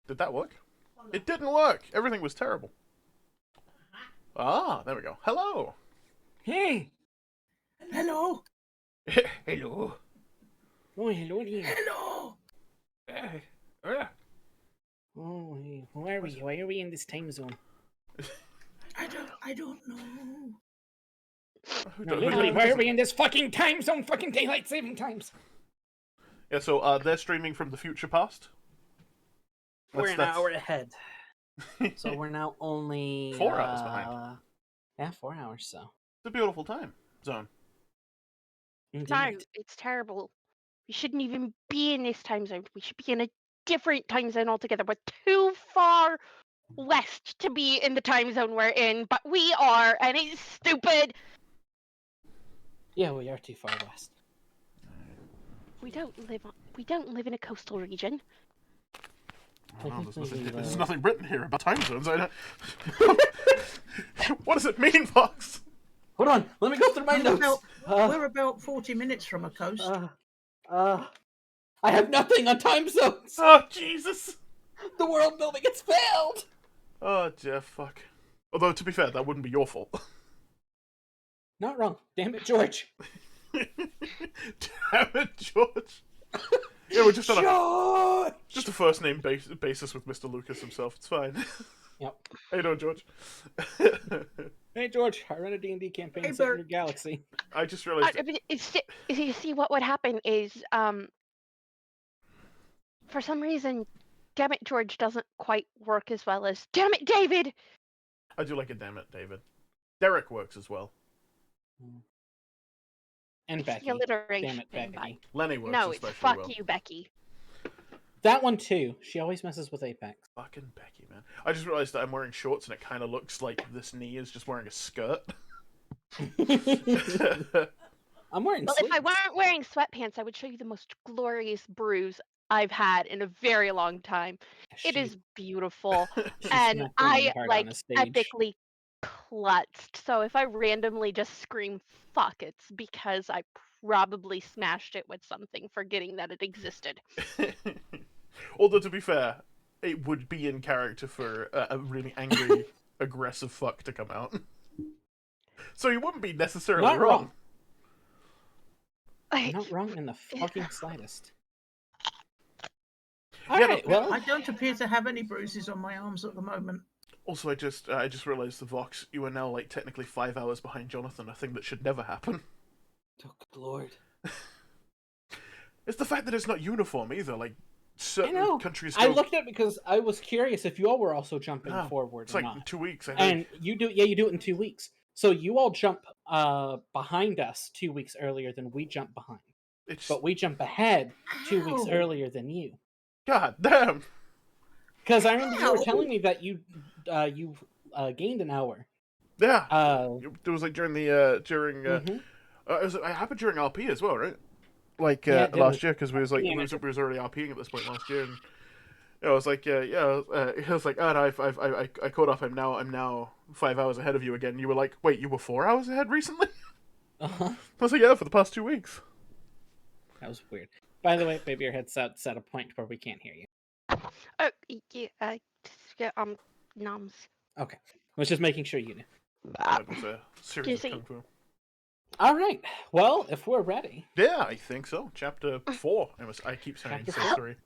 Did that work? It didn't work. Everything was terrible. Ah, there we go. Hello. Hey! Hello. Hello. Oh, hello there. Hello. Oh, hey, why are we in this time zone? I don't know. No, literally, why are we in this fucking time zone? Fucking daylight saving times. Yeah, so they're streaming from the future past. We're an hour ahead. So we're now only 4 hours behind. Yeah, 4 hours. So It's a beautiful time zone. indeed. No, it's terrible. We shouldn't even be in this time zone. We should be in a different time zone altogether. We're too far west to be in the time zone we're in, but we are, and it's stupid. Yeah, we are too far west. We don't live in a coastal region. Oh, no, Technically, there's nothing written here about time zones. I don't... What does it mean, Fox? Hold on, let me go through my notes. We're about 40 minutes from a coast. I have nothing on time zones. Oh, Jesus. The world building has failed. Oh, Jeff, fuck. Although, to be fair, that wouldn't be your fault. Not wrong. Damn it, George. Damn it, George. Yeah, we're just on George! a first name basis with Mr. Lucas himself. It's fine. Yep. How you doing, George? Hey, George. I run a D&D campaign Hey, set in Bert. your galaxy. I just realized... You see, what would happen is, for some reason, damn it, George doesn't quite work as well as damn it, David. I do like a damn it, David. Derek works as well. And It's Becky. the alliteration. Damn it, Becky. Lenny works No, it's especially fuck well. you, Becky. That one, too. She always messes with Apex. Fucking Becky, man. I just realized that I'm wearing shorts and it kind of looks like this knee is just wearing a skirt. I'm wearing Well, sleeves. if I weren't wearing sweatpants, I would show you the most glorious bruise I've had in a very long time. It is beautiful, and smacked I really hard on a stage. epically clutched. So if I randomly just scream "fuck," it's because I probably smashed it with something, forgetting that it existed. Although, to be fair, it would be in character for a really angry, aggressive fuck to come out. So you wouldn't be necessarily Not wrong. Not wrong in the fucking slightest. Alright, well... I don't appear to have any bruises on my arms at the moment. Also, I just realized, the Vox, you are now, like, technically 5 hours behind Jonathan, a thing that should never happen. Oh, good lord. It's the fact that it's not uniform, either, like, certain countries go... I looked at it because I was curious if you all were also jumping forward it's or like not. 2 weeks, I think. And you do it in 2 weeks. So you all jump behind us 2 weeks earlier than we jump behind. But we jump ahead 2 weeks earlier than you. God damn! Because I remember you were telling me that you gained an hour. Yeah. It was like during the it happened during RP as well, right? Like last year, because we was already RPing at this point last year, and I was like, it was like, oh, no, I caught up. I'm now 5 hours ahead of you again. You were like, wait, you were 4 hours ahead recently? I was like, yeah, for the past 2 weeks. That was weird. By the way, maybe your headset's at a point where we can't hear you. Oh, yeah, noms. Okay. I was just making sure you knew. That was a series of kung fu. All right. Well, if we're ready. Yeah, I think so. Chapter 4. I keep saying Chapter 3.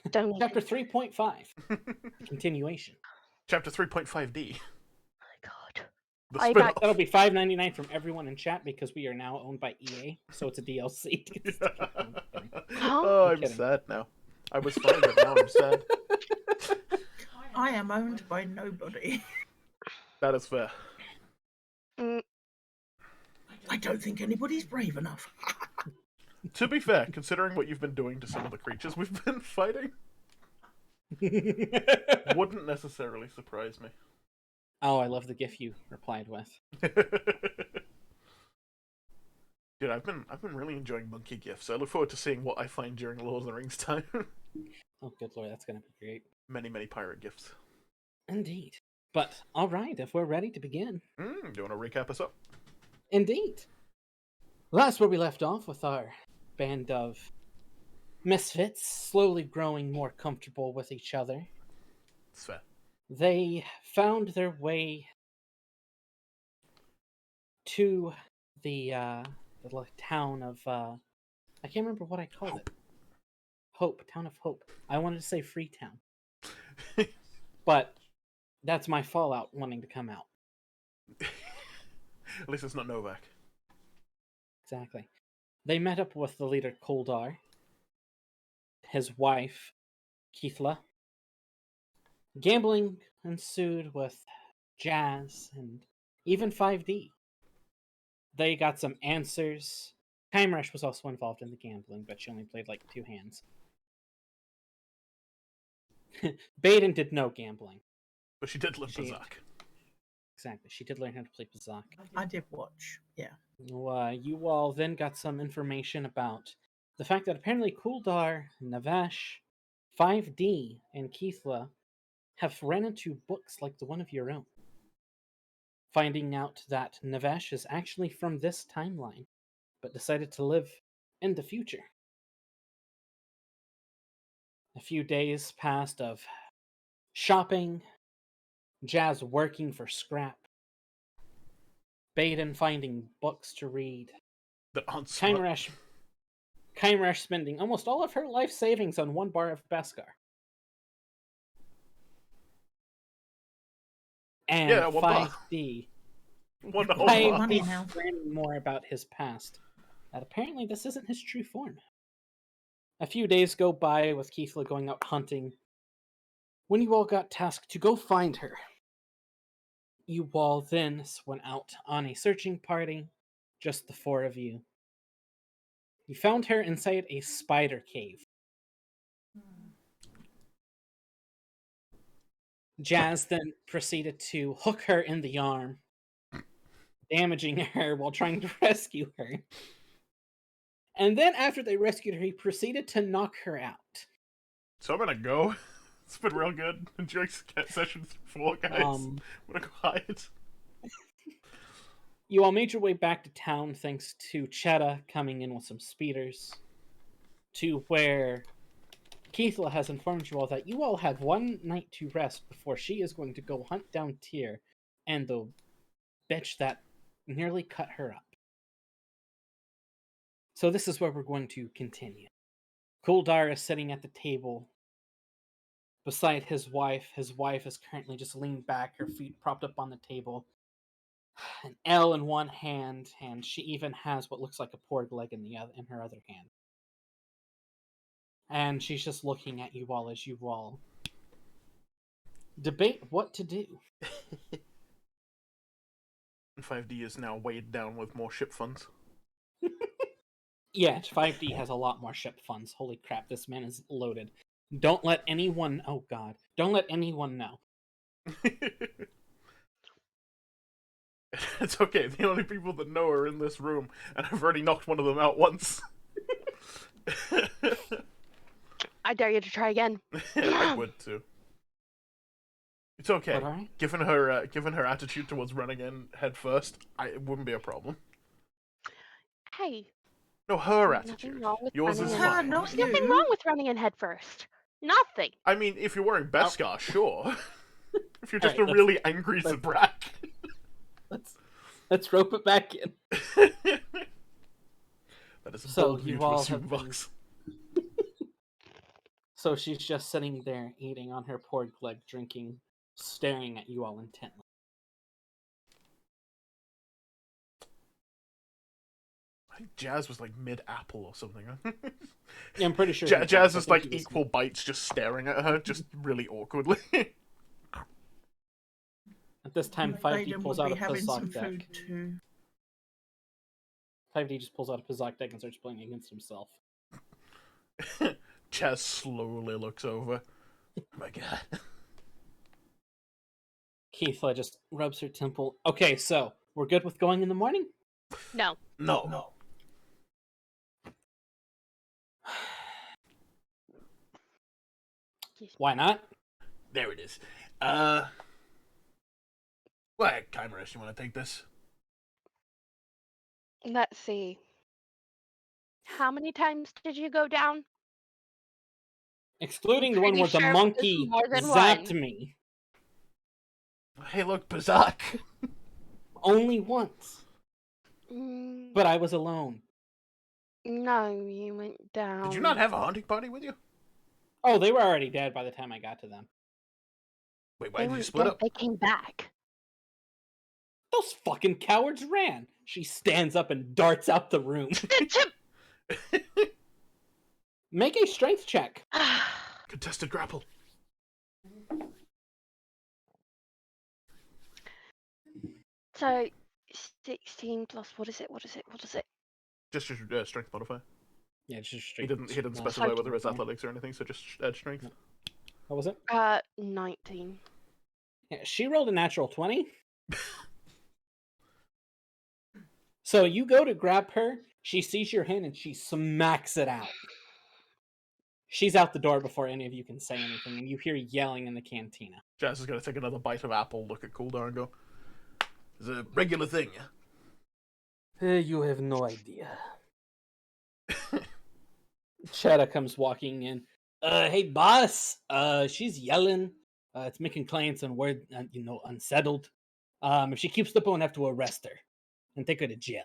Chapter 3.5. Continuation. Chapter 3.5D. God. That'll be $5.99 from everyone in chat because we are now owned by EA, so it's a DLC. Oh, I'm sad now. I was fine, but now I'm sad. I am owned by nobody. That is fair. I don't think anybody's brave enough. To be fair, considering what you've been doing to some of the creatures we've been fighting, wouldn't necessarily surprise me. Oh, I love the gif you replied with. Dude, I've been really enjoying monkey gifs. I look forward to seeing what I find during Lord of the Rings time. Oh, good lord, that's gonna be great. Many, many pirate gifts. Indeed. But, alright, if we're ready to begin. Do you want to recap us up? Indeed. Well, that's where we left off with our band of misfits, slowly growing more comfortable with each other. It's fair. They found their way to the little town of I can't remember what I called it. Hope, town of Hope. I wanted to say Freetown, but that's my Fallout wanting to come out. At least it's not Novak. Exactly. They met up with the leader Koldar, his wife Keithla. Gambling ensued with Jazz and even 5D. They got some answers. Kymeresh was also involved in the gambling, but she only played like 2 hands. Baeden did no gambling. But she did learn Bazak. Exactly. She did learn how to play Bazak. I did watch, yeah. You all then got some information about the fact that apparently Kuldar, Navash, 5D, and Keithla have ran into books like the one of your own. Finding out that Navash is actually from this timeline, but decided to live in the future. A few days passed of shopping, Jazz working for scrap, Baeden finding books to read, Kymeresh spending almost all of her life savings on 1 bar of Beskar. And yeah, 5D. Learning more about his past. That apparently this isn't his true form. A few days go by with Keithla going out hunting. When you all got tasked to go find her, you all then went out on a searching party, just the 4 of you. You found her inside a spider cave. Jazz then proceeded to hook her in the arm, damaging her while trying to rescue her. And then after they rescued her, he proceeded to knock her out. So I'm gonna go. It's been real good. Enjoying sessions 4, guys. I'm gonna go hide. You all made your way back to town thanks to Chetta coming in with some speeders, to where Keithla has informed you all that you all have 1 night to rest before she is going to go hunt down Tyr and the bitch that nearly cut her up. So this is where we're going to continue. Kuldar is sitting at the table beside his wife. His wife is currently just leaned back, her feet propped up on the table, an L in one hand, and she even has what looks like a porg leg in her other hand. And she's just looking at you all as you all debate what to do. 5D is now weighed down with more ship funds. Yeah, 5D has a lot more ship funds. Holy crap, this man is loaded. Don't let anyone... Oh god. Don't let anyone know. It's okay, the only people that know are in this room, and I've already knocked one of them out once. I dare you to try again. I would too. It's okay. Right? Given her attitude towards running in head first, it wouldn't be a problem. Hey. No, her attitude. Yours is fine. There's nothing wrong with running in head first. Nothing. I mean, if you're wearing Beskar, sure. If you're just a really angry Zabrak. Let's rope it back in. That is a bold view to assume, Vox. So she's just sitting there, eating on her porg leg, drinking, staring at you all intently. I think Jazz was like mid-apple or something. Yeah, I'm pretty sure. Jazz is like equal bites, just staring at her, just really awkwardly. At this time, 5D pulls out a Pazak deck. 5D just pulls out a Pazak deck and starts playing against himself. Jazz slowly looks over. Oh my god. Keithla just rubs her temple. Okay, so we're good with going in the morning? No. Why not? There it is. Well, Kymeresh, you want to take this? Let's see. How many times did you go down? Excluding the one Pretty where the sure it was monkey more than zapped one. me. Hey, look, Bazak. Only once. Mm, But I was alone. no, you went down. Did you not have a hunting party with you? Oh, they were already dead by the time I got to them. Wait, why They did you weren't split dead, up? They came back. Those fucking cowards ran. She stands up and darts out the room. Make a strength check. Contested grapple. So, 16 plus, what is it? Just your strength modifier. Yeah, it's just He strength. didn't specify whether it's athletics or anything, so just add strength. What was it? 19. Yeah, she rolled a natural 20. So you go to grab her, she sees your hand, and she smacks it out. She's out the door before any of you can say anything, and you hear yelling in the cantina. Jazz is going to take another bite of apple, look at Coldar, and go, "It's a regular thing, yeah?" You have no idea. Cheddar comes walking in. Hey, boss. She's yelling. It's making clients unsettled. If she keeps up, we'll have to arrest her and take her to jail.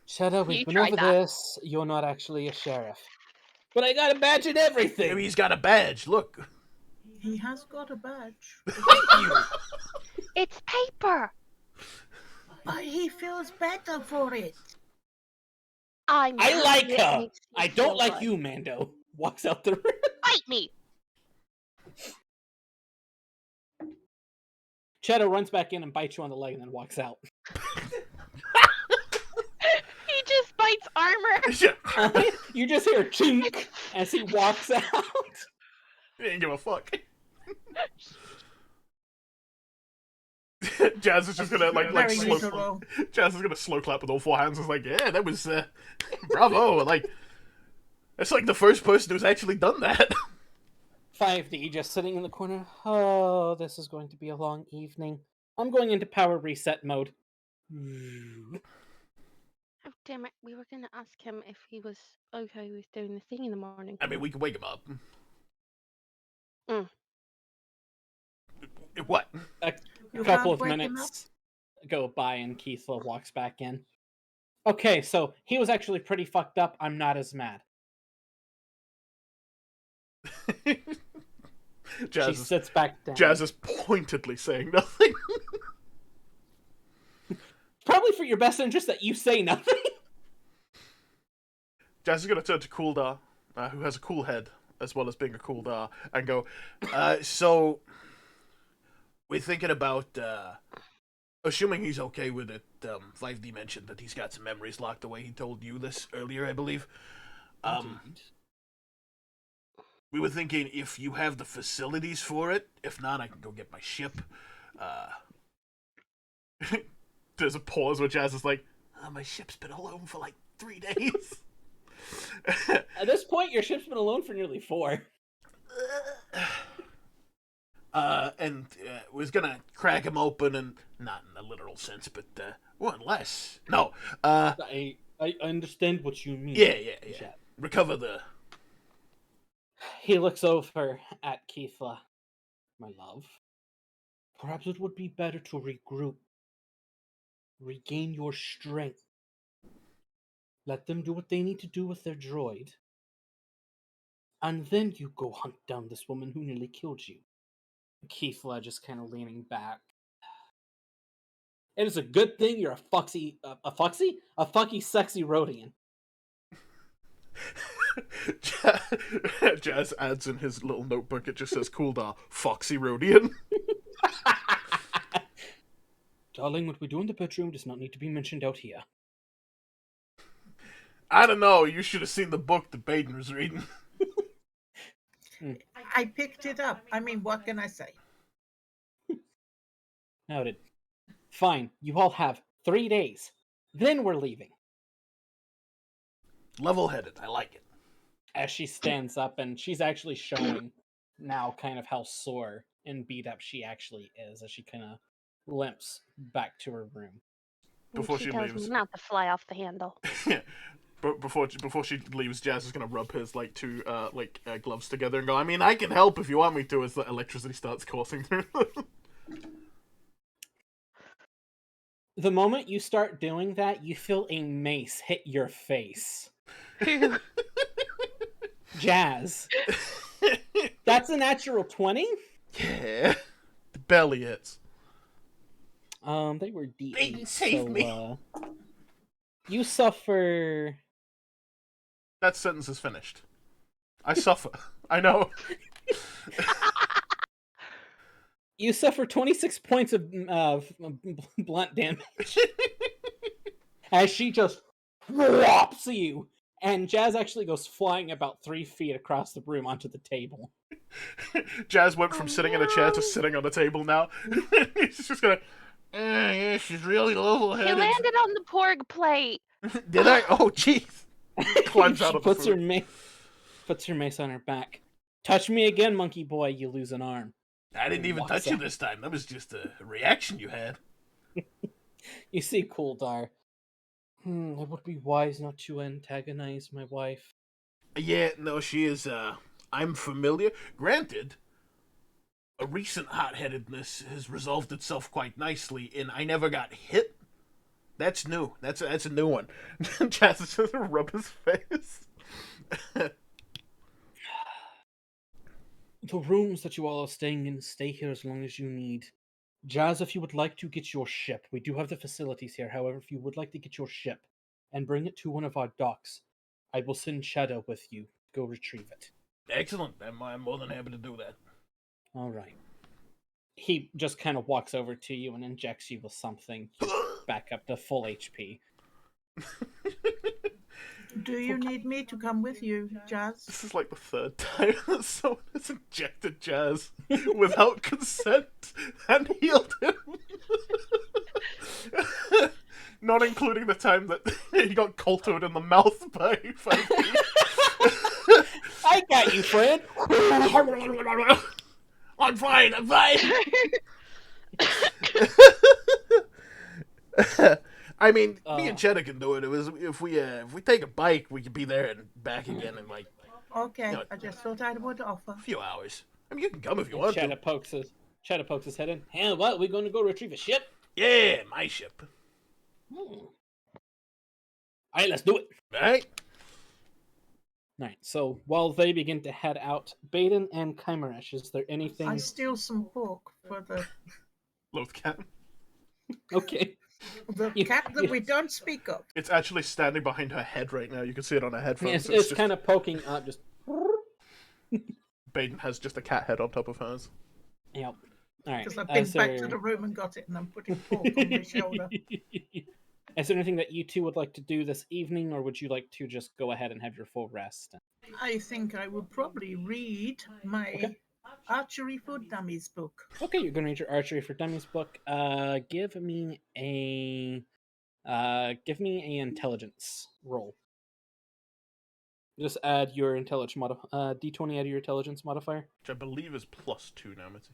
Cheddar, we've been over this. You're not actually a sheriff. But I got a badge and everything. Maybe he's got a badge, look. He has got a badge. Thank you. It's paper. But he feels better for it. I like her. I don't like you, Mando. Walks out the room. Fight me. Cheddar runs back in and bites you on the leg and then walks out. He just bites armor. You just hear chink as he walks out. He didn't give a fuck. Jazz is just gonna Jazz is gonna slow clap with all four hands. It's like, yeah, that was bravo. Like, that's like the first person who's actually done that. 5D just sitting in the corner. Oh, this is going to be a long evening. I'm going into power reset mode. Oh, damn it. We were going to ask him if he was okay with doing the thing in the morning. I mean, we can wake him up. What? A couple of minutes go by and Keithla walks back in. Okay, so he was actually pretty fucked up. I'm not as mad. She sits back down. Jazz is pointedly saying nothing. Probably for your best interest that you say nothing. Jazz is going to turn to Kuldar, who has a cool head, as well as being a Kuldar, and go, so, we're thinking about, assuming he's okay with it, 5D mentioned that he's got some memories locked away. He told you this earlier, I believe. We were thinking if you have the facilities for it. If not, I can go get my ship. There's a pause where Jazz is like, my ship's been alone for like 3 days. At this point, your ship's been alone for nearly 4. And was gonna crack him open, and not in a literal sense, but unless no. I understand what you mean. Yeah. Recover the. He looks over at Keithla. My love, perhaps it would be better to regroup. Regain your strength. Let them do what they need to do with their droid. And then you go hunt down this woman who nearly killed you. Keithla just kind of leaning back. It is a good thing you're a fucky sexy Rhodian. Jazz adds in his little notebook, it just says Kuldar, Foxy Rhodian. Darling, what we do in the bedroom does not need to be mentioned out here. I don't know, you should have seen the book that Baeden was reading. I picked it up. I mean, what can I say? Noted. Fine, you all have 3 days. Then we're leaving. Level-headed, I like it. As she stands up, and she's actually showing now kind of how sore and beat up she actually is, as she kind of limps back to her room. Before she tells leaves, me not to fly off the handle. But before she leaves, Jazz is gonna rub his two gloves together and go, I mean, I can help if you want me to, as the electricity starts coursing through. The moment you start doing that, you feel a mace hit your face. Jazz. That's a natural 20? Yeah. The belly hits. They were D8. Baeden, save me. You suffer... That sentence is finished. I suffer. I know. You suffer 26 points of blunt damage. As she just whops you. And Jazz actually goes flying about 3 feet across the room onto the table. Jazz went from sitting in a chair to sitting on a table now. She's just gonna... yeah, she's really level-headed. He landed on the porg plate. Did I? Oh, jeez. Climbs out of the food. Puts her mace on her back. Touch me again, monkey boy, you lose an arm. I didn't even touch you this time. That was just a reaction you had. You see Kuldar. It would be wise not to antagonize my wife. Yeah, no, she is, I'm familiar. Granted, a recent hot-headedness has resolved itself quite nicely in I never got hit. That's new. That's a new one. Jazz is just gonna rub his face. The rooms that you all are staying in, stay here as long as you need. Jazz, if you would like to get your ship, we do have the facilities here. However, if you would like to get your ship and bring it to one of our docks, I will send Shadow with you to go retrieve it. Excellent. I'm more than happy to do that. All right. He just kind of walks over to you and injects you with something back up to full HP. Do you need me to come with you, Jazz? This is like the third time that someone has injected Jazz without consent and healed him. Not including the time that he got coltoed in the mouth by Funky. I got you, friend. I'm fine. I mean, me and Cheddar can do it. It was if we take a bike, we could be there and back again in Okay, I just thought I would offer a few hours. I mean, you can come if you want to. Cheddar pokes his head in. Hey, what? We're going to go retrieve a ship? Yeah, my ship. All right, let's do it. All right. So while they begin to head out, Baeden and Kymeresh, is there anything? I steal some pork for the Loathe cat. Okay. The cat that we don't speak of. It's actually standing behind her head right now. You can see it on her headphones. It's kind of poking up. Just. Baeden has just a cat head on top of hers. Yep. All right. Because I've been back to the room and got it, and I'm putting pork on my shoulder. Is there anything that you two would like to do this evening, or would you like to just go ahead and have your full rest? I think I would probably read my Archery for Dummies book. Okay, you're going to read your Archery for Dummies book. Give me an intelligence roll. Just add your intelligence D20 out of your intelligence modifier. Which I believe is +2 now, Mitzi.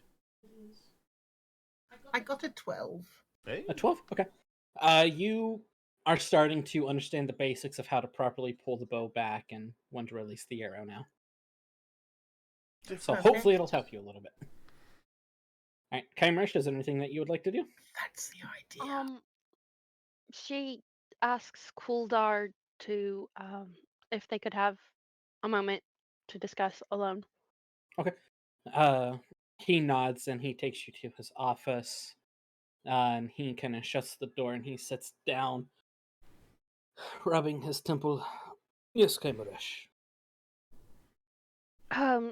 I got a 12. Hey? A 12? Okay. You are starting to understand the basics of how to properly pull the bow back and when to release the arrow now. So hopefully it'll help you a little bit. Alright, Kymeresh, is there anything that you would like to do? That's the idea. She asks Kuldar to, if they could have a moment to discuss alone. Okay. He nods and he takes you to his office. And he kind of shuts the door and he sits down, rubbing his temple. Yes, Kymeresh.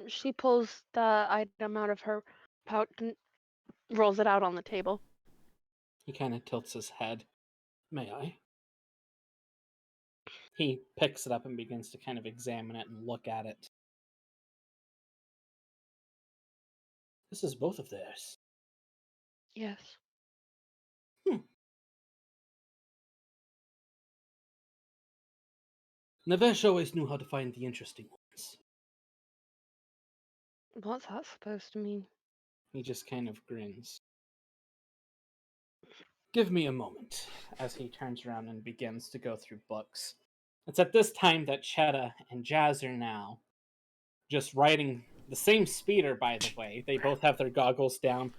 She pulls the item out of her pouch and rolls it out on the table. He kind of tilts his head. May I? He picks it up and begins to kind of examine it and look at it. This is both of theirs. Yes. Navesh always knew how to find the interesting ones. What's that supposed to mean? He just kind of grins. Give me a moment, as he turns around and begins to go through books. It's at this time that Cheetah and Jazz are now just riding the same speeder, by the way. They both have their goggles down.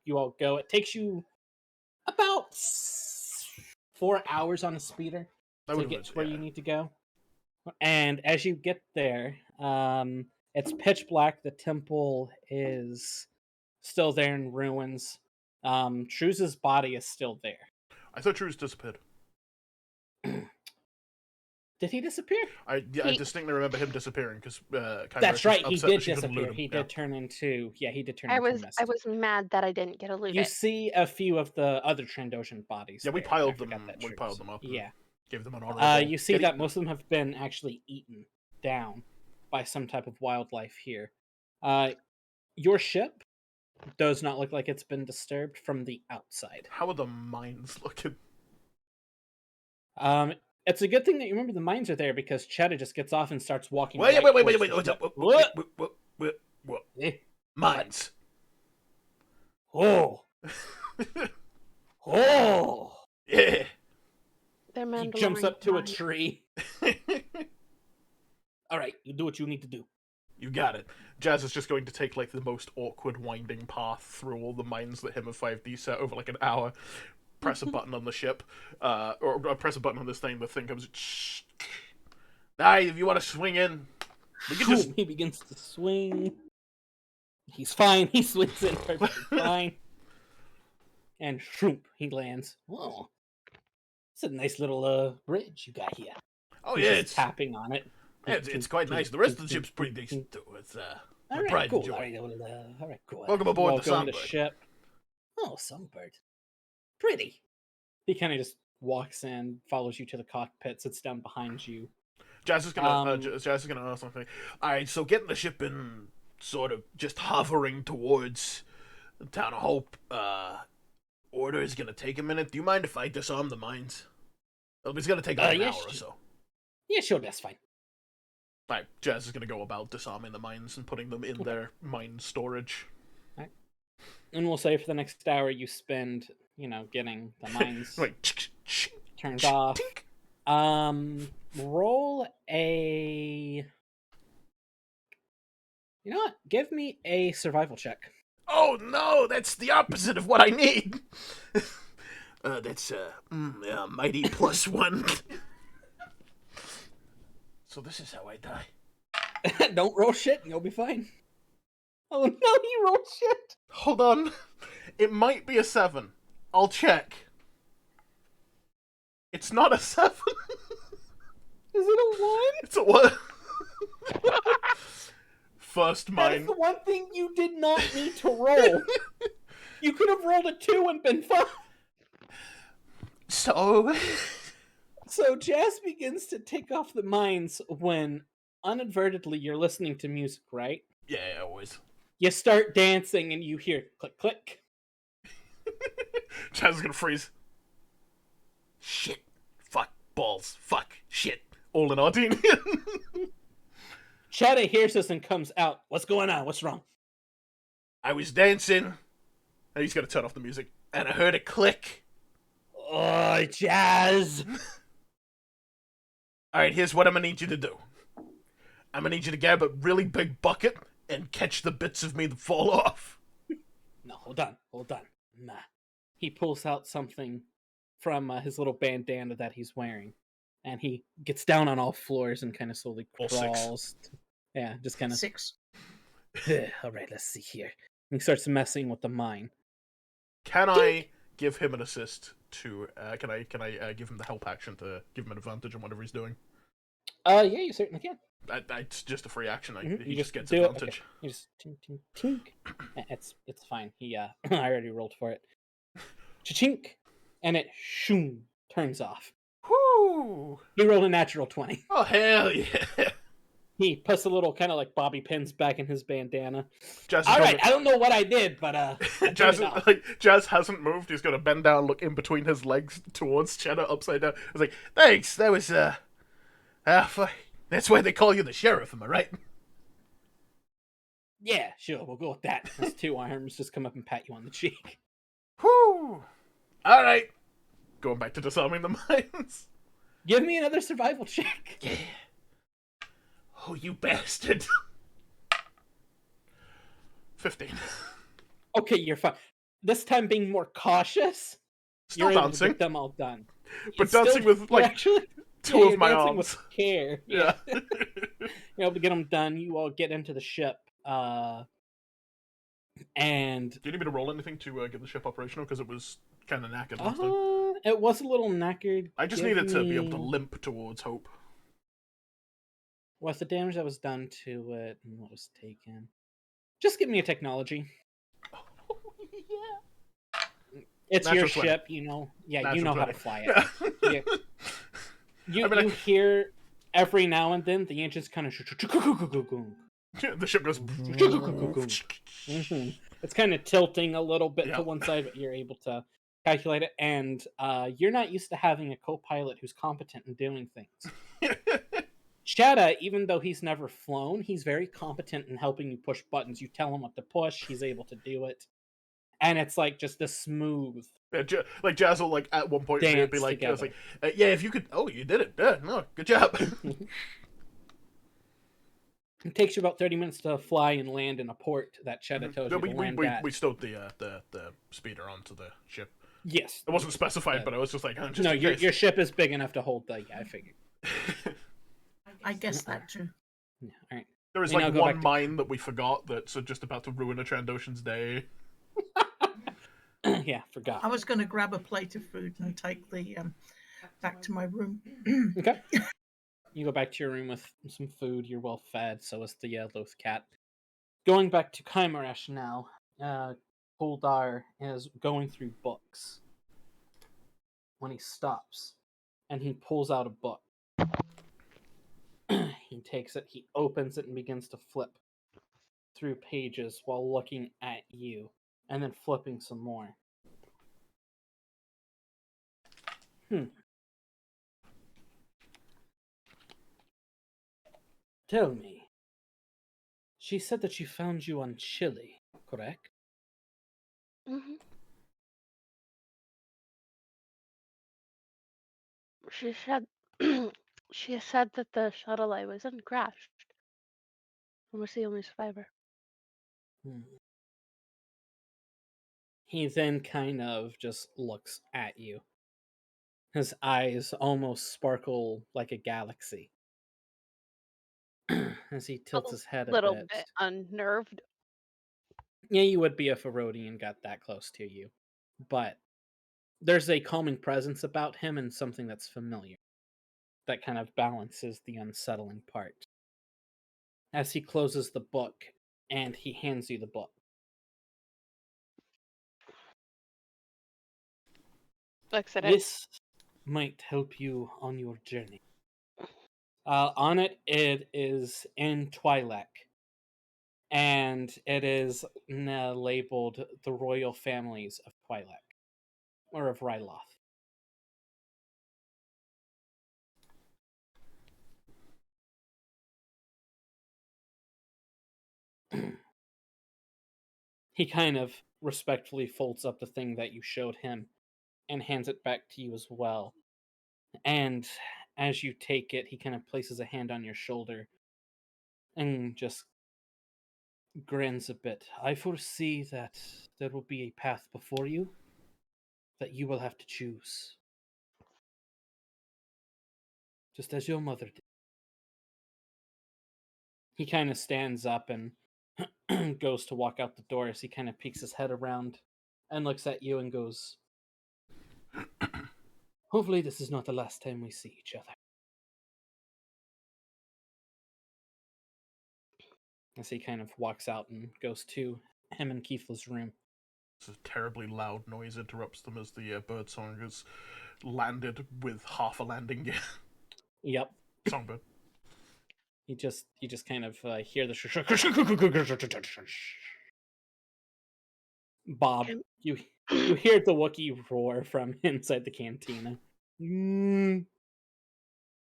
You all go. It takes you about 4 hours on a speeder to get to where you need to go. And as you get there, it's pitch black. The temple is still there in ruins. True's body is still there. I thought True's disappeared. Did he disappear? I distinctly remember him disappearing because that's right. He did disappear. He did turn into I was mad that I didn't get a loot. You see a few of the other Trandoshan bodies. Yeah, we piled them up. Yeah, gave them an honorable. You see that most of them have been actually eaten down by some type of wildlife here. Your ship does not look like it's been disturbed from the outside. How are the mines looking? It's a good thing that you remember the mines are there because Cheetah just gets off and starts walking. Wait! Mines. Oh. Oh. Yeah. He jumps up to a tree. All right, you do what you need to do. You got it. Jazz is just going to take like the most awkward winding path through all the mines that him and 5D set over like an hour. Press a button on the ship, or press a button on this thing. The thing comes. Hey, if you want to swing in, we can just. He begins to swing. He's fine. He swings in perfectly fine. And shroomp, he lands. Whoa, it's a nice little bridge you got here. Oh He's yeah, it's tapping on it. Yeah, it's quite nice. The rest of the ship's pretty decent too. It's all right, cool. All right, cool. Welcome aboard the Songbird. Ship. Oh, Songbird. Pretty. He kind of just walks in, follows you to the cockpit, sits down behind you. Jazz is gonna ask something. All right, so getting the ship in, sort of just hovering towards the Town of Hope. Order is gonna take a minute. Do you mind if I disarm the mines? It's gonna take an hour or so. Yeah, sure, that's fine. All right, Jazz is gonna go about disarming the mines and putting them in their mine storage. All right. And we'll say for the next hour you spend, getting the mines turned off. Roll a... You know what? Give me a survival check. Oh no, that's the opposite of what I need. That's mighty +1. So this is how I die. Don't roll shit and you'll be fine. Oh no, you rolled shit. Hold on. It might be a 7. I'll check. It's not a 7. Is it a 1? It's a 1. First mine. That is the one thing you did not need to roll. You could have rolled a 2 and been fine. So Jazz begins to take off the mines when inadvertently you're listening to music, right? Yeah, always. You start dancing and you hear click, click. Jazz is gonna freeze. Shit. Fuck. Balls. Fuck. Shit. All in Ardennian. Cheetah hears this and comes out. What's going on? What's wrong? I was dancing. And he's gonna turn off the music. And I heard a click. Oh, Jazz. Alright, here's what I'm gonna need you to do. I'm gonna need you to grab a really big bucket and catch the bits of me that fall off. No, hold on. Nah. He pulls out something from his little bandana that he's wearing. And he gets down on all floors and kind of slowly crawls. Yeah, just kind of... 6. All right, let's see here. And he starts messing with the mine. Can I give him an assist to... Can I give him the help action to give him an advantage on whatever he's doing? Yeah, you certainly can. It's just a free action. He You just gets do advantage. Okay. You just tink, tink, tink. It's fine. He I already rolled for it. Cha-chink, and it shoom turns off. Whoo! He rolled a natural 20. Oh hell yeah! He puts a little kind of like bobby pins back in his bandana. All right, I don't know what I did, but Jazz hasn't moved. He's gonna bend down, look in between his legs towards Cheddar, upside down. I was like, thanks. That was that's why they call you the sheriff, am I right? Yeah, sure, we'll go with that. His 2 arms just come up and pat you on the cheek. Whoo! Alright. Going back to disarming the mines. Give me another survival check. Yeah. Oh, you bastard. 15. Okay, you're fine. This time being more cautious. Still you're dancing. Able to get them all done. But dancing with, like, actually, two of my dancing arms. With care. Yeah. You're able to get them done. You all get into the ship. And... Do you need me to roll anything to get the ship operational? Because it was kind of knackered last time. It was a little knackered. I just needed to be able to limp towards Hope. What's the damage that was done to it and what was taken? Just give me a technology. Oh, yeah. It's Natural your 20. ship, you know. Yeah, Natural you know 20. how to fly it. You hear every now and then the engines kind of... The ship goes... It's kind of tilting a little bit to one side, but you're able to calculate it. And you're not used to having a co-pilot who's competent in doing things. Shada, even though he's never flown, he's very competent in helping you push buttons. You tell him what to push, he's able to do it. And it's like just a smooth... Yeah, like Jazz will, like, at one point be like, together. yeah, if you could... Oh, you did it. Yeah, no, good job. It takes you about 30 minutes to fly and land in a port that Shada tells you to land at. We stowed the speeder onto the ship. Yes. It wasn't specified, but I was just like... just no, your ship is big enough to hold the... Yeah, I figured. I guess that too. Yeah, all right. There was like one mine that we forgot that's just about to ruin a Trandoshan's day. Yeah, forgot. I was going to grab a plate of food and take the back to my room. Okay. You go back to your room with some food. You're well fed. So is the loath cat. Going back to Kymeresh now. Kuldar is going through books when he stops, and he pulls out a book. He takes it, he opens it, and begins to flip through pages while looking at you, and then flipping some more. Tell me. She said that she found you on Chile, correct? Mm-hmm. She said that the shuttle I was in crashed. I was the only survivor. He then kind of just looks at you. His eyes almost sparkle like a galaxy. As he tilts his head a little bit. bit unnerved. Yeah, you would be if a Rhodian got that close to you. But there's a calming presence about him and something that's familiar. That kind of balances the unsettling part. As he closes the book, and he hands you the book. This might help you on your journey. On it is in Twi'lek, and it is labeled the royal families of Twi'lek, or of Ryloth. He kind of respectfully folds up the thing that you showed him and hands it back to you as well. And as you take it, he kind of places a hand on your shoulder and just grins a bit. I foresee that there will be a path before you that you will have to choose. Just as your mother did. He kind of stands up and goes to walk out the door as he kind of peeks his head around and looks at you and goes, hopefully this is not the last time we see each other. As he kind of walks out and goes to him and Keithla's room. It's a terribly loud noise interrupts them as the birdsong has landed with half a landing gear. Yep. Songbird. You just kind of hear the Bob. You hear the Wookiee roar from inside the cantina. You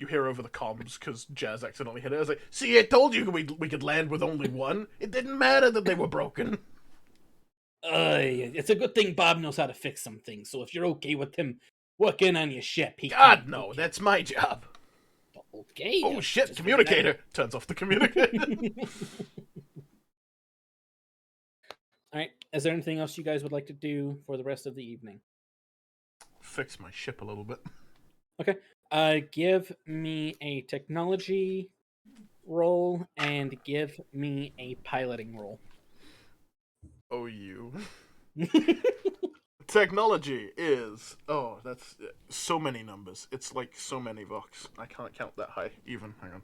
hear over the comms because Jazz accidentally hit it. I was like, "See, I told you we could land with only one. It didn't matter that they were broken." It's a good thing Bob knows how to fix some things. So if you're okay with him Working on your ship. God, no, that's my job. Okay. Oh, shit, communicator. Turns off the communicator. Alright, is there anything else you guys would like to do for the rest of the evening? Fix my ship a little bit. Okay. Give me a technology roll and give me a piloting roll. Oh, you. Technology is... Oh, that's so many numbers. It's like so many vox. I can't count that high, even. Hang on.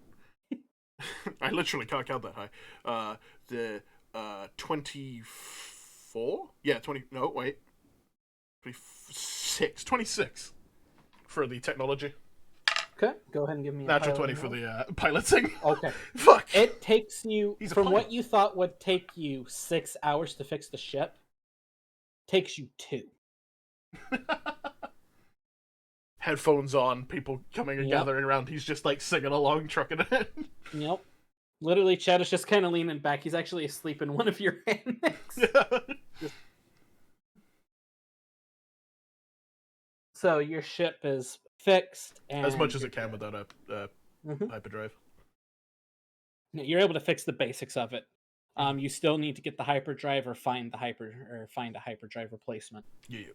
I literally can't count that high. 24? Yeah, 20... No, wait. 26 for the technology. Okay, go ahead and give me a Natural 20 for roll. the piloting. Okay. Fuck. It takes you, He's a from pilot. what you thought would take you 6 hours to fix the ship, takes you 2. Headphones on, people coming and Yep. gathering around. He's just like singing along, trucking it. Yep. Literally, Chad is just kind of leaning back. He's actually asleep in one of your hammocks. So your ship is fixed. And As much as it can without a hyperdrive. You're able to fix the basics of it. You still need to get the hyperdrive or find a hyperdrive replacement. Yeah.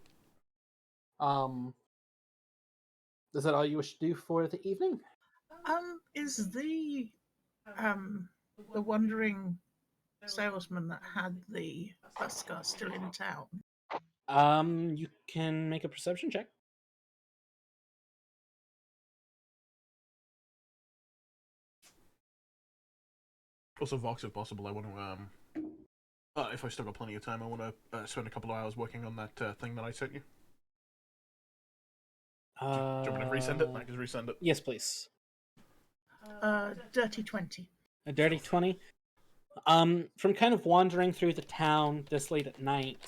Is that all you wish to do for the evening? Is the wandering salesman that had the bus car still in town? You can make a perception check. Also, Vox, if possible, I want to, if I still got plenty of time, I want to spend a couple of hours working on that thing that I sent you. Do you want me to resend it? I can resend it. Yes, please. Dirty 20. A dirty 20? From kind of wandering through the town this late at night,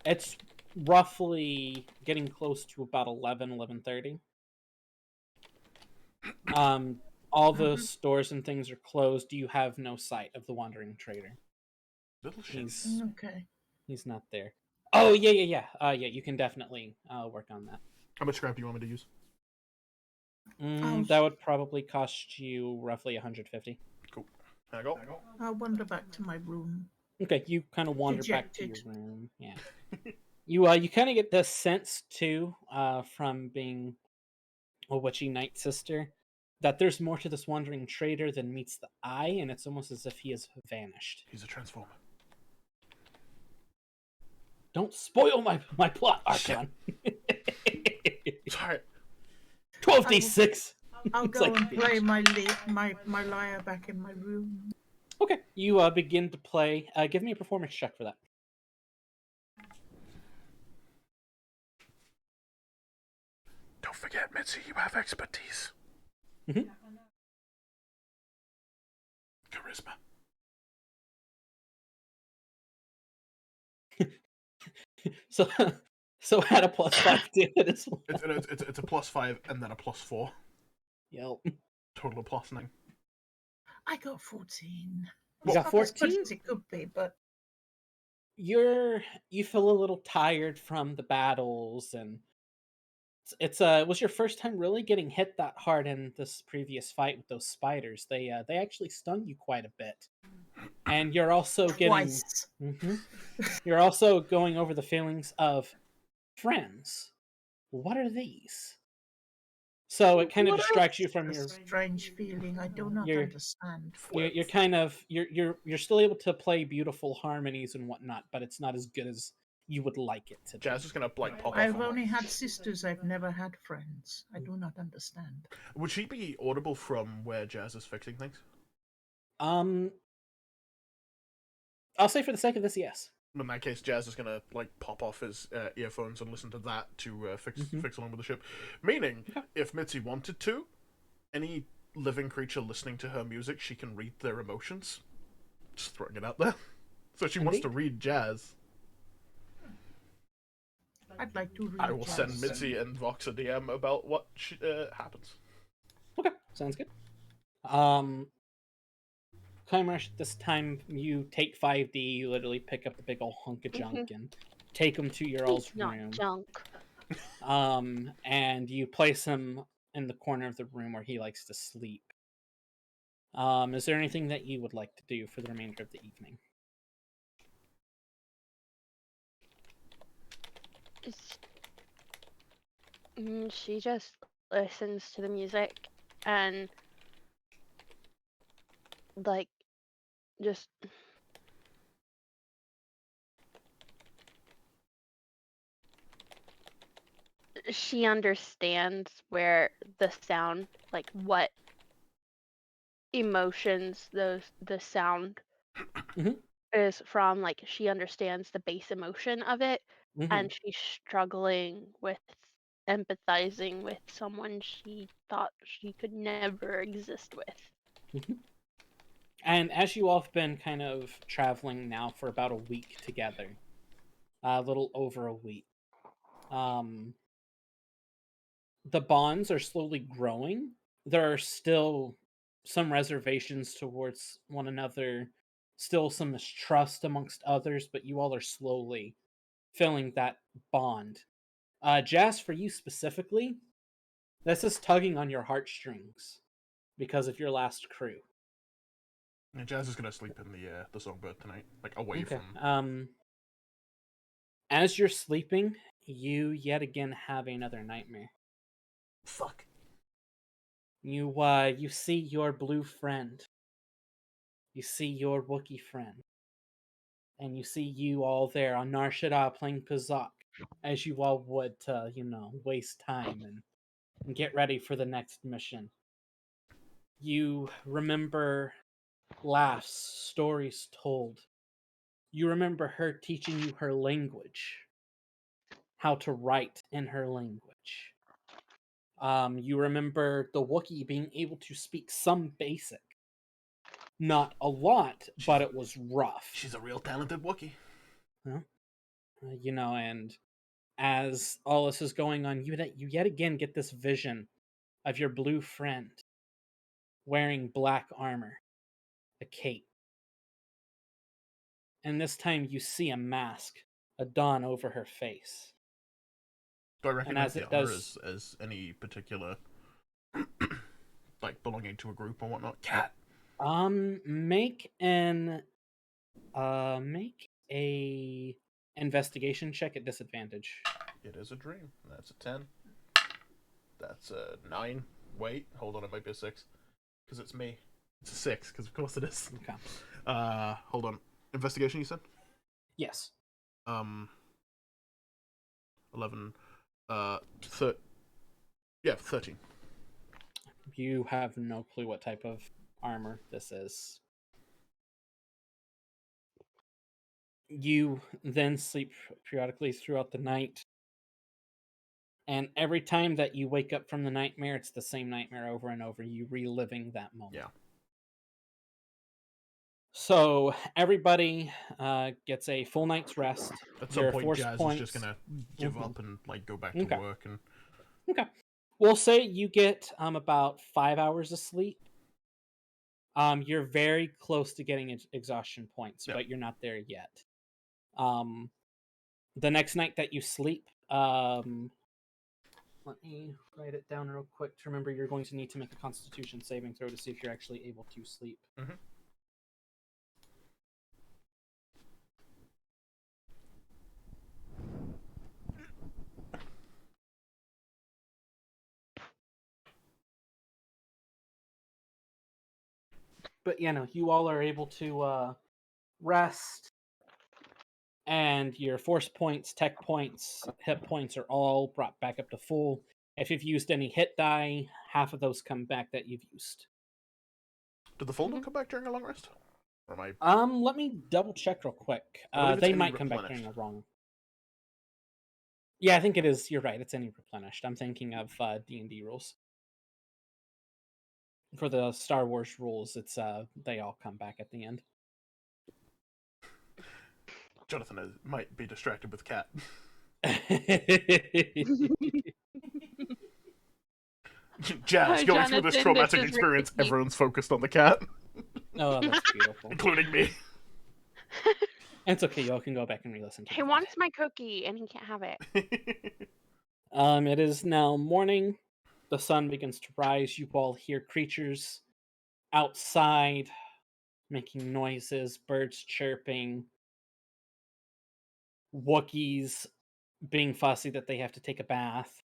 it's roughly getting close to about 11:30. All the stores and things are closed. You have no sight of the wandering trader. Little shit. Okay. He's not there. Oh, yeah. Yeah, you can definitely work on that. How much scrap do you want me to use? That would probably cost you roughly 150. Cool. There I go. I'll wander back to my room. Okay, you kind of wander back to your Dejected. room. Yeah. You kind of get the sense too, from being a witchy night sister, that there's more to this wandering trader than meets the eye, and it's almost as if he has vanished. He's a transformer. Don't spoil my plot, Archon. Sorry. 12d6. I'll It's go like, and play bitch. my lyre back in my room. Okay, you begin to play. Give me a performance check for that. Don't forget, Mitzi, you have expertise. Mhm. Charisma. So add a +5 to it as well. It's a +5 and then a +4. Yep. Total of +9. I got 14. You got Not as good 14? as it could be, but You feel a little tired from the battles, and it was your first time really getting hit that hard in this previous fight with those spiders. They actually stung you quite a bit, and you're also getting twice. you're also going over the feelings of friends. What are these? So it kind of distracts you from A your. strange feeling I do not You're- understand. You're kind of you're still able to play beautiful harmonies and whatnot, but it's not as good as you would like it to be. Jazz is gonna like pop off. I've on only her. had sisters, I've never had friends. I do not understand. Would she be audible from where Jazz is fixing things? I'll say for the sake of this, yes. In that case, Jazz is gonna like pop off his earphones and listen to that to fix along with the ship. Meaning, if Mitzi wanted to, any living creature listening to her music, she can read their emotions. Just throwing it out there. So she wants to read Jazz. I'd like to read I will jazz. send Mitzi and Vox a DM about what happens. Okay, sounds good. Kymeresh, this time you take 5D, you literally pick up a big old hunk of junk and take them to your all's Not room. junk. And you place him in the corner of the room where he likes to sleep. Is there anything that you would like to do for the remainder of the evening? She just listens to the music and like just she understands where the sound, like what emotions the sound is from. Like she understands the base emotion of it, and she's struggling with empathizing with someone she thought she could never exist with. And as you all have been kind of traveling now for about a week together, a little over a week, the bonds are slowly growing. There are still some reservations towards one another, still some mistrust amongst others, but you all are slowly filling that bond. Jazz, for you specifically, this is tugging on your heartstrings because of your last crew. And Jazz is gonna sleep in the songbird tonight, like away from. As you're sleeping, you yet again have another nightmare. Fuck. You see your blue friend. You see your Wookiee friend. And you see you all there on Nar Shaddaa playing Pazak, as you all would to, waste time and get ready for the next mission. You remember laughs, stories told. You remember her teaching you her language, how to write in her language. You remember the Wookiee being able to speak some basic. Not a lot, but it was rough. She's a real talented Wookiee. And as all this is going on, you yet again get this vision of your blue friend wearing black armor, a cape. And this time you see a mask, a dawn over her face. Do I recognize the armor as any particular, like, belonging to a group or whatnot? Cat. Make a investigation check at disadvantage. It is a dream. That's a 10. That's a 9. Wait, hold on, it might be a 6. Because it's me. It's a 6, because of course it is. Okay. Hold on. Investigation, you said? Yes. 11. 13. You have no clue what type of armor this is. You then sleep periodically throughout the night. And every time that you wake up from the nightmare, it's the same nightmare over and over, you reliving that moment. Yeah. So everybody gets a full night's rest. At some point, Jazz is just going to give up and go back to work. Okay. We'll say you get about 5 hours of sleep. You're very close to getting exhaustion points, but you're not there yet. The next night that you sleep, let me write it down real quick to remember you're going to need to make a Constitution saving throw to see if you're actually able to sleep. Mm-hmm. But you all are able to rest, and your force points, tech points, hit points are all brought back up to full. If you've used any hit die, half of those come back that you've used. Did the full not come back during a long rest? Or am I... let me double check real quick. They might come back during a long. Yeah, I think it is. You're right. It's any replenished. I'm thinking of D&D rules. For the Star Wars rules, it's they all come back at the end. Jonathan might be distracted with Cat. Jazz, going through this traumatic experience, everyone's focused on the cat. Oh, that's beautiful. Including me. It's okay, y'all can go back and re-listen to it. He wants my cookie, and he can't have it. It is now morning. The sun begins to rise. You all hear creatures outside making noises, birds chirping, Wookiees being fussy that they have to take a bath.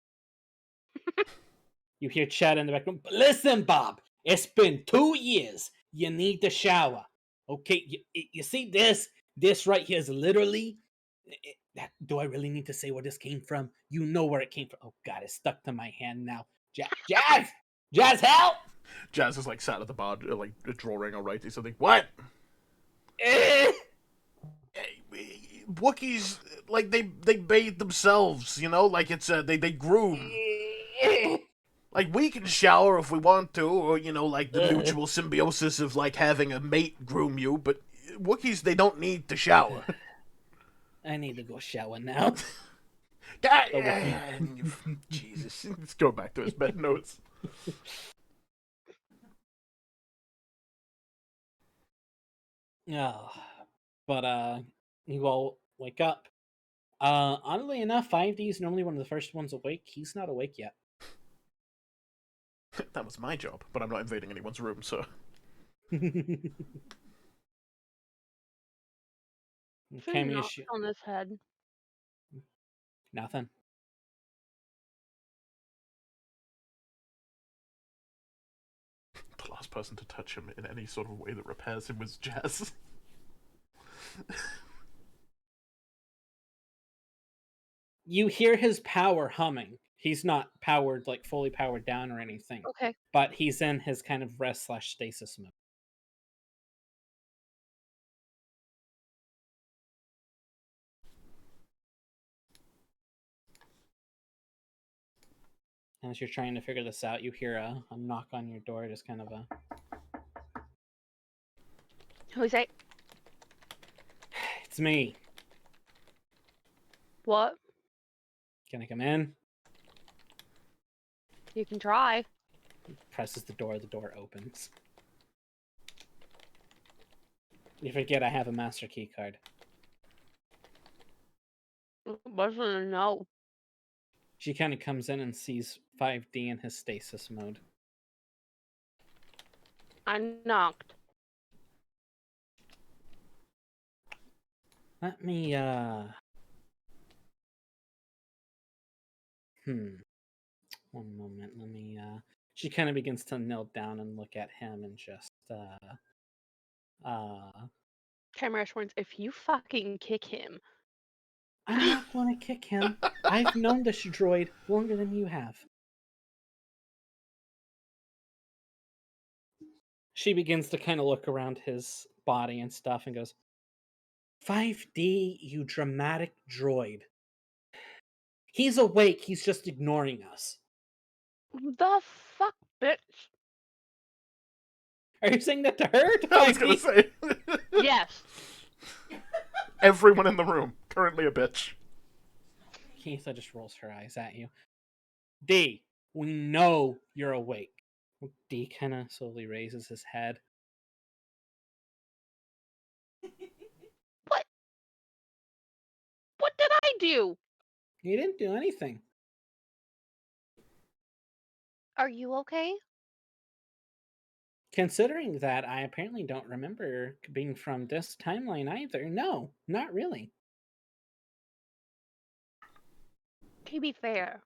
You hear chat in the background. Listen, Bob, it's been 2 years. You need to shower. Okay, you see this? This right here is literally. Do I really need to say where this came from? You know where it came from. Oh, God, it's stuck to my hand now. Jazz! Jazz, help! Jazz is like sat at the bar, like drawing or writing something. What? Wookiees, like they bathe themselves, you know, like it's they groom. Like we can shower if we want to, or you know, like the mutual symbiosis of like having a mate groom you. But Wookiees, they don't need to shower. I need to go shower now. Jesus, let's go back to his bed notes. Oh, but you all wake up. Oddly enough, 5D is normally one of the first ones awake. He's not awake yet. That was my job, but I'm not invading anyone's room, so. Kymeresh, on his head. nothing. The last person to touch him in any sort of way that repairs him was Jazz. You hear his power humming. He's not powered, like fully powered down or anything. Okay. But he's in his kind of rest/stasis mode. As you're trying to figure this out, you hear a knock on your door, just kind of a... Who's it? It's me. What? Can I come in? You can try. He presses the door opens. You forget I have a master key card. Wasn't a no. She kind of comes in and sees 5D in his stasis mode. I knocked. Let me, One moment, let me, She kind of begins to kneel down and look at him and just, Kymeresh warns, if you fucking kick him. I'm not going to kick him. I've known this droid longer than you have. She begins to kind of look around his body and stuff and goes, 5D, you dramatic droid. He's awake, he's just ignoring us. The fuck, bitch? Are you saying that to her? To I was gonna say. Yes. Everyone in the room, currently a bitch. Keitha just rolls her eyes at you. D, we know you're awake. D kind of slowly raises his head. What? What did I do? You didn't do anything. Are you okay? Considering that I apparently don't remember being from this timeline either. No, not really. To be fair,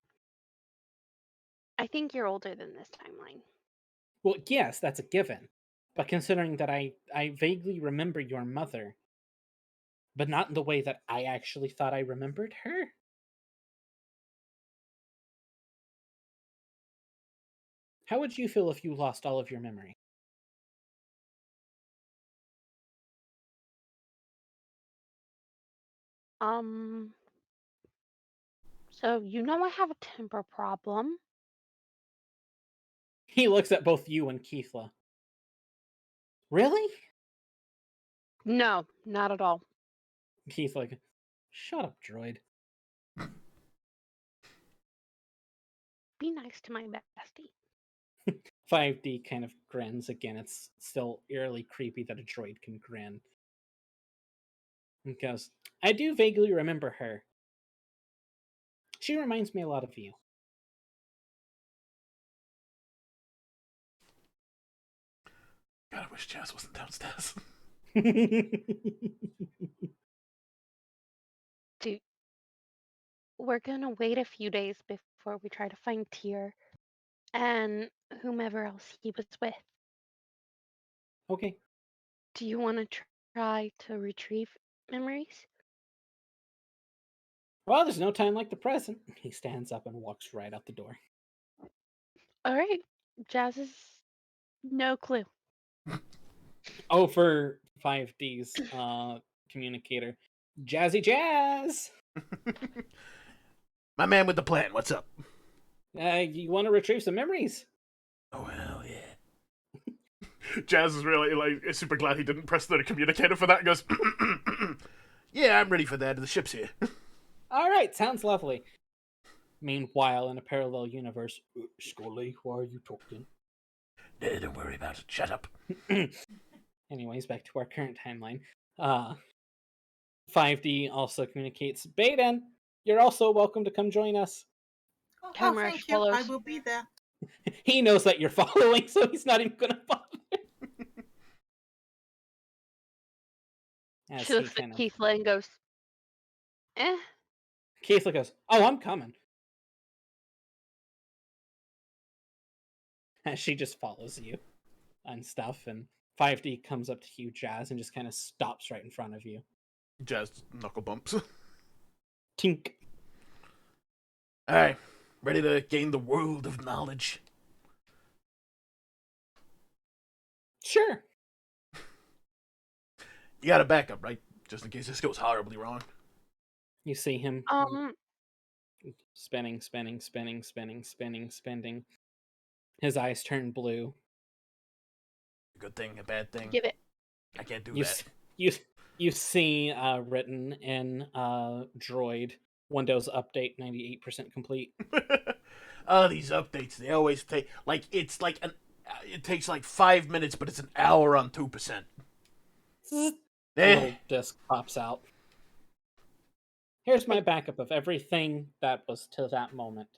I think you're older than this timeline. Well, yes, that's a given. But considering that I vaguely remember your mother, but not in the way that I actually thought I remembered her. How would you feel if you lost all of your memory? So you know I have a temper problem. He looks at both you and Keithla. Really? No, not at all. Keith's like, shut up, droid. Be nice to my bestie. 5D kind of grins again. It's still eerily creepy that a droid can grin. And goes, I do vaguely remember her. She reminds me a lot of you. God, I wish Jazz wasn't downstairs. Dude, we're gonna wait a few days before we try to find Tyr and whomever else he was with. Okay. Do you want to try to retrieve memories? Well, there's no time like the present. He stands up and walks right out the door. All right. Jazz is no clue. Oh, for 5D's communicator. Jazzy Jazz! My man with the plan, what's up? You want to retrieve some memories? Oh, hell yeah. Jazz is really, super glad he didn't press the communicator for that and goes, yeah, I'm ready for that. The ship's here. Alright, sounds lovely. Meanwhile, in a parallel universe, Scully, why are you talking? Don't worry about it. Shut up. Anyways, back to our current timeline. 5D also communicates, Baeden, you're also welcome to come join us. Oh, Kymeresh thank you. follows. I will be there. He knows that you're following, so he's not even going to bother. She looks at Keithla and goes, Keithla goes, oh, I'm coming. And she just follows you and stuff, and 5D comes up to you, Jazz, and just kind of stops right in front of you. Jazz knuckle bumps. Tink. Alright, ready to gain the world of knowledge? Sure. You got a backup, right? Just in case this goes horribly wrong. You see him spinning. His eyes turn blue. A good thing, a bad thing. give it. I can't do that. You see written in Droid, Windows Update 98% complete. Oh, these updates, they always take, it's like it takes 5 minutes, but it's an hour on 2%. A little disc pops out. Here's my backup of everything that was to that moment.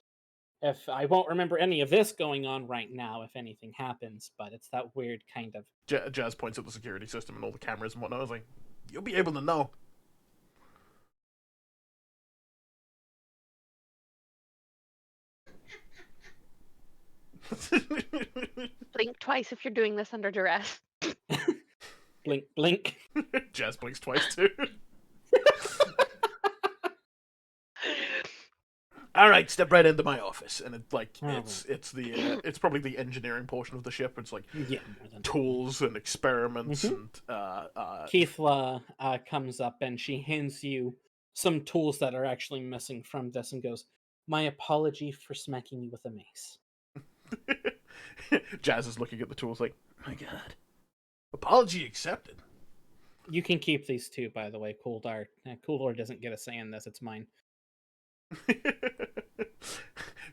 If I won't remember any of this going on right now if anything happens, but it's that weird kind of... Jazz points at the security system and all the cameras and whatnot. I was like, you'll be able to know. Blink twice if you're doing this under duress. Blink, blink. Jazz blinks twice too. All right, step right into my office, and it's probably the engineering portion of the ship. It's tools and experiments and. Keithla comes up and she hands you some tools that are actually missing from this and goes, "My apology for smacking you with a mace." Jazz is looking at the tools like, my God, apology accepted. You can keep these too, by the way. Kuldar doesn't get a say in this; it's mine.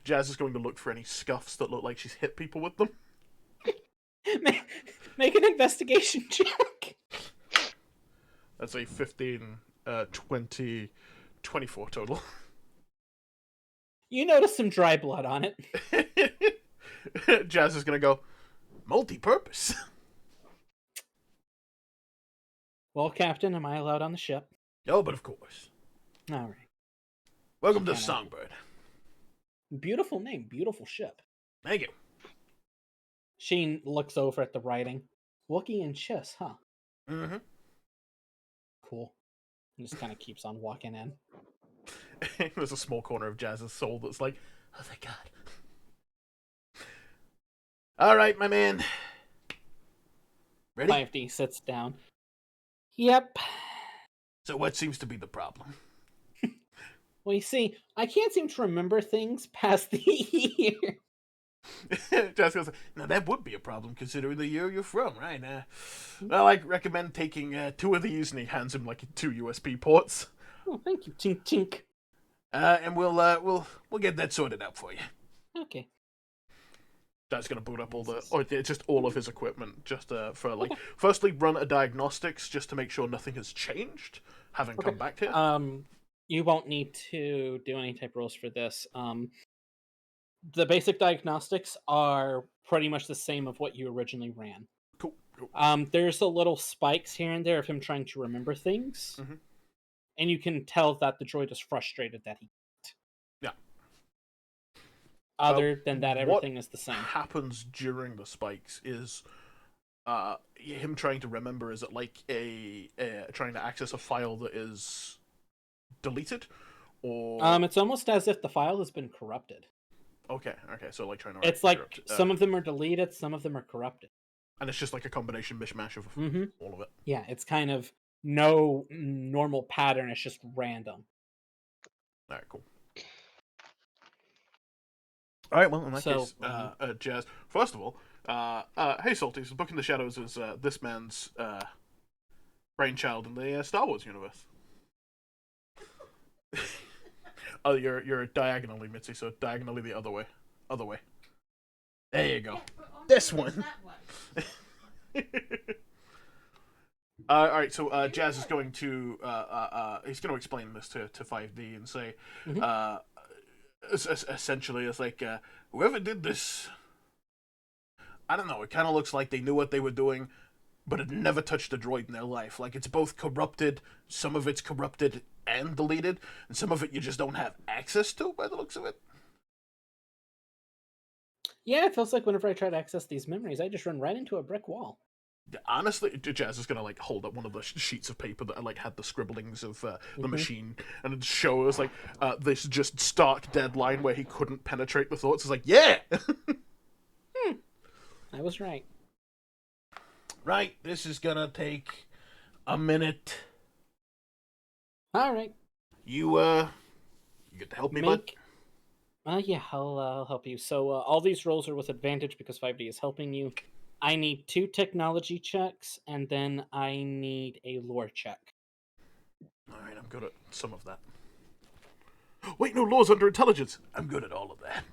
Jazz is going to look for any scuffs that look like she's hit people with them. Make an investigation check. That's a 15, 20, 24 total. You notice some dry blood on it. Jazz is going to go, multi-purpose. Well, Captain, am I allowed on the ship? Oh, but of course. All right. Welcome to Songbird. Beautiful name, beautiful ship. Thank you. Sheen looks over at the writing. Wookiee and Chiss, huh? Mm-hmm. Cool. And just kind of keeps on walking in. There's a small corner of Jazz's soul that's like, oh, thank God. All right, my man. Ready? 5D sits down. Yep. So what seems to be the problem? Well, you see, I can't seem to remember things past the year. Jazz goes, now that would be a problem considering the year you're from, right? Well, I recommend taking 2 of these, and he hands him 2 USB ports. Oh, thank you, tink tink. And we'll get that sorted out for you. Okay. Dad's gonna boot up all of his equipment just for firstly run a diagnostics just to make sure nothing has changed, having come back here. You won't need to do any type rolls for this. The basic diagnostics are pretty much the same of what you originally ran. Cool. There's a little spikes here and there of him trying to remember things, and you can tell that the droid is frustrated that he can't. Yeah. Other than that, everything is the same. What happens during the spikes is him trying to remember, is it like a trying to access a file that is deleted, or it's almost as if the file has been corrupted. Okay, so like trying to it's like some of them are deleted, some of them are corrupted, and it's just like a combination mishmash of all of it. Yeah, it's kind of no normal pattern, it's just random. Alright, cool. Alright, well, in that case, Jazz, first of all, hey Salty, so Book in the Shadows is this man's brainchild in the Star Wars universe. Oh, you're diagonally, Mitzi, so diagonally the other way. Other way. There you go. This one. Alright, so Jazz is going to he's going to explain this to 5D and say essentially it's like whoever did this, I don't know, it kind of looks like they knew what they were doing, but it never touched a droid in their life. Like, it's both corrupted, some of it's corrupted and deleted, and some of it you just don't have access to by the looks of it. Yeah, it feels like whenever I try to access these memories, I just run right into a brick wall. Honestly, Jazz is gonna like hold up one of the sheets of paper that like had the scribblings of the machine, and it show us like this just stark deadline where he couldn't penetrate the thoughts. It's like, yeah, I was right. Right, this is gonna take a minute. All right. You get to help me, bud? Yeah, I'll help you. So all these rolls are with advantage because 5D is helping you. I need 2 technology checks, and then I need a lore check. Alright, I'm good at some of that. Wait, no, lore's under intelligence. I'm good at all of that.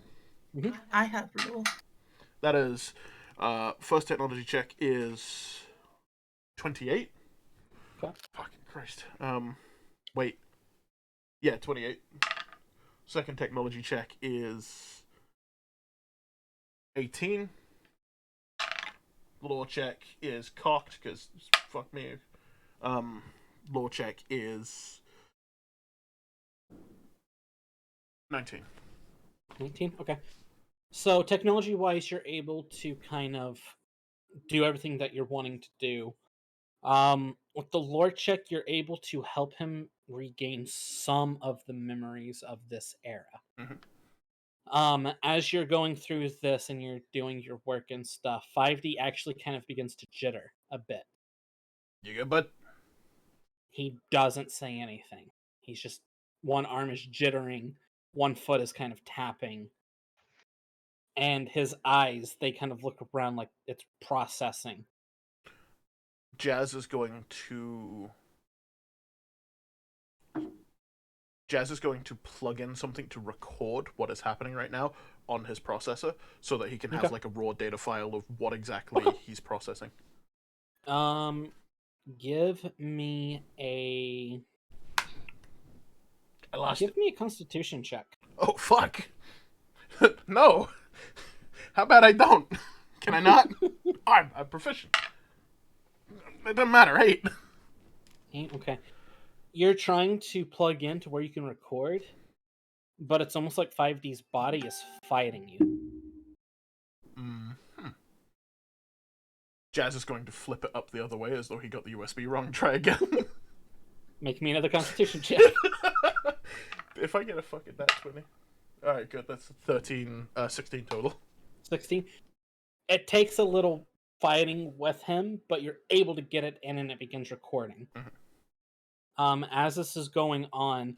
I have lore. That is, first technology check is 28. Okay. Fucking Christ. Wait. Yeah, 28. Second technology check is 18. Lore check is cocked, because fuck me. Lore check is 19. 19? Okay. So technology-wise, you're able to kind of do everything that you're wanting to do. With the lore check, you're able to help him regain some of the memories of this era. As you're going through this and you're doing your work and stuff, 5D actually kind of begins to jitter a bit. You good, bud? He doesn't say anything. He's just, one arm is jittering, one foot is kind of tapping, and his eyes, they kind of look around like it's processing. Jazz is going to plug in something to record what is happening right now on his processor, so that he can have like a raw data file of what exactly he's processing. Give me a Constitution check. Oh fuck! No. How about I don't? Can I not? I'm proficient. It doesn't matter. 8. Okay. You're trying to plug in to where you can record, but it's almost like 5D's body is fighting you. Jazz is going to flip it up the other way as though he got the USB wrong. Try again. Make me another Constitution check. If I get a fucking nat 20. Alright, good. That's 16 total. 16. It takes a little fighting with him, but you're able to get it in and it begins recording. As this is going on,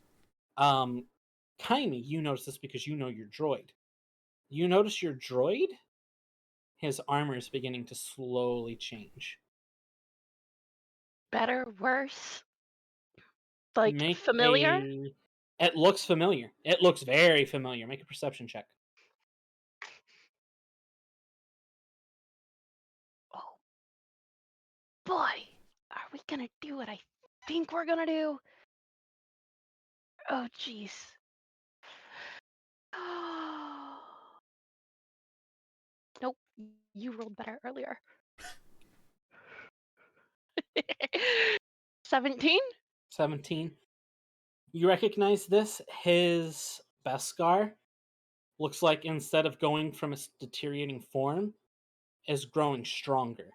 Kyme, you notice this because you know your droid. You notice your droid? His armor is beginning to slowly change. Better, worse? Like, familiar? It looks familiar. It looks very familiar. Make a perception check. Oh. Boy, are we gonna do what I think we're gonna do? Oh, jeez. Nope, you rolled better earlier. 17? 17. You recognize this? His Beskar looks like instead of going from its deteriorating form, is growing stronger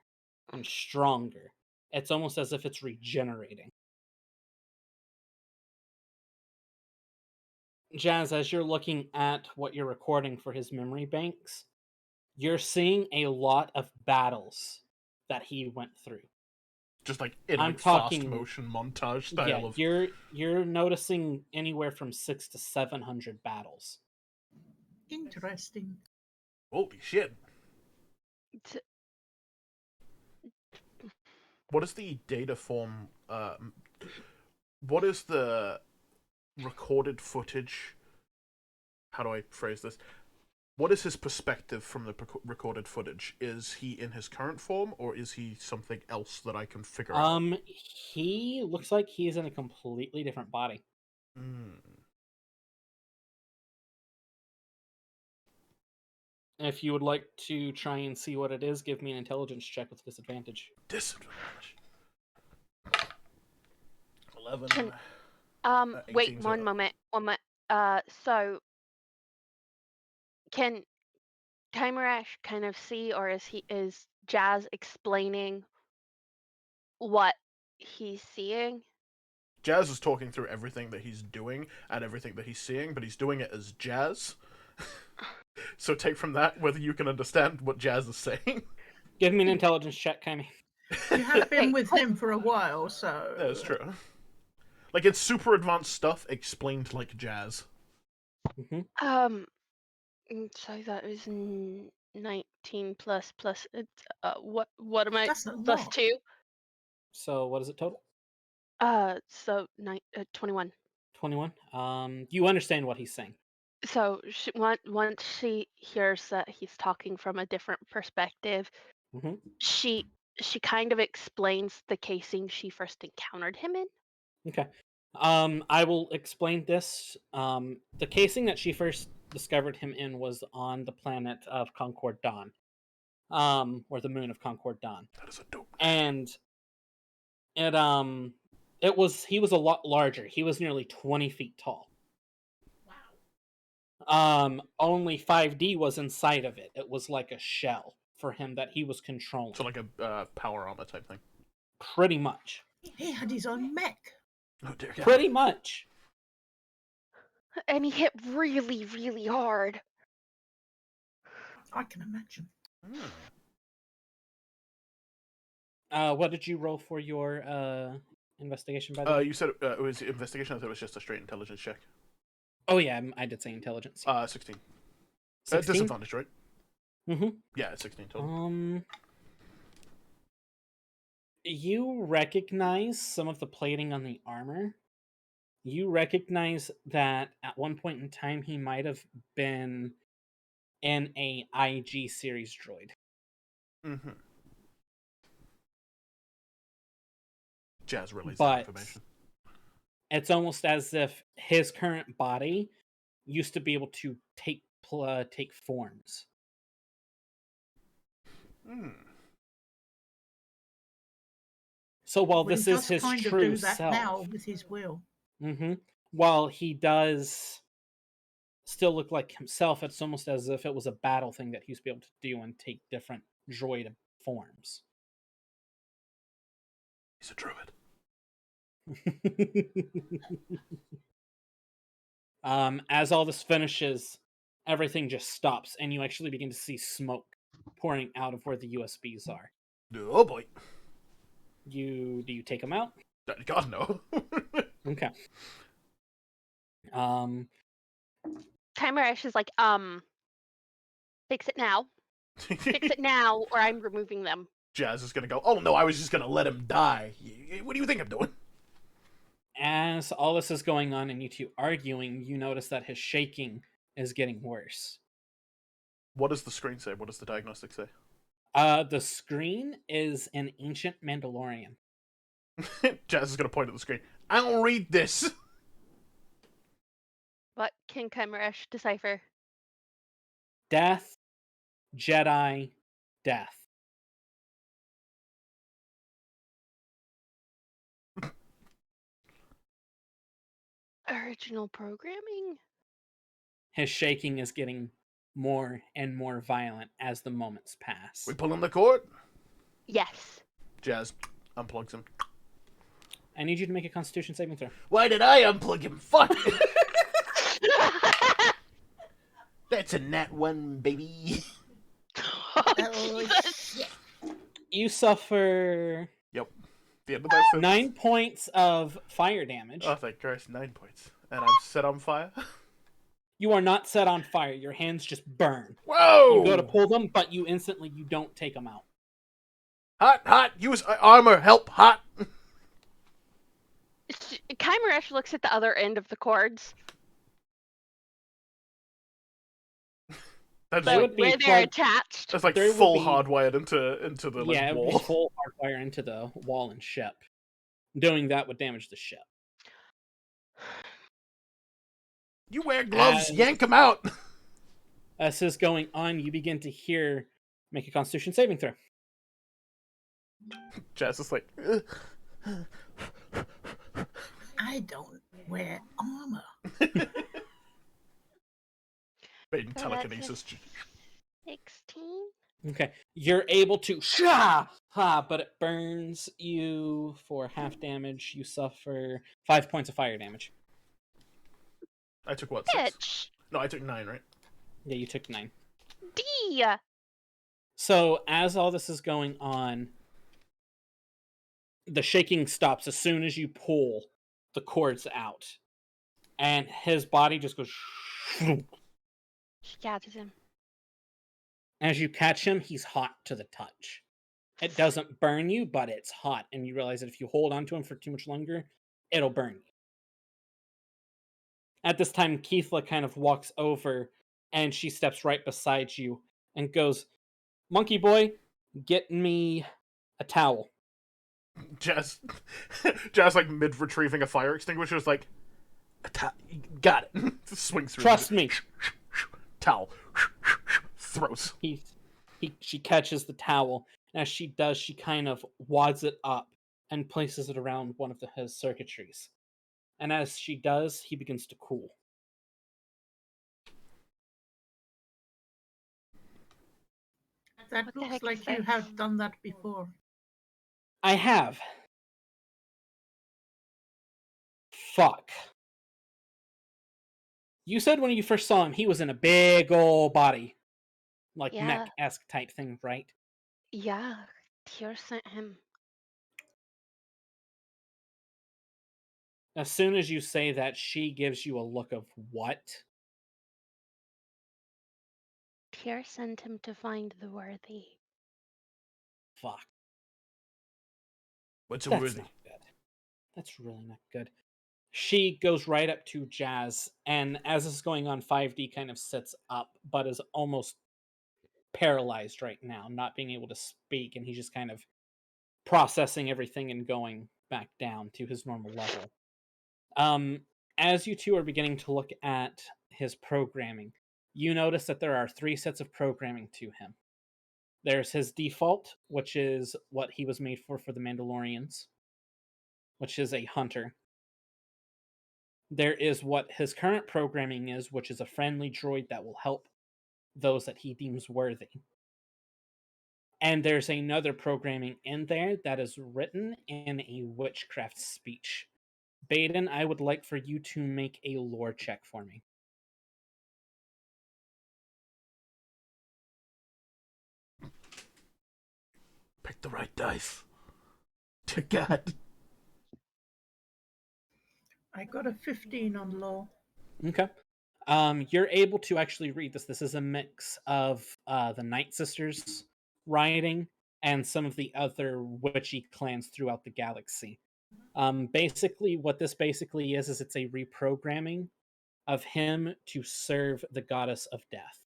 and stronger. It's almost as if it's regenerating. Jazz, as you're looking at what you're recording for his memory banks, you're seeing a lot of battles that he went through. Just like in I'm like fast talking motion montage style Yeah, of. you're noticing anywhere from 600 to 700 battles. Interesting. Holy shit! What is the data form? What is the recorded footage? How do I phrase this? What is his perspective from the recorded footage? Is he in his current form, or is he something else that I can figure out? He looks like he's in a completely different body. If you would like to try and see what it is, give me an intelligence check with disadvantage. Disadvantage. 11. Wait, 18, one moment. So can Kymeresh kind of see, or is Jazz explaining what he's seeing? Jazz is talking through everything that he's doing and everything that he's seeing, but he's doing it as Jazz. So take from that whether you can understand what Jazz is saying. Give me an intelligence check, Kyme. You have been with him for a while, so... That's true. Like, it's super advanced stuff explained like Jazz. Mm-hmm. So that was 19 plus what am I? That's a Plus lot. 2? So what is it total? So 21. 21. You understand what he's saying. So once she hears that he's talking from a different perspective, she kind of explains the casing she first encountered him in. Okay. I will explain this. The casing that she first discovered him in was on the planet of Concord Dawn. Or the moon of Concord Dawn. That is a dope And name. he was a lot larger. He was nearly 20 feet tall. Only 5D was inside of it. It was like a shell for him that he was controlling. So like a power armor type thing. Pretty much. He had his own mech. Oh dear God. Pretty much. And he hit really, really hard. I can imagine. What did you roll for your investigation, by the way? You said it was investigation. I thought it was just a straight intelligence check. Oh yeah, I did say intelligence. 16. 16? Disadvantage, right? Mm-hmm. Yeah, it's 16 total. You recognize some of the plating on the armor. You recognize that at one point in time he might have been in a IG series droid. Jazz relays that information. It's almost as if his current body used to be able to take forms. So while this is his kind true of do that self now with his will. While he does still look like himself, it's almost as if it was a battle thing that he used to be able to do and take different droid forms. He's a druid. As all this finishes, everything just stops, and you actually begin to see smoke pouring out of where the USBs are. Oh boy! Do you take them out? God no. Okay. Kymeresh is like, fix it now. Fix it now, or I'm removing them. Jazz is gonna go, oh no, I was just gonna let him die. What do you think I'm doing? As all this is going on and you two arguing, you notice that his shaking is getting worse. What does the screen say? What does the diagnostic say? The screen is an ancient Mandalorian. Jazz is gonna point at the screen. I don't read this. What can Kymeresh decipher? Death, Jedi, death. Original programming? His shaking is getting more and more violent as the moments pass. We pulling the cord? Yes. Jazz unplugs him. I need you to make a Constitution saving throw. Why did I unplug him? Fuck! That's a nat 1, baby. Oh, shit. You suffer Yep. The end of that sentence. 9 points of fire damage. Oh, thank Christ, 9 points. And I'm set on fire? You are not set on fire. Your hands just burn. Whoa! You go to pull them, but you don't take them out. Hot, hot! Use armor! Help, hot! Kymeresh looks at the other end of the cords. That's That like, would be where they're attached. that's like there full would be- hardwired into the like, Yeah, it would wall. be full hardwire into the wall and ship. Doing that would damage the ship. You wear gloves, yank them out! As this is going on, you begin to hear make a Constitution saving throw. Jazz is like, I don't wear armor. Baeden So telekinesis. 16? Okay, you're able to but it burns you for half damage. You suffer 5 points of fire damage. I took what, 6? Bitch! No, I took 9, right? Yeah, you took 9. D! So as all this is going on, the shaking stops as soon as you pull the cords out, and his body just goes. She catches him. As you catch him, he's hot to the touch. It doesn't burn you, but it's hot, and you realize that if you hold on to him for too much longer, it'll burn you. At this time, Keithla kind of walks over, and she steps right beside you and goes, "Monkey boy, get me a towel." Jazz, like mid-retrieving a fire extinguisher is like, got it. Swings through. Trust me. Towel. Throws. She catches the towel, and as she does, she kind of wads it up and places it around one of his circuitries. And as she does, he begins to cool. That What the looks heck like is you this? have done that before. I have. Fuck. You said when you first saw him, he was in a big ol' body. Like Yeah. mech-esque type thing, right? Yeah, Tyr sent him. As soon as you say that, she gives you a look of what? Tyr sent him to find the worthy. Fuck. What's a That's worthy? not good. That's really not good. She goes right up to Jazz, and as this is going on, 5D kind of sits up, but is almost paralyzed right now, not being able to speak, and he's just kind of processing everything and going back down to his normal level. As you two are beginning to look at his programming, you notice that there are 3 sets of programming to him. There's his default, which is what he was made for the Mandalorians, which is a hunter. There is what his current programming is, which is a friendly droid that will help those that he deems worthy. And there's another programming in there that is written in a witchcraft speech. Baeden, I would like for you to make a lore check for me. Pick the right dice. Dear God. I got a 15 on law. Okay. You're able to actually read this. This is a mix of the Night Sisters writing and some of the other witchy clans throughout the galaxy. Basically, what this basically is it's a reprogramming of him to serve the goddess of death.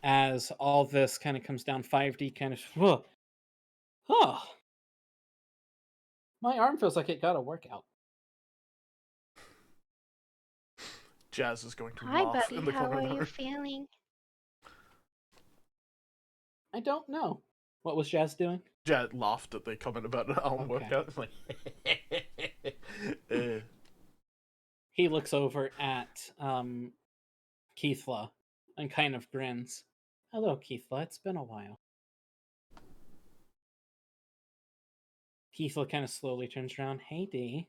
as all this kind of comes down 5D kind of. Oh, my arm feels like it got a workout. Jazz is going to Hi, laugh buddy. in the How corner are of the you room. feeling? I don't know. What was Jazz doing? Jazz laughed at the comment about an arm workout. It's like, He looks over at Keithla and kind of grins. Hello, Keithla. It's been a while. Keithla kind of slowly turns around. Hey, Dee.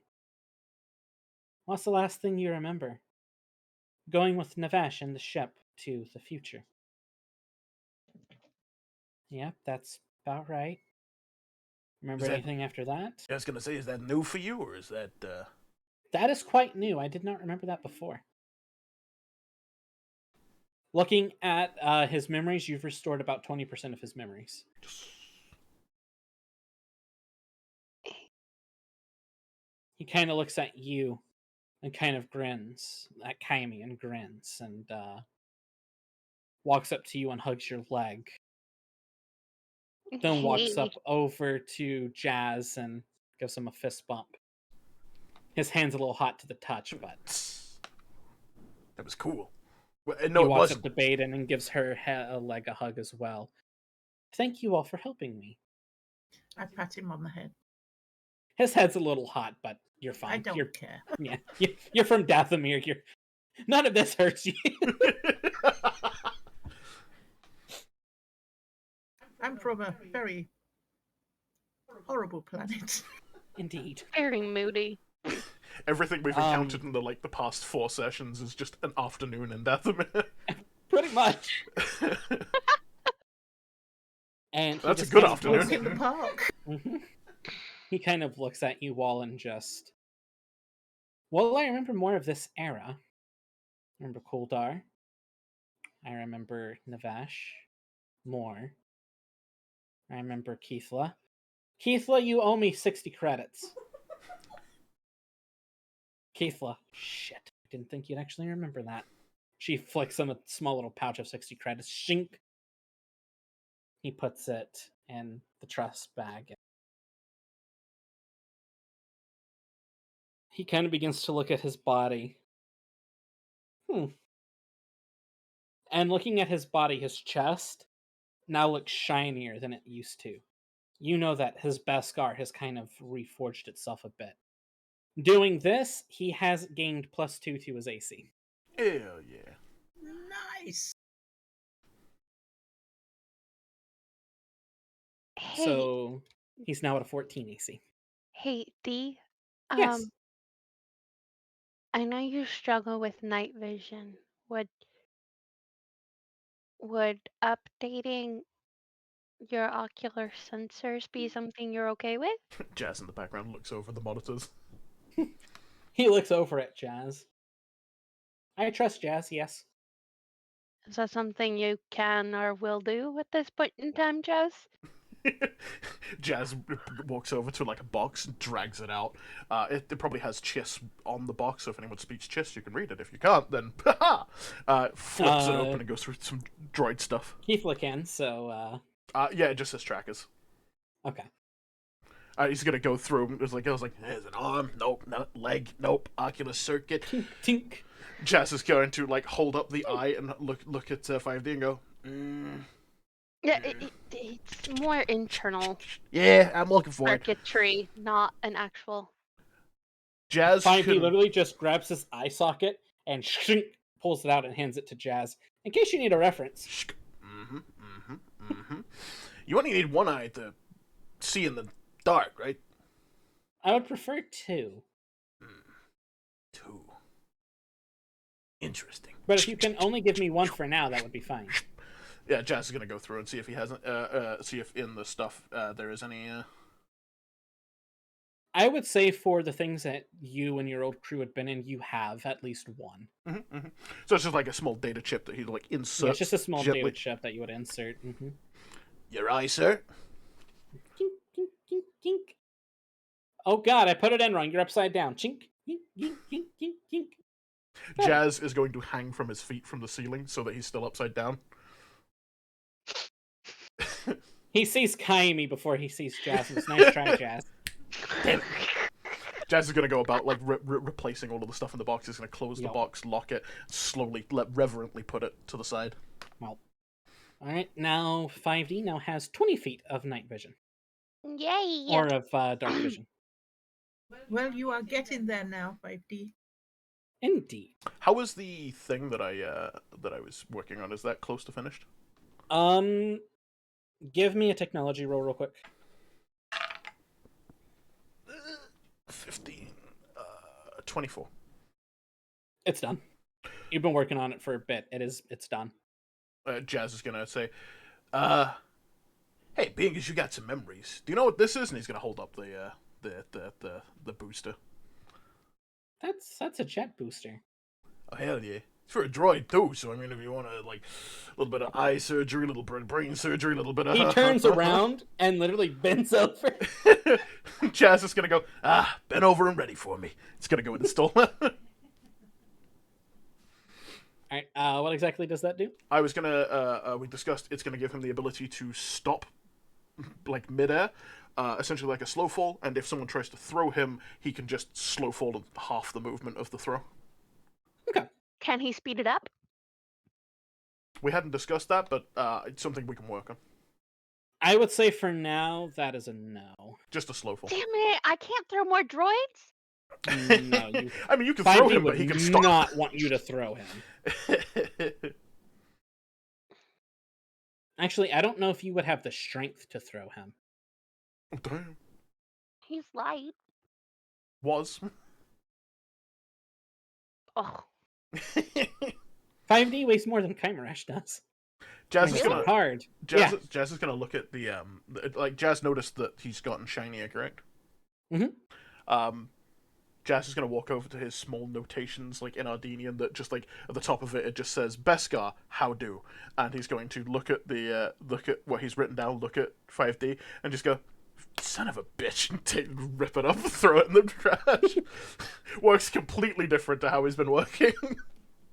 What's the last thing you remember? Going with Navesh and the ship to the future. Yep, that's about right. Remember anything after that? I was going to say, is that new for you, or is that... That is quite new. I did not remember that before. Looking at his memories, you've restored about 20% of his memories. He kind of looks at you and kind of grins at Kyme and grins and walks up to you and hugs your leg. Then walks up over to Jazz and gives him a fist bump. His hand's a little hot to the touch, but... That was cool. No, he walks up to Baeden and gives her leg a hug as well. Thank you all for helping me. I pat him on the head. His head's a little hot, but you're fine. I don't care. Yeah, you're from Dathomir. None of this hurts you. I'm from a very horrible planet. Indeed. Very moody. Everything we've encountered in the past 4 sessions is just an afternoon in Dathomir. Pretty much. And that's a good afternoon. In the park. Mm-hmm. He kind of looks at you all and just... Well, I remember more of this era. I remember Kuldar. I remember Navesh. More. I remember Keithla. Keithla, you owe me 60 credits. Keithla. Shit. I didn't think you'd actually remember that. She flicks him a small little pouch of 60 credits. Shink. He puts it in the trust bag. He kind of begins to look at his body. And looking at his body, his chest now looks shinier than it used to. You know that his Beskar has kind of reforged itself a bit. Doing this, he has gained +2 to his AC. Hell yeah. Nice. Hey, so he's now at a 14 AC. Hey, Dee. Yes. I know you struggle with night vision. Would updating your ocular sensors be something you're okay with? Jazz in the background looks over the monitors. He looks over at Jazz. I trust Jazz, yes. Is that something you can or will do at this point in time, Jazz? Jazz walks over to a box and drags it out. It probably has Chiss on the box, so if anyone speaks Chiss, you can read it. If you can't, then flips it open and goes through some droid stuff. Keithla can, so... Yeah, it just says trackers. Okay. He's gonna go through. It was like, there's an arm, nope, not leg, nope, ocular circuit. Tink. Jazz is going to hold up the eye and look at 5D and go. Yeah, it's more internal. Yeah, I'm looking for it. Circuitry, not an actual. Jazz 5D literally just grabs his eye socket and pulls it out and hands it to Jazz. In case you need a reference. You only need one eye to see in the dark, right? I would prefer 2. 2. Interesting. But if you can only give me 1 for now, that would be fine. Yeah, Jazz is gonna go through and see if he hasn't. See if in the stuff there is any. I would say for the things that you and your old crew had been in, you have at least 1. So it's just like a small data chip that he'd insert. Yeah, it's just a small gently. data chip that you would insert. Your eye, sir. Tink, tink, tink, tink. Oh god, I put it in wrong. You're upside down. Chink, tink, tink, tink, tink, tink. Jazz is going to hang from his feet from the ceiling so that he's still upside down. He sees Kaimi before he sees Jazz. It was nice try, Jazz. Damn it. Jazz is going to go about like replacing all of the stuff in the box. He's going to close the box, lock it, slowly, reverently put it to the side. Well, all right. Now 5D now has 20 feet of night vision. Yay! Or of dark vision. Well, you are getting there now, 5D. Indeed. How was the thing that I was working on? Is that close to finished? Give me a technology roll real quick. 15. 24. It's done. You've been working on it for a bit. It's done. Jazz is gonna say, hey, being as you got some memories, do you know what this is? And he's gonna hold up the booster. That's a jet booster. Oh hell yeah! It's for a droid too. So I mean, if you want to like a little bit of eye surgery, a little bit of brain surgery, a little bit of. He turns around and literally bends over. Jazz is gonna go. Bend over and ready for me. It's gonna go install. Alright, what exactly does that do? I was gonna, we discussed it's gonna give him the ability to stop, like, midair, essentially like a slow fall, and if someone tries to throw him, he can just slow fall in half the movement of the throw. Okay. Can he speed it up? We hadn't discussed that, but it's something we can work on. I would say for now, that is a no. Just a slow fall. Damn it, I can't throw more droids? No, you... I mean, you can throw him, but he can stop. Not want you to throw him. Actually, I don't know if you would have the strength to throw him. Oh, damn. He's light. Was. Oh. 5D weighs more than Kymeresh does. Jazz is is gonna hard. Jazz is gonna look at the like Jazz noticed that he's gotten shinier, correct? Mm-hmm. Jazz is gonna walk over to his small notations like in Ardenian that just like at the top of it just says Beskar, how do, and he's going to look at the look at what he's written down, look at 5D, and just go, son of a bitch, and rip it up, throw it in the trash. Works completely different to how he's been working.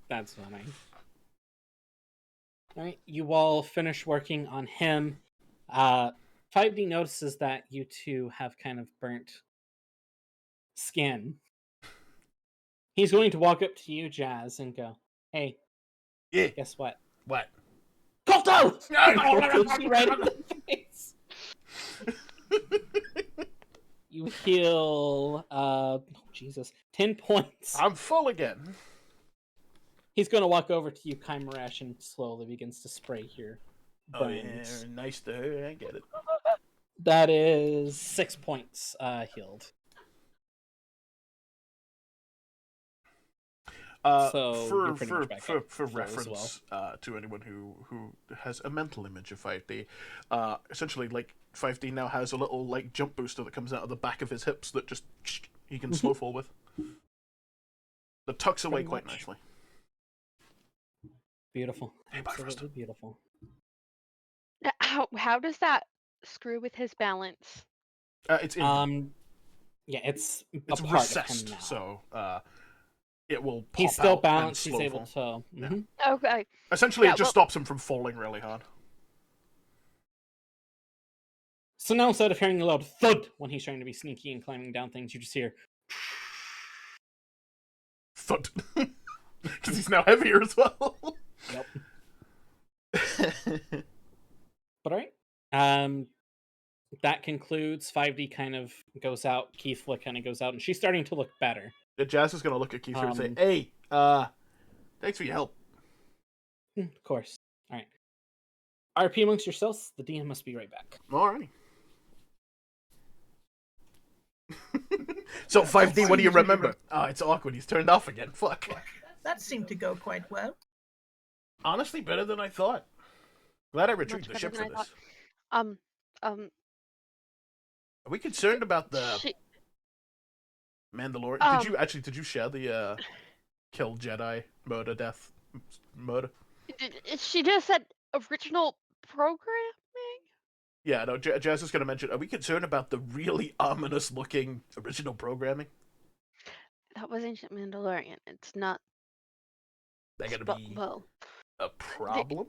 That's funny. Alright, you all finish working on him. 5D notices that you two have kind of burnt skin. He's going to walk up to you, Jazz, and go, hey, yeah. Guess what? What? Kolto! Right in the face. You heal, Jesus, 10 points. I'm full again. He's going to walk over to you, Kymeresh, and slowly begins to spray here. Oh, yeah, nice to her. I get it. That is 6 points healed. So for reference, well. To anyone who has a mental image of 5D, essentially like 5D now has a little like jump booster that comes out of the back of his hips that just he can slow fall with. That tucks away quite nicely. Beautiful. Hey, absolutely beautiful. How does that screw with his balance? It's in yeah, it's recessed, so it will pop he's still out balanced, and he's able fall. to... Mm-hmm. Yeah. Okay. Essentially, it just stops him from falling really hard. So now instead of hearing a loud thud when he's trying to be sneaky and climbing down things, you just hear... Thud. Because he's now heavier as well. Yep. But alright. That concludes. 5D kind of goes out. Keithla kind of goes out, and she's starting to look better. Jazz is going to look at Keithla and say, hey, thanks for your help. Of course. Alright. RP amongst yourselves. The DM must be right back. Alrighty. So 5D, what do you remember? Oh, it's awkward. He's turned off again. Fuck. That seemed to go quite well. Honestly, better than I thought. Glad I retrieved the ship for this. Are we concerned about the Mandalorian? Did you share the kill Jedi murder? She just said original programming? Yeah, no, Jazz is going to mention, are we concerned about the really ominous looking original programming? That was Ancient Mandalorian. It's not... They're going to be a problem?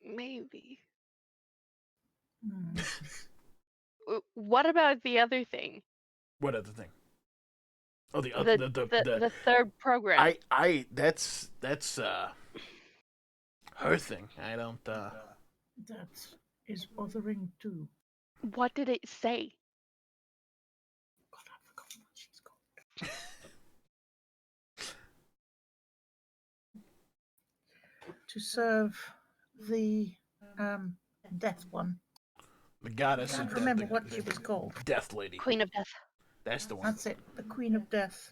Maybe. Hmm. What about the other thing? What other thing? Oh, the The third program. That's her thing. I don't. That is bothering too. What did it say? God, I forgot what she's called. To serve the death one. The goddess. I can't remember what she was called. Death Lady. Queen of Death. That's the one. That's it. The Queen of Death.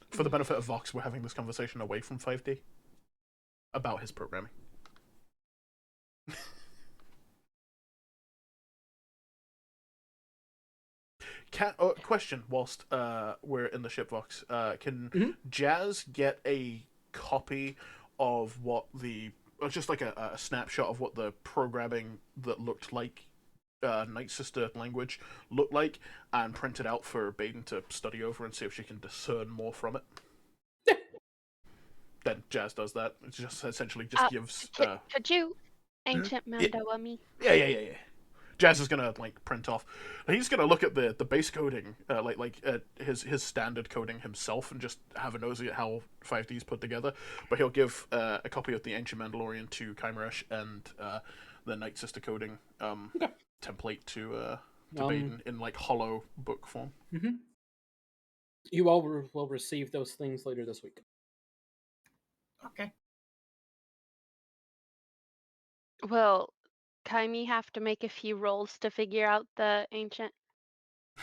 For the benefit of Vox, we're having this conversation away from 5D about his programming. Question whilst we're in the ship, Vox. Can Jazz get a copy of what just like a snapshot of what the programming that looked like Night Sister language looked like, and print it out for Baeden to study over and see if she can discern more from it? Then Jazz does that. It just essentially just gives. Could you ancient Mandoa me? Yeah. Jazz is gonna print off. He's gonna look at the base coding, his standard coding himself, and just have a nosy at how 5D's put together. But he'll give a copy of the Ancient Mandalorian to Kymeresh and the Night Sister coding template to Baeden in hollow book form. Mm-hmm. You all will receive those things later this week. Okay. Will Kyme have to make a few rolls to figure out the ancient?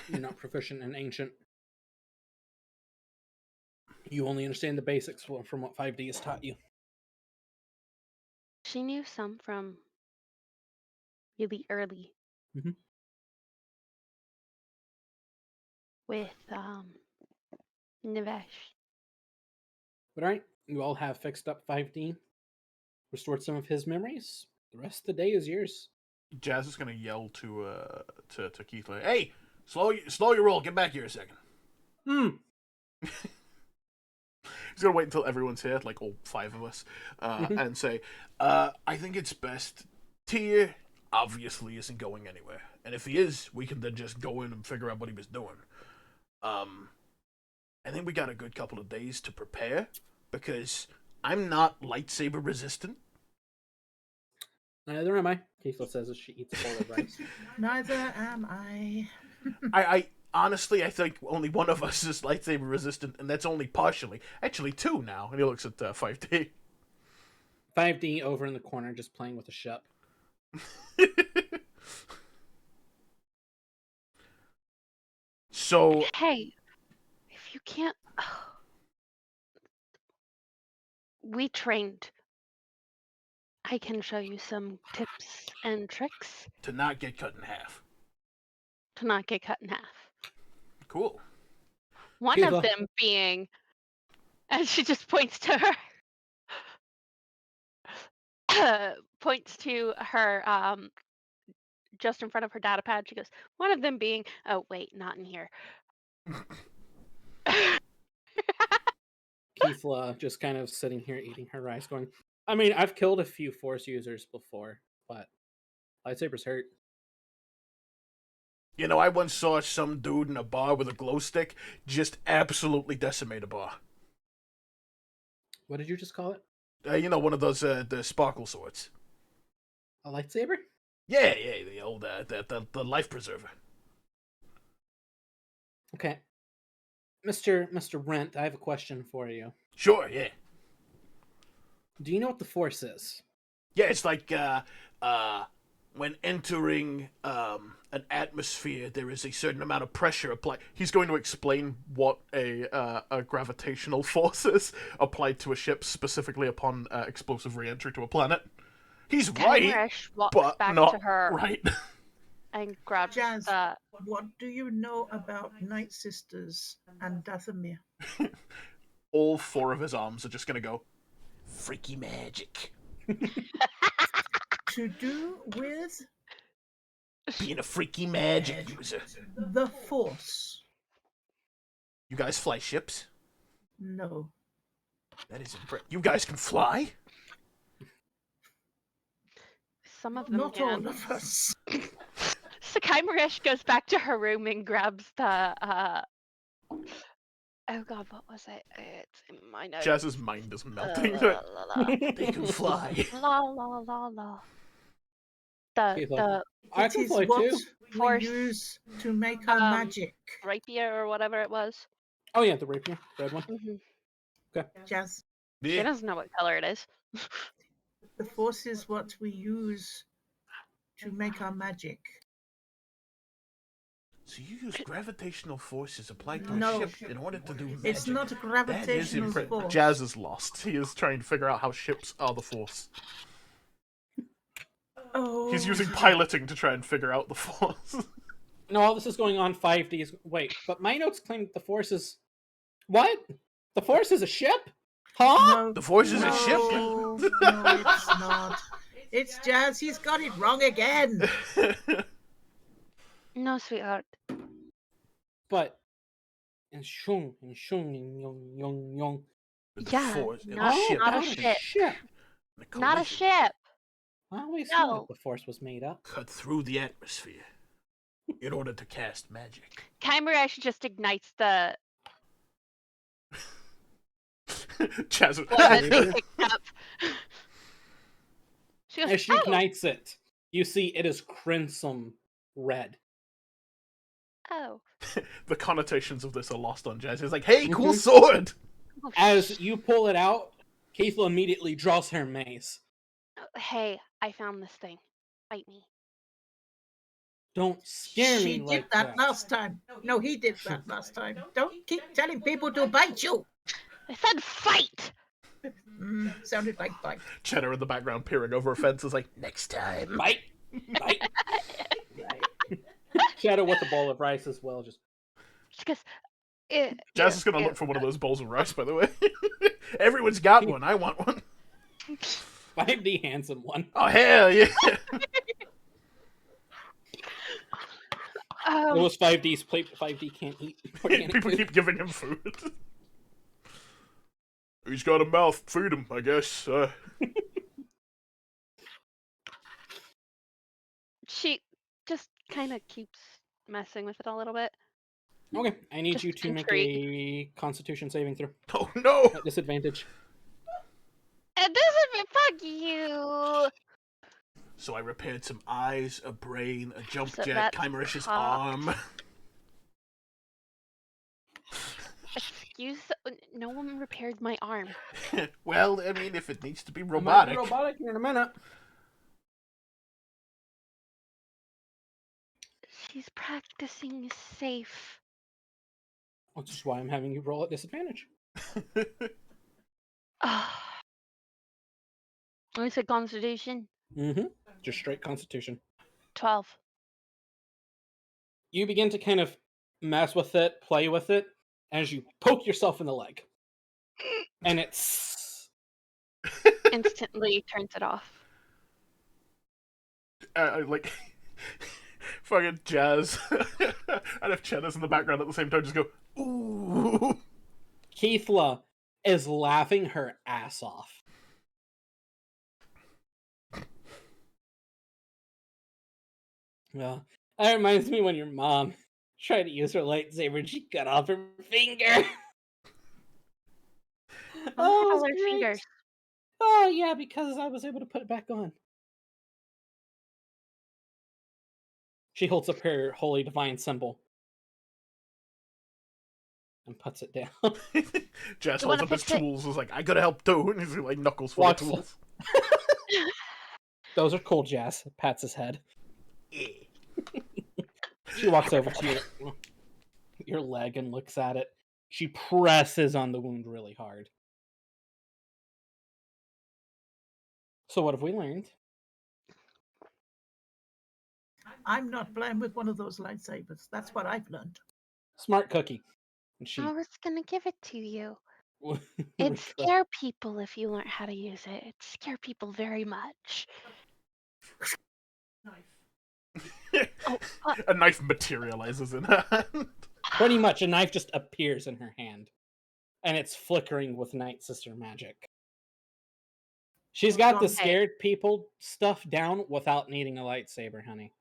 You're not proficient in ancient. You only understand the basics from what 5D has taught you. She knew some from really early. Mm-hmm. With Nivesh. But alright, you all have fixed up 5D, restored some of his memories. The rest of the day is yours. Jazz is gonna yell to Keith, like, "Hey, slow your roll. Get back here a second." He's gonna wait until everyone's here, like all 5 of us, and say, "I think it's best. Tyr obviously isn't going anywhere, and if he is, we can then just go in and figure out what he was doing. I think we got a good couple of days to prepare, because I'm not lightsaber resistant." Neither am I, Keithla says as she eats a bowl of rice. Neither am I. I honestly, I think only one of us is lightsaber resistant, and that's only partially. Actually, 2 now. And he looks at 5D. 5D over in the corner just playing with a ship. So... Hey, if you can't... We trained. I can show you some tips and tricks. To not get cut in half. To not get cut in half. Cool. One of them being, and she just points to her, just in front of her data pad. She goes, one of them being, oh wait, not in here. Keithla just kind of sitting here eating her rice going, I mean, I've killed a few Force users before, but lightsabers hurt. You know, I once saw some dude in a bar with a glow stick just absolutely decimate a bar. What did you just call it? You know, one of those the sparkle swords. A lightsaber? Yeah, the old the life preserver. Okay. Mr. Rent, I have a question for you. Sure, yeah. Do you know what the Force is? Yeah, it's like when entering an atmosphere, there is a certain amount of pressure applied. He's going to explain what a gravitational force is applied to a ship, specifically upon explosive re-entry to a planet. He's right, but back not to her right. And grabs Jazz, what do you know about Night Sisters and Dathomir? All 4 of his arms are just going to go, freaky magic. To do with being a freaky magic user. The Force. You guys fly ships? No. That is impressive. You guys can fly? Some of them Not can. all of us. So Kymeresh goes back to her room and grabs the oh god, what was it? It's in my notes. Jazz's mind is melting. They can fly. La la la la. The I It can is fly what too. we Force, use to make our magic. rapier or whatever it was. Oh yeah, the rapier, red one. Jazz. She Yeah. doesn't know what color it is. The force is what we use to make our magic. So you use gravitational forces applied to a No. ship in order to do magic. It's not a That is gravitational force. Jazz is lost. He is trying to figure out how ships are the force. Oh. He's using piloting to try and figure out the force. No, all this is going on 5Ds. Wait, but my notes claim that the Force is... What? The Force is a ship? Huh? No, The force is a ship. no, it's not. It's Jazz. He's got it wrong again. No, sweetheart. But... And shung, and yong, yong, yong. The Yeah, force, not- a ship. not a Not ship. The Not a collision ship. I always No. thought the Force was made up. cut through the atmosphere in order to cast magic. Kymeresh just ignites the Jazz. one that they picked up. She goes, As she "Oh, ignites it, you see it is crimson red. oh. The connotations of this are lost on Jazz. He's like, "Hey, cool Mhm. sword." Oh, As you pull it out, Keithla immediately draws her mace. Hey, I found this thing. Fight me. Don't scare She me did like that last time. No, he did that last time. Don't keep telling people to bite you. I said fight! Sounded like bite. Cheddar in the background peering over a fence is like, "Next time." Bite! Bite! Shadow with a bowl of rice as well, just... She goes, Jazz is gonna look for one of those bowls of rice, by the way. Everyone's got one. I want one. 5D handsome one. Oh, hell yeah. It was 5D's plate, 5D can't eat. organic People food. keep giving him food. He's got a mouth. Feed him, I guess. she just kind of keeps messing with it a little bit. Okay, I need Just you to make intrigued. a Constitution saving throw Oh, no. at disadvantage. And this is fuck you! So I repaired some eyes, a brain, a jump So jet, that's Kymeresh's hot. arm. Excuse, no one repaired my arm. Well, I mean, if it needs to be It might be robotic. robotic here in a minute. She's practicing safe. Which is why I'm having you roll at disadvantage. Ah. I said Constitution. Mm-hmm. Just straight Constitution. 12. You begin to kind of mess with it, play with it, as you poke yourself in the leg. And it's... Instantly turns it off. I like... fucking Jazz. And if Cheddar's in the background at the same time, just go, ooh. Keithla is laughing her ass off. Well, that reminds me when your mom tried to use her lightsaber and she cut off her finger. Oh, it's her great. fingers. Oh, yeah, because I was able to put it back on. She holds up her holy divine symbol and puts it down. Jazz You holds wanna up his fix it? tools, is like, I gotta help too, and he's like knuckles full of Walks- tools. Those are cool, Jazz. Pats his head. Yeah. She walks over to your leg and looks at it. She presses on the wound really hard. So what have we learned? I'm not playing with one of those lightsabers. That's what I've learned. Smart cookie. And she I was gonna give it to you. would It'd try- scare people if you learned how to use it. It'd scare people very much. Oh, A knife materializes in her hand. Pretty much, a knife just appears in her hand and it's flickering with Night Sister magic. She's got the scared people stuff down without needing a lightsaber, honey.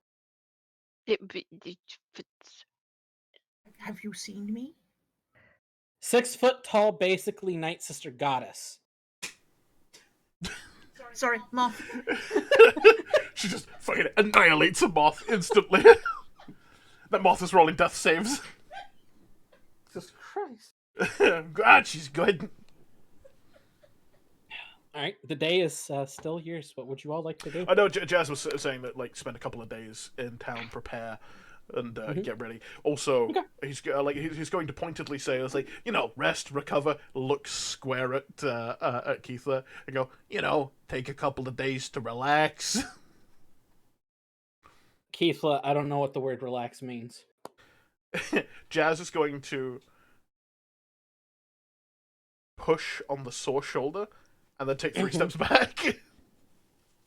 Have you seen me? 6 foot tall, basically Night Sister goddess. Sorry, Moth. She just fucking annihilates a moth instantly. That moth is rolling death saves. Jesus Christ. God, she's good. Alright, the day is still yours. What would you all like to do? I know Jazz was saying that, like, spend a couple of days in town, prepare, and get ready. Also, he's going to pointedly say, it's like, rest, recover, look square at Keithla, and go, take a couple of days to relax. Keithla, I don't know what the word relax means. Jazz is going to push on the sore shoulder, and then take 3 steps back.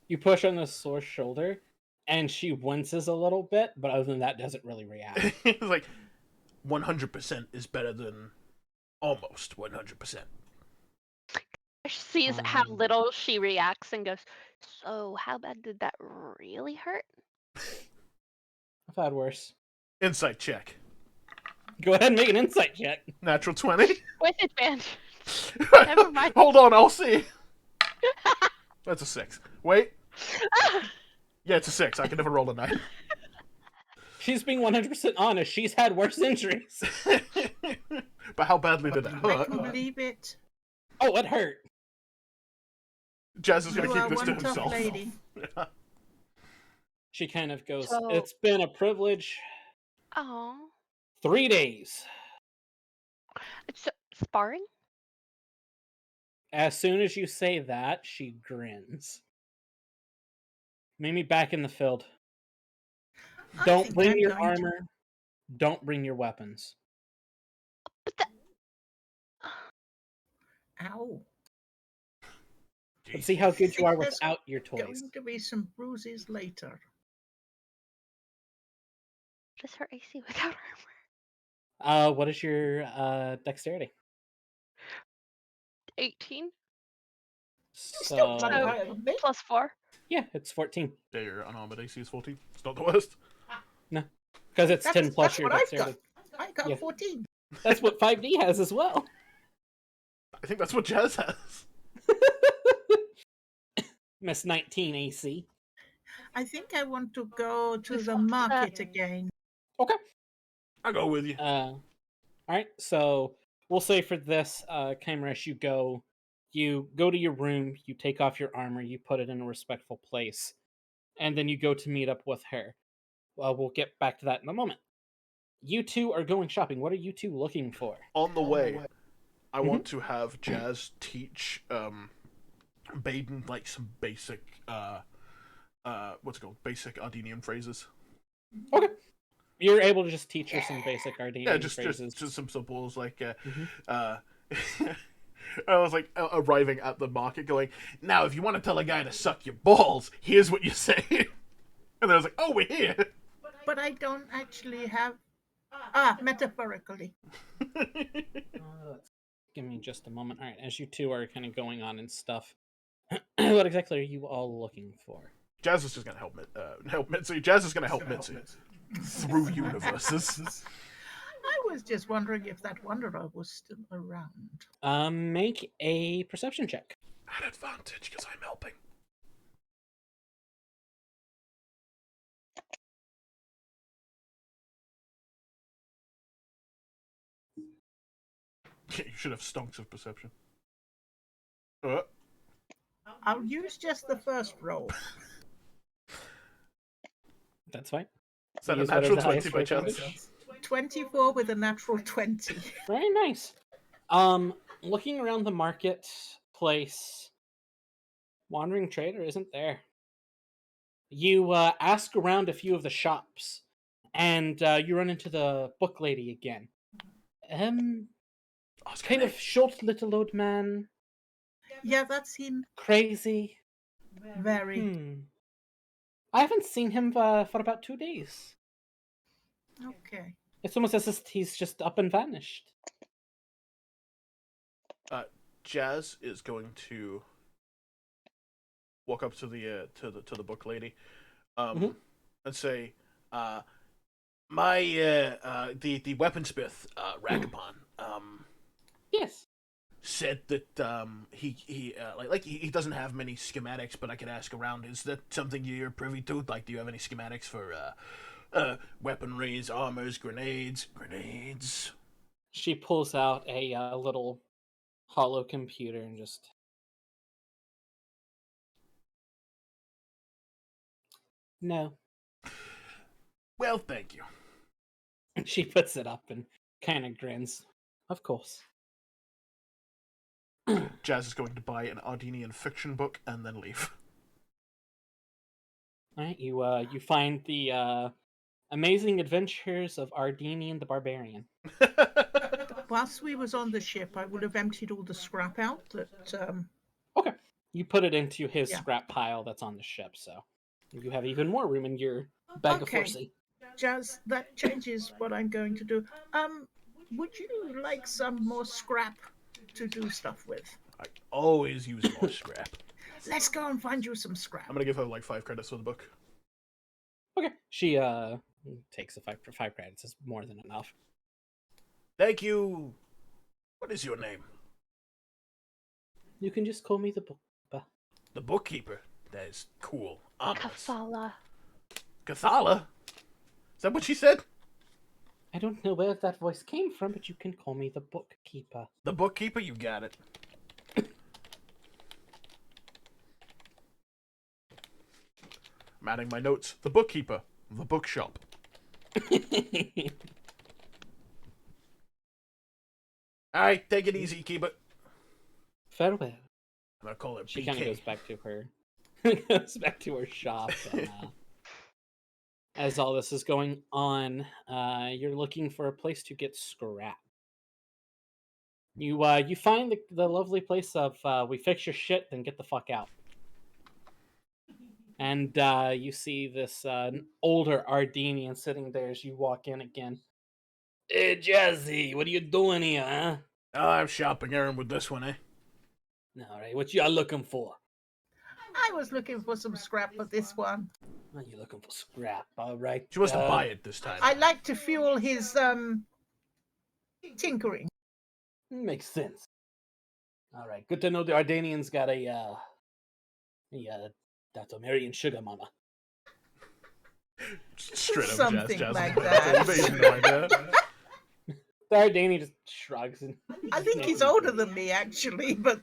You push on the sore shoulder, and she winces a little bit, but other than that, doesn't really react. It's like, 100% is better than almost 100%. She sees how little she reacts and goes, so how bad did that really hurt? I've had worse. Insight check. Go ahead and make an insight check. Natural 20. With advantage. Never mind. Hold on, I'll see. That's a 6. Wait. Yeah, it's a 6. I can never roll a 9. She's being 100% honest. She's had worse injuries. But how badly did it hurt? I can believe it. Oh, it hurt. Jazz is going to keep this to one tough himself. lady. She kind of goes, So- it's been a privilege. Oh. 3 days. It's sparring? As soon as you say that, she grins. Meet me back in the field. I Don't think bring I'm your going to- armor. Don't bring your weapons. But that... Ow. Let's see how good you are There's without your toys. Going to be some bruises later. What is her AC without armor? What is your dexterity? 18 Still So, bloody higher than me. plus 4. yeah, it's 14. Yeah, your unarmored AC is 14. It's not the worst. No, because it's 10 plus That's your what I've dexterity. got. I got Yeah. 14. That's what 5D has as well. I think that's what Jazz has. Miss 19 AC. I think I want to go to the market again. Okay. I'll go with you. All right. So we'll say for this, Kymeresh, you go to your room, you take off your armor, you put it in a respectful place, and then you go to meet up with her. We'll get back to that in a moment. You two are going shopping. What are you two looking for? On the way, I want to have Jazz teach Baeden like some basic what's it called? Basic Ardenian phrases. Okay. You're able to just teach her some basic Ardenian Yeah, phrases. just some simples like I was like arriving at the market going, now if you want to tell a guy to suck your balls, here's what you say. And I was like, oh, we're here. But I don't actually have... metaphorically. Give me just a moment. All right, as you two are kind of going on and stuff, what exactly are you all looking for? Jazz is just going to help Mitzi. Jazz is going to help Mitzi through universes. I was just wondering if that wanderer was still around. Make a perception check. At advantage, because I'm helping. You should have stonks of perception. I'll use just the first roll. That's fine. Is that a Use natural whatever the 20 by highest roll chance? is. 24 with a natural 20. Very nice. Looking around the marketplace, wandering trader isn't there. You ask around a few of the shops, and you run into the book lady again. Kind of short little old man. Yeah, that's him. Crazy. Very. I haven't seen him for about 2 days. Okay. It's almost as if he's just up and vanished. Jazz is going to walk up to the book lady, and say, "My the weaponsmith Ragabon Yes. said that he doesn't have many schematics, but I could ask around. Is that something you're privy to? Like, do you have any schematics for weaponries, armors, grenades?" She pulls out a little hollow computer and just... No. Well, thank you. She puts it up and kind of grins. Of course. Jazz is going to buy an Ardenian fiction book and then leave. Alright, you find the Amazing Adventures of Ardenian the Barbarian. Whilst we was on the ship, I would have emptied all the scrap out that... Okay. You put it into his scrap pile that's on the ship, so you have even more room in your bag of horsey. Jazz, that changes what I'm going to do. Would you like some more scrap to do stuff with? I always use more scrap. Let's go and find you some scrap. I'm gonna give her like 5 credits for the book. Okay. She takes the 5 credits. It's more than enough. Thank you. What is your name? You can just call me the book. The bookkeeper. That is cool. Kathala. Kathala? Is that what she said? I don't know where that voice came from, but you can call me the bookkeeper. The bookkeeper? You got it. I'm adding my notes. The bookkeeper. The bookshop. Alright, take it easy, keeper. Farewell. I'm gonna call her She BK. kind of goes back to her shop. And, as all this is going on, you're looking for a place to get scrap. You find the lovely place of we fix your shit, then get the fuck out. And you see this older Ardenian sitting there as you walk in again. Hey, Jazzy, what are you doing here, huh? Oh, I'm shopping errand with this one, eh? All right, what you are looking for? I was looking for some scrap for this one. Oh, you're looking for scrap, all right. She wants to buy it this time. I like to fuel his tinkering. Makes sense. All right, good to know the Ardenian's got a Datomarian sugar mama. Straight up Something jazz like that. that. The Ardenian just shrugs and... I think he's older than me, actually, but...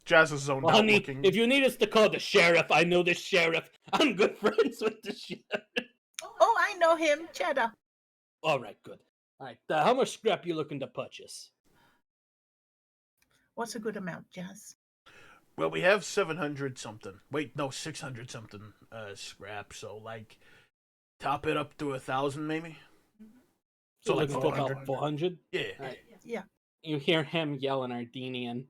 Jazz is zoned out honey, looking. if you need us to call the sheriff, I know the sheriff. I'm good friends with the sheriff. Oh, I know him, Cheddar. All right, good. All right, how much scrap you looking to purchase? What's a good amount, Jazz? Well, we have 700 something. Wait, no, 600 something scrap. So, like, top it up to 1,000 maybe. So like looking for about 400. Yeah. Right. Yeah. You hear him yell in Ardenian.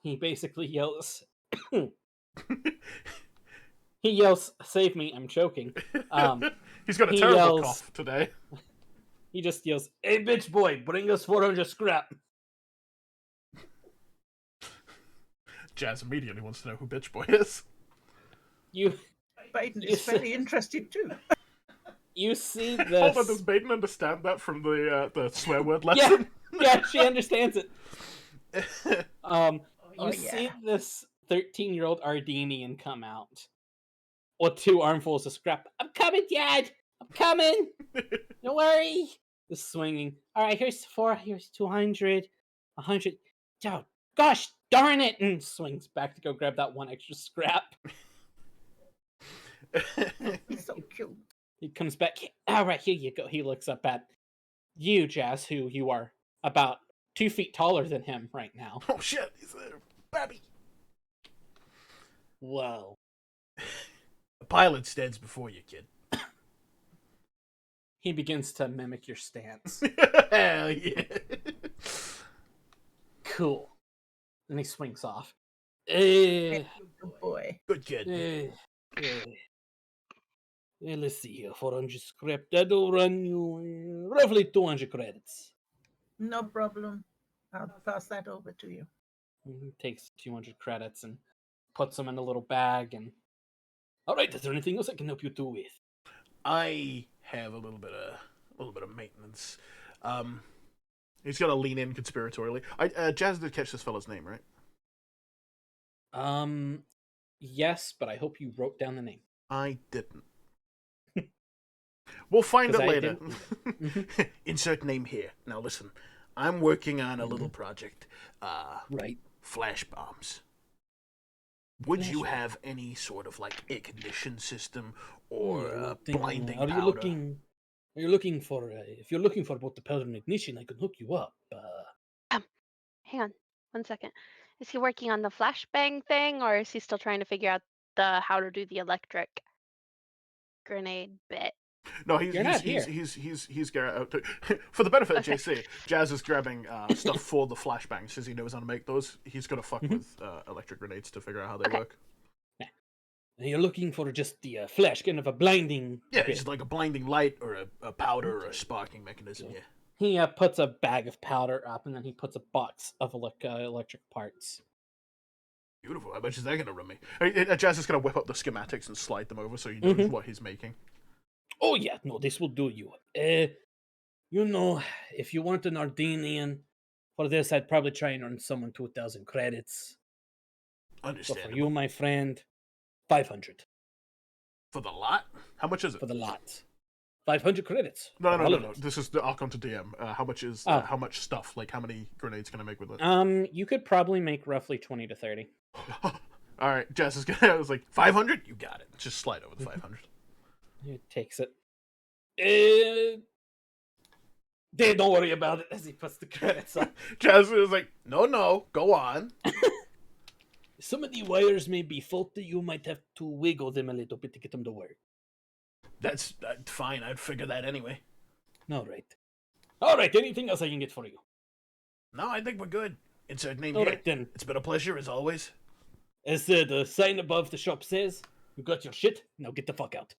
He basically yells. He yells, "Save me! I'm choking." He's got a terrible cough today. He just yells, "Hey, bitch boy, bring us 400 scrap." Jazz immediately wants to know who bitch boy is. Baeden is very interested too. You see this. Hold on, does Baeden understand that from the swear word lesson? Yeah, she understands it. You see this 13-year-old Ardenian come out with 2 armfuls of scrap. I'm coming, Dad. I'm coming. Don't worry. The swinging. All right, here's 4. Here's 200. 100. Oh, gosh darn it! And swings back to go grab that 1 extra scrap. He's so cute. He comes back. All right, here you go. He looks up at you, Jazz, who you are about 2 feet taller than him right now. Oh shit, he's a baby. Whoa. A pilot stands before you, kid. He begins to mimic your stance. Hell yeah. Cool. And he swings off. Good boy. Good kid. Let's see here. 400 scrap. That'll run you roughly 200 credits. No problem. I'll pass that over to you. He takes 200 credits and puts them in a little bag. And all right, is there anything else I can help you do with? I have a little bit of maintenance. He's gonna lean in conspiratorially. Jazz did catch this fella's name, right? Yes, but I hope you wrote down the name. I didn't. We'll find it later. Insert name here. Now listen, I'm working on a little project. Right. Flash bombs. Would you have any sort of like ignition system or blinding powder? Are you looking for? If you're looking for both the powder and ignition, I can hook you up. Hang on 1 second. Is he working on the flashbang thing, or is he still trying to figure out the how to do the electric grenade bit? No, he's for the benefit of JC. Jazz is grabbing stuff for the flashbangs because he knows how to make those. He's gonna fuck with electric grenades to figure out how they work. You're looking for just the flash, kind of a blinding. Yeah, it's like a blinding light or a powder or a sparking mechanism. Yeah. He puts a bag of powder up, and then he puts a box of electric parts. Beautiful. How much is that going to run me? Jazz is going to whip up the schematics and slide them over so he knows what he's making. Oh, yeah. No, this will do you. If you weren't an Ardenian, for this, I'd probably try and earn someone 2,000 credits. Understandable. But for you, my friend, 500. For the lot? How much is it? For the lot. 500 credits. No. This is the Archon to DM. How much is how much stuff? Like how many grenades can I make with it? You could probably make roughly 20 to 30. All right, Jess is gonna. I was like 500. You got it. Just slide over the 500. He takes it. Don't worry about it. As he puts the credits on. Jess is like, no, go on. Some of the wires may be faulty. You might have to wiggle them a little bit to get them to work. That's fine. I'd figure that anyway. All right. Anything else I can get for you? No, I think we're good. Insert name All here. Right, then. It's been a pleasure as always. As the sign above the shop says, you got your shit. Now get the fuck out.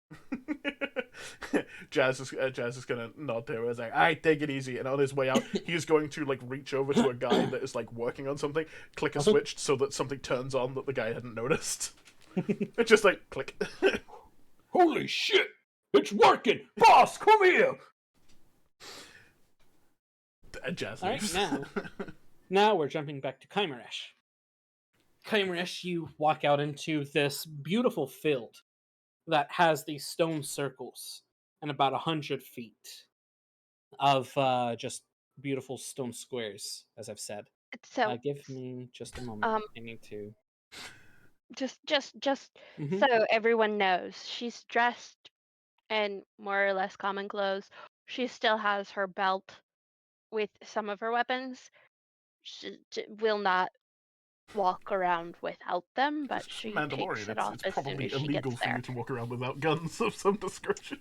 Jazz is gonna nod there. He's like, all right, take it easy. And on his way out, he's going to like reach over to a guy that is like working on something, click a switch so that something turns on that the guy hadn't noticed. It's just like click. Holy shit! It's working! Boss, come here! Jazz leaves. All right, now we're jumping back to Kymeresh. Kymeresh, you walk out into this beautiful field that has these stone circles and about 100 feet of just beautiful stone squares, as I've said. So give me just a moment. I need to... Just so everyone knows, she's dressed in more or less common clothes. She still has her belt with some of her weapons. She will not walk around without them, but she takes it off as soon as she gets there. It's probably illegal for you to walk around without guns of some description.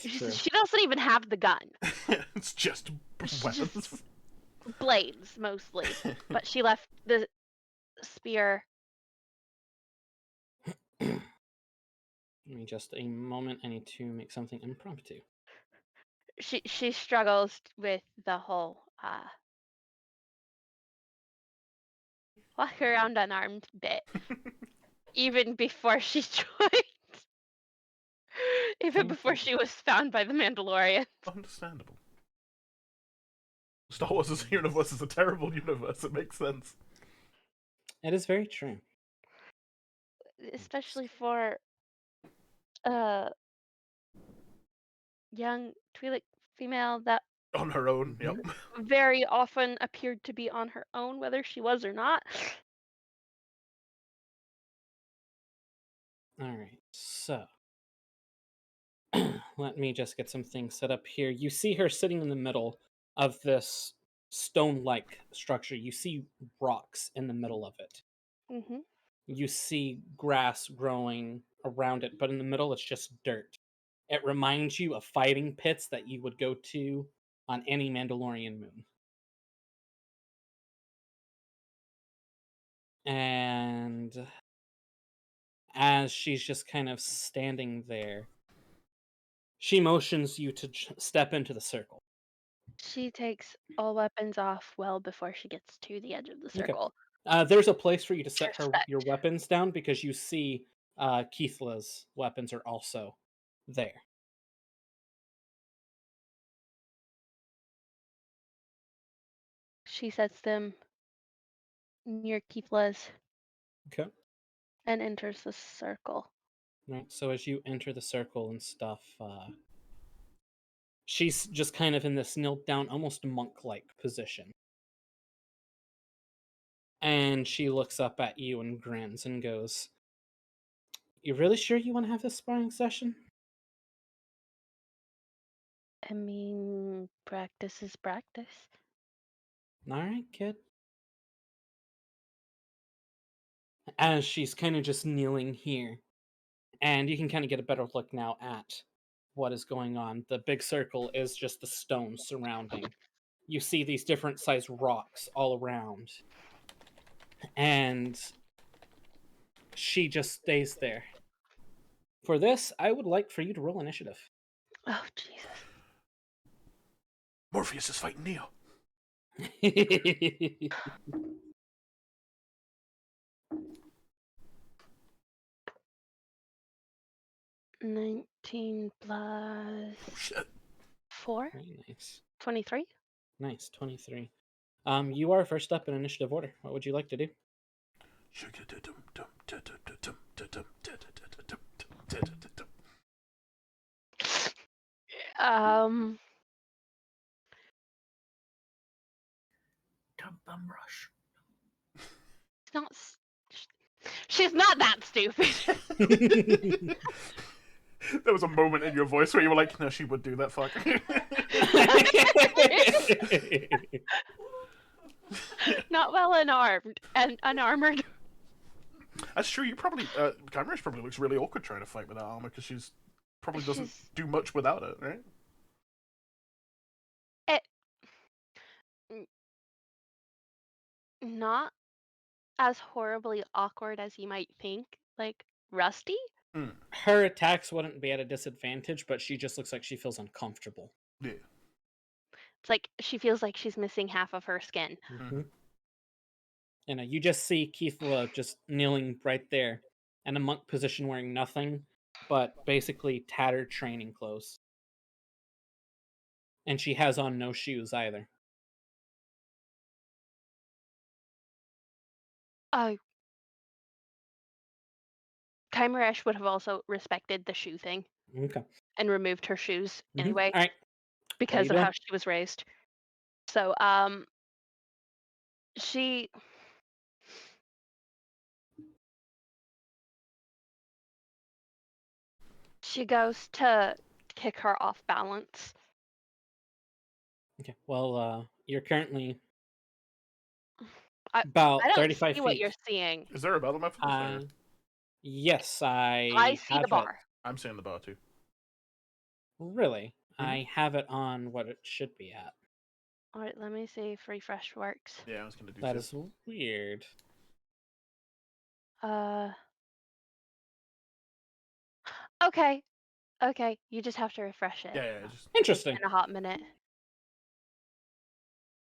She doesn't even have the gun. It's just weapons. Just blades, mostly. But she left the spear. Give me just a moment. I need to make something impromptu. She struggles with the whole walk around unarmed bit. Even before she joined. Even before she was found by the Mandalorian. Understandable. Star Wars as a universe is a terrible universe. It makes sense. It is very true. Especially for young Twi'lek female that on her own, yep. Very often appeared to be on her own, whether she was or not. Alright, so let me just get some things set up here. You see her sitting in the middle of this stone-like structure. You see rocks in the middle of it. Mm-hmm. You see grass growing around it, but in the middle it's just dirt. It reminds you of fighting pits that you would go to on any Mandalorian moon. And as she's just kind of standing there, she motions you to step into the circle. She takes all weapons off well before she gets to the edge of the circle. There's a place for you to set Respect. your weapons down because you see Keithla's weapons are also there. She sets them near Keithla's Okay. and enters the circle. Right. So as you enter the circle and stuff, she's just kind of in this knelt down, almost monk-like position. And she looks up at you and grins and goes, "You really sure you want to have this sparring session?" I mean, practice is practice. All right, kid. As she's kind of just kneeling here, and you can kind of get a better look now at what is going on. The big circle is just the stone surrounding. You see these different sized rocks all around, and she just stays there. For this, I would like for you to roll initiative. Oh, Jesus. Morpheus is fighting Neo. 19 plus Oh, shit. 4? Very nice. 23? Nice, 23. You are first up in initiative order. What would you like to do? Bum rush. It's not. She's not that stupid. There was a moment in your voice where you were like, no, she would do that, fuck. Not well unarmed and unarmored. That's true. You probably, Kymeresh probably looks really awkward trying to fight without armor because she's probably doesn't do much without it, right? Not as horribly awkward as you might think. Like, rusty? Her attacks wouldn't be at a disadvantage, but she just looks like she feels uncomfortable. Yeah. It's like she feels like she's missing half of her skin. Mm-hmm. And you just see Keithla just kneeling right there in a monk position wearing nothing but basically tattered training clothes. And she has on no shoes either. Kymeresh would have also respected the shoe thing. Okay. And removed her shoes anyway. All right. Because of how she was raised. So, she goes to kick her off balance. Okay. Well, you're currently about I don't 35 see feet. What you're seeing? Is there a battle map for this? Yes, I see the bar. I'm seeing the bar too. Really? Mm-hmm. I have it on what it should be at. All right, let me see if refresh works. Yeah, I was gonna do that. Is weird. Okay. Okay, you just have to refresh it. Yeah, just interesting. In a hot minute.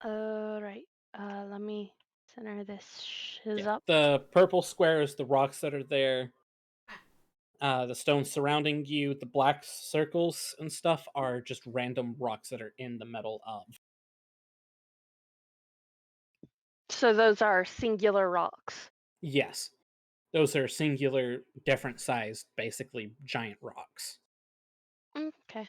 Right. Let me center this shiz up. The purple square is the rocks that are there. The stones surrounding you, the black circles and stuff are just random rocks that are in the middle of. So those are singular rocks? Yes. Those are singular, different sized, basically giant rocks. Okay.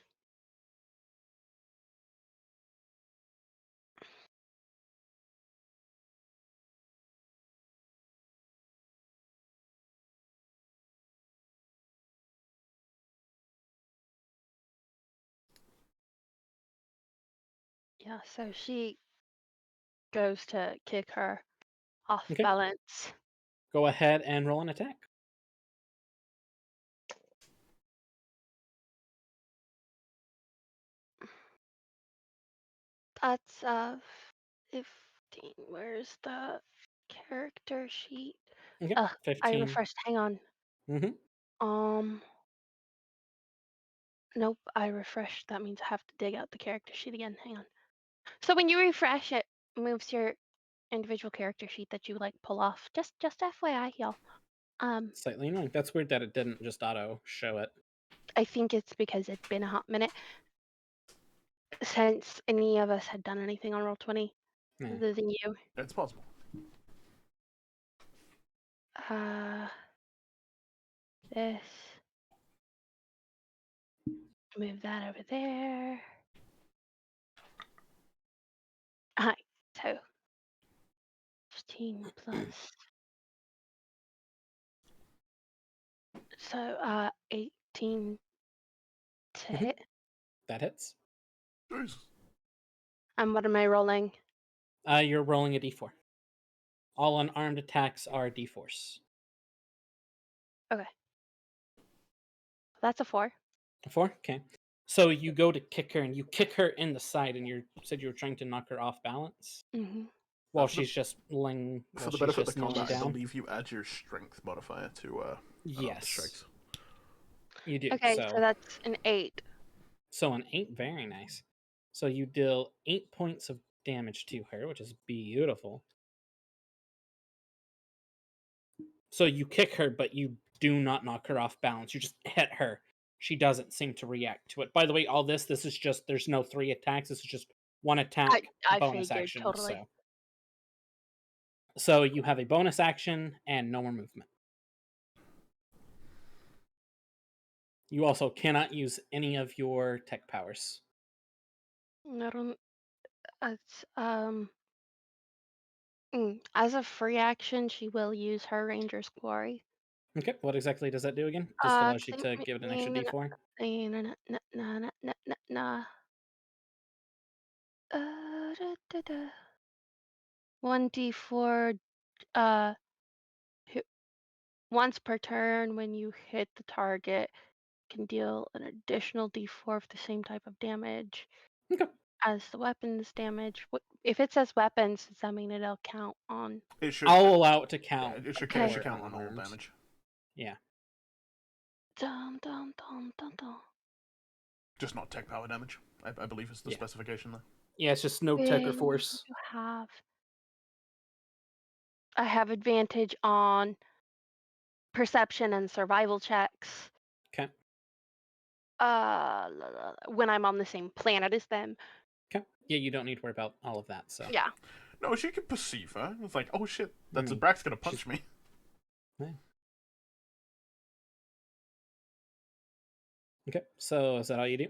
Yeah, so she goes to kick her off balance. Go ahead and roll an attack. That's 15. Where's the character sheet? Okay, 15. I refreshed. Hang on. Nope, I refreshed. That means I have to dig out the character sheet again. Hang on. So when you refresh, it moves your individual character sheet that you like pull off. Just FYI, y'all. Slightly annoying. That's weird that it didn't just auto show it. I think it's because it's been a hot minute since any of us had done anything on Roll20 other than you. It's possible. This. Move that over there. Alright, so 15 plus. So 18 to hit. That hits. Jesus. And what am I rolling? You're rolling a d4. All unarmed attacks are d4s. Okay. That's a 4. A 4? Okay. So you go to kick her, and you kick her in the side, and you said you were trying to knock her off balance? Mm-hmm. While she's just laying... For the benefit of the combat, I believe you add your strength modifier to yes. strikes. You do. Okay, so that's an 8. So an 8, very nice. So you deal 8 points of damage to her, which is beautiful. So you kick her, but you do not knock her off balance. You just hit her. She doesn't seem to react to it. By the way, all this is just, there's no 3 attacks. This is just 1 attack, I bonus figured, action. totally. So you have a bonus action and no more movement. You also cannot use any of your tech powers. I don't. It's as a free action, she will use her Ranger's Quarry. Okay, what exactly does that do again? Just allows you to give it an extra d4? Nah. 1d4 once per turn when you hit the target can deal an additional d4 of the same type of damage as the weapons damage. If it says weapons, does that mean it'll count on? It should. I'll allow it to count. Yeah, it should count on all damage. Yeah. Dum, dum, dum, dum, dum. Just not tech power damage, I believe is the specification there. Yeah, it's just no tech or force. I have advantage on perception and survival checks. Okay. When I'm on the same planet as them. Okay. Yeah, you don't need to worry about all of that. So. Yeah. No, she can perceive her. It's like, oh shit, that's Brack's gonna punch me. Yeah. Okay, so is that all you do?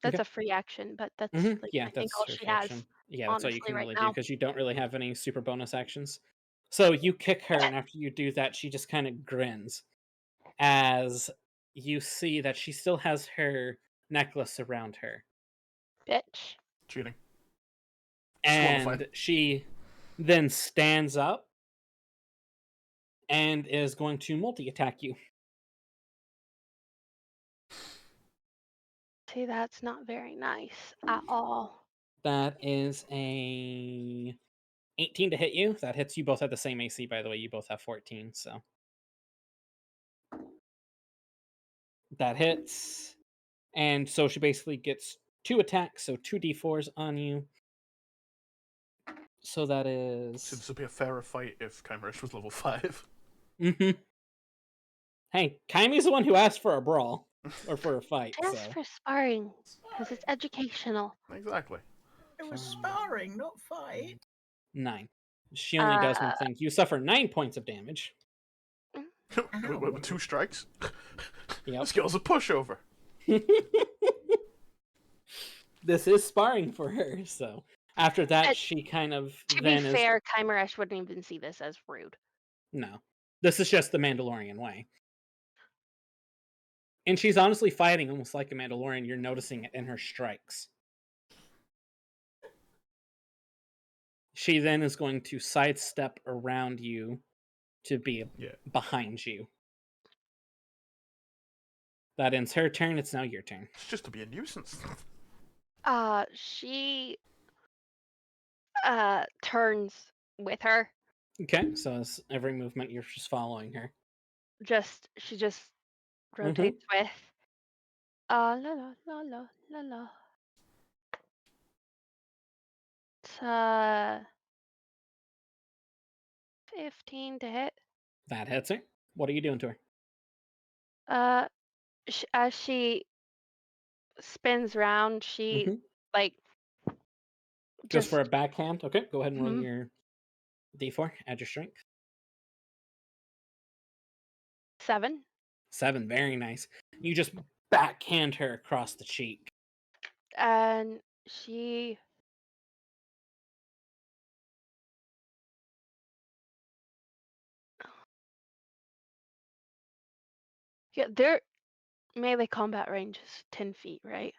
That's a free action, but that's that's all she has. Yeah, that's all you can really do because you don't really have any super bonus actions. So you kick her, and after you do that, she just kind of grins as you see that she still has her necklace around her. Bitch. Cheating. And she then stands up and is going to multi-attack you. See, that's not very nice at all. That is a 18 to hit you. That hits you both at the same AC, by the way. You both have 14, so. That hits. And so she basically gets 2 attacks, so 2 d4s on you. So that is... So this would be a fairer fight if Kymeresh was level 5. Mm-hmm. Hey, Kymie's the one who asked for a brawl. Or for a fight. I asked for sparring, because it's educational. Exactly. It was sparring, not fight. 9. She only does one thing. You suffer 9 points of damage. with 2 strikes? Yep. This girl's a pushover. This is sparring for her, so... After that, she kind of... To be fair, Kymeresh wouldn't even see this as rude. No. This is just the Mandalorian way. And she's honestly fighting almost like a Mandalorian. You're noticing it in her strikes. She then is going to sidestep around you to be behind you. That ends her turn. It's now your turn. It's just to be a nuisance. She turns with her. Okay, so as every movement, you're just following her. She just rotates with. La la la la la la. That's 15 to hit. That hits her. What are you doing to her? As she spins round, she Mhm. like Just for a just backhand? Okay, go ahead and roll Mhm. your d4. Add your strength. 7. 7. Very nice. You just backhand her across the cheek. And she yeah, their melee combat range is 10 feet, right?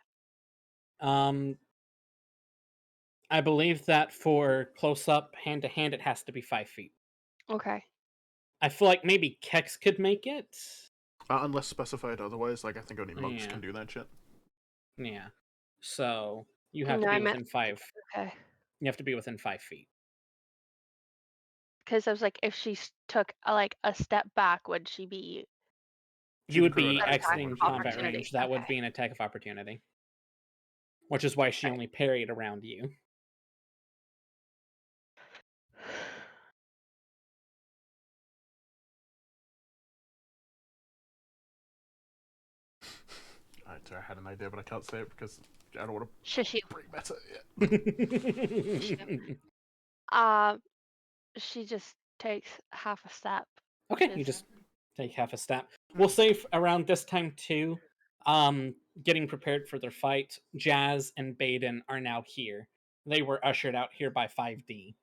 Um, I believe that for close up, hand to hand, it has to be 5 feet. Okay. I feel like maybe Kex could make it. Unless specified otherwise, like I think only monks Yeah. can do that shit. Yeah. So you have No, to I be meant within 5. okay. You have to be within 5 feet. Because I was like, if she took like a step back, would she be You would An be attack of exiting combat opportunity? range. That would Okay. be an attack of opportunity. Which is why she Okay. only parried around you. I had an idea, but I can't say it because I don't want to Shush you. bring meta. Yeah. She just takes half a step. Okay, you just take half a step. We'll say around this time too, getting prepared for their fight, Jazz and Baeden are now here. They were ushered out here by 5D.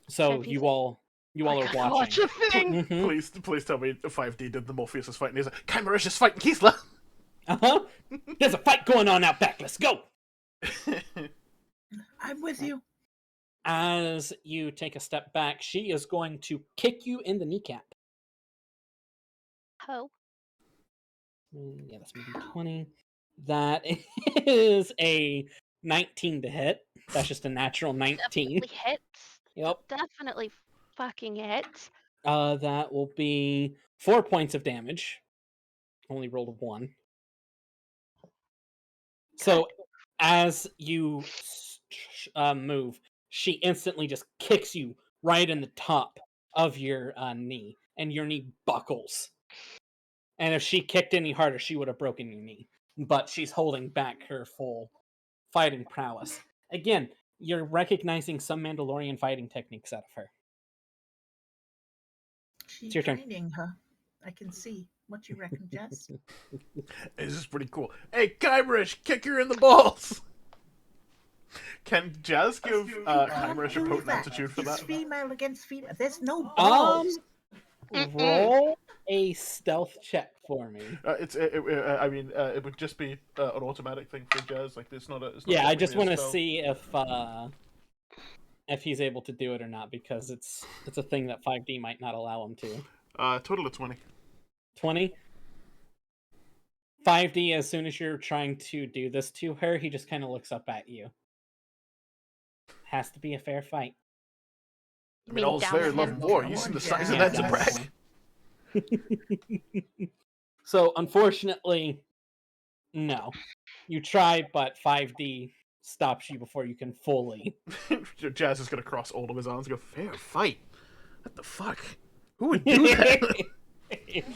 So 5D's you all I are gotta watch watching. a thing. Mhm. Please tell me 5D did the Morpheus is fighting. He's like, Kymeresh is fighting Keithla! Uh-huh. There's a fight going on out back. Let's go. I'm with you. As you take a step back, she is going to kick you in the kneecap. Oh. Yeah, that's maybe 20. That is a 19 to hit. That's just a natural 19. Definitely hits. Yep. Definitely fucking hits. That will be 4 points of damage. Only rolled a 1. So as you move, she instantly just kicks you right in the top of your knee, and your knee buckles. And if she kicked any harder, she would have broken your knee. But she's holding back her full fighting prowess. Again, you're recognizing some Mandalorian fighting techniques out of her. She's Your turn. training her. I can see. What you reckon, Jess? This is pretty cool. Hey, Kymeresh, kick her in the balls! Can Jazz give Kymeresh a Do potent that. aptitude for It's that? female against female. There's no balls. Roll a stealth check for me. It would just be an automatic thing for Jazz. Like, it's not a. It's not Yeah, I just want to spell. see if he's able to do it or not, because it's a thing that 5D might not allow him to. Total of 20. 20. 5D, as soon as you're trying to do this to her, he just kind of looks up at you. Has to be a fair fight. I mean, all's fair in love and war. You seen the size of that Zabrak? So, unfortunately, no. You try, but 5D stops you before you can fully. Jazz is gonna cross all of his arms and go, fair fight? What the fuck? Who would do that?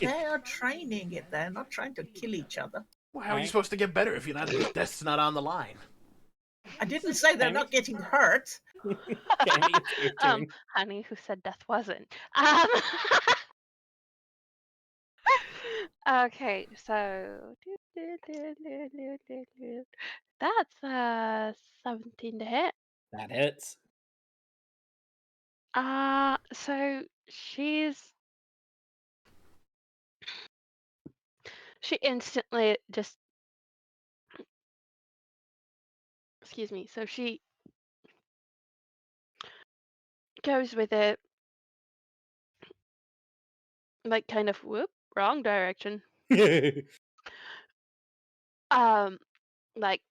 They are training it. They're not trying to kill each other. Well, how are you supposed to get better if you're not? Death's not on the line. I didn't say they're not getting hurt. Honey, who said death wasn't? Okay, so that's 17 to hit. That hits. So she instantly just excuse me. So she goes with it, like kind of whoop, wrong direction. Like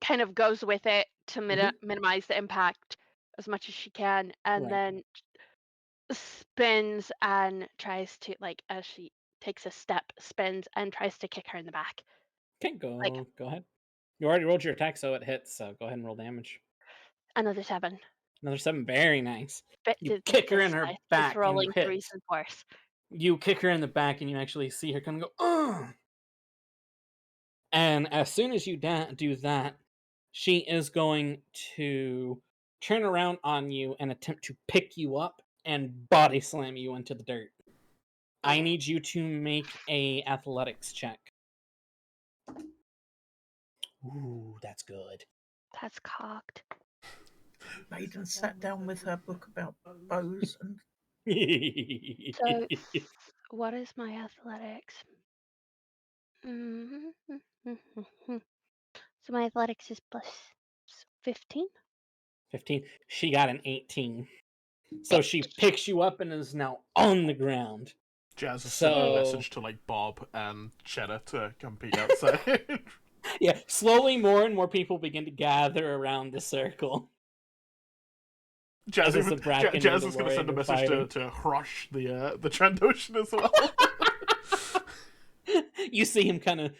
kind of goes with it to minimize the impact as much as she can, and then spins and tries to, like, as she takes a step, spins and tries to kick her in the back. Okay, go Like, ahead. You already rolled your attack, so it hits. So go ahead and roll damage. Another 7. Another 7. Very nice. But You kick her in her back It's rolling and you 3s and 4s. You kick her in the back and you actually see her kind of go, ugh! And as soon as you do that, she is going to turn around on you and attempt to pick you up and body slam you into the dirt. I need you to make a athletics check. Ooh, that's good. That's cocked. Baeden sat down with her book about bows and So, what is my athletics? So my athletics is plus 15? 15. She got an 18. So she picks you up and is now on the ground. Jazz has sent a message to like Bob and Cheddar to come peek outside. Yeah, slowly more and more people begin to gather around the circle. Jazz is going to send a message to Hrosh, the Trandoshan as well. You see him kind of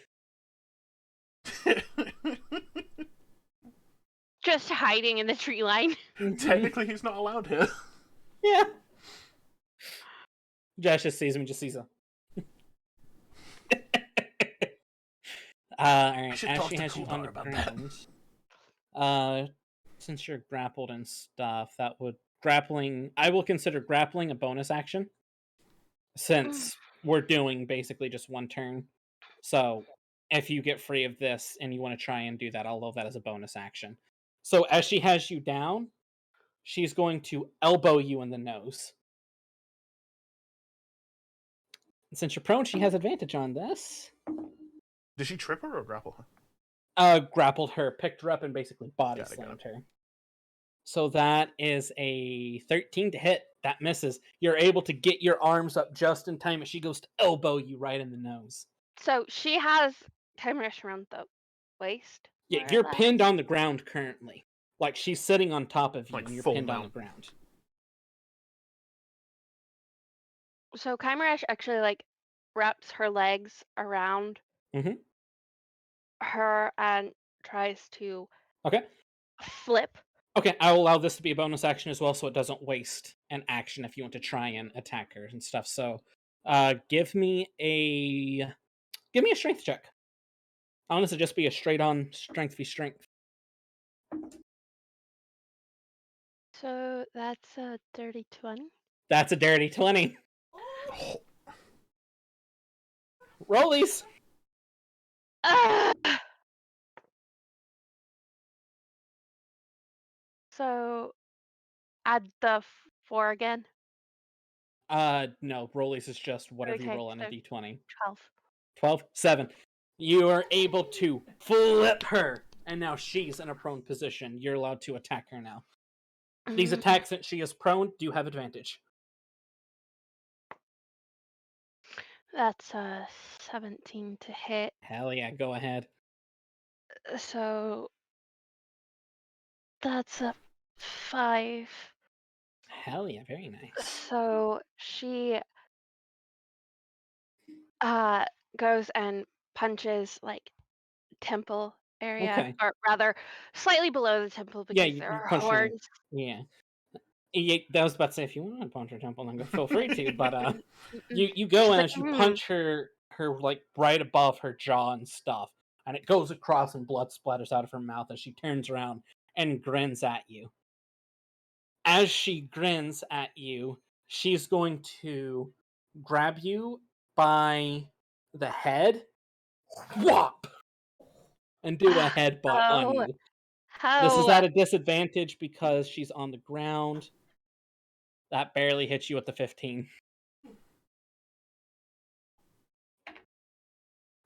just hiding in the tree line. Technically, he's not allowed here. Yeah. Josh just sees him and just sees him. Alright, as she has you on the ground, since you're grappled and stuff, that would I will consider grappling a bonus action. Since we're doing basically just one turn. So if you get free of this and you want to try and do that, I'll love that as a bonus action. So as she has you down, she's going to elbow you in the nose. And since you're prone, she has advantage on this. Did she trip her or grapple her? Grappled her, picked her up, and basically body slammed her. So that is a 13 to hit. That misses. You're able to get your arms up just in time as she goes to elbow you right in the nose. So she has Kymeresh around the waist? Yeah, you're pinned on the ground currently. Like, she's sitting on top of you, and you're pinned on the ground. So Kymeresh actually, like, wraps her legs around her and tries to flip. Okay, I'll allow this to be a bonus action as well, so it doesn't waste an action if you want to try and attack her and stuff. So, give me a strength check. I want this to just be a straight-on strength v strength. So that's a dirty 20. That's a dirty 20. Rollies. So add the 4 again. No, rollies is just whatever you roll on a d20. 12. 7. You are able to flip her, and now she's in a prone position. You're allowed to attack her now. These attacks, since she is prone, do have advantage. That's a 17 to hit. Hell yeah, go ahead. So that's a 5. Hell yeah, very nice. So she goes and punches like temple area, or rather slightly below the temple because there are horns. Yeah. That was about to say, if you want to punch her temple, then feel free to. But you go in and you punch her like right above her jaw and stuff, and it goes across and blood splatters out of her mouth as she turns around and grins at you. As she grins at you, she's going to grab you by the head, whop, and do a headbutt on you. This is at a disadvantage because she's on the ground. That barely hits you at the 15.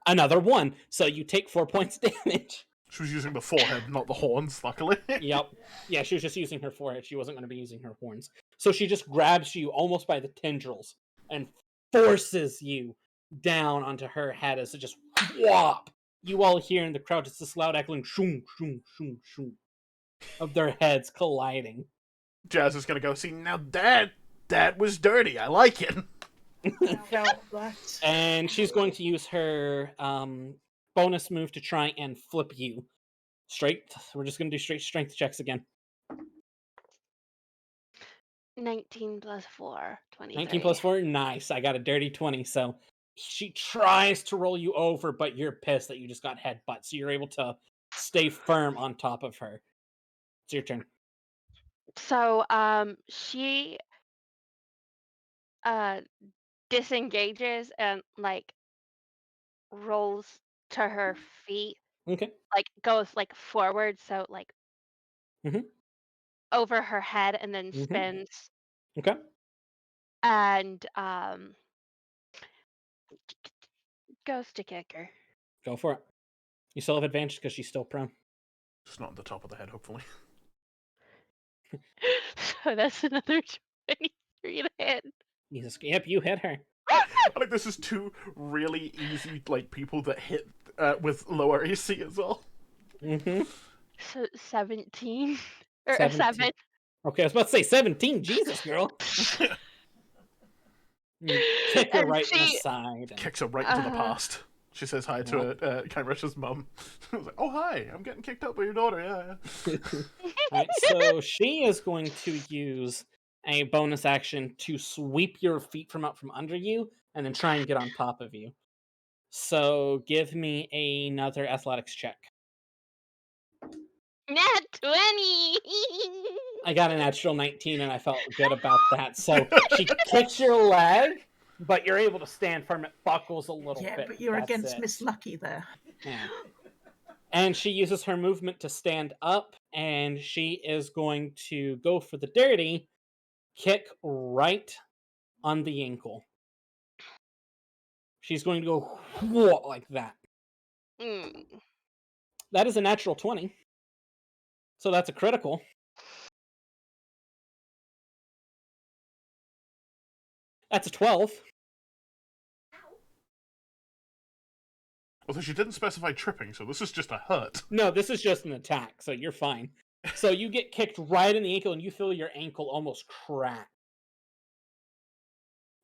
Another 1, so you take 4 points damage. She was using the forehead, not the horns, luckily. Yep. Yeah, she was just using her forehead. She wasn't going to be using her horns. So she just grabs you almost by the tendrils and forces you down onto her head as it just whop. You all hear in the crowd just this loud echoing shoom, shoom, shoom, shoom of their heads colliding. Jazz is going to go, see, now that was dirty. I like it. I felt that. And she's going to use her bonus move to try and flip you. Straight. We're just going to do straight strength checks again. 19 plus 4, 23. 19 plus 4, nice. I got a dirty 20, so she tries to roll you over, but you're pissed that you just got headbutt, so you're able to stay firm on top of her. It's your turn. So, she disengages and like rolls to her feet, Okay. like goes like forward, so like Mhm. over her head, and then Mhm. spins, Okay. and goes to kick her. Go for it. You still have advantage because she's still prone. Just not on the top of the head, hopefully. So that's another 23 to hit. Jesus. Yep, you hit her. I think this is two really easy people that hit with lower AC as well. Mm-hmm. So 17 or 17. 7. Okay, I was about to say 17. Jesus, girl. You kick her And right in the she side. Kicks her right into the past. She says hi to Kymeresh's mum. I was like, "Oh hi, I'm getting kicked out by your daughter." Yeah. Alright, so she is going to use a bonus action to sweep your feet from out from under you and then try and get on top of you. So give me another athletics check. Nat 20. I got a natural 19 and I felt good about that. So she kicks your leg, but you're able to stand firm. It buckles a little bit. Yeah, but you're That's against it. Miss Lucky there. Yeah. And she uses her movement to stand up, and she is going to go for the dirty kick right on the ankle. She's going to go whoa, like that. That is a natural 20. So that's a critical. That's a 12. Although she didn't specify tripping, so this is just a hurt. No, this is just an attack, so you're fine. So you get kicked right in the ankle, and you feel your ankle almost crack.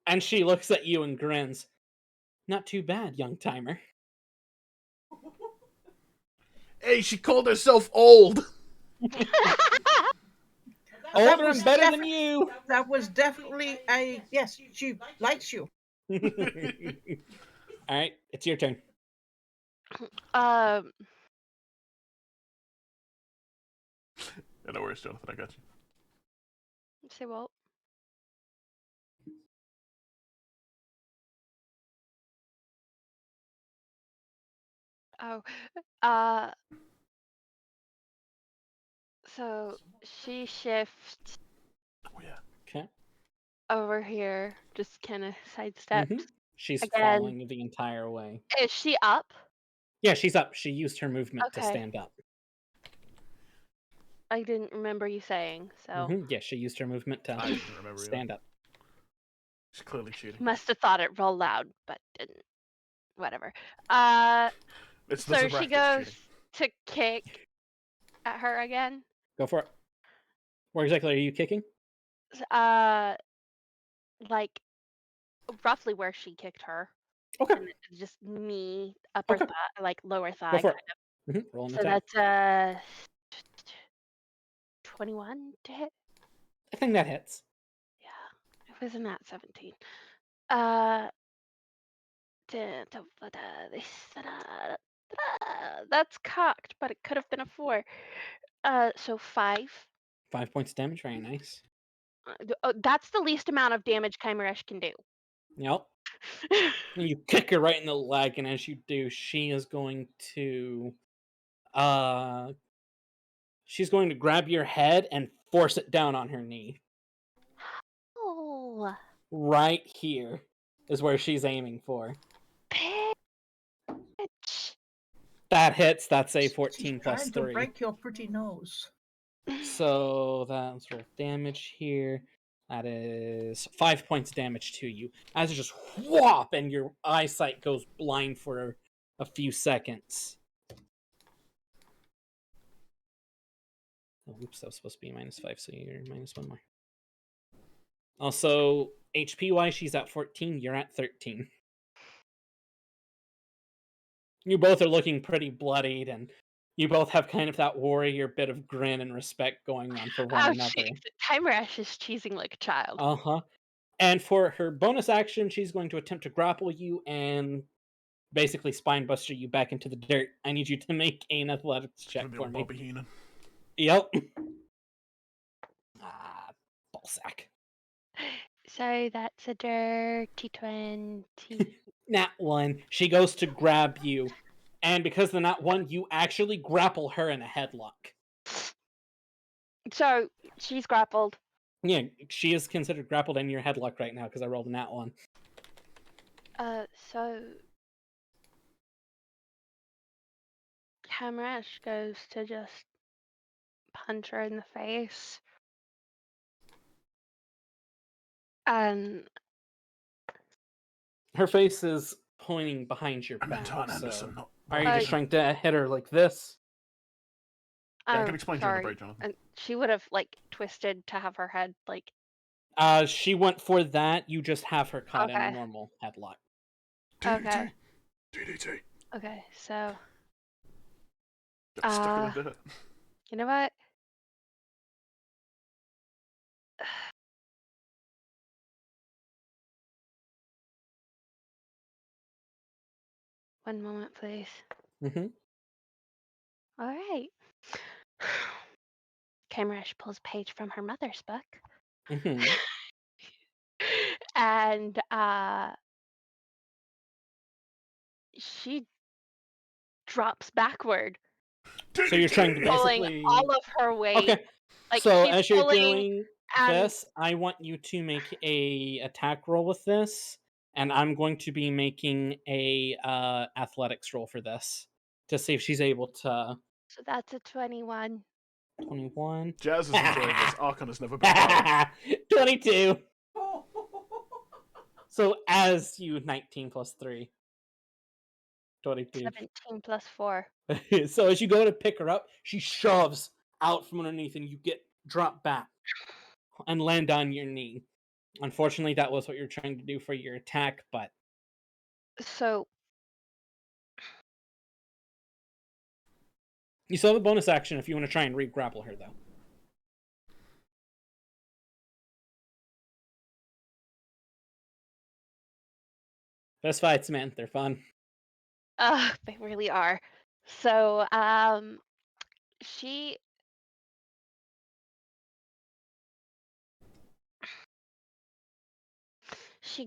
And she looks at you and grins. Not too bad, young timer. Hey, she called herself old. Older and better than you. That was definitely a yes. She likes you. All right, it's your turn. Yeah, no worries, Jonathan. I got you. Say what? Oh, so she shifts Oh yeah. Okay. over here, just kind of sidesteps. She's Again. following the entire way. Is she up? Yeah, she's up. She used her movement to Okay. stand up. I didn't remember you saying, so Yeah, she used her movement to I didn't remember stand either. up. She's clearly cheating. must have thought it rolled loud, but didn't. Whatever. It's So the she Zarek that's goes cheating. to kick at her again. Go for it. Where exactly are you kicking? Like roughly where she kicked her. Okay. And just knee, upper thigh, like lower Go thigh. for it. Roll an So attack. that's 21 to hit. I think that hits. Yeah, it wasn't that 17. That's cocked, but it could have been a 4. So 5. 5 points of damage. Very nice. That's the least amount of damage Kymeresh can do. Yep. And you kick her right in the leg, and as you do, she is going to she's going to grab your head and force it down on her knee. Oh, Right here is where she's aiming for. bitch. That hits. That's a She's 14 plus trying 3. to break your pretty nose. So that's roll damage here. That is 5 points damage to you. As it just whop, and your eyesight goes blind for a few seconds. Oh, oops, that was supposed to be -5, so you're -1 more. Also, HP wise, she's at 14. You're at 13. You both are looking pretty bloodied, and You both have kind of that warrior bit of grin and respect going on for one another. Jeez. Kymeresh is cheesing like a child. Uh-huh. And for her bonus action, she's going to attempt to grapple you and basically spine buster you back into the dirt. I need you to make an athletics check for me. Bobby Heenan. Yep. Ballsack. So that's a dirty 20. Nat 1. She goes to grab you. And because the nat 1, you actually grapple her in a headlock. So she's grappled. Yeah, she is considered grappled in your headlock right now because I rolled a nat 1. So Kymeresh goes to just punch her in the face. And her face is pointing behind your back. So are you just trying to hit her like this? Yeah, I can explain during the break, Jonathan. And she would have like twisted to have her head like. She went for that. You just have her caught in a normal headlock. Okay. DDT. Okay, so. Stuck in the dirt. You know what? One moment, please. Mm-hmm. All right. Kymeresh pulls a page from her mother's book. Mm-hmm. And she drops backward. So you're trying to basically pulling all of her weight. Okay. Like, so as you're doing and... this, I want you to make a attack roll with this, and I'm going to be making a athletics roll for this to see if she's able to. So that's a 21. 21. Jazz is enjoying this. Archon has never been harder. 22. So as you 19 plus 3. 22. 17 plus 4. So as you go to pick her up, she shoves out from underneath and you get dropped back and land on your knee. Unfortunately, that was what you're trying to do for your attack, but... So... You still have a bonus action if you want to try and re-grapple her, though. Best fights, man. They're fun. They really are. So, she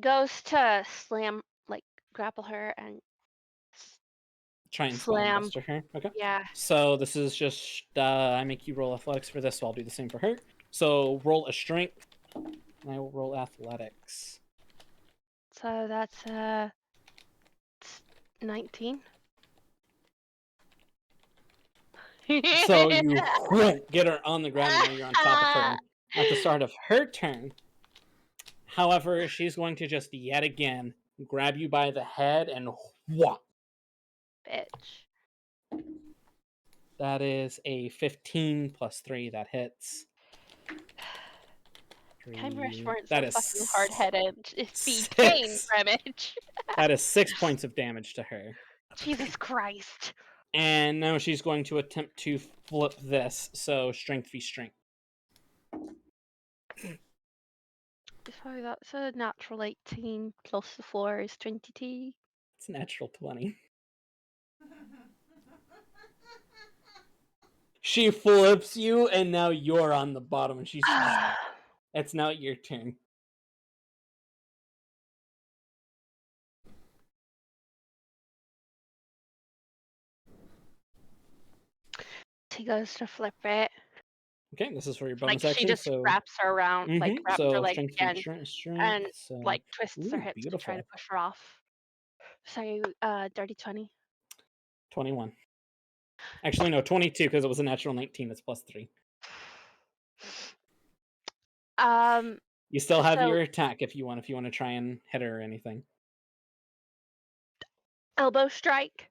goes to slam, like, grapple her and try and slam buster her. Okay. Yeah. So this is just I make you roll athletics for this, so I'll do the same for her. So roll a strength. And I will roll athletics. So that's 19. So you get her on the ground and now you're on top of her at the start of her turn. However, she's going to just yet again grab you by the head and whop. Bitch. That is a 15 plus 3 that hits. Kymeresh weren't that so is fucking hard-headed. It's the pain damage. That is 6 points of damage to her. Jesus Christ. And now she's going to attempt to flip this, so strength v strength. So that's a natural 18 plus the 4 is 22. It's a natural 20. She flips you, and now you're on the bottom, and she's just... It's now your turn. She goes to flip it. Okay, this is for your bonus like action. She just wraps her around, like wraps her leg again, and like twists her hips to try to push her off. So, dirty 20. 21. Actually, no, 22 because it was a natural 19. That's plus 3. You still have your attack if you want to try and hit her or anything. Elbow strike.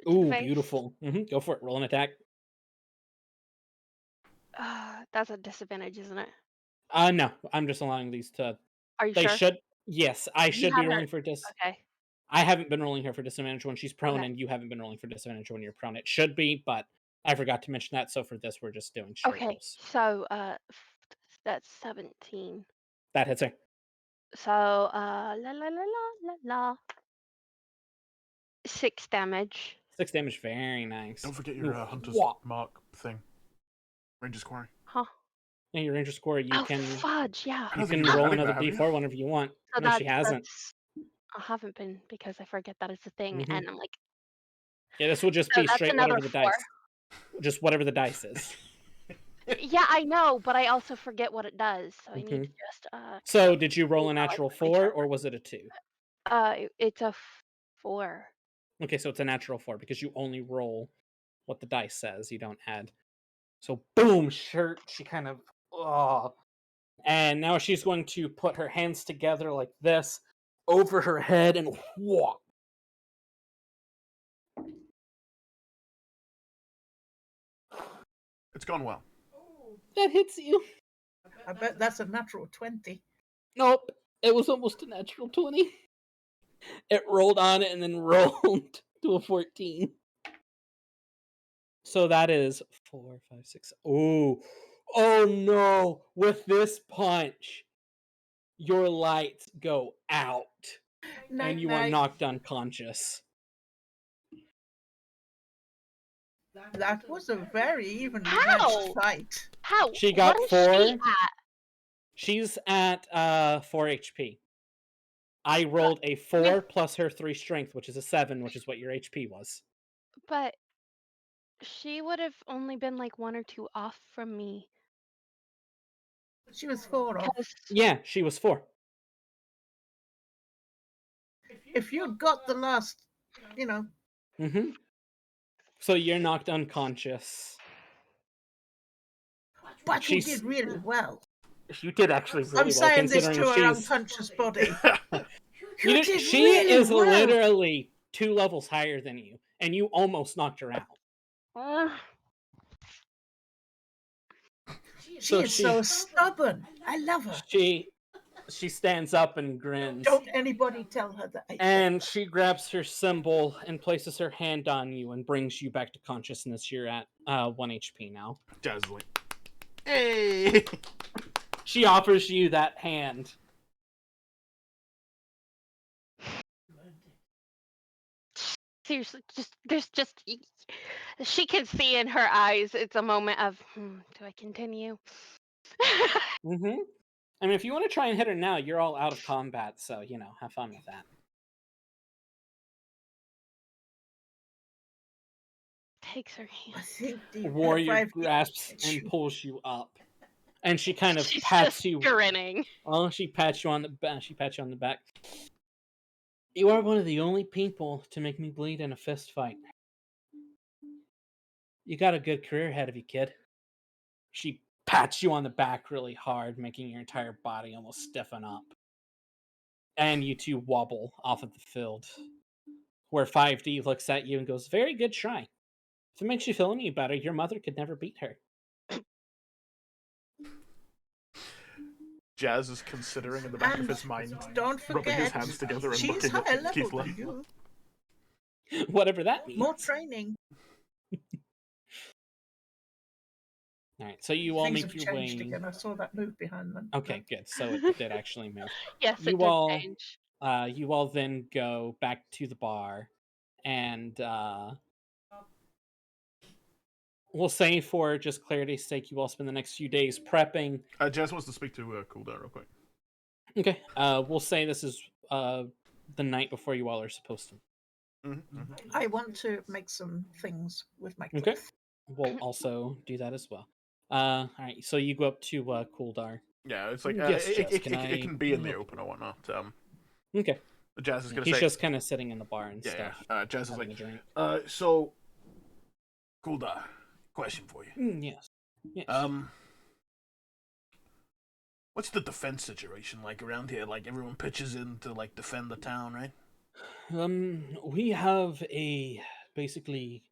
Ooh, beautiful. Go for it. Roll an attack. That's a disadvantage, isn't it? No. I'm just allowing these to... Are you sure? They should... Yes, I should be rolling for Okay. I haven't been rolling her for disadvantage when she's prone, and you haven't been rolling for disadvantage when you're prone. It should be, but I forgot to mention that, so for this, we're just doing straight Okay, rolls. so that's 17. That hits her. So la la la la la 6 damage. 6 damage, very nice. Don't forget your hunter's mark thing. Ranger's quarry. Huh? And your ranger score, you can fudge, yeah. you can roll another d4 whenever you want. So No, she hasn't. I haven't been because I forget that it's a thing, and I'm like, yeah, this will just be straight whatever the 4. dice. Just whatever the dice is. Yeah, I know, but I also forget what it does, so I need to just So, did you roll a natural 4, or was it a 2? It's a 4. Okay, so it's a natural 4 because you only roll what the dice says. You don't add. So, boom, she kind of. Oh. And now she's going to put her hands together like this over her head and whop. It's gone well. That hits you. I bet that's a natural 20. Nope. It was almost a natural 20. It rolled on it and then rolled to a 14. So that is 4, 5, 6. Oh no. With this punch, your lights go out. And you are knocked unconscious. That was a very evenly matched fight. How? She got 4. She at? She's at 4 HP. I rolled a 4 plus her 3 strength, which is a 7, which is what your HP was. But she would have only been like 1 or 2 off from me. She was 4 off. Yeah, she was 4. If you'd got the last, So you're knocked unconscious. But you did really well. You did actually really well. I'm saying this to her unconscious body. She is literally 2 levels higher than you, and you almost knocked her out. She is so stubborn. I love her. She stands up and grins. Don't anybody tell her that. And she grabs her symbol and places her hand on you and brings you back to consciousness. You're at 1 HP now. Dazzling. Hey! She offers you that hand. Seriously, she can see in her eyes. It's a moment of, do I continue? I mean, if you want to try and hit her now, you're all out of combat, so, have fun with that. Takes her hand. Warrior grasps and pulls you up. And she kind of She's pats just you. Grinning. Oh, she pats you on the back. You are one of the only people to make me bleed in a fist fight. You got a good career ahead of you, kid. She pats you on the back really hard, making your entire body almost stiffen up. And you two wobble off of the field, where 5D looks at you and goes, "Very good try. If it makes you feel any better, your mother could never beat her." Jazz is considering in the back of his mind, don't forget, rubbing his hands together and looking at Keith Lynn. Whatever that means. More training. Alright, so you all Things make have your way. changed again. I saw that move behind them. Okay, good. So it did actually move. Yes, it did change. You all then go back to the bar, and we'll say for just clarity's sake, you all spend the next few days prepping. Jazz wants to speak to Cooldown real quick. Okay, we'll say this is the night before you all are supposed to. I want to make some things with my cloth. Okay, we'll also do that as well. All right, so you go up to Kuldar. Yeah, it's like Yes, it can be in the open or whatnot. Okay. Jazz is gonna He's say just kind of sitting in the bar and stuff. Yeah. Jazz is like, so, Kuldar, question for you. Yes. What's the defense situation like around here? Like everyone pitches in to like defend the town, right? We have a basically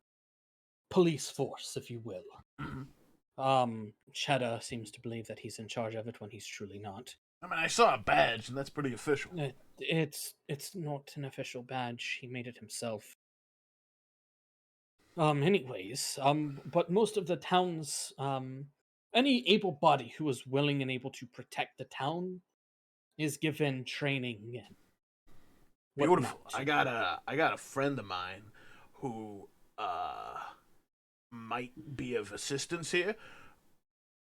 police force, if you will. Cheddar seems to believe that he's in charge of it when he's truly not. I mean, I saw a badge, and that's pretty official. It's not an official badge. He made it himself. Anyways, but most of the town's, any able body who is willing and able to protect the town is given training and Beautiful. whatnot. I got a friend of mine who might be of assistance here,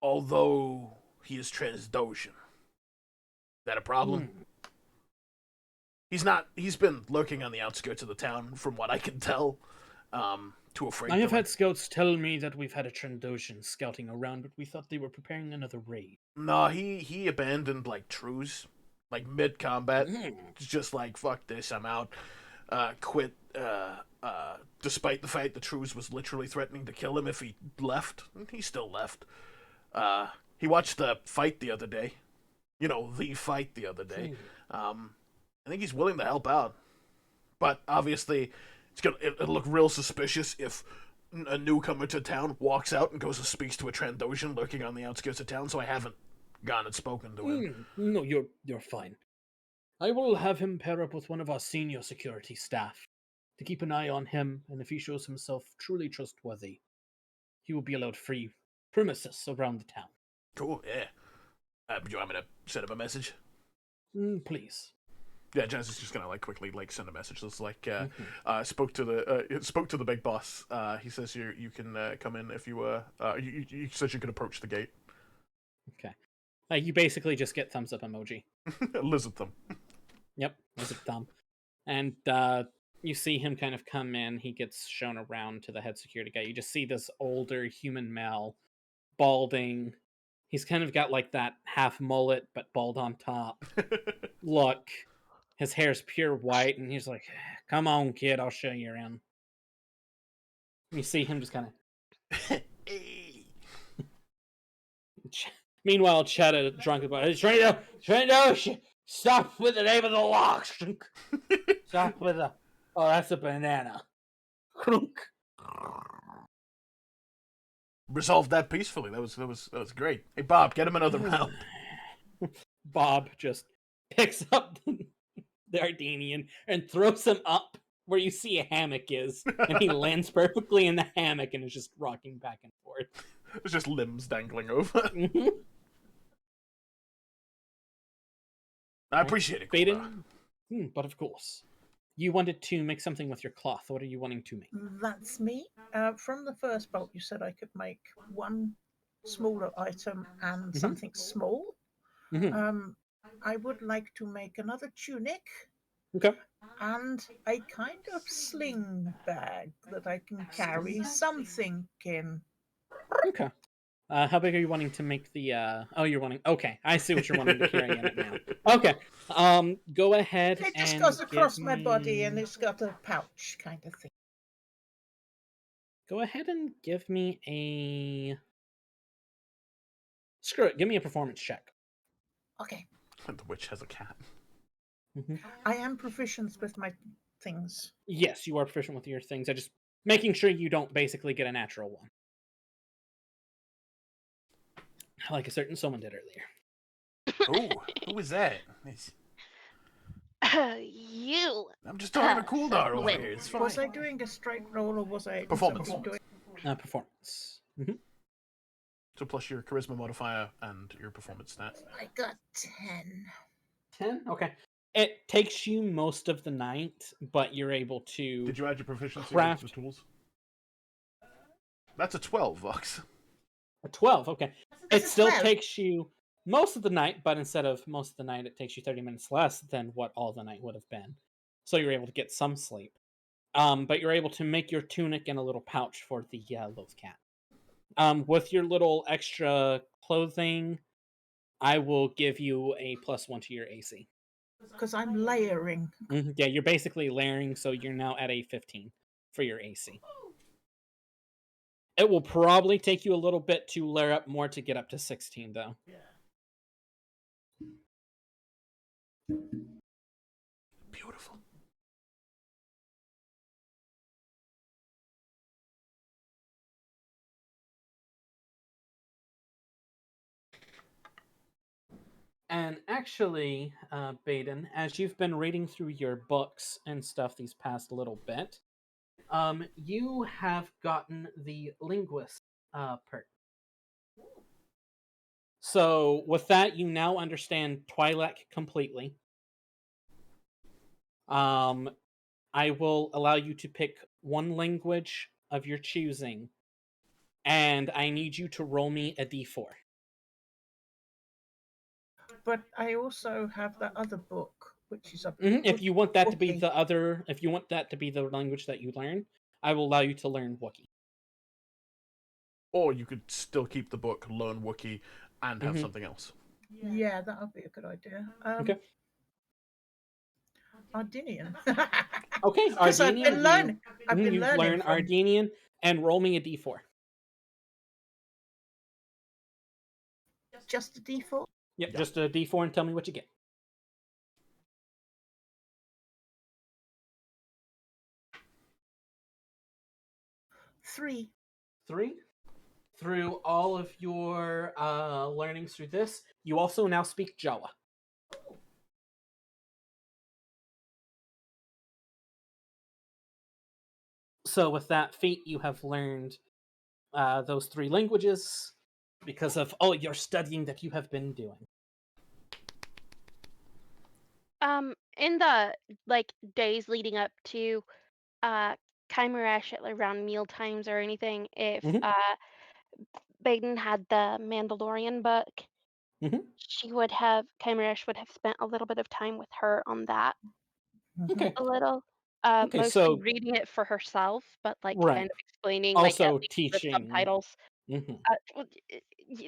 although he is Transdosian. Is that a problem? Hmm. He's not. He's been lurking on the outskirts of the town, from what I can tell. Too afraid. I have to, had scouts tell me that we've had a Trandoshan scouting around, but we thought they were preparing another raid. No, he abandoned like truce, like mid combat. Mm. Just like fuck this, I'm out. Quit. Despite the fact that Trues was literally threatening to kill him if he left, he still left. He watched the fight the other day. You know, the fight the other day. I think he's willing to help out, but obviously, it'll look real suspicious if a newcomer to town walks out and goes and speaks to a Trandoshan lurking on the outskirts of town. So I haven't gone and spoken to him. No, you're fine. I will have him pair up with one of our senior security staff to keep an eye on him, and if he shows himself truly trustworthy, he will be allowed free premises around the town. Cool, yeah. Do you want me to send him a message? Please. Yeah, Jazz is just gonna like quickly like send a message. It's like spoke to the big boss. He says you can come in if you you said you could approach the gate. Okay. You basically just get thumbs up emoji. Lizard thumb. Yep, lizard thumb. And you see him kind of come in. He gets shown around to the head security guy. You just see this older human male, balding. He's kind of got like that half mullet but bald on top look. His hair's pure white, and he's like, "Come on, kid, I'll show you around." You see him just kind of. Meanwhile, Cheddar, drunk about it. Trando, stop with the name of the lock. Stop with the. Oh, that's a banana. Resolved that peacefully. That was great. Hey Bob, get him another round. Bob just picks up the Ardenian and throws him up where you see a hammock is, and he lands perfectly in the hammock and is just rocking back and forth. There's just limbs dangling over. I appreciate it, Baeden, but of course. You wanted to make something with your cloth. What are you wanting to make? That's me. From the first bolt, you said I could make one smaller item and something small. I would like to make another tunic. Okay. And a kind of sling bag that I can carry something in. Okay. How big are you wanting to make the? Oh, you're wanting. Okay, I see what you're wanting to carry in it now. Okay. Go ahead. It just and goes across my me... body, and it's got a pouch kind of thing. Go ahead and give me a. Screw it. Give me a performance check. Okay. The witch has a cat. I am proficient with my things. Yes, you are proficient with your things. I just making sure you don't basically get a natural one, like a certain someone did earlier. Oh, who was that? You. I'm just talking to Cooldar over win. here. It's fine. Was I doing a straight roll, or was I Performance? doing... Performance. So plus your charisma modifier and your performance stat. I got 10. 10? Okay. It takes you most of the night, but you're able to. Did you add your proficiency craft to the tools? That's a 12, Vox. A 12, okay. It It's still 12. takes you most of the night, but instead of most of the night, it takes you 30 minutes less than what all the night would have been. So you're able to get some sleep. But you're able to make your tunic and a little pouch for the loaf cat. With your little extra clothing, I will give you a +1 to your AC. Because I'm layering. Yeah, you're basically layering, so you're now at a 15 for your AC. It will probably take you a little bit to layer up more to get up to 16, though. Beautiful. And actually, Baeden, as you've been reading through your books and stuff these past little bit, You have gotten the linguist perk. So with that, you now understand Twi'lek completely. I will allow you to pick one language of your choosing, and I need you to roll me a d4. But I also have that other book, which is a If you want that to be Wookiee. if you want that to be the language that you learn, I will allow you to learn Wookiee. Or you could still keep the book, learn Wookiee, and have something else. Yeah, that would be a good idea. Okay. Ardinian. Okay, Because I've been learning. You've learned Ardinian, and roll me a d4. Just a d4? Yep, yeah. Just a d4 and tell me what you get. 3. 3. Through all of your learnings through this, you also now speak Jawa. So with that feat, you have learned those 3 languages because of all your studying that you have been doing. In the days leading up to Kymeresh at around meal times or anything, if Baeden had the Mandalorian book, Kymeresh would have spent a little bit of time with her on that. Okay. A little. Okay, mostly so reading it for herself, but right. kind of explaining, also at teaching the subtitles.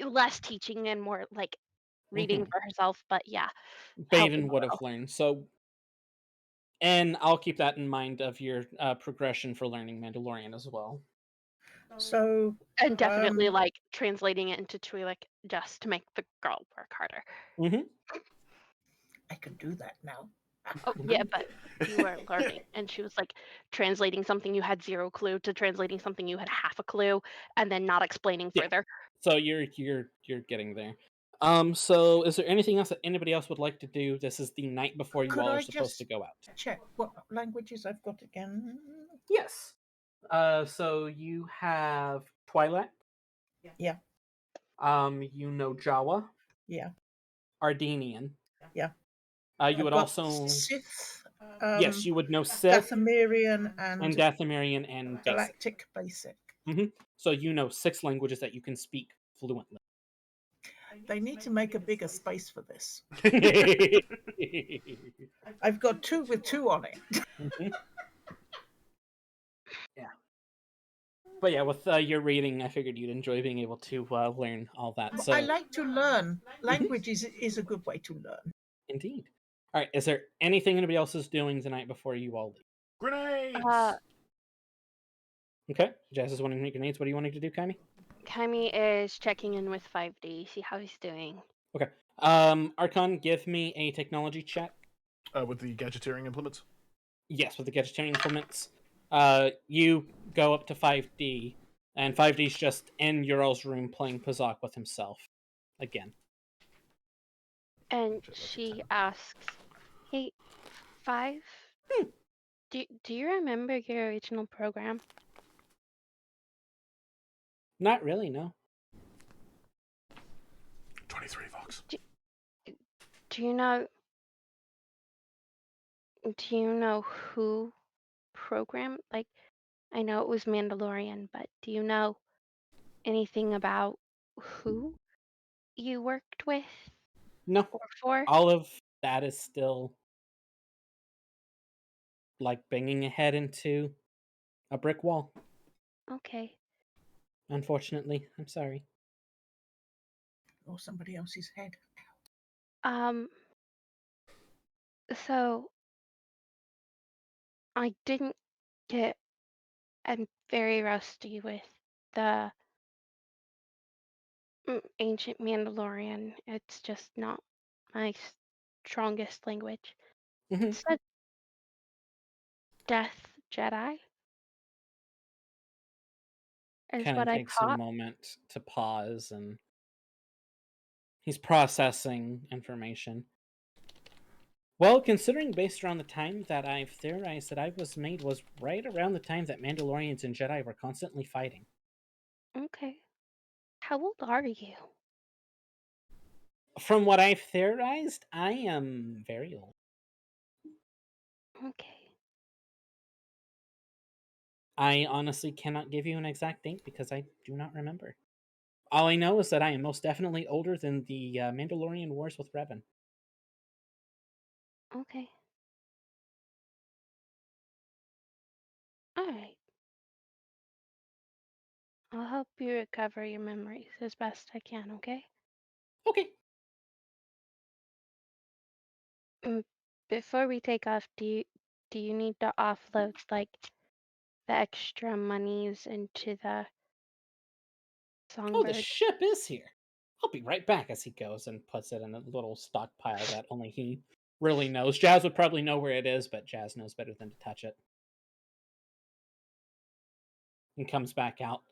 Less teaching and more reading for herself, but yeah. Baeden would have learned. So, and I'll keep that in mind of your progression for learning Mandalorian as well. So, and definitely translating it into Twi'lek just to make the girl work harder. I can do that now. Oh yeah, but you were learning, and she was translating something you had 0 clue to translating something you had half a clue, and then not explaining further. So you're getting there. So is there anything else that anybody else would like to do? This is the night before you all are supposed to go out. Check what languages I've got again. Yes. So you have Twi'lek. Yeah. You know Jawa. Yeah. Ardinian. Yeah. You would also Sith. Yes, you would know Sith, Dathomirian, and Dathomirian and Galactic Basic. So you know 6 languages that you can speak fluently. They need to make a bigger space for this. I've got 2 with 2 on it. Yeah. But yeah, with your reading, I figured you'd enjoy being able to learn all that. So I like to learn. Language is a good way to learn. Indeed. All right. Is there anything anybody else is doing tonight before you all leave? Grenades! Okay. Jazz is wanting to make grenades. What are you wanting to do, Kyme? Kyme is checking in with 5D, see how he's doing. Okay. Archon, give me a technology check. With the gadgeteering implements? Yes, with the gadgeteering implements. You go up to 5D, and 5D's just in Ural's room playing Pazak with himself. Again. And she asks, "Hey, 5? Do you remember your original program?" Not really, no. 23, Vox. Do you know who programmed? I know it was Mandalorian, but do you know anything about who you worked with? No. Or for? All of that is still banging a head into a brick wall. Okay. Unfortunately, I'm sorry. Or somebody else's head. So I didn't get. I'm very rusty with the ancient Mandalorian. It's just not my strongest language. It's a Death Jedi. Is what I takes caught. a moment to pause, and he's processing information. Well, considering based around the time that I've theorized that I was made was right around the time that Mandalorians and Jedi were constantly fighting. Okay. How old are you? From what I've theorized, I am very old. Okay. I honestly cannot give you an exact date because I do not remember. All I know is that I am most definitely older than the Mandalorian Wars with Revan. Okay. All right. I'll help you recover your memories as best I can, okay? Okay. Before we take off, do you need to offload like the extra monies into the Oh, the songbird? ship is here. I'll be right back as he goes and puts it in a little stockpile that only he really knows. Jazz would probably know where it is, but Jazz knows better than to touch it. And comes back out.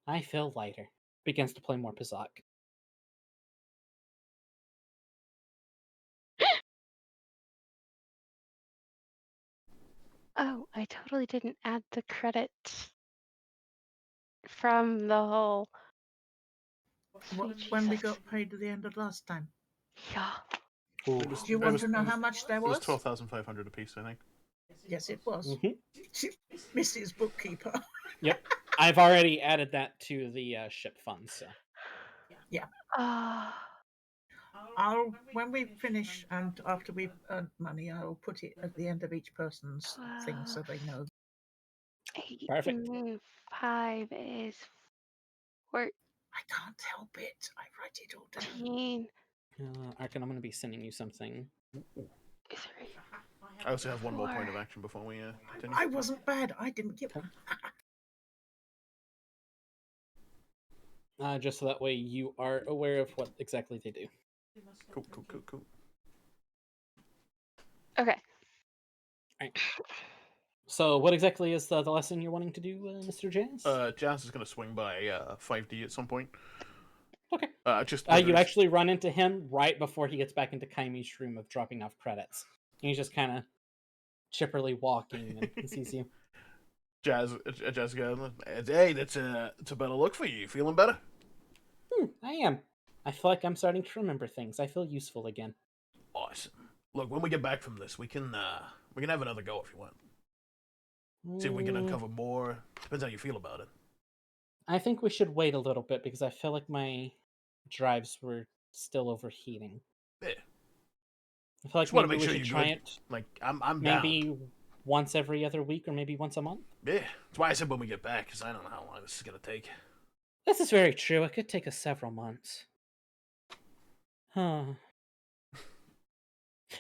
I feel lighter. Begins to play more Pizak. Oh, I totally didn't add the credits from the whole. When we got paid at the end of last time. Yeah. Ooh. Do you want to know how much there It was was? 12,500 apiece, I think. Yes, it was. Mm-hmm. Mrs. Bookkeeper. Yep. I've already added that to the ship funds, so. Yeah. Ah. When we finish and after we've earned money, I'll put it at the end of each person's thing so they know. 8 Perfect. and 5 is I can't help it. I write it all down. 14. Arkin, I'm going to be sending you something. 3, I also have one more 4. point of action before we continue. I wasn't bad. I didn't get one. Just so that way you are aware of what exactly they do. Cool. Okay. Alright. So, what exactly is the lesson you're wanting to do, Mr. Jazz? Jazz is going to swing by 5D at some point. Okay. You actually run into him right before he gets back into Kymere's room of dropping off credits. And he's just kind of chipperly walking and he sees you. Jazz goes, hey, that's a better look for you. You feeling better? I am. I feel like I'm starting to remember things. I feel useful again. Awesome. Look, when we get back from this, we can have another go if you want. See if we can uncover more. Depends how you feel about it. I think we should wait a little bit because I feel like my drives were still overheating. Yeah. I feel like Just want to maybe make we sure should you're try good. it Like I'm maybe down. once every other week or maybe once a month. Yeah, that's why I said when we get back, because I don't know how long this is gonna take. This is very true. It could take us several months. Huh.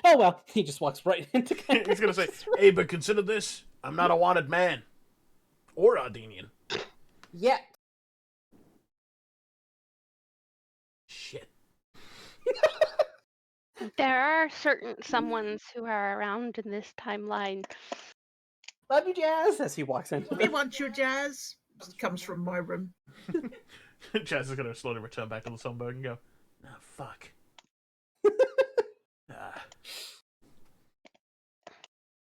Oh well, he just walks right into Kymere's He's gonna say, room. hey, but consider this. I'm not a wanted man. Or Ardenian. Yet. Shit. There are certain someones who are around in this timeline. Love you, Jazz, as he walks into We want you, Jazz. This comes from my room. Jazz is gonna slowly return back to the sunbird and go, oh, fuck.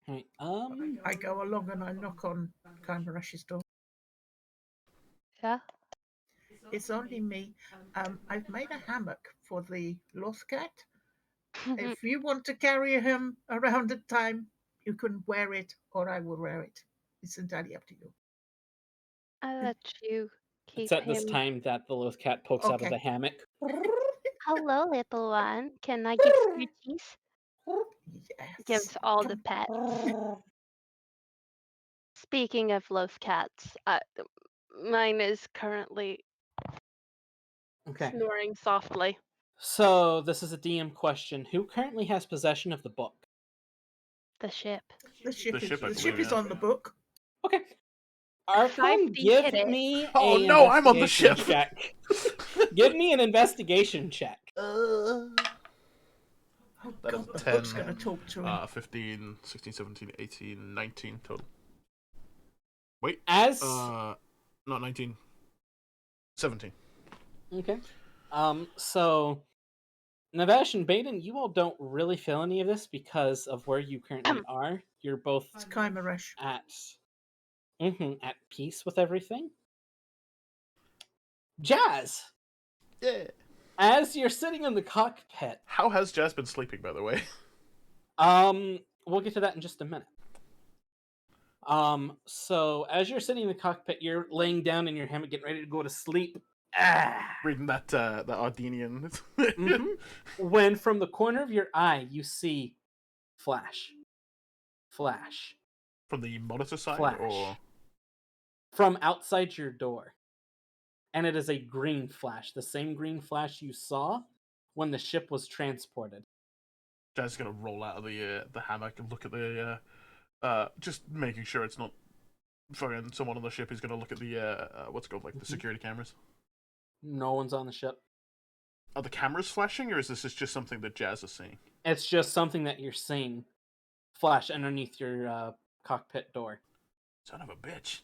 Right, I go along and I knock on Kymeresh's door. Yeah? It's only me. I've made a hammock for the Lothcat. If you want to carry him around at time, you can wear it or I will wear it. It's entirely up to you. I'll let you keep it's at him. this time that the Loth cat pokes out of Okay. the hammock. Hello, little one. Can I give treaties? Yes. Gives all the pets. Speaking of loaf cats, mine is currently Okay. snoring softly. So, this is a DM question. Who currently has possession of the book? The ship. The ship I is believe, on the book. Okay. Archon, 5D give hit it. me Oh, a no, I'm on the investigation ship. check. Give me an investigation check. Oh, That God, is the book's going to talk to him. 15, 16, 17, 18, 19 total. Wait. As Not 19. 17. Okay. So Navash and Baeden, you all don't really feel any of this because of where you currently are. You're both It's Kymeresh. at peace with everything. Jazz! Yeah. As you're sitting in the cockpit... How has Jazz been sleeping, by the way? We'll get to that in just a minute. So as you're sitting in the cockpit, you're laying down in your hammock, getting ready to go to sleep. Reading that Ardenian. When from the corner of your eye, you see flash. Flash. From the monitor side? Flash. Or from outside your door. And it is a green flash. The same green flash you saw when the ship was transported. Jazz is going to roll out of the hammock and look at the... just making sure it's not fucking someone on the ship who's going to look at the... what's it called? Like, the security cameras? No one's on the ship. Are the cameras flashing, or is this just something that Jazz is seeing? It's just something that you're seeing flash underneath your cockpit door. Son of a bitch.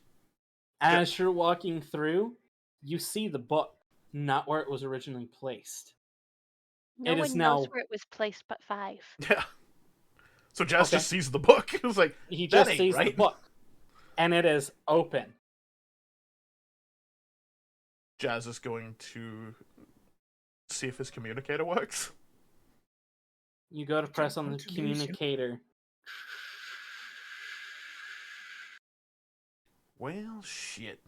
As you're walking through, you see the book, not where it was originally placed. No it one is knows now... where it was placed but 5. Yeah. So Jazz just sees the book. It was like, he just sees right? the book. And it is open. Jazz is going to see if his communicator works. You go to press on the communicator. Well, shit.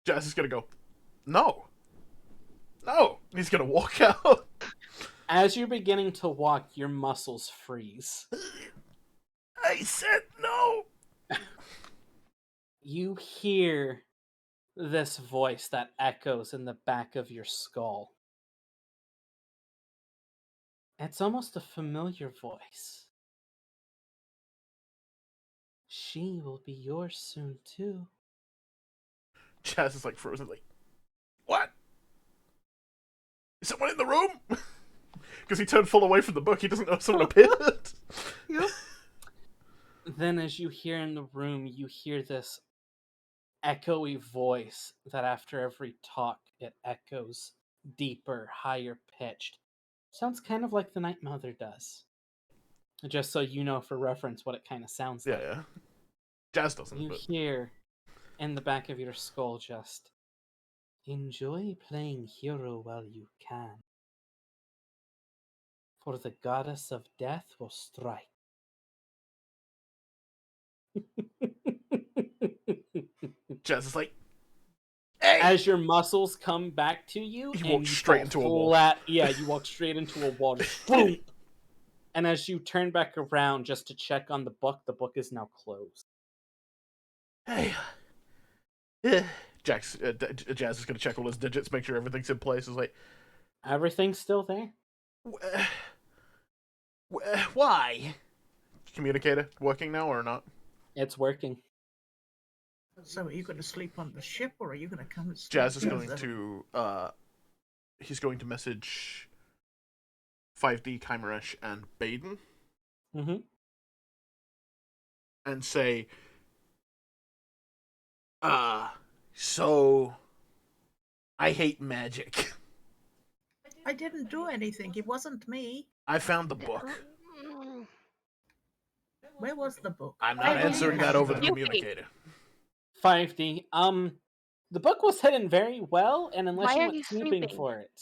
Jazz is gonna go, no. He's gonna walk out. As you're beginning to walk, your muscles freeze. I said no. You hear this voice that echoes in the back of your skull. It's almost a familiar voice. She will be yours soon, too. Jazz is like frozen, like, what? Is someone in the room? Because he turned full away from the book, he doesn't know someone appeared. Yep. Then as you hear in the room, you hear this echoey voice that after every talk, it echoes deeper, higher pitched. Sounds kind of like the Night Mother does. Just so you know for reference what it kind of sounds like. Yeah. Jazz doesn't, You but... hear in the back of your skull just, enjoy playing hero while you can. For the goddess of death will strike. Jazz is like, hey! As your muscles come back to you, You and walk you straight into a wall. Yeah, you walk straight into a wall. Boom! And as you turn back around just to check on the book is now closed. Hey. Jazz is going to check all his digits, make sure everything's in place. Is like, everything's still there. Why? Communicator working now or not? It's working. So are you going to sleep on the ship, or are you going to come and sleep? Jazz is going to he's going to message 5D, Kymeresh, and Baeden. Mm-hmm. And say, so I hate magic. I didn't do anything. It wasn't me. I found the book. Where was the book? I'm not answering that over the communicator. 5D. The book was hidden very well, and unless you went snooping for it.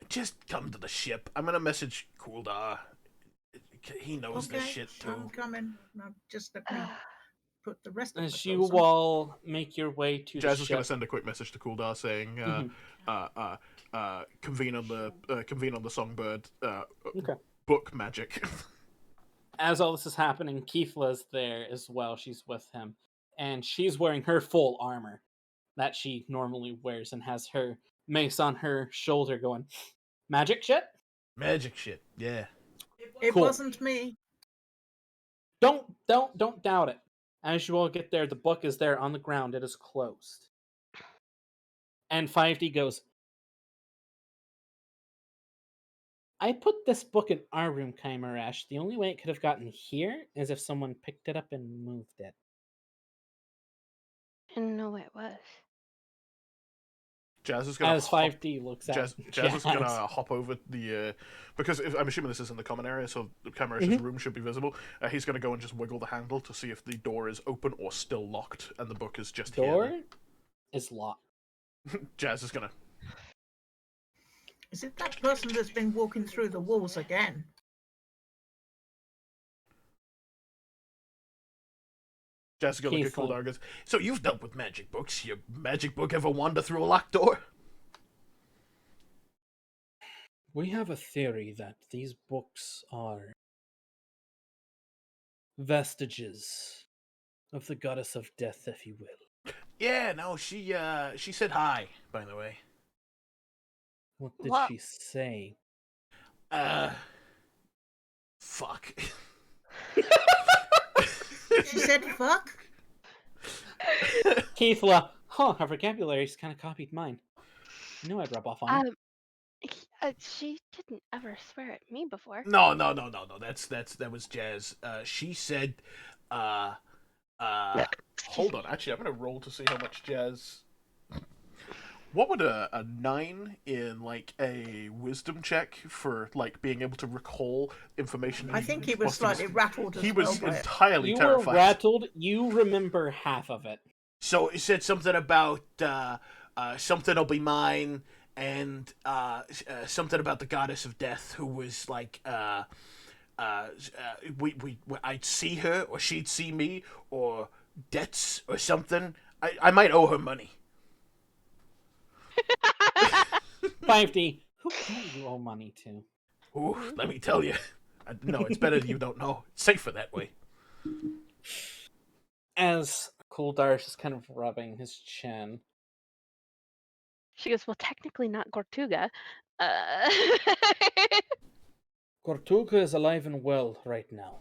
Just come to the ship. I'm gonna message Kuldar. He knows this shit too. I'm coming. Now just let me put the rest of the As you all make your way to Jazz the is ship. gonna send a quick message to Kuldar saying, convene on the Songbird. Book magic. As all this is happening, Keefla's there as well. She's with him. And she's wearing her full armor that she normally wears and has her mace on her shoulder going, magic shit? Magic shit, yeah. It wasn't me. Don't doubt it. As you all get there, the book is there on the ground. It is closed. And 5D goes, I put this book in our room, Kymeresh. The only way it could have gotten here is if someone picked it up and moved it. I didn't know where it was. Jazz is gonna as 5D looks at Jazz is gonna hop over the because I'm assuming this is in the common area, so the Kymeresh's room should be visible. He's gonna go and just wiggle the handle to see if the door is open or still locked, and the book is just door here. is locked. Jazz is gonna. Is it that person that's been walking through the walls again? Jazz is gonna look at Kuldar and goes, "So you've dealt with magic books. Your magic book ever wander through a locked door?" We have a theory that these books are vestiges of the goddess of death, if you will. Yeah, no, she said hi, by the way. What did she say? Fuck. She said fuck? Keithla, her vocabulary's kind of copied mine. I knew I'd rub off on her. She didn't ever swear at me before. No. That was Jazz. She said, hold on. Actually, I'm gonna roll to see how much Jazz. What would a 9 in like a wisdom check for like being able to recall information? I think he was slightly rattled. He was entirely terrified. You were rattled. You remember half of it. So he said something about something'll be mine. And something about the goddess of death, who was like, I'd see her, or she'd see me, or debts, or something. I might owe her money. 5D. Who do you owe money to? Ooh, let me tell you. No, it's better you don't know. It's safer that way. As Kuldar is just kind of rubbing his chin. She goes, well, technically not Gortuga. Gortuga is alive and well right now.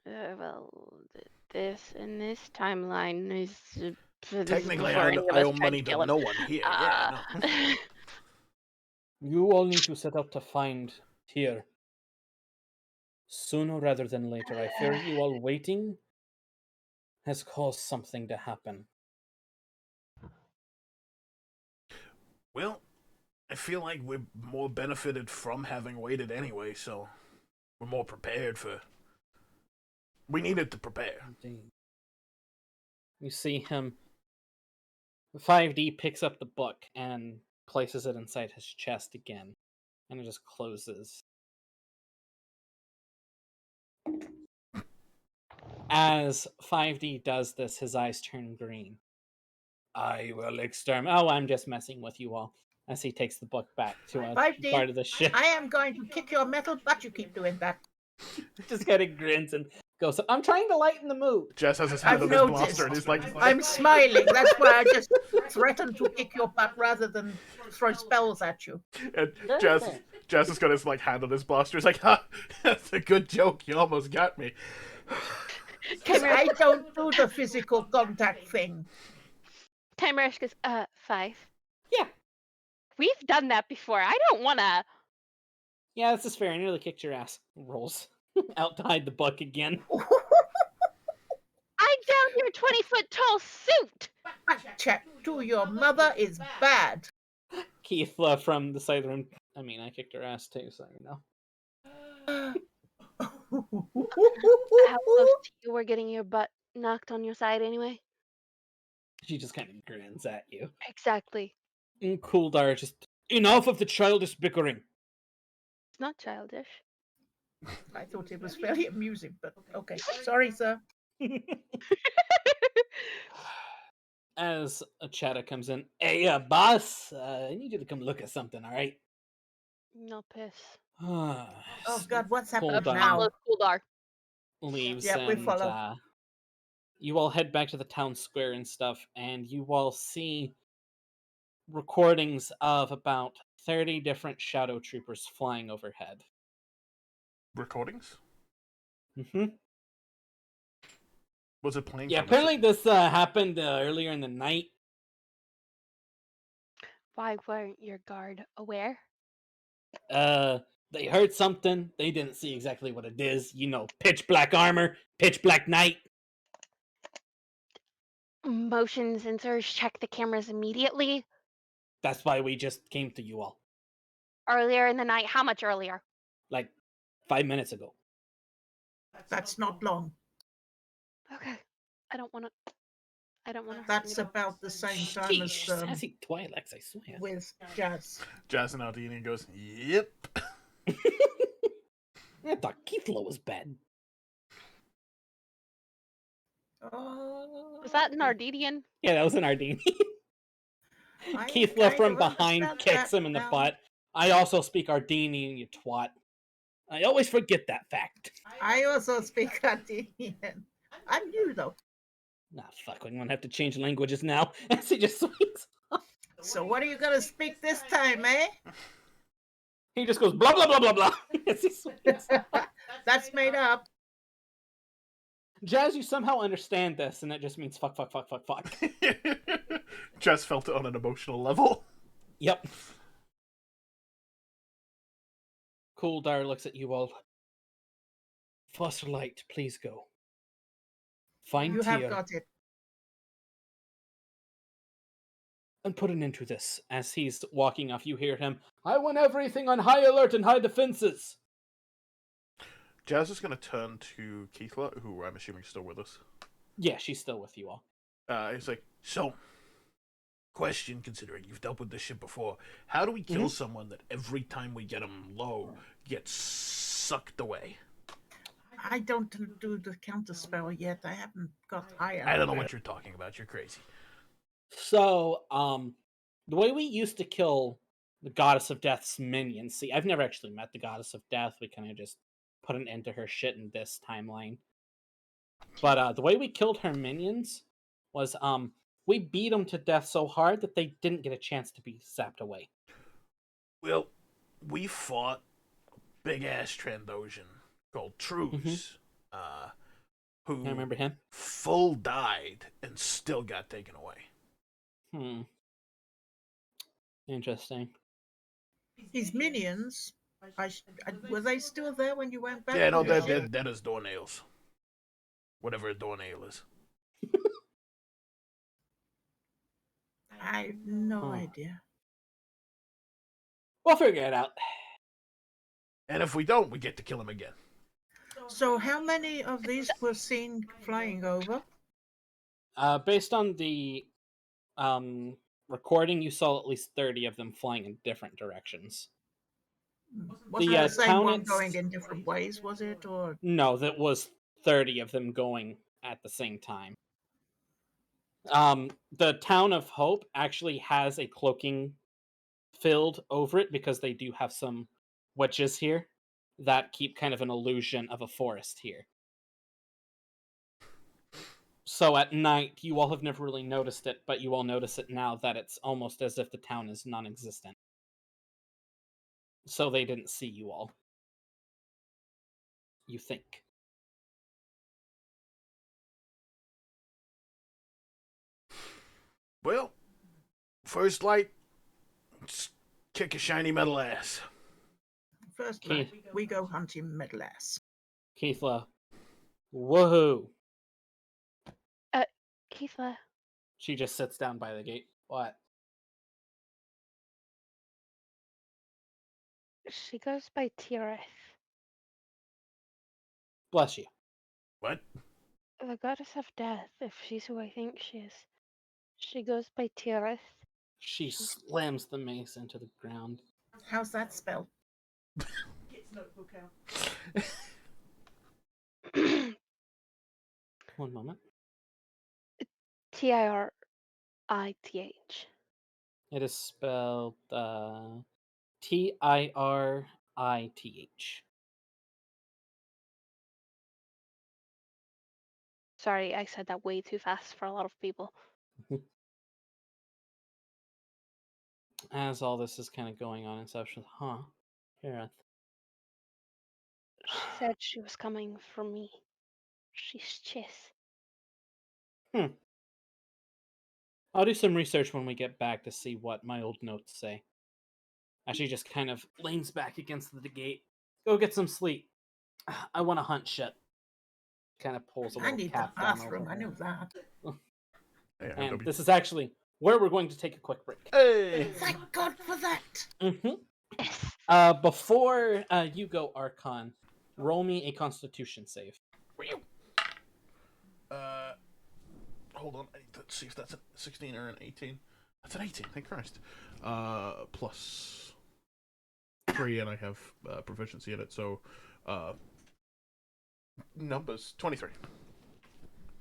Well, this in this timeline is... Technically, I owe money to no one here. Yeah, no. You all need to set out to find Tyr. Sooner rather than later. I fear you all waiting has caused something to happen. Well, I feel like we're more benefited from having waited anyway, so we're more prepared for... We needed to prepare. Indeed. You see him... 5D picks up the book and places it inside his chest again. And it just closes. As 5D does this, his eyes turn green. I will exterminate... Oh, I'm just messing with you all. As he takes the book back to a 5D, part of the ship. I am going to kick your metal butt. You keep doing that. Just kind of grins and goes, I'm trying to lighten the mood. Jess has his hand on his blaster and he's like... I'm smiling. That's why I just threatened to kick your butt rather than throw spells at you. And Jess has got his like hand on his blaster. He's like, ha, that's a good joke. You almost got me. Because I don't do the physical contact thing. Kymeresh goes, 5. Yeah. We've done that before. I don't want to... Yeah, this is fair. I nearly kicked your ass. Rolls out to hide the book again. I down your 20-foot tall suit! Check to your mother is bad. Keith from the side of the room. I mean, I kicked her ass too, so you know. How close to you were getting your butt knocked on your side anyway? She just kind of grins at you. Exactly. And Kuldar just, enough of the childish bickering. It's not childish. I thought it was very amusing, but okay. Sorry, sir. As a chatter comes in, hey, boss, I need you to come look at something, all right? No piss. Oh, God, what's happening Kuldar now? Kuldar leaves Yeah, we and follow. you all head back to the town square and stuff, and you all see recordings of about 30 different shadow troopers flying overhead. Recordings? Mm-hmm. Was it playing? Yeah, apparently this happened earlier in the night. Why weren't your guard aware? They heard something. They didn't see exactly what it is. You know, pitch black armor, pitch black night. Motion sensors check the cameras immediately. That's why we just came to you all. Earlier in the night. How much earlier? Like 5 minutes ago. That's not long. Okay. I don't want to. That's about the same time as Sheesh, sassy Twi'leks, I swear. with Jazz. Jazz and Aldini goes, yep. I thought Keithla was bad. Oh, Was that an Ardenian? Yeah, that was an Ardini. I Keithla kind from of behind understand kicks that him in the now. butt. I also speak Ardini, you twat. I always forget that fact. I also speak Ardenian. I'm new though. Nah, fuck, we're gonna have to change languages now. As he just swings. So what are you gonna speak this time, eh? He just goes blah blah blah blah blah as he swings. That's made up. Jazz, you somehow understand this, and that just means fuck, fuck, fuck, fuck, fuck. Jazz felt it on an emotional level. Yep. Cool Dar looks at you all. Foster Light, please go. Find You have Tyr got it. and put an end to this. As he's walking off, you hear him. I want everything on high alert and high defenses. Jazz is going to turn to Keithla, who I'm assuming is still with us. Yeah, she's still with you all. He's like, so, question, considering you've dealt with this shit before, how do we kill someone that every time we get them low, gets sucked away? I don't do the counter spell yet. I haven't got higher. I don't know what you're talking about. You're crazy. So, the way we used to kill the Goddess of Death's minions, see, I've never actually met the Goddess of Death. We kind of just put an end to her shit in this timeline. But the way we killed her minions was we beat them to death so hard that they didn't get a chance to be zapped away. Well, we fought a big-ass Trandoshan called Truce, who I remember him. full died and still got taken away. Interesting. His minions, were they still there when you went back? Yeah, no, to the they're ship? dead as doornails. Whatever a doornail is. I have no idea. We'll figure it out. And if we don't, we get to kill him again. So how many of these were seen flying over? Based on the recording, you saw at least 30 of them flying in different directions. Was it the same one going in different ways, was it? Or no, that was 30 of them going at the same time. The Town of Hope actually has a cloaking field over it because they do have some witches here that keep kind of an illusion of a forest here. So at night, you all have never really noticed it, but you all notice it now that it's almost as if the town is non-existent. So they didn't see you all. You think. Well, first light, just kick a shiny metal ass. first light, we go hunting metal ass. Keithla. Woohoo. Keithla. She just sits down by the gate. What? She goes by Tirith. Bless you. What? The goddess of death, if she's who I think she is. She goes by Tirith. She slams the mace into the ground. How's that spelled? One moment. Tirith. It is spelled Tirith. Sorry, I said that way too fast for a lot of people. As all this is kind of going on, Inception, Gareth. She said she was coming for me. She's Chiss. I'll do some research when we get back to see what my old notes say. As she just kind of leans back against the gate. Go get some sleep. I want to hunt shit. Kind of pulls a little I need the cap down bathroom. over I her. knew that. And this is actually where we're going to take a quick break. Hey! Thank God for that. Before you go, Archon, roll me a Constitution save. Hold on. Let's see if that's a 16 or an 18. That's an 18. Thank Christ. Plus 3, and I have proficiency in it. So, numbers 23.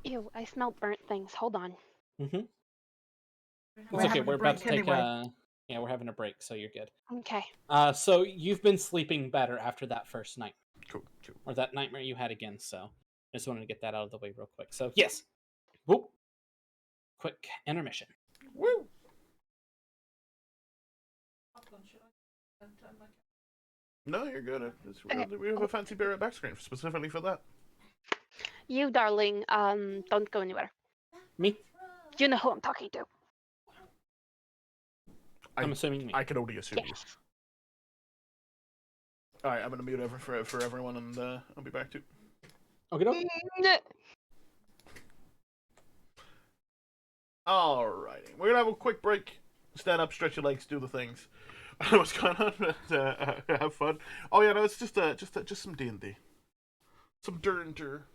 Ew, I smell burnt things. Hold on. Mm-hmm. We're It's okay. having We're a about to break take anyway. yeah, we're having a break, so you're good. Okay. So you've been sleeping better after that first night. Cool. Or that nightmare you had again, so I just wanted to get that out of the way real quick. So yes. Whoop. Quick intermission. Woo! No, you're good. We have a fancy beer at back screen specifically for that. You, darling, don't go anywhere. Me? You know who I'm talking to. I'm assuming me. I can only assume you. Yes. Alright, I'm gonna mute for everyone, and I'll be back too. Okay, doke. Alrighty, we're gonna have a quick break. Stand up, stretch your legs, do the things. I don't know what's going on, but have fun. Oh yeah, no, it's just some D&D. Some Dur.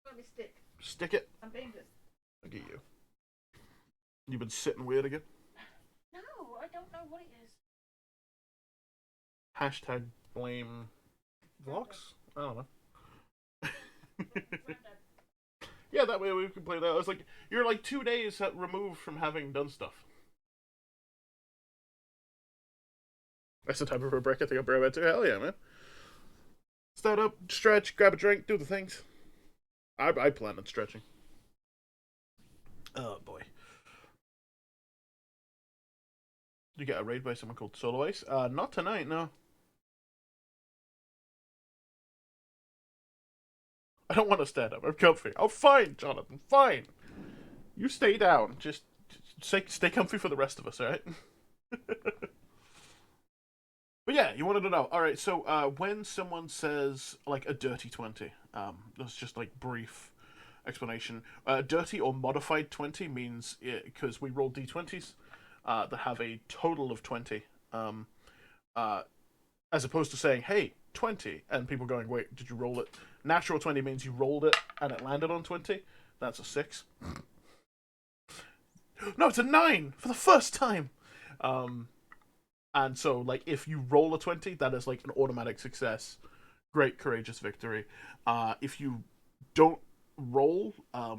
Let me stick. Stick it. I'm being this. Look at you. You've been sitting weird again. No, I don't know what it is. Hashtag blame vlogs? I don't know. Yeah, that way we can play that. I was like, you're like 2 days removed from having done stuff. That's the type of a break I think I'll bring about too. Hell yeah, man. Stand up, stretch, grab a drink, do the things. I plan on stretching. Oh boy. You get a raid by someone called Solo Ice? Not tonight, no. I don't want to stand up. I'm comfy. Oh, fine, Jonathan. Fine. You stay down. Just stay comfy for the rest of us, alright? But yeah, you wanted to know. Alright, so when someone says, like, a dirty 20, that's just, like, brief explanation. Dirty or modified 20 means, because we roll d20s that have a total of 20, as opposed to saying, hey, 20, and people going, wait, did you roll it? Natural 20 means you rolled it and it landed on 20. That's a 6. No, it's a 9 for the first time. And so, like, if you roll a 20, that is like an automatic success. Great, courageous victory. If you don't roll a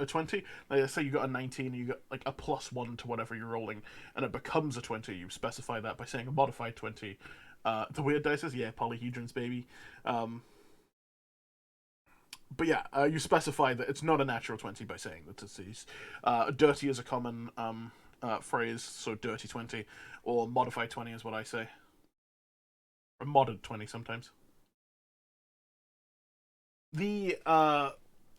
20, like, say you got a 19, and you got like a +1 to whatever you're rolling, and it becomes a 20, you specify that by saying a modified 20. The weird dice is, yeah, polyhedrons, baby. But yeah, you specify that it's not a natural 20 by saying that it's these. Dirty is a common phrase, so dirty 20, or modified 20 is what I say. Or modded 20 sometimes. The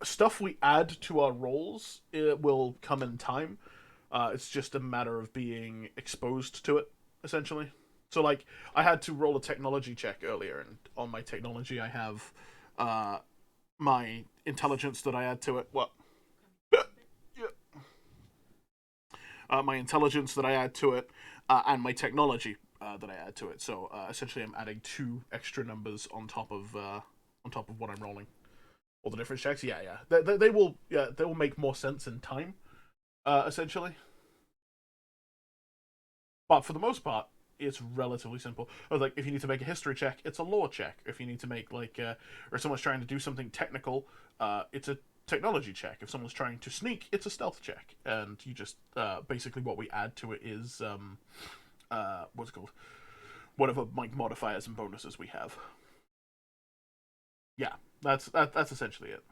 stuff we add to our rolls, it will come in time. It's just a matter of being exposed to it, essentially. So, like, I had to roll a technology check earlier, and on my technology I have my intelligence that I add to it. What? My intelligence that I add to it, and my technology that I add to it. So essentially, I'm adding 2 extra numbers on top of what I'm rolling. All the different checks, yeah. They will make more sense in time, essentially. But for the most part, it's relatively simple. Like, if you need to make a history check, it's a lore check. If you need to make, like, or someone's trying to do something technical, it's a technology check. If someone's trying to sneak, it's a stealth check. And you just, basically what we add to it is, what's it called? Whatever, like, modifiers and bonuses we have. Yeah, that's essentially it.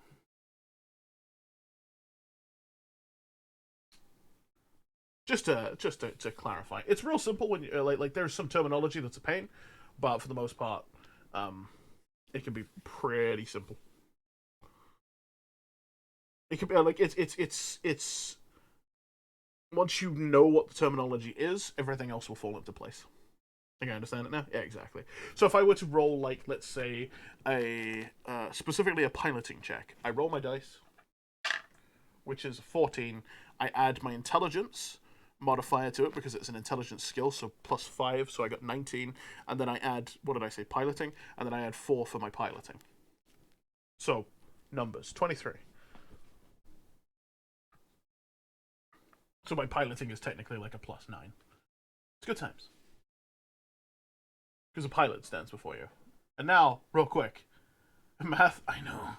Just to clarify, it's real simple when you like there's some terminology that's a pain, but for the most part, it can be pretty simple. It can be like it's once you know what the terminology is, everything else will fall into place. I think I understand it now. Yeah, exactly. So if I were to roll, like, let's say specifically a piloting check, I roll my dice. which is 14. I add my intelligence modifier to it because it's an intelligence skill, so +5, so I got 19. And then I add, what did I say, piloting? And then I add 4 for my piloting. So, numbers, 23. So my piloting is technically like a +9. It's good times. Because a pilot stands before you. And now, real quick, math, I know,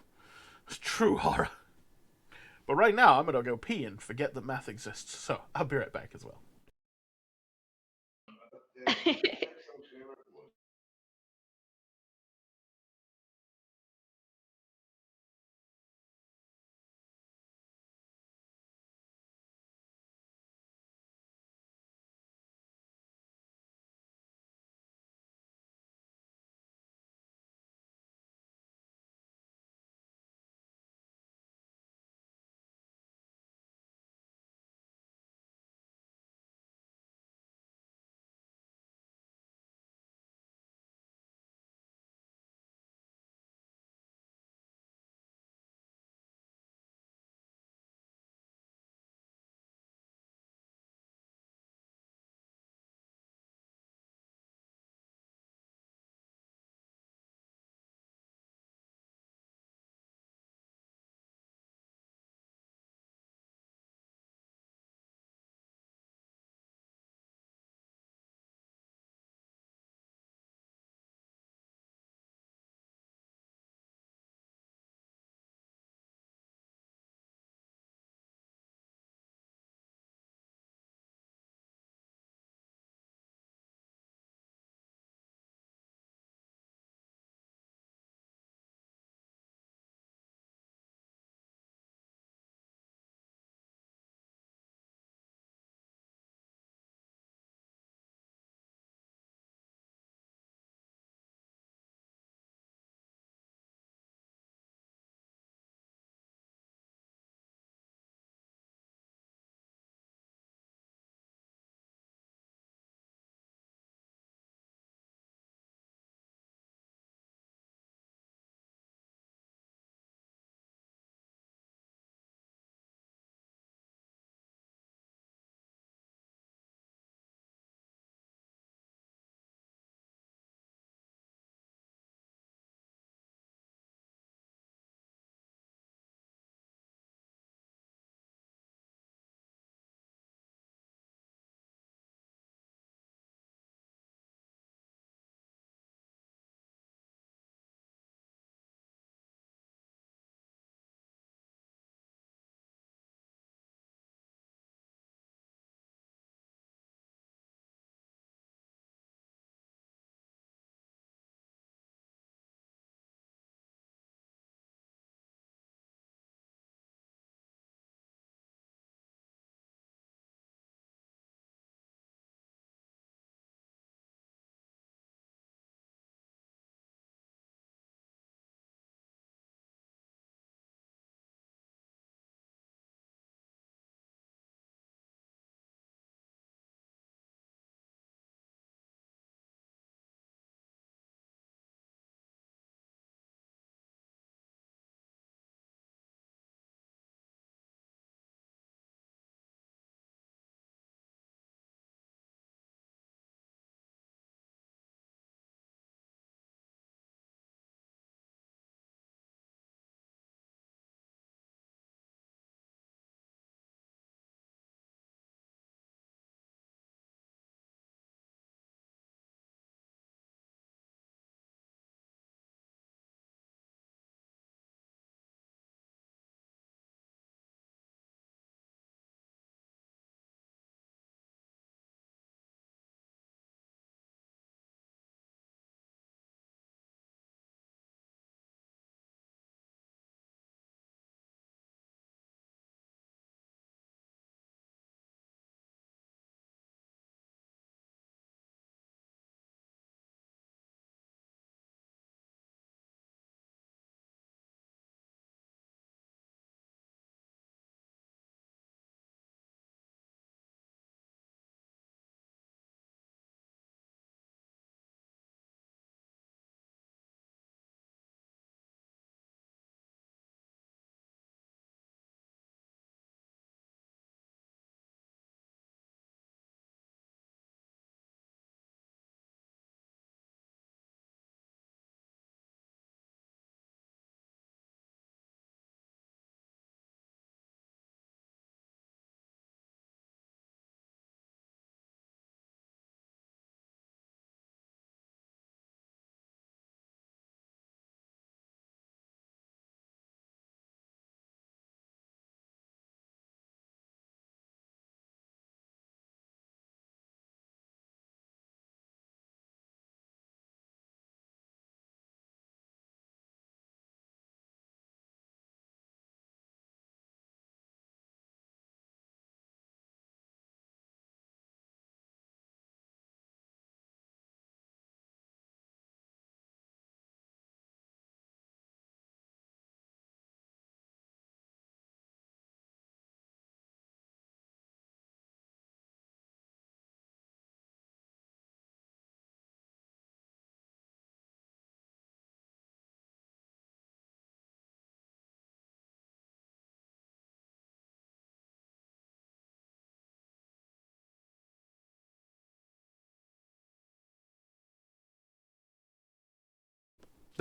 it's true horror. But right now, I'm gonna go pee and forget that math exists. So I'll be right back as well.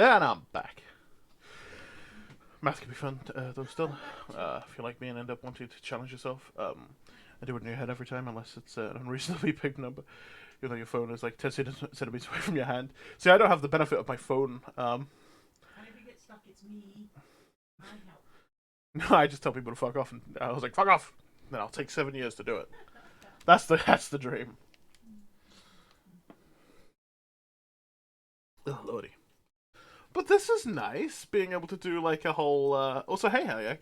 Then I'm back. Math can be fun, though, still. If you like me and end up wanting to challenge yourself, I do it in your head every time, unless it's an unreasonably big number. Even though your phone is like 10 centimeters away from your hand. See, I don't have the benefit of my phone. And if you get stuck, it's me. I help. No, I just tell people to fuck off, and I was like, fuck off! Then I'll take 7 years to do it. That's the dream. Oh, lordy. But this is nice, being able to do like a whole. Also, hey, Hayek.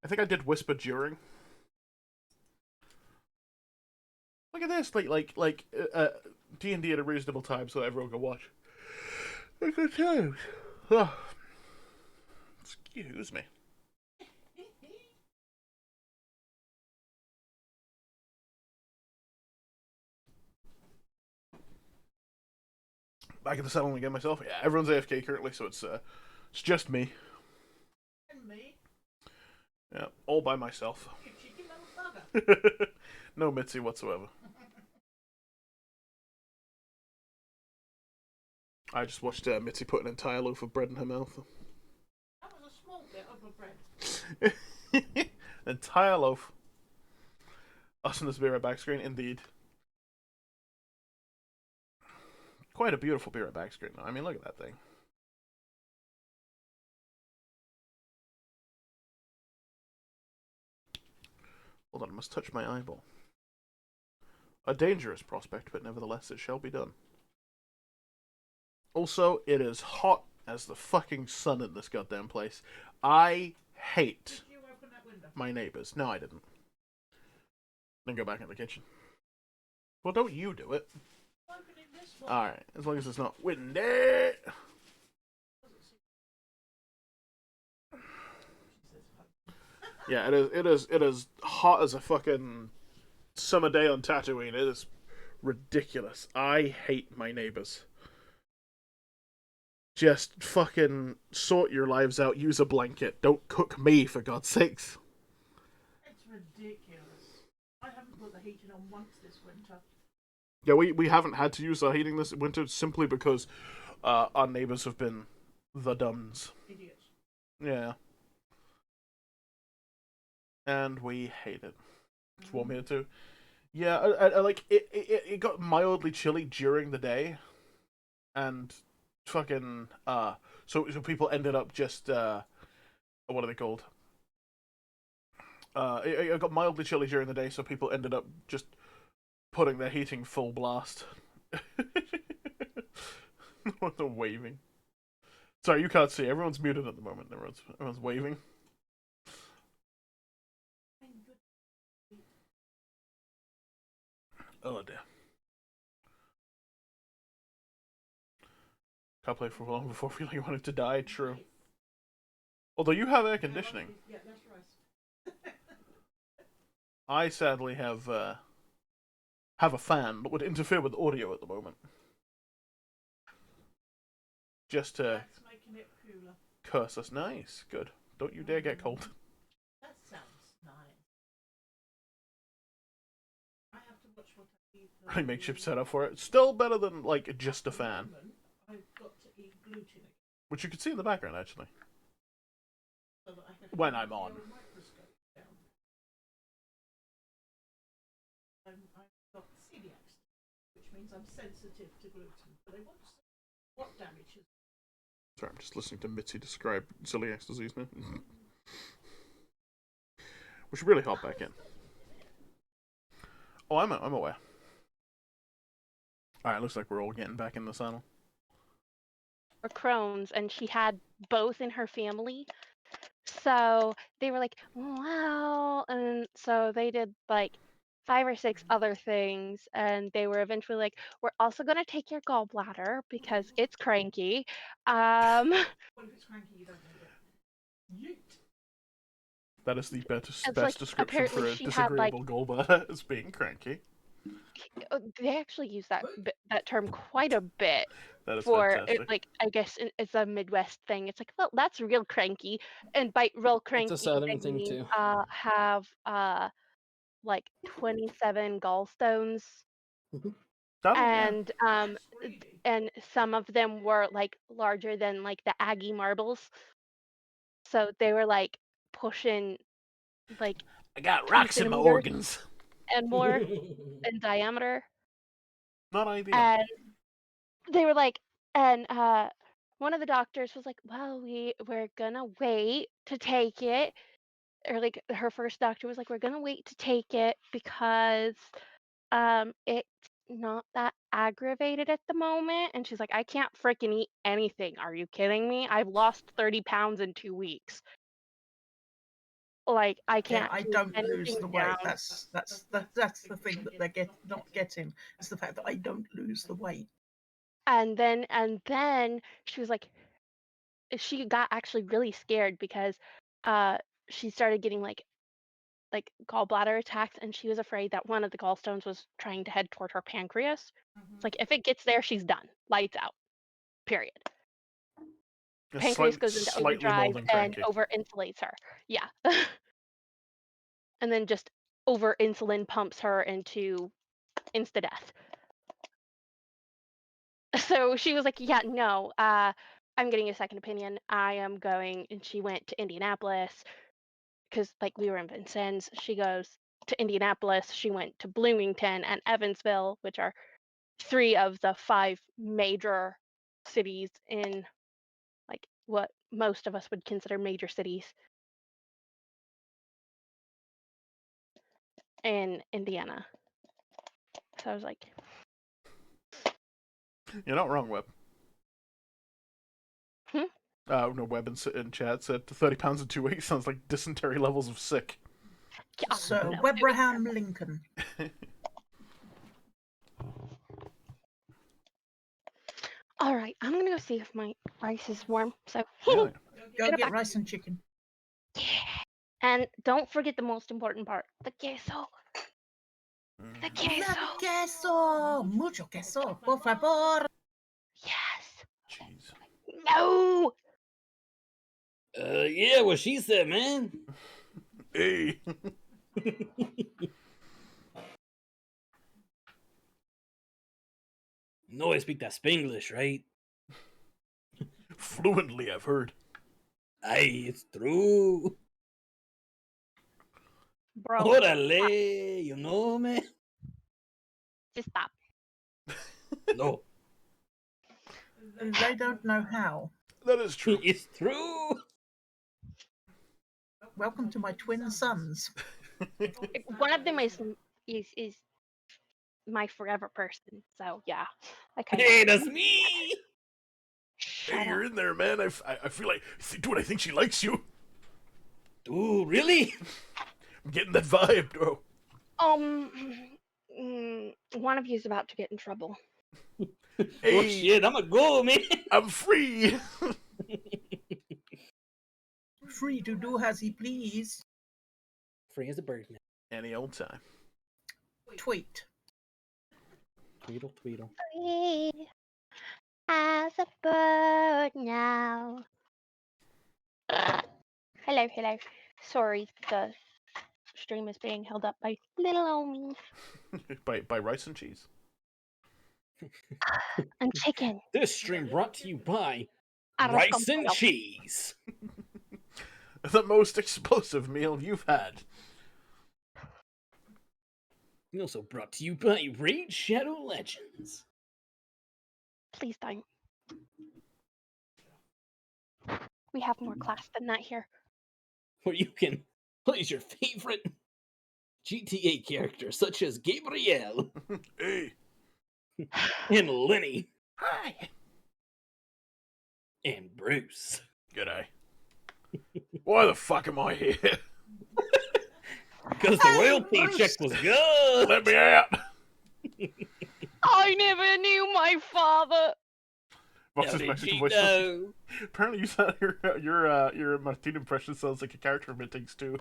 I think I did whisper during. Look at this, like D&D at a reasonable time, so everyone can watch. Look at those. Oh. Excuse me. Back in the salon again myself. Yeah, everyone's AFK currently, so it's just me. And me. Yeah, all by myself. You cheeky little bugger. No Mitzi whatsoever. I just watched Mitzi put an entire loaf of bread in her mouth. That was a small bit of a bread. Entire loaf. Us in this Be Right Back screen, indeed. Quite a beautiful Be Right Back screen, though. I mean, look at that thing. Hold on, I must touch my eyeball. A dangerous prospect, but nevertheless it shall be done. Also, it is hot as the fucking sun in this goddamn place. I hate Did you open that window? my neighbors. No, I didn't. Then go back in the kitchen. Well, don't you do it. Opening this one. Alright, as long as it's not windy. Yeah, it is hot as a fucking summer day on Tatooine. It is ridiculous. I hate my neighbors. Just fucking sort your lives out, use a blanket. Don't cook me, for God's sakes. It's ridiculous. I haven't put the heating on once this winter. Yeah, we haven't had to use our heating this winter simply because our neighbors have been the dumbs. Idiots. Yeah. And we hate it. Just want me to. Yeah, I like it got mildly chilly during the day, and fucking so people ended up just what are they called? It got mildly chilly during the day, so people ended up just putting their heating full blast. What the waving? Sorry, you can't see. Everyone's muted at the moment. Everyone's waving. Oh dear. Can't play for long before feeling you wanted to die. True. Although you have air conditioning. Yeah, that's right. I sadly have a fan that would interfere with audio at the moment. Just to That's making it cooler. curse us. Nice. Good. Don't you dare get cold. That sounds nice. I have to watch what I eat. I makeshift setup for it. Still better than like just a fan. I've got to eat gluten Which you can see in the background actually. so that I can When I'm on. microscope down. I've got celiac, which means I'm sensitive to gluten. But they want to see what damage is. Sorry, I'm just listening to Mitzi describe celiac disease now. We should really hop back in. Oh, I'm aware. Alright, looks like we're all getting back in the saddle. Or Crohn's, and she had both in her family. So they were like, wow. And so they did like 5 or 6 other things. And they were eventually like, we're also going to take your gallbladder because it's cranky. Well, if it's cranky, you don't need it. Yeet. That is the best like, description for apparently a she had, like- disagreeable gallbladder as being cranky. They actually use that term quite a bit That is for fantastic. it, like, I guess it's a Midwest thing. It's like, well, that's real cranky, and by real cranky, Southern they thing, mean, too. have like 27 gallstones. and some of them were like larger than like the Aggie marbles. So they were like pushing like I got 2 rocks in my centimeters organs. and more in diameter. Not ideal. And they were like, and one of the doctors was like, well, we're gonna wait to take it. Or like her first doctor was like, we're gonna wait to take it because it's not that aggravated at the moment. And she's like, I can't freaking eat anything. Are you kidding me? I've lost 30 pounds in 2 weeks. Like I can't I keep don't lose anything the down. weight. That's the thing that they're not getting. It's the fact that I don't lose the weight. And then she was like, she got actually really scared because she started getting like gallbladder attacks, and she was afraid that one of the gallstones was trying to head toward her pancreas. It's like if it gets there, she's done. Lights out. Period. Pancreas goes into slightly overdrive mold and cranky. over insulates her. Yeah. And then just over insulin pumps her into insta death. So she was like, yeah, no, I'm getting a second opinion. I am going, and she went to Indianapolis because like we were in Vincennes. She goes to Indianapolis. She went to Bloomington and Evansville, which are 3 of the 5 major cities in like what most of us would consider major cities in Indiana. So I was like, You're not wrong, Webb. hmm? No, Webb in chat said 30 pounds in 2 weeks sounds like dysentery levels of sick. Yeah, So no, Webraham Lincoln. All right, I'm gonna go see if my rice is warm. So Yeah. Go get rice and chicken. Yeah. And don't forget the most important part, the queso. The queso. The queso. Mucho queso, por favor. Yes. Jeez. No. Yeah, what she said, man. Hey. No, I speak that Spanglish, right? Fluently, I've heard. Aye, it's true. Bro. Órale, you know, man. Just stop. No. They don't know how. That is true. It's true. Welcome to my twin sons. One of them is my forever person. So yeah. Hey, that's me. Hey, you're in there, man. I feel like, dude, I think she likes you. Dude, really? I'm getting that vibe, bro. One of you is about to get in trouble. Hey, oh shit, I'ma go, man. I'm free. Free to do as he please. Free as a bird, man. Any old time. Tweet. Tweedle, tweedle. Free as a bird now. Hello, hello. Sorry, the stream is being held up by little old me. by rice and cheese. And chicken. This stream brought to you by Arroz rice con and pollo. cheese. The most explosive meal you've had. Also brought to you by Raid Shadow Legends. Please don't. We have more class than that here. Where you can play your favorite GTA characters, such as Gabriel Hey. and Lenny Hi. and Bruce. G'day. Why the fuck am I here? Because the royalty check was good. Let me out. I never knew my father. Vox's How did Mexican you voice. know? Apparently, you said your Martin impression sounds like a character from It Takes Two.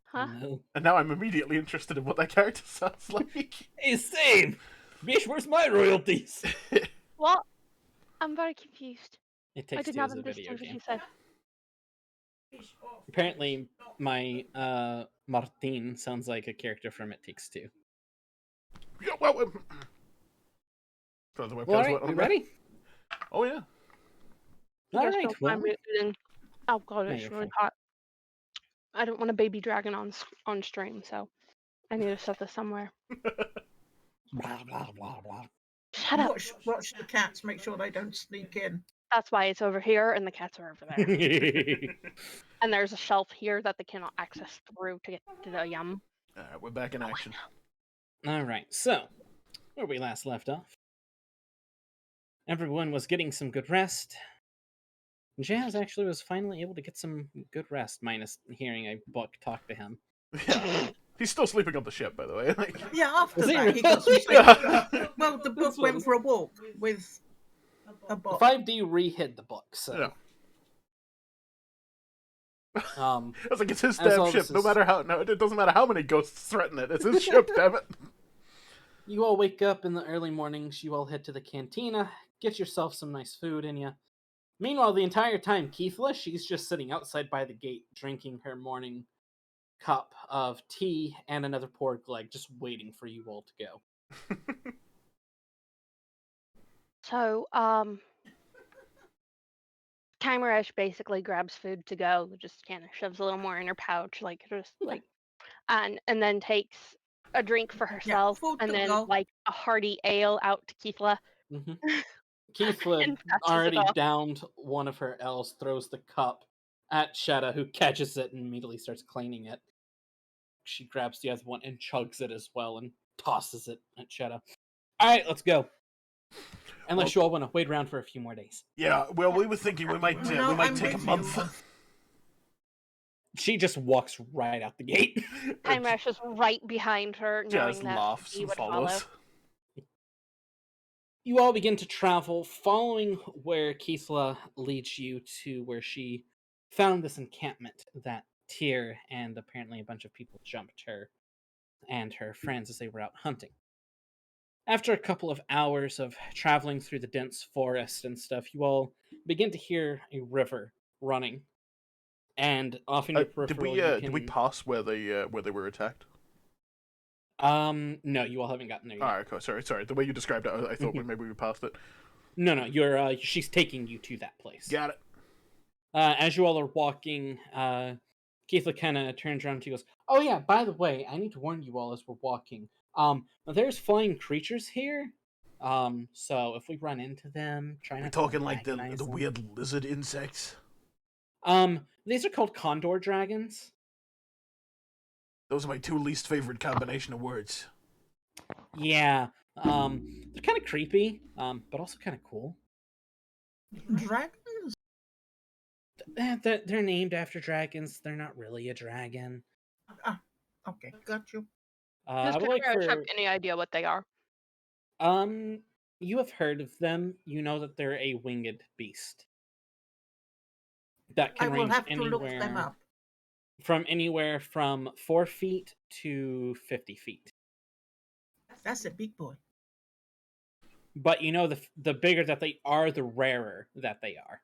Huh? No. And now I'm immediately interested in what that character sounds like. Hey, same. Bish, where's my royalties? What? I'm very confused. It I Takes did Two not is a video understand what game. you said. Apparently, my Martin sounds like a character from It Takes Two. Yeah, well, The webcam's All right, wet on we there. ready? Oh yeah. All Just right. don't Well, mind me eating. Oh god, No, it's you're really fine. hot. I don't want a baby dragon on stream, so I need to set this somewhere. blah blah blah blah. Shut up. Watch the cats. Make sure they don't sneak in. That's why it's over here, and the cats are over there. And there's a shelf here that they cannot access through to get to the yum. Alright, we're back in action. All right. So, where we last left off, everyone was getting some good rest. Jazz actually was finally able to get some good rest, minus hearing a book talk to him. Yeah. He's still sleeping on the ship, by the way. Like, Yeah, after Is he that, he got some really? sleep. yeah. Well, the book That's went funny. for a walk with a The bot. 5D re-hid the book, so. Yeah. I was like, it's his As damn all ship. this No is- matter how, no, it doesn't matter how many ghosts threaten it. It's his ship, damn it. You all wake up in the early mornings. You all head to the cantina, get yourself some nice food in you. Meanwhile, the entire time, Keithla, she's just sitting outside by the gate, drinking her morning cup of tea and another pork leg, just waiting for you all to go. So, Kymeresh basically grabs food to go, just kind of shoves a little more in her pouch, like just like, and then takes a drink for herself, food and to then go. like a hearty ale out to Keithla. Mm-hmm. Keithla And passes it already off. downed one of her L's, throws the cup at Shetta, who catches it and immediately starts cleaning it. She grabs the other one and chugs it as well and tosses it at Shetta. Alright, let's go. Unless you all want to wait around for a few more days. Yeah, well, we were thinking we might No, I'm take a with month. you. She just walks right out the gate. Kymeresh is right behind her, knowing Jazz that laughs he and would follows. follow. You all begin to travel, following where Keithla leads you to where she found this encampment that Tyr and apparently a bunch of people jumped her and her friends as they were out hunting. After a couple of hours of traveling through the dense forest and stuff, you all begin to hear a river running. And off in your peripheral, did we pass where they were attacked? No, you all haven't gotten there yet. Alright, cool. Sorry. The way you described it, I thought maybe we passed it. No, you're she's taking you to that place. Got it. As you all are walking, Keithla kind of turns around and she goes, "Oh yeah, by the way, I need to warn you all as we're walking. There's flying creatures here. So if we run into them, try not We're to talking like antagonize the them." weird lizard insects. These are called condor dragons. Those are my two least favorite combination of words. Yeah. They're kind of creepy, but also kind of cool. Dragons? They're named after dragons. They're not really a dragon. Ah, okay, got you. I Does would like Kymeresh have for any idea what they are? you have heard of them. You know that they're a winged beast that I can will range have to look them anywhere up. from 4 feet to 50 feet. That's a big boy. But you know, the bigger that they are, the rarer that they are.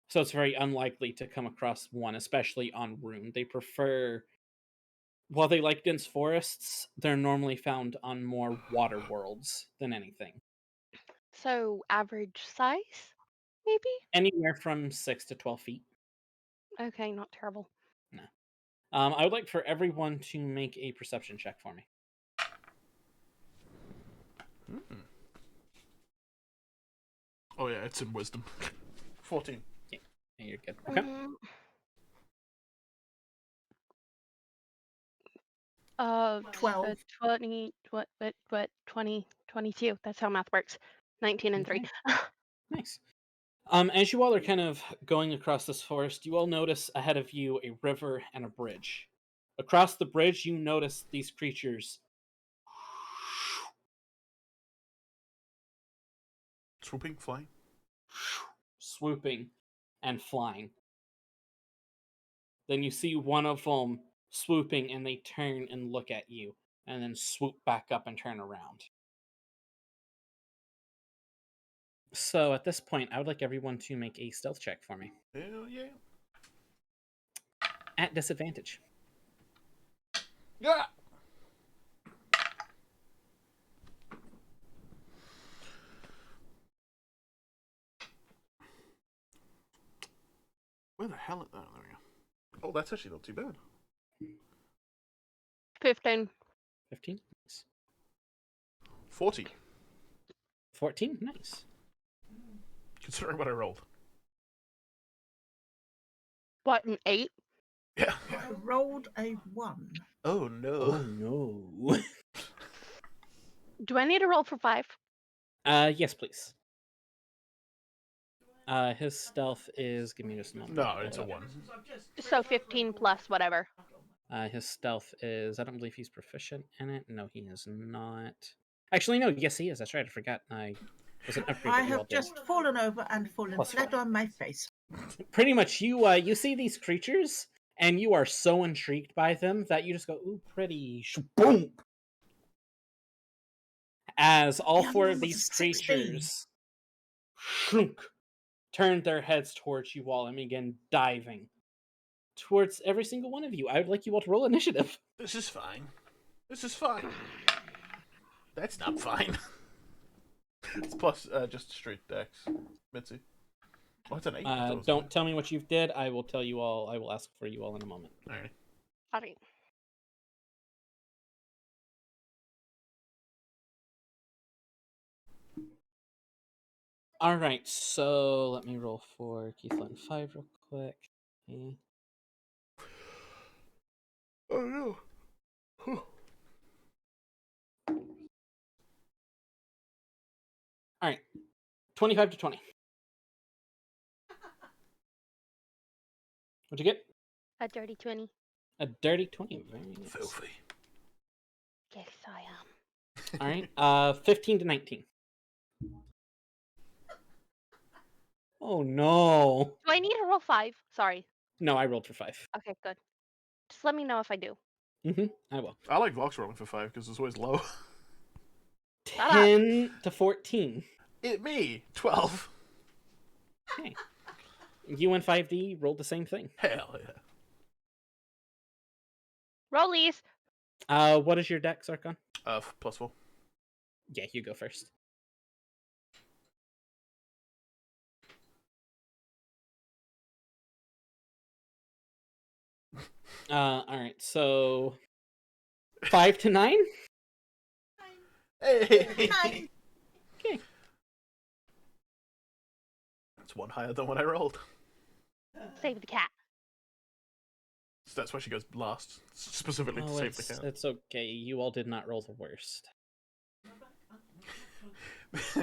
So it's very unlikely to come across one, especially on Rune. They prefer, while they like dense forests, they're normally found on more water worlds than anything. So average size, maybe? Anywhere from 6 to 12 feet. Okay, not terrible. No. I would like for everyone to make a perception check for me. Oh yeah, it's in wisdom. 14. Yeah, you're good. Okay. 12. 20, 22. That's how math works. 19 and 3. Okay. Nice. As you all are kind of going across this forest, you all notice ahead of you a river and a bridge. Across the bridge, you notice these creatures Swooping, flying. swooping and flying. Then you see one of them swooping and they turn and look at you and then swoop back up and turn around. So at this point, I would like everyone to make a stealth check for me. Hell yeah. At disadvantage. Yeah. hell? Oh, there we go. Oh, that's actually not too bad. 15. 15. Nice. 40. 14. Nice. Considering what I rolled. What, an 8? Yeah. I rolled a 1. Oh no. Oh no. Do I need to roll for 5? Yes, please. His stealth is. Give me just a moment. No, it's a 1. So 15 plus whatever. His stealth is. I don't believe he's proficient in it. No, he is not. Actually, no. Yes, he is. That's right. I forgot. I was an upgrade. I that you all have did. just fallen over and fallen Plus flat 5. on my face. Pretty much, you see these creatures, and you are so intrigued by them that you just go, "Ooh, pretty!" Boom! As all The 4 other of one was these a 16. creatures shrunk, turned their heads towards you all and began diving towards every single one of you. I would like you all to roll initiative. This is fine. This is fine. That's not fine. It's plus just straight dex. Mitzi. Oh, it's an 8. Don't tell me what you've did. I will tell you all. I will ask for you all in a moment. Alright. Alright. All right, so let me roll for Keithlin 5 real quick. Okay. Oh no. Whew. All right, 25 to 20. What'd you get? A dirty 20. A dirty 20. Very nice. Filthy. Yes, I am. All right, 15 to 19. Oh no. Do I need to roll 5? Sorry. No, I rolled for 5. Okay, good. Just let me know if I do. I will. I like Vox rolling for 5 because it's always low. 10 to 14. Me. 12. Okay. You and 5D rolled the same thing. Hell yeah. Rollies! What is your dex, Archon? Plus 4. Yeah, you go first. Alright, so 5 to 9? Hey! 9. Okay. That's 1 higher than what I rolled. Save the cat. So that's why she goes last. Specifically to Oh, save the cat. it's okay. You all did not roll the worst.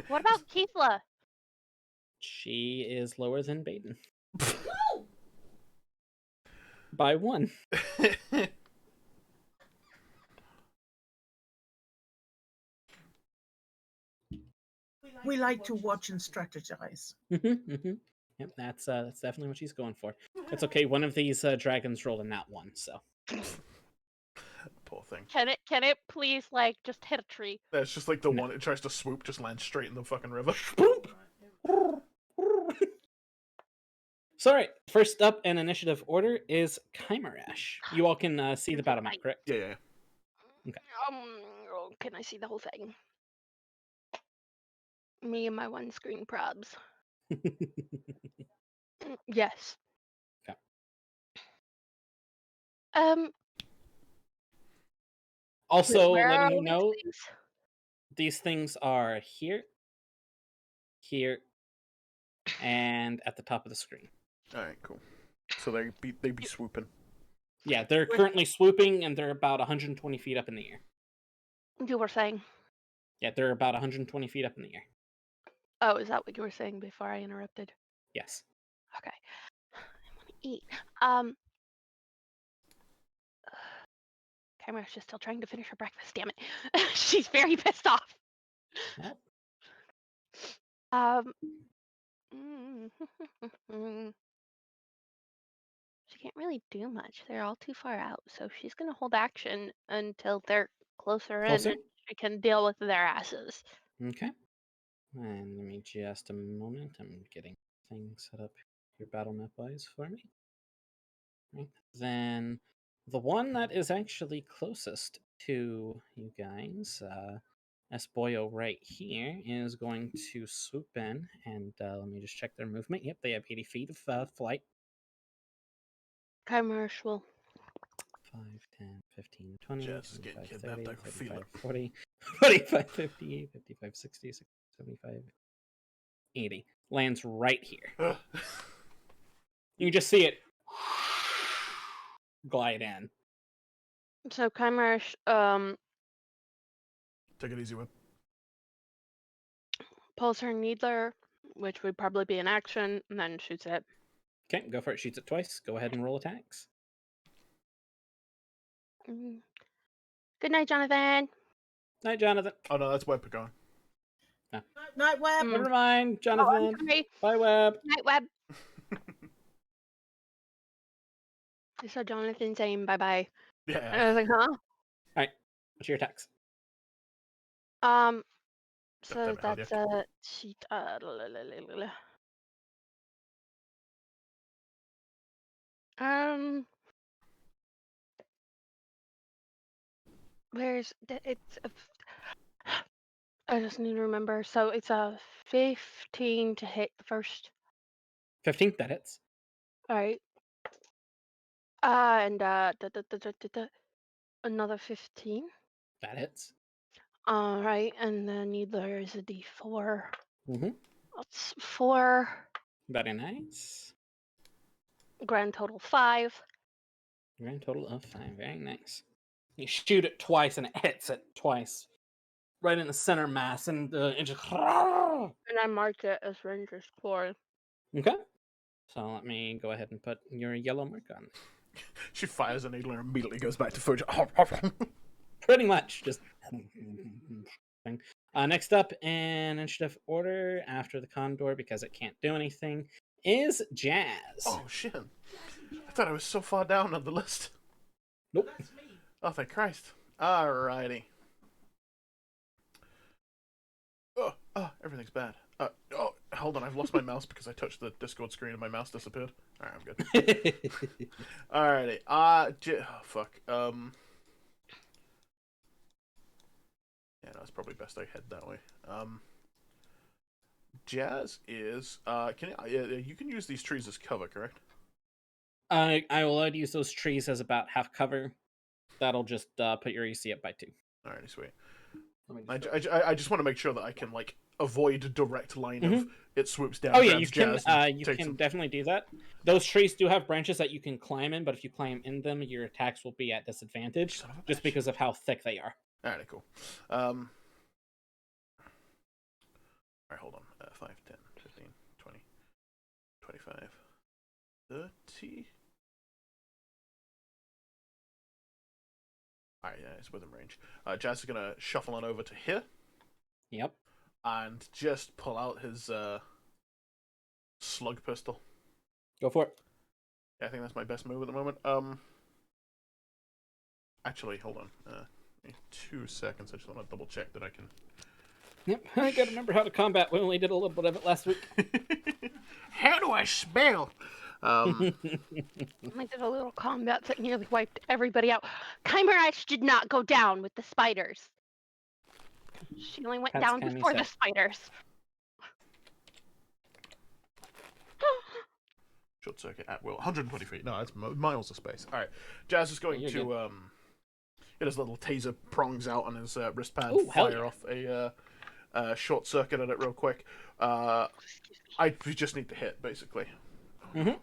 What about Keithla? She is lower than Baeden. By 1. We like to watch and strategize. Yep, that's definitely what she's going for. It's okay. One of these dragons rolled a nat 1, so. Poor thing. Can it please, like, just hit a tree? It's just like the one it tries to swoop, just lands straight in the fucking river. So, alright, first up in initiative order is Kymeresh. You all can see the battle map, correct? Yeah. Okay. Can I see the whole thing? Me and my one screen probs. Yes. Okay. Also, where are letting you all these know, things? these things are here, here, and at the top of the screen. Alright, cool. So they be swooping. Yeah, they're currently swooping, and they're about 120 feet up in the air. You were saying. Yeah, they're about 120 feet up in the air. Oh, is that what you were saying before I interrupted? Yes. Okay. I want to eat. Kymeresh is still trying to finish her breakfast. Damn it. She's very pissed off. Well. She can't really do much. They're all too far out, so she's gonna hold action until they're closer in, and she can deal with their asses. Okay. And let me just a moment. I'm getting things set up your battle map wise for me. Right. Then the one that is actually closest to you guys, Boyo right here, is going to swoop in and let me just check their movement. Yep, they have 80 feet of flight. Kymeresh will. 5, 10, 15, 20, Jazz is 25, getting 30, kidnapped, I can feel 35, it. 40, 45, 50, 55, 60, 60, 75, 80. Lands right here. You just see it glide in. So Kymeresh Take it easy, Web. pulls her needler, which would probably be an action, and then shoots it. Okay, go for it. Shoots it twice. Go ahead and roll attacks. Good night, Jonathan. Night, Jonathan. Oh no, that's Web going. Night Web. Never mind, Oh, I'm Jonathan. sorry. Bye, Web. Night, Web. I saw Jonathan saying bye-bye. And Yeah. I was like, huh? Alright, what's your attacks? So damn it, hell that's yeah. cheat. Where's it's? I just need to remember. So it's a 15 to hit the first. 15, that hits. All right. And another 15. That hits. All right, and the needler is a D4. Mm-hmm. That's 4. Very nice. Grand total 5. Grand total of 5. Very nice. You shoot it twice and it hits it twice. Right in the center mass, and it just. And I marked it as Ranger's Core. Okay. So let me go ahead and put your yellow mark on. She fires a needle and immediately goes back to food. Pretty much. Just. Next up in initiative order, after the Condor, because it can't do anything, is Jazz. Oh, shit. I thought I was so far down on the list. Nope. Oh, thank Christ. Alrighty. Oh, everything's bad. Oh, hold on. I've lost my mouse because I touched the Discord screen and my mouse disappeared. Alright, I'm good. Alrighty. Oh, fuck. Yeah, no, it's probably best I head that way. Jazz is, you can use these trees as cover, correct? I will allow you to use those trees as about half cover. That'll just put your AC up by 2. Alrighty, sweet. I just want to make sure that I can, like, avoid a direct line of it swoops down. Oh yeah, you can. Jazz You can definitely do that. Those trees do have branches that you can climb in, but if you climb in them, your attacks will be at disadvantage just because of how thick they are. Alright, cool. Alright, hold on. 5, 10, 15, 20, 25, 30. Alright, yeah, it's within range. Jazz is gonna shuffle on over to here. Yep. And just pull out his slug pistol. Go for it. Yeah, I think that's my best move at the moment. Actually, hold on. 2 seconds. I just want to double check that I can. Yep. I gotta remember how to combat. We only did a little bit of it last week. How do I spell? I did a little combat that nearly wiped everybody out. Kymeresh did not go down with the spiders. She only went down before the spiders. Short circuit at will. 120 feet. No, that's miles of space. Alright. Jazz is going to get his little taser prongs out on his wristpad, fire off a short circuit at it real quick. We just need to hit, basically. Mm-hmm.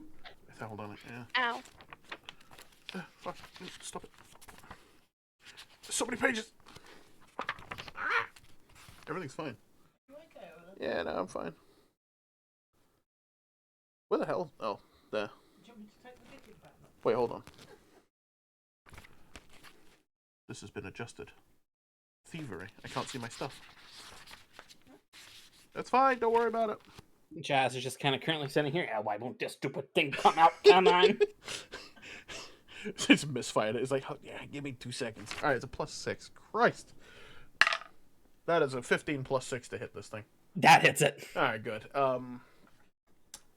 Hold on. Yeah. Ow. Fuck. Stop it. So many pages. Everything's fine. Yeah, no, I'm fine. Where the hell? Oh, there. Wait, hold on. This has been adjusted. Thievery. I can't see my stuff. That's fine. Don't worry about it. Jazz is just kind of currently sitting here. Why won't this stupid thing come out? Come on. It's misfired. It's like, oh, yeah, give me 2 seconds. All right, it's a +6. Christ. That is a 15 plus 6 to hit this thing. That hits it. All right, good. Not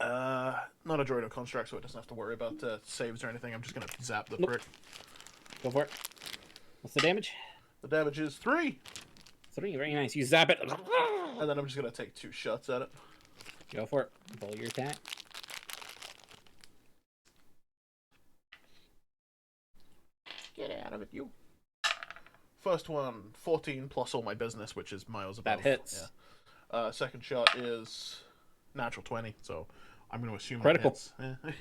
a droid or construct, so it doesn't have to worry about saves or anything. I'm just gonna zap the prick. Go for it. What's the damage? The damage is 3. 3. Very nice. You zap it. And then I'm just gonna take 2 shots at it. Go for it. Roll your attack. of it, you. First one, 14 plus all my business, which is miles above. That hits. Yeah. Second shot is natural 20, so I'm going to assume Critical. That hits.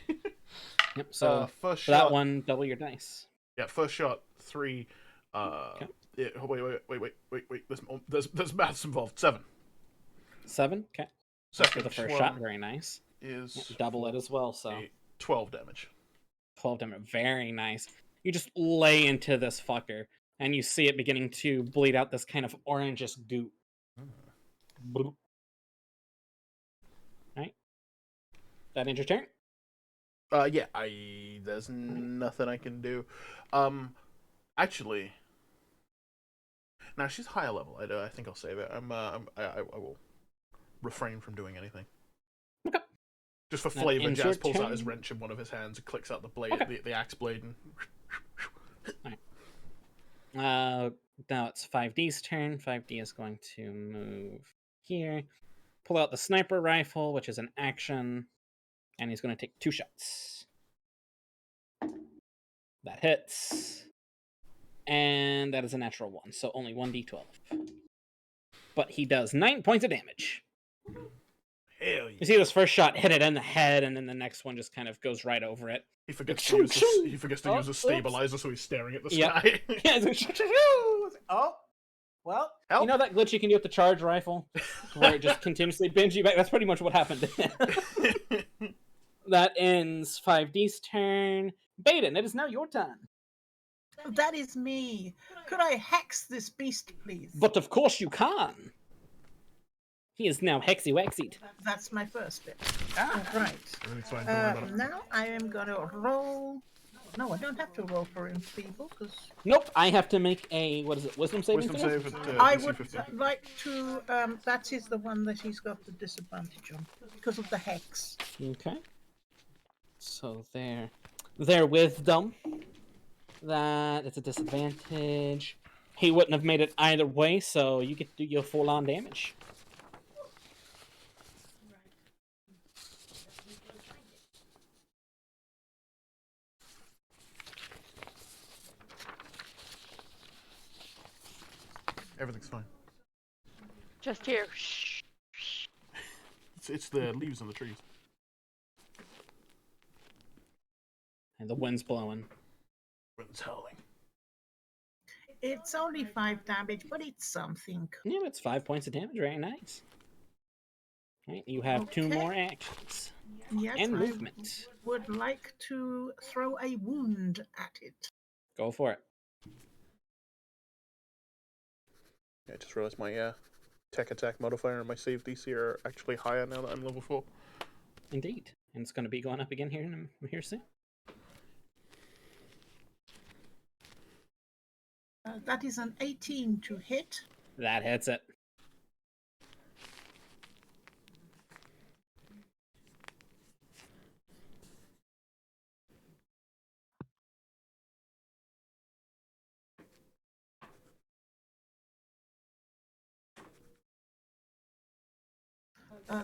Yep. So first for shot, that one, double your dice. Yeah, first shot 3. Okay. Yeah, wait. There's maths involved. 7. 7. Okay. Second For the first shot, very nice. Is double it as well. So 12 damage. 12 damage, very nice. You just lay into this fucker, and you see it beginning to bleed out this kind of orangish goop. Bloop. Right. That ends your turn. Yeah. There's nothing I can do. Actually, now she's higher level. I think I'll save it. I will refrain from doing anything. Okay. Just for flavor, Jazz pulls out his wrench in one of his hands and clicks out the blade, the axe blade, and. Now it's 5D's turn. 5D is going to move here, pull out the sniper rifle, which is an action, and he's going to take 2 shots. That hits, and that is a natural 1, so only 1d12. But he does 9 points of damage. Hell yeah. You see this first shot hit it in the head, and then the next one just kind of goes right over it. He forgets to use a stabilizer, so he's staring at the sky. Oh, well, help. You know that glitch you can do with the charge rifle, where it just continuously bends you back? That's pretty much what happened to him. That ends 5D's turn. Baeden, it is now your turn. That is me. Could I hex this beast, please? But of course you can. He is now hexy-waxied. That's my first bit. Right. Everything's fine. Don't worry about it. Now I am going to roll. No, I don't have to roll for him, people, because... Nope, I have to make a, what is it, wisdom saving throw? Wisdom save at I DC would 15. like to... that is the one that he's got the disadvantage on, because of the hex. Okay. So their wisdom. That it's a disadvantage. He wouldn't have made it either way, so you get to do your full-on damage. Everything's fine. Just here. Shh. It's the leaves on the trees. And the wind's blowing. Wind's howling. It's only 5 damage, but it's something. Yeah, it's 5 points of damage. Very nice. Right, you have 2 more actions. Yes, and movement. I would like to throw a wound at it. Go for it. I just realized my tech attack modifier and my save DC are actually higher now that I'm level 4. Indeed. And it's going to be going up again here soon. That is an 18 to hit. That hits it.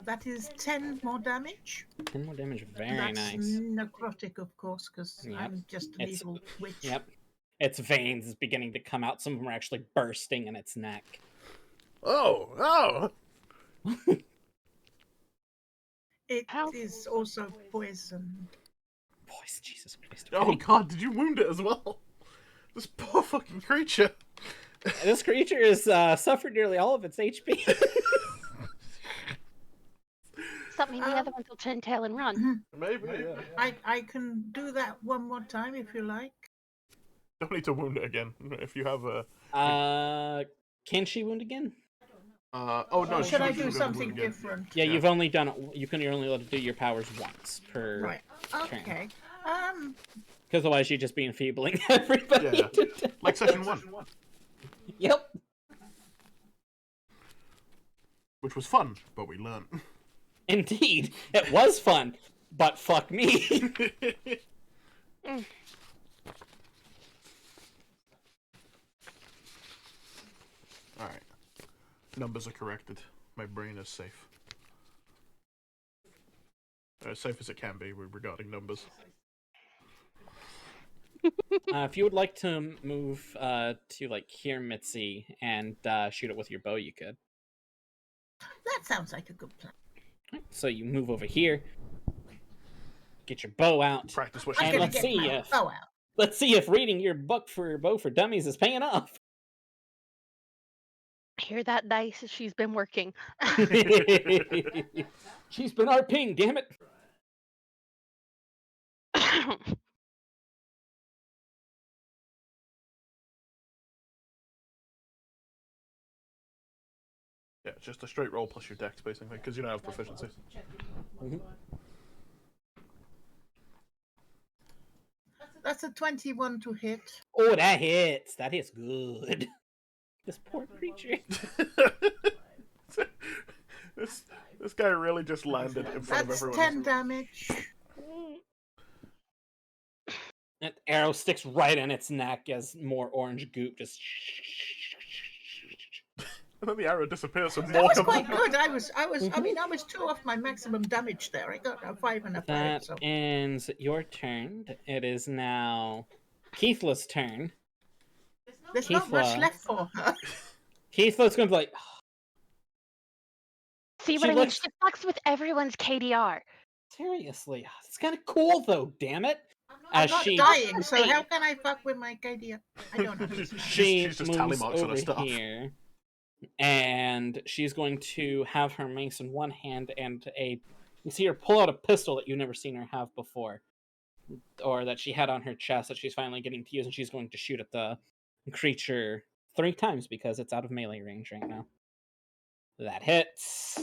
That is 10 more damage. 10 more damage. Very That's nice. necrotic, of course, because I'm just an evil witch. Yep. Its veins is beginning to come out. Some of them are actually bursting in its neck. Oh! It is also poisoned. Poison, Jesus Christ. Oh god, did you wound it as well? This poor fucking creature. This creature has suffered nearly all of its HP. Stop me, the other ones will turn tail and run. Maybe, yeah. I can do that one more time if you like. Don't need to wound it again. If you have a... Can she wound again? Oh no. Should I do something different? Yeah, you've only done it. You can only let it do your powers once per. Right. Okay. Because otherwise, you're just be enfeebling everybody. Yeah. Like session 1. Yep. Which was fun, but we learned. Indeed, it was fun, but fuck me. Alright. Numbers are corrected. My brain is safe. As safe as it can be regarding numbers. If you would like to move to like here, Mitzi, and shoot it with your bow, you could. That sounds like a good plan. So you move over here, get your bow out, Practice what I'm she's gonna doing. get my bow out. Let's see if reading your book for Bow for Dummies is paying off. Hear that, Dice? She's been working. She's been RPing, damn it. Yeah, it's just a straight roll plus your dex, basically, because you don't have proficiency. That's a 21 to hit. Oh, that hits. That hits good. This poor creature. this guy really just landed in front That's of everyone. 10 damage. That arrow sticks right in its neck as more orange goop just. And then the arrow disappears and That more was comes quite out. good. I was 2 off my maximum damage there. I got a 5 and a 5. That So ends your turn. It is now Keithla's turn. there's not much Keithla. left for her. Keithla's going to be like, See She what I mean? looks- She fucks with everyone's KDR. seriously, it's kind of cool though, damn it. I'm As not she dying, so how can I fuck with my KD? I don't understand. She's just tally moves marks on her over stuff. here, and she's going to have her mace in one hand and you see her pull out a pistol that you've never seen her have before, or that she had on her chest that she's finally getting to use, and she's going to shoot at the creature 3 times because it's out of melee range right now. That hits.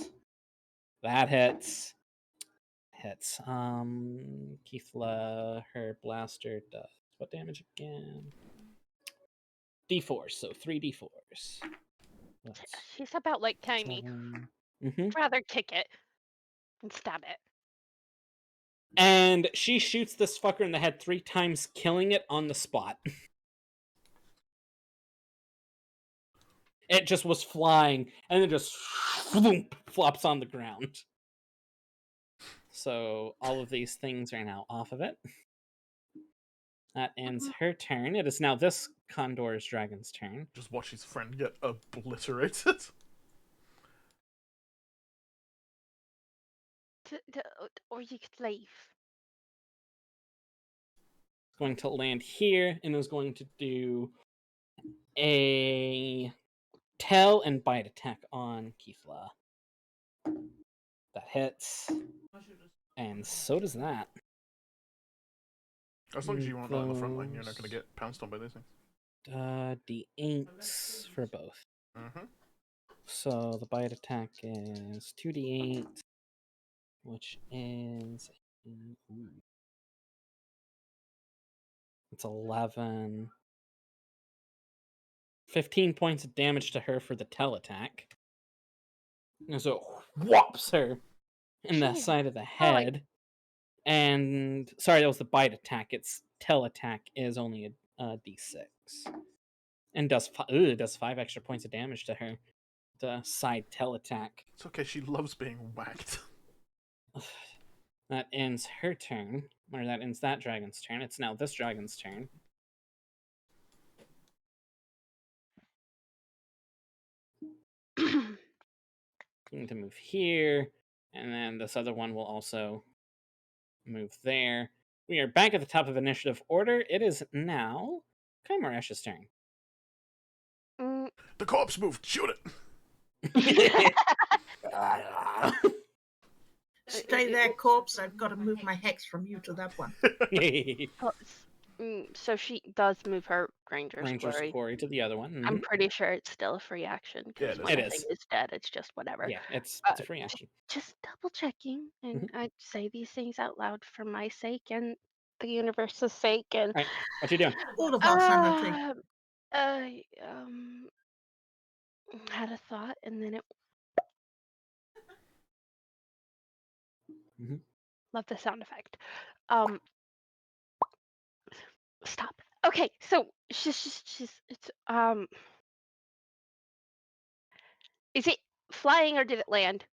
That hits. Hits. Keithla, her blaster does what damage again? D4, so 3 D4s. She's about like tiny. I'd rather kick it and stab it. And she shoots this fucker in the head 3 times, killing it on the spot. It just was flying, and then just flops on the ground. So all of these things are now off of it. That ends her turn. It is now this Condor's dragon's turn. Just watch his friend get obliterated. Or you could leave. Going to land here and is going to do a tail and bite attack on Keithla. That hits. And so does that. As long as you aren't on the front line, you're not going to get pounced on by these things. D8s for both. Mm-hmm. So the bite attack is 2d8, which is... It's 11. 15 points of damage to her for the tail attack. And so it whops her in the side of the head. And sorry, that was the bite attack. Its tail attack is only a d6. And does 5 extra points of damage to her. The side tail attack. It's okay, she loves being whacked. That ends her turn. Or that ends that dragon's turn. It's now this dragon's turn. Going to move here. And then this other one will also move there. We are back at the top of initiative order. It is now Kymeresh's turn. The corpse moved! Shoot it! Stay there, corpse. I've got to move my hex from you to that one. So she does move her Ranger's Quarry to the other one. I'm pretty sure it's still a free action. Yeah, Because it when is. the thing is dead, it's just whatever. Yeah, it's a free action. Just double checking, and I say these things out loud for my sake and the universe's sake. And Right, what you doing? All of our sanity. I had a thought, and then it. Love the sound effect. Stop. Okay, so she's it's Is it flying or did it land?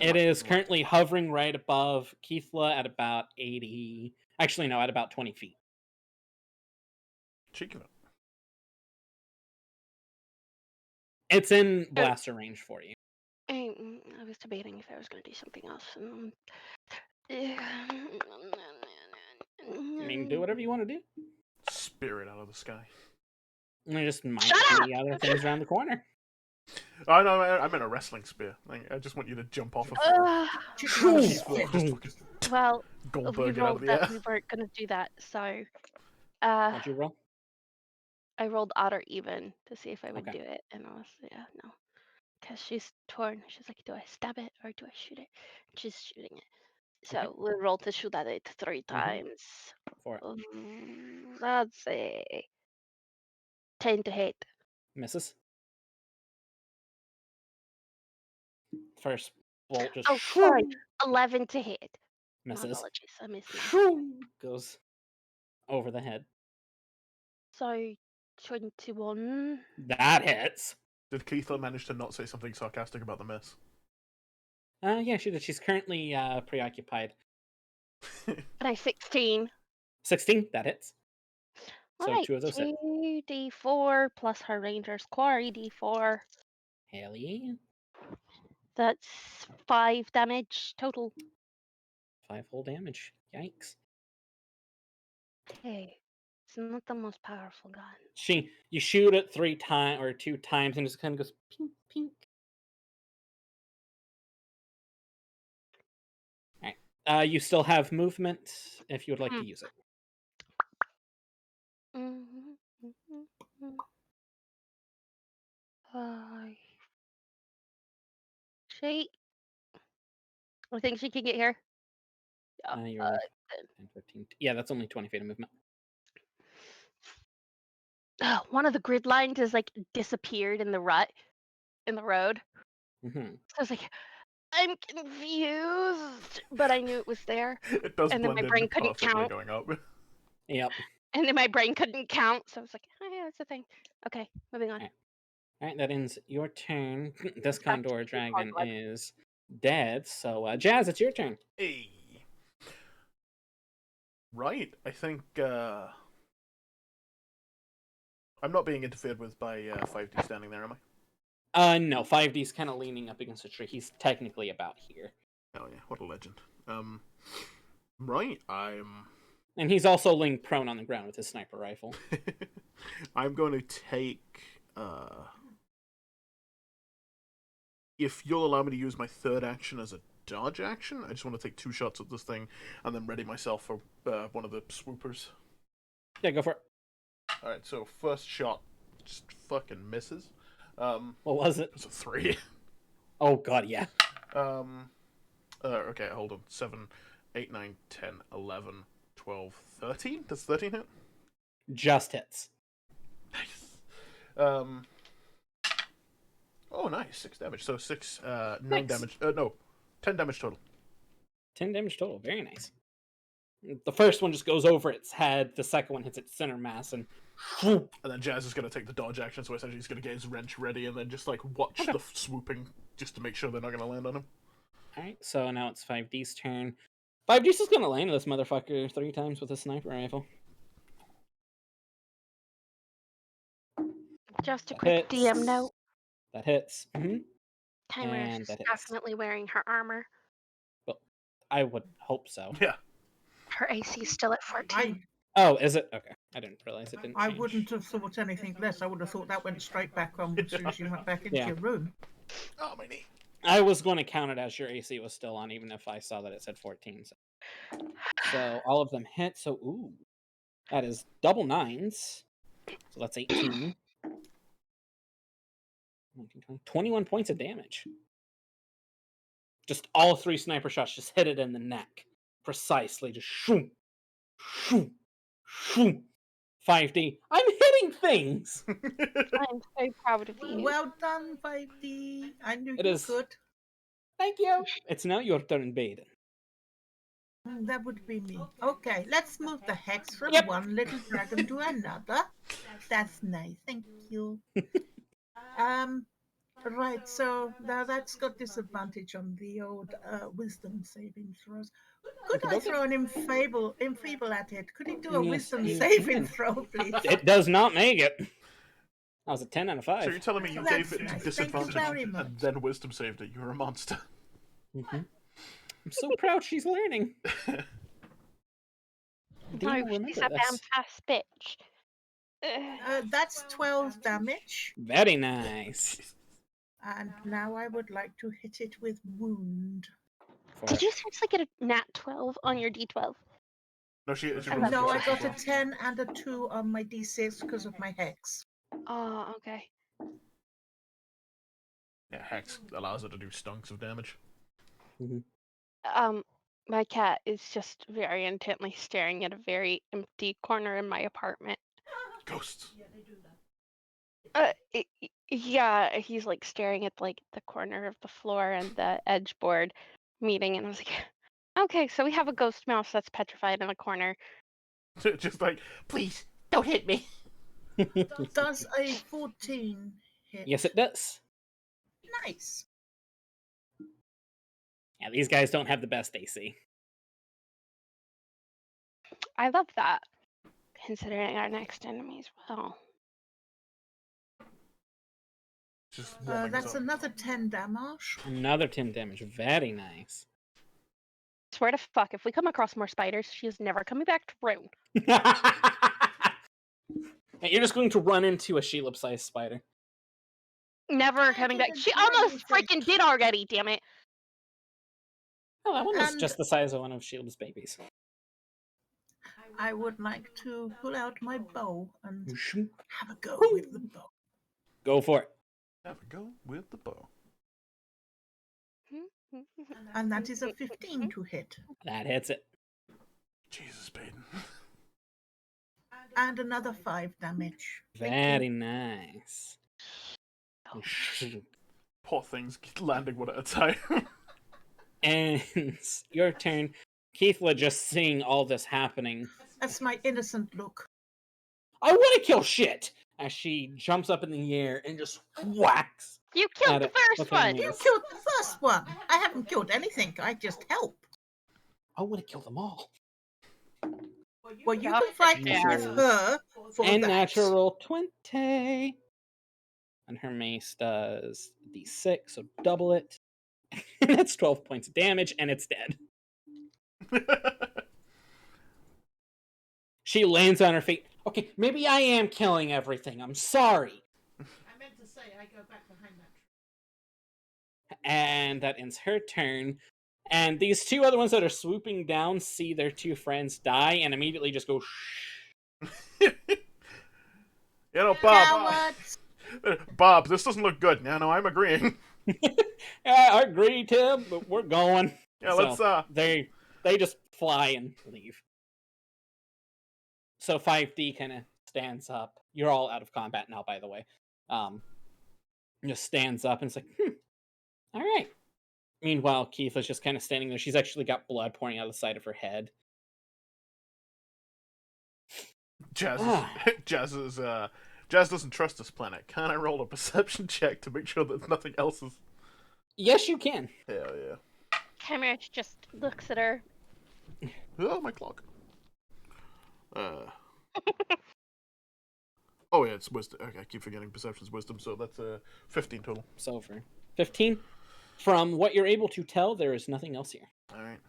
It is currently hovering right above Keithla at about 80. Actually, no, at about 20 feet. cheek of it? It's in blaster range for you. I was debating if I was going to do something else. I mean, do whatever you want to do. Spear it out of the sky. And there just might Shut be other things around the corner. Oh no, I meant a wrestling spear. I just want you to jump off of Well, Goldberg we it out of rolled the that air. we weren't going to do that, so What'd you roll? I rolled odd or even to see if I would Okay. do it, and I was no, because she's torn. She's like, do I stab it or do I shoot it? She's shooting it, so Okay. we rolled to shoot at it 3 times. For it. Let's see, 10 to hit. Misses. First bolt just sorry, 11 to hit. My misses. apologies, I missed that. Goes over the head. So 21. That hits. Did Keithla manage to not say something sarcastic about the miss? Yeah, she did. She's currently preoccupied. And I 16. 16, that hits. So Alright, 2 of those hit. 2d4 plus her ranger's quarry d4. Hell yeah. That's 5 damage total. 5 whole damage. Yikes. Hey, it's not the most powerful gun. You shoot it 3 times or 2 times and it just kind of goes pink, pink. Alright. You still have movement if you would like to use it. She. I think she can get here. You're 10, 15. Yeah, that's only 20 feet of movement. One of the grid lines is like disappeared in the rut in the road. Mm-hmm. So I was like, I'm confused, but I knew it was there. It does And then blend my in brain couldn't perfectly count. going up. Yep. And then my brain couldn't count, so I was like, oh yeah, that's a thing. Okay, moving on. Alright, that ends your turn. This Back to Condor the Dragon Hogwarts. is dead, so Jazz, it's your turn. Hey. Right, I think I'm not being interfered with by 5D standing there, am I? No, 5D's kind of leaning up against a tree. He's technically about here. Oh yeah, what a legend. Right, And he's also laying prone on the ground with his sniper rifle. I'm going to take if you'll allow me to use my third action as a dodge action, I just want to take 2 shots at this thing and then ready myself for one of the swoopers. Yeah, go for it. Alright, so first shot just fucking misses. What was it? It's a 3. Oh god, yeah. Okay, hold on. 7, 8, 9, 10, 11, 12, 13? Does 13 hit? Just hits. Nice. Oh, nice. 6 damage. So 6, 9 damage. No, 10 damage total. 10 damage total. Very nice. The first one just goes over its head. The second one hits its center mass, and then Jazz is going to take the dodge action, so essentially he's going to get his wrench ready and then just like watch the swooping just to make sure they're not going to land on him. Alright, so now it's 5D's turn. 5D's just going to land this motherfucker 3 times with a sniper rifle. Just a quick DM note. That hits. Mm-hmm. Kymeresh is definitely wearing her armor. Well, I would hope so. Yeah. Her AC is still at 14. Oh, is it? Okay. I didn't realize it didn't change. I wouldn't have thought anything less. I would have thought that went straight back on as soon as you went back into your room. Oh, my knee. I was going to count it as your AC was still on, even if I saw that it said 14. So all of them hit. So, ooh. That is double 9s. So that's 18. 21 points of damage. Just all 3 sniper shots just hit it in the neck. Precisely. Just shoom, shoom, shoom. 5D. I'm hitting things! I'm so proud of you. Well done, 5D. I knew you could. Thank you. It's now your turn, Baeden. That would be me. Okay, let's move the hex from one little dragon to another. That's nice. Thank you. Right, so now that's got disadvantage on the old wisdom saving throws. Could I Okey-dokey. throw an enfeeble at it? Could it do a Yes, wisdom you saving can. throw, please? It does not make it. That was a 10 out of So 5. you're telling me you That's gave it nice. Thank you disadvantage very much. and then wisdom saved it? You're a monster. I'm so proud she's learning. Do No, you she's remember a damn this? fast bitch. That's 12 damage. Very nice. And now I would like to hit it with wound. Did you seriously get a nat 12 on your d12? No, she rolled No, I d6 got as a well. 10 and a 2 on my d6 because of my hex. Oh, okay. Yeah, Hex allows it to do stunks of damage. My cat is just very intently staring at a very empty corner in my apartment. Ghosts. Yeah, he's like staring at like the corner of the floor and the edge board meeting, and I was like, okay, so we have a ghost mouse that's petrified in the corner. Just like, please, don't hit me. Does a 14 hit? Yes, it does. Nice. Yeah, these guys don't have the best AC. I love that, considering our next enemy as well. Just warming That's up. another 10 damage. Another 10 damage. Very nice. Swear to fuck, if we come across more spiders, she is never coming back to Rune. And you're just going to run into a Shelob-sized spider. Never coming back. She almost freaking did already, damn it. Oh, that one was And- just the size of one of Shelob's babies. I would like to pull out my bow and have a go with the bow. Go for it. Have a go with the bow. And that is a 15 to hit. That hits it. Jesus, Baeden. And another 5 damage. Very nice. Poor things landing one at a time. And your turn. Keithla, just seeing all this happening. That's my innocent look. I want to kill shit! As she jumps up in the air and just whacks. You killed At the it. first Okay, one! yes. You killed the first one. I haven't killed anything. I just help. I want to kill them all. Well, you Got can fight it. with her for And that. natural 20. And her mace does d6, so double it. And that's 12 points of damage, and it's dead. She lands on her feet. Okay, maybe I am killing everything. I'm sorry. I meant to say I go back behind that. And that ends her turn. And these two other ones that are swooping down see their two friends die and immediately just go shh. You know, Bob. Cowards. Bob, this doesn't look good. No, I'm agreeing. Yeah, I agree, Tim, but we're going. Yeah, So, let's they just fly and leave. So 5D kind of stands up. You're all out of combat now, by the way. Just stands up and it's like, all right. Meanwhile, Keith is just kind of standing there. She's actually got blood pouring out of the side of her head. Jazz doesn't trust this planet. Can I roll a perception check to make sure that nothing else is? Yes, you can. Hell yeah. Kymeresh just looks at her. Oh, my clock. Oh yeah, it's wisdom. Okay, I keep forgetting perception's wisdom, so that's 15 total. So for 15. From what you're able to tell, there is nothing else here. Alright.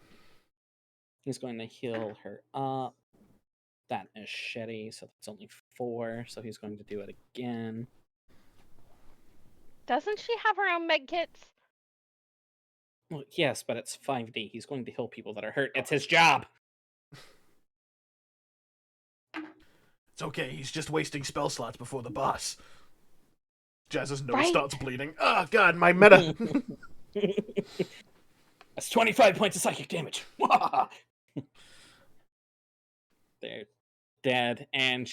He's going to heal her up. That is shitty, so that's only 4, so he's going to do it again. Doesn't she have her own med kits? Well, yes, but it's 5D. He's going to heal people that are hurt. It's his job! It's okay, he's just wasting spell slots before the boss. Jazz's nose Right. starts bleeding. Oh god, my meta! That's 25 points of psychic damage. They're dead, and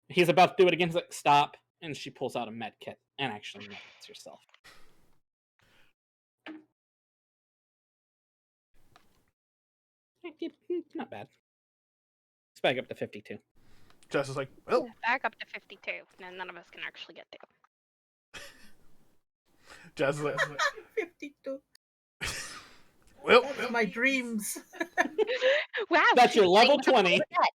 he's about to do it again. He's like, stop, and she pulls out a med kit and actually medkits herself. Not bad. It's back up to 52. Jazz is like, well, Back up to 52. And none of us can actually get to. Jazz is like, 52. well, That's my dreams. Wow, That's your she's level playing with a 20. full deck.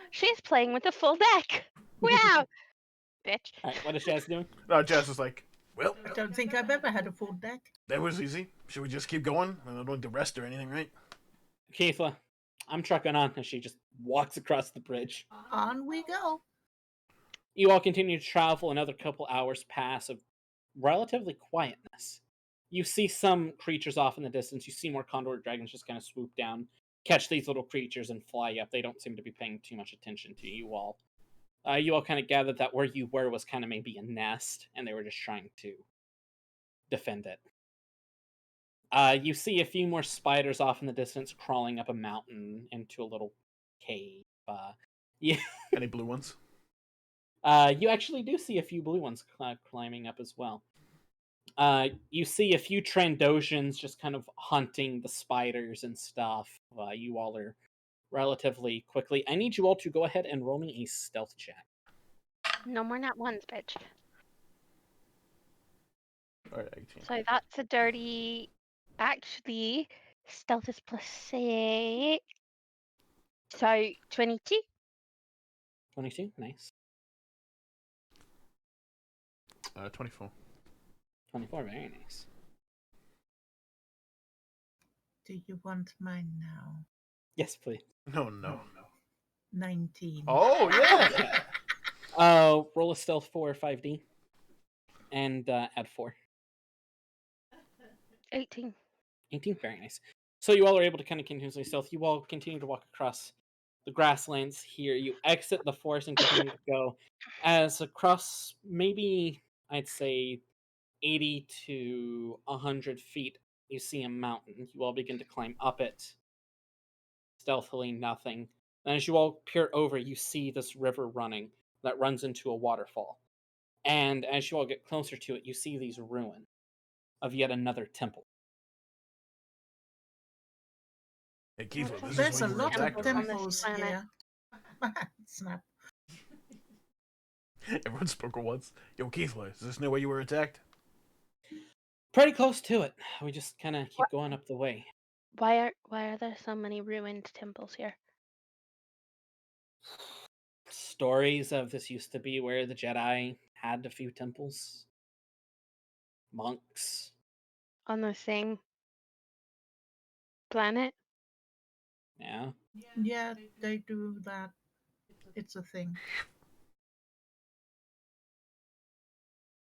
She's playing with a full deck. Wow, bitch. All right, what is Jazz doing? no, Jazz is like, well, I don't think I've ever had a full deck. that was easy. Should we just keep going? I don't need to rest or anything, right? Keithla, I'm trucking on as she just walks across the bridge. On we go. You all continue to travel. Another couple hours pass of relatively quietness. You see some creatures off in the distance. You see more condor dragons just kind of swoop down, catch these little creatures, and fly up. They don't seem to be paying too much attention to you all. You all kind of gathered that where you were was kind of maybe a nest, and they were just trying to defend it. You see a few more spiders off in the distance crawling up a mountain into a little cave. Yeah. Any blue ones? You actually do see a few blue ones climbing up as well. You see a few Trandoshans just kind of hunting the spiders and stuff. You all are relatively quickly. I need you all to go ahead and roll me a stealth check. No more nat ones, bitch. Alright, 18. So that's a dirty. Actually, stealth is +8. So 22. 22, nice. 24. 24, very nice. Do you want mine now? Yes, please. No, no. 19. Oh, yeah! Roll a stealth for 5D. And add 4. 18. 18, very nice. So you all are able to kind of continuously stealth. You all continue to walk across the grasslands here. You exit the forest and continue to go. As across maybe, I'd say, 80 to 100 feet, you see a mountain. You all begin to climb up it. Stealthily, nothing. And as you all peer over, you see this river running that runs into a waterfall. And as you all get closer to it, you see these ruins of yet another temple. Hey, Keithla, this There's is a when you were lot of attacked, right? temples planet. here. Snap. Everyone spoke at once. Yo, Keithla, is this near where you were attacked? Pretty close to it. We just kind of keep going up the way. Why are there so many ruined temples here? Stories of this used to be where the Jedi had a few temples. Monks. On the same planet? Yeah. Yeah, they do that. It's a thing.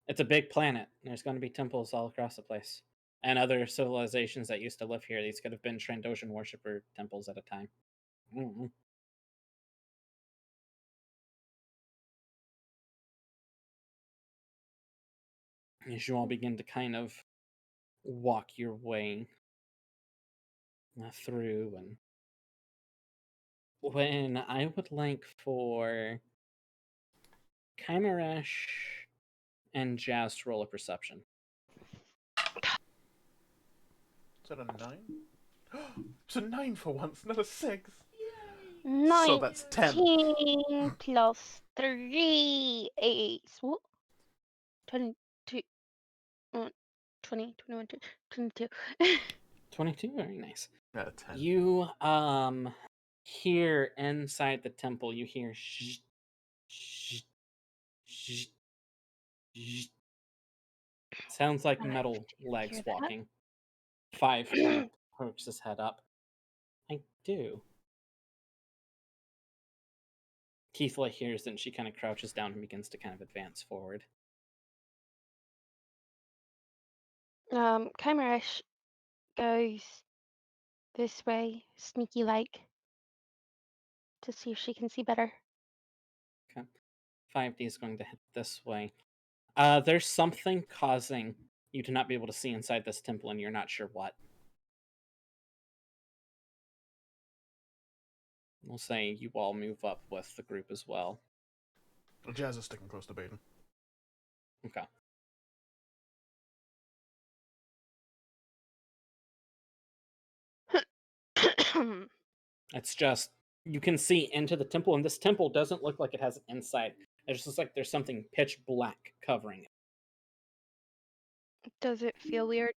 It's a big planet. There's going to be temples all across the place. And other civilizations that used to live here. These could have been Trandoshan worshipper temples at a time. Mm-hmm. As you all begin to kind of walk your way through, and when I would like for Kymeresh and Jazz to roll a perception. Is that a 9? It's a 9 for once, not a 6. 19 So that's 10. plus 3 is what? 22. 20, 21, 22. 22, very nice. Yeah, 10. You hear inside the temple, you hear shh, shh, shh, shh. Sounds like Oh, metal hear legs that? walking. 5 kind of pokes his head up. I do. Keithla hears it and she kind of crouches down and begins to kind of advance forward. Kymeresh goes this way, sneaky like, to see if she can see better. Okay. 5D is going to hit this way. There's something causing you to not be able to see inside this temple, and you're not sure what. We'll say you all move up with the group as well. Well, Jazz is sticking close to Baeden. Okay. It's just, you can see into the temple, and this temple doesn't look like it has an inside. It just looks like there's something pitch black covering it. Does it feel weird?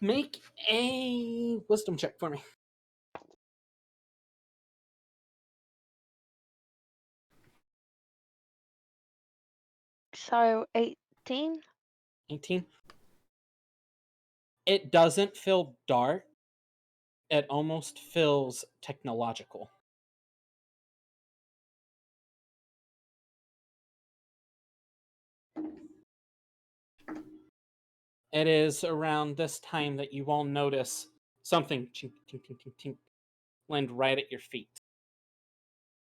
Make a wisdom check for me. So 18? 18. It doesn't feel dark. It almost feels technological. It is around this time that you all notice something chink, chink, chink, chink, chink, land right at your feet.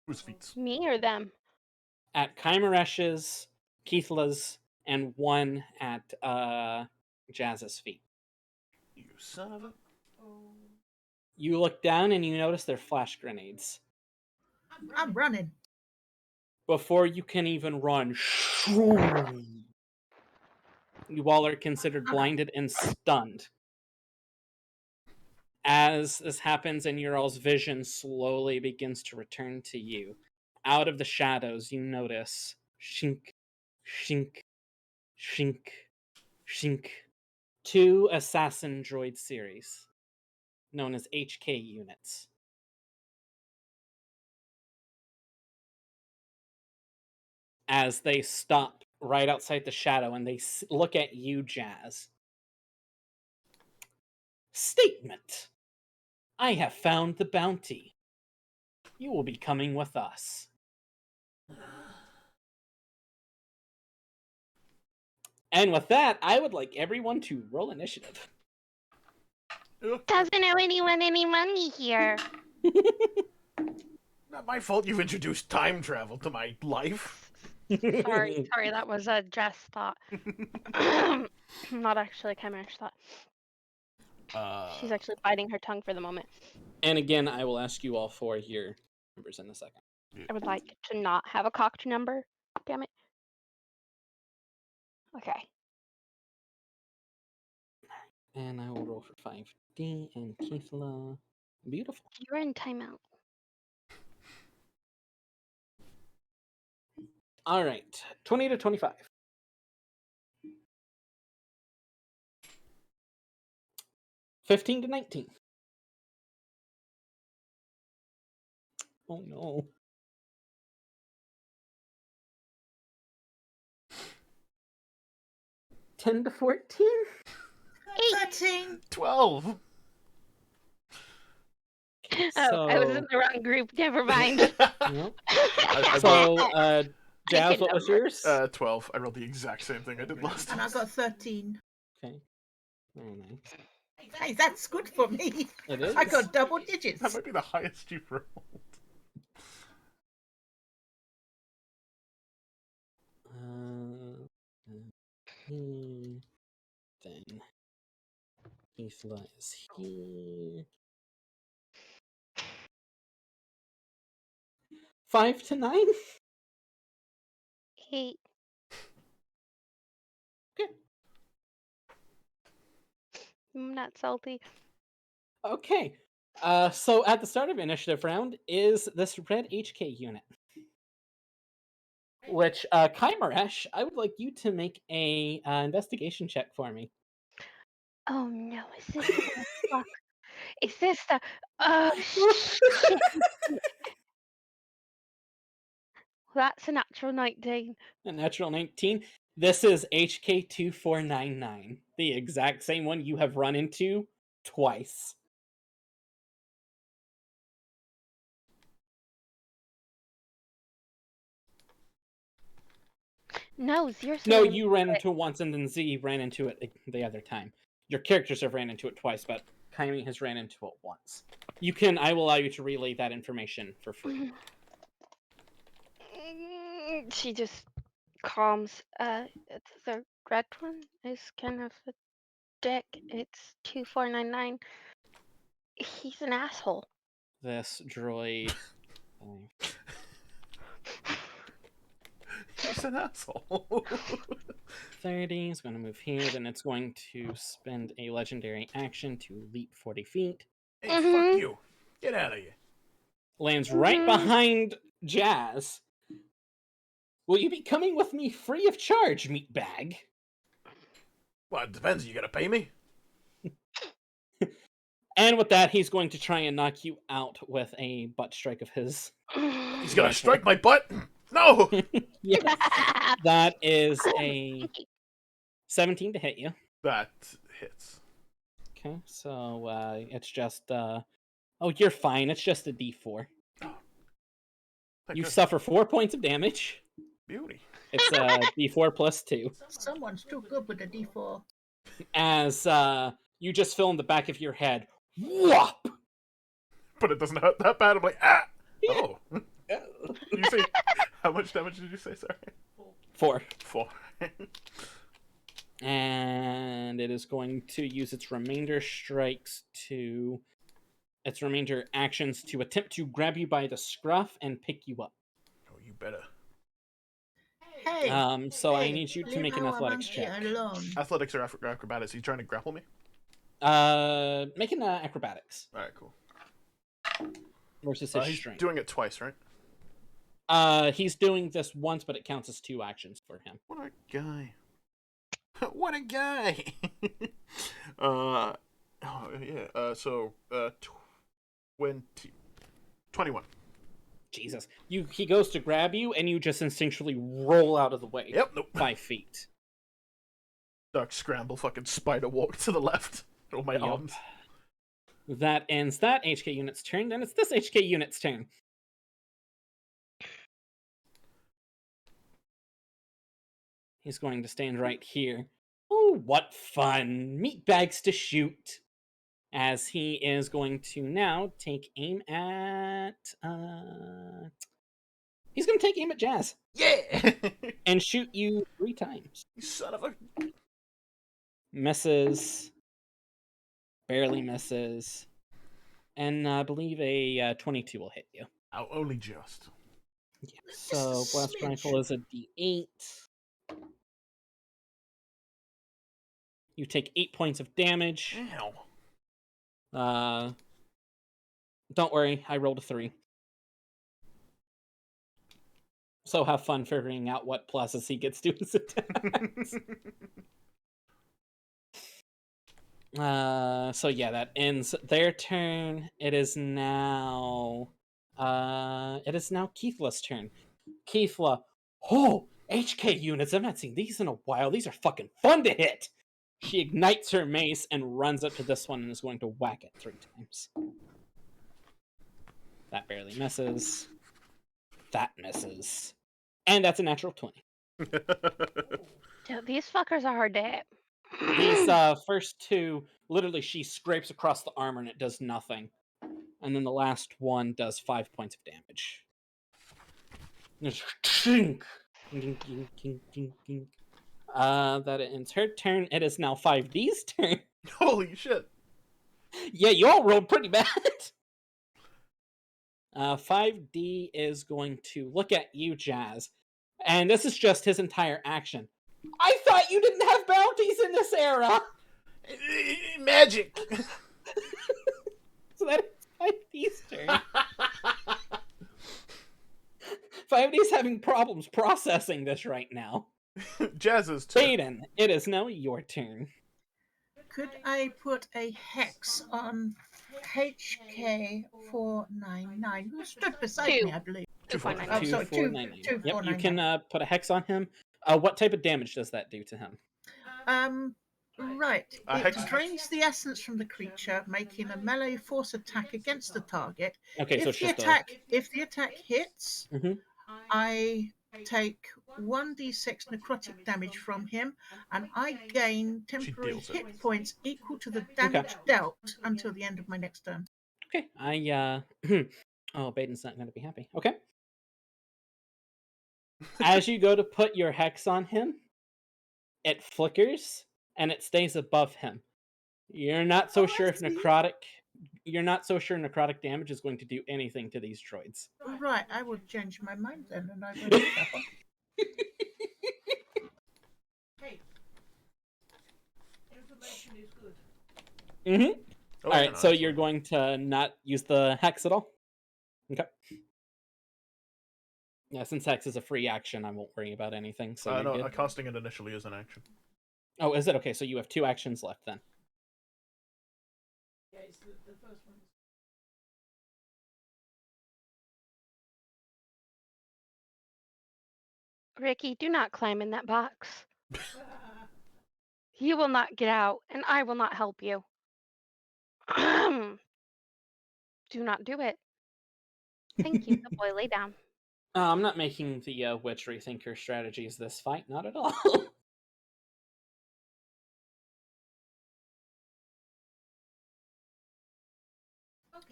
Whose feet? Me or them? At Kymeresh's, Keithla's, and one at Jazz's feet. You son of a... You look down and you notice they're flash grenades. I'm running. Before you can even run, you all are considered blinded and stunned. As this happens and your all's vision slowly begins to return to you, out of the shadows you notice shink, shink, shink, shink. 2 assassin droid series, known as HK units. As they stop right outside the shadow and they look at you, Jazz. Statement. I have found the bounty. You will be coming with us. And with that, I would like everyone to roll initiative. Doesn't owe anyone any money here. Not my fault you've introduced time travel to my life. Sorry, that was a Jess thought. Not actually Kymeresh thought. She's actually biting her tongue for the moment. And again, I will ask you all for your numbers in a second. I would like to not have a cocked number. Damn it. Okay. And I will roll for 5D and Keithla. Beautiful. You're in timeout. All right. 20 to 25. $15 to 19. Oh no. 10 to 14. 13. 12. Oh, I was in the wrong group. Never mind. Nope. So, Jazz, what was yours? 12. I rolled the exact same thing I did last time. And I got 13. Okay. Very nice. Hey, that's good for me. It is. I got double digits. That might be the highest you've rolled. Then Keithla is here. 5 to 9. 8. Okay. I'm not salty. Okay. So at the start of initiative round is this red HK unit. Which, Kymeresh, I would like you to make a investigation check for me. Oh no, is this the fuck? Is this the shit. That's a natural 19. A natural 19. This is HK2499, the exact same one you have run into twice. No, Zero. No, you ran into it once, and then Z ran into it the other time. Your characters have ran into it twice, but Kyme has ran into it once. I will allow you to relay that information for free. She just calms. The red one is kind of a dick. It's 2499. He's an asshole. This droid. He's an asshole. 30 is going to move here, then it's going to spend a legendary action to leap 40 feet. Hey, fuck you. Get out of here. Lands right behind Jazz. Will you be coming with me free of charge, meatbag? Well, it depends. You gotta pay me. And with that, he's going to try and knock you out with a butt strike of his. He's gonna strike my butt. No. Yes. That is a 17 to hit you. That hits. Okay, so it's just oh, you're fine. It's just a D4. You suffer 4 points of damage. Beauty. It's a D4 plus 2. Someone's too good with a D4. As you just feel in the back of your head, whop! But it doesn't hurt that bad. I'm like, ah! Oh. You say, how much damage did you say, sorry? 4. 4. And it is going to use its remainder actions to attempt to grab you by the scruff and pick you up. Oh, you better. Hey. So I need you to make an athletics check. Athletics or acrobatics? Are you trying to grapple me? Make an acrobatics. Alright, cool. Versus his he's strength. doing it twice, right? He's doing this once, but it counts as 2 actions for him. What a guy. What a guy. So 21. Jesus. He goes to grab you, and you just instinctually roll out of the way. Yep, nope. 5 feet. Duck scramble, fucking spider walk to the left. Oh, my arms. That ends that HK unit's turn, then it's this HK unit's turn. He's going to stand right here. Oh, what fun. Meatbags to shoot. As he is going to now take aim at... He's going to take aim at Jazz. Yeah! And shoot you 3 times. You son of a... Misses. Barely misses. And I believe a 22 will hit you. Oh, only just. Yeah. So, blast rifle is a D8. You take 8 points of damage. Ow. Don't worry, I rolled a 3. So have fun figuring out what pluses he gets to his attacks. So yeah, that ends their turn. It is now Keithla's turn. Keithla, oh, HK units, I've not seen these in a while. These are fucking fun to hit. She ignites her mace and runs up to this one and is going to whack it 3 times. That barely misses. That misses. And that's a natural 20. Dude, these fuckers are hard to hit. These first 2, literally she scrapes across the armor and it does nothing. And then the last one does 5 points of damage. That ends her turn. It is now 5D's turn. Holy shit. Yeah, you all rolled pretty bad. 5D is going to look at you, Jazz. And this is just his entire action. I thought you didn't have bounties in this era! Magic! So that is 5D's turn. 5D's having problems processing this right now. Jazz's turn. Baeden, it is now your turn. Could I put a hex on HK499, who stood beside me, I believe? 2499. Oh, sorry, 2499. Yep, you 2499. can put a hex on him. What type of damage does that do to him? Right. It drains the essence from the creature, making a melee force attack against the target. Okay, so it's just If the attack hits, I take 1d6 necrotic damage from him, and I gain temporary hit points equal to the damage dealt until the end of my next turn. Okay, oh, Baden's not going to be happy. Okay. As you go to put your hex on him, it flickers and it stays above him. You're not so sure if necrotic damage is going to do anything to these droids. Right, I will change my mind then, and I will do that one. Hey, information is good. Mm-hmm. All right, so you're going to not use the hex at all? Okay. Yeah, since hex is a free action, I won't worry about anything. So no, casting it initially is an action. Oh, is it? Okay, so you have 2 actions left then. Ricky, do not climb in that box. You will not get out, and I will not help you. Do not do it. Thank you. The boy lay down. I'm not making the witch rethink her strategies this fight, not at all.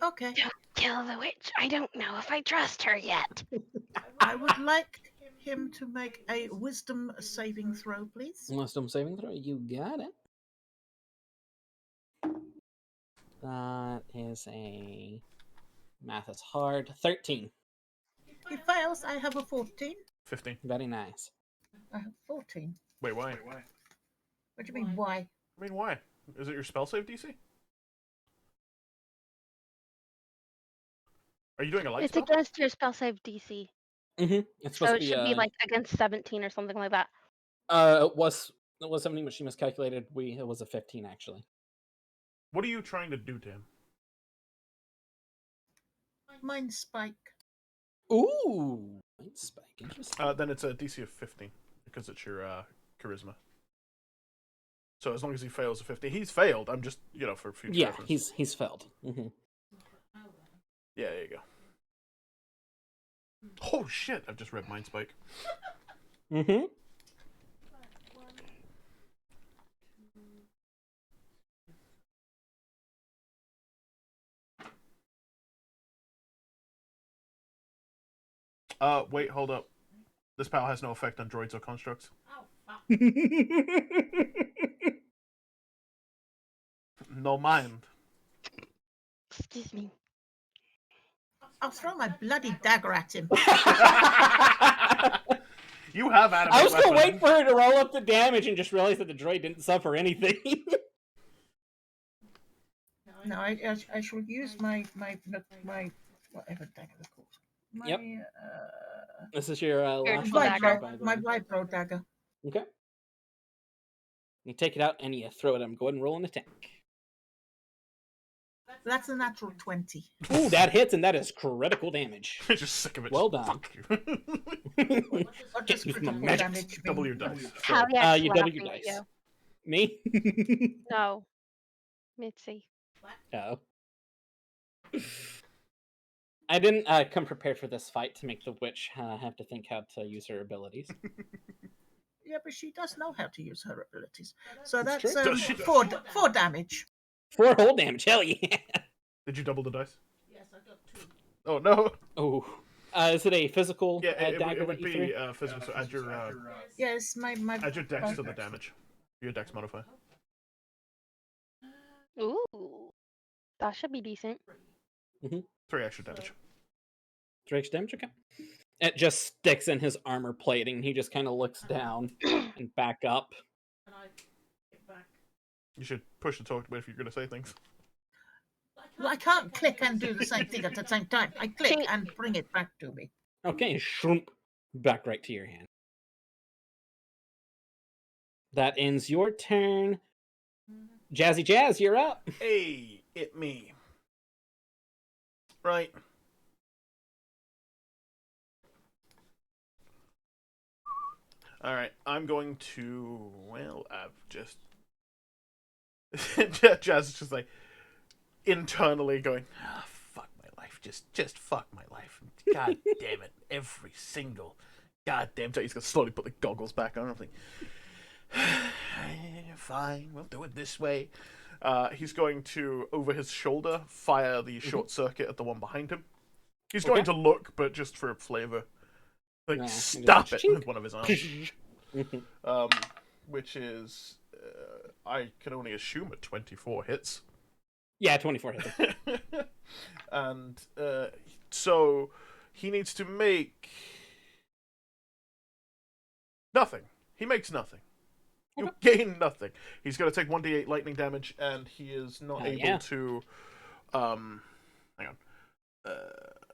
Okay. Don't kill the witch. I don't know if I trust her yet. I would like him to make a wisdom saving throw, please. Wisdom saving throw, you got it. That is a... Math is hard. 13. He fails. I have a 14. 15. Very nice. I have 14. Wait, why? What do you mean, why? I mean, why? Is it your spell save DC? Are you doing a light It's spell? against your spell save DC. Mm-hmm. It's supposed So to it be, should be like against 17 or something like that. It was 17, but she miscalculated. It was a 15, actually. What are you trying to do to him? Mind spike. Ooh! Mind spike, interesting. Then it's a DC of 15, because it's your charisma. So as long as he fails a 15, he's failed. I'm just, for future reference. he's failed. Mm-hmm. Yeah, there you go. Oh shit! I've just read Mind Spike. Mm-hmm. Wait, hold up. This power has no effect on droids or constructs. No mind. Excuse me. I'll throw my bloody dagger at him. You have animate I was gonna weapons. wait for her to roll up the damage and just realize that the droid didn't suffer anything. No, I shall use my whatever dagger is called. Yep. This is your Your last dagger. action, by the My way. vibro dagger. Okay. You take it out and you throw it at him. Go ahead and roll an attack. That's a natural 20. Ooh, that hits, and that is critical damage. I'm just sick of it. Well Just done. Fuck you. What does Use my critical magic. damage Double mean? your dice. Caveat's You double laughing your at dice. you. Me? No. Mitzi. Oh. I didn't come prepared for this fight to make the witch have to think how to use her abilities. Yeah, but she does know how to use her abilities. So That's that's true. Does she? four damage. 4 whole damage, hell yeah! Did you double the dice? Yes, I got 2. Oh no. Oh. Is it a physical Yeah, dagger it would that you be threw? physical. So add your Yes, my add your dex to the damage. Your dex modifier. Ooh. That should be decent. 3 extra damage. 3 extra damage, okay. It just sticks in his armor plating, and he just kind of looks down and back up. You should push the talk if you're going to say things. Well, I can't click and do the same thing at the same time. I click and bring it back to me. Okay, shroomp, back right to your hand. That ends your turn. Jazzy Jazz, you're up. Hey, it me. Right. Alright, I'm going to... Well, I've just... Jazz is just like... Internally going, fuck my life. Just fuck my life. God damn it. Every single... God damn it. He's going to slowly put the goggles back on. I'm like... Fine, we'll do it this way. He's going to, over his shoulder, fire the short circuit at the one behind him. He's going to look, but just for flavor. Like, stop it with one of his arms. Which is, I can only assume a 24 hits. Yeah, 24 hits. And so he needs to make nothing. He makes nothing. You gain nothing. He's going to take 1d8 lightning damage, and he is not able to. Hang on.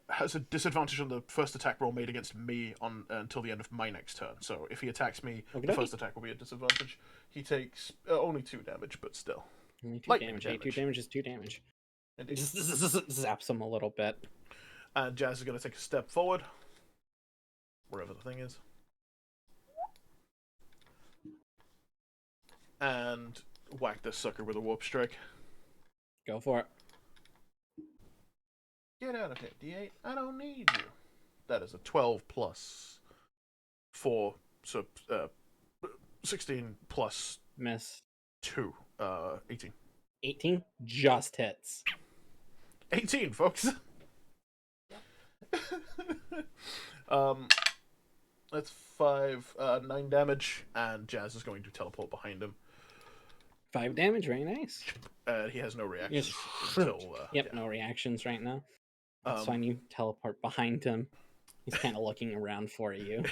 has a disadvantage on the first attack roll made against me on until the end of my next turn. So if he attacks me, the first attack will be a disadvantage. He takes only 2 damage, but still. Only 2 Lightning damage. damage. 2 damage is 2 damage. Indeed. Just zaps him a little bit. And Jazz is going to take a step forward, wherever the thing is, and whack this sucker with a warp strike. Go for it. Get out of here, D8. I don't need you. That is a 12 plus 4, so 16 plus Miss. 2, 18. 18 just hits. 18, folks. That's 9 damage, and Jazz is going to teleport behind him. 5 damage, very nice. He has no reactions until. No reactions right now. That's fine. You teleport behind him. He's kind of looking around for you.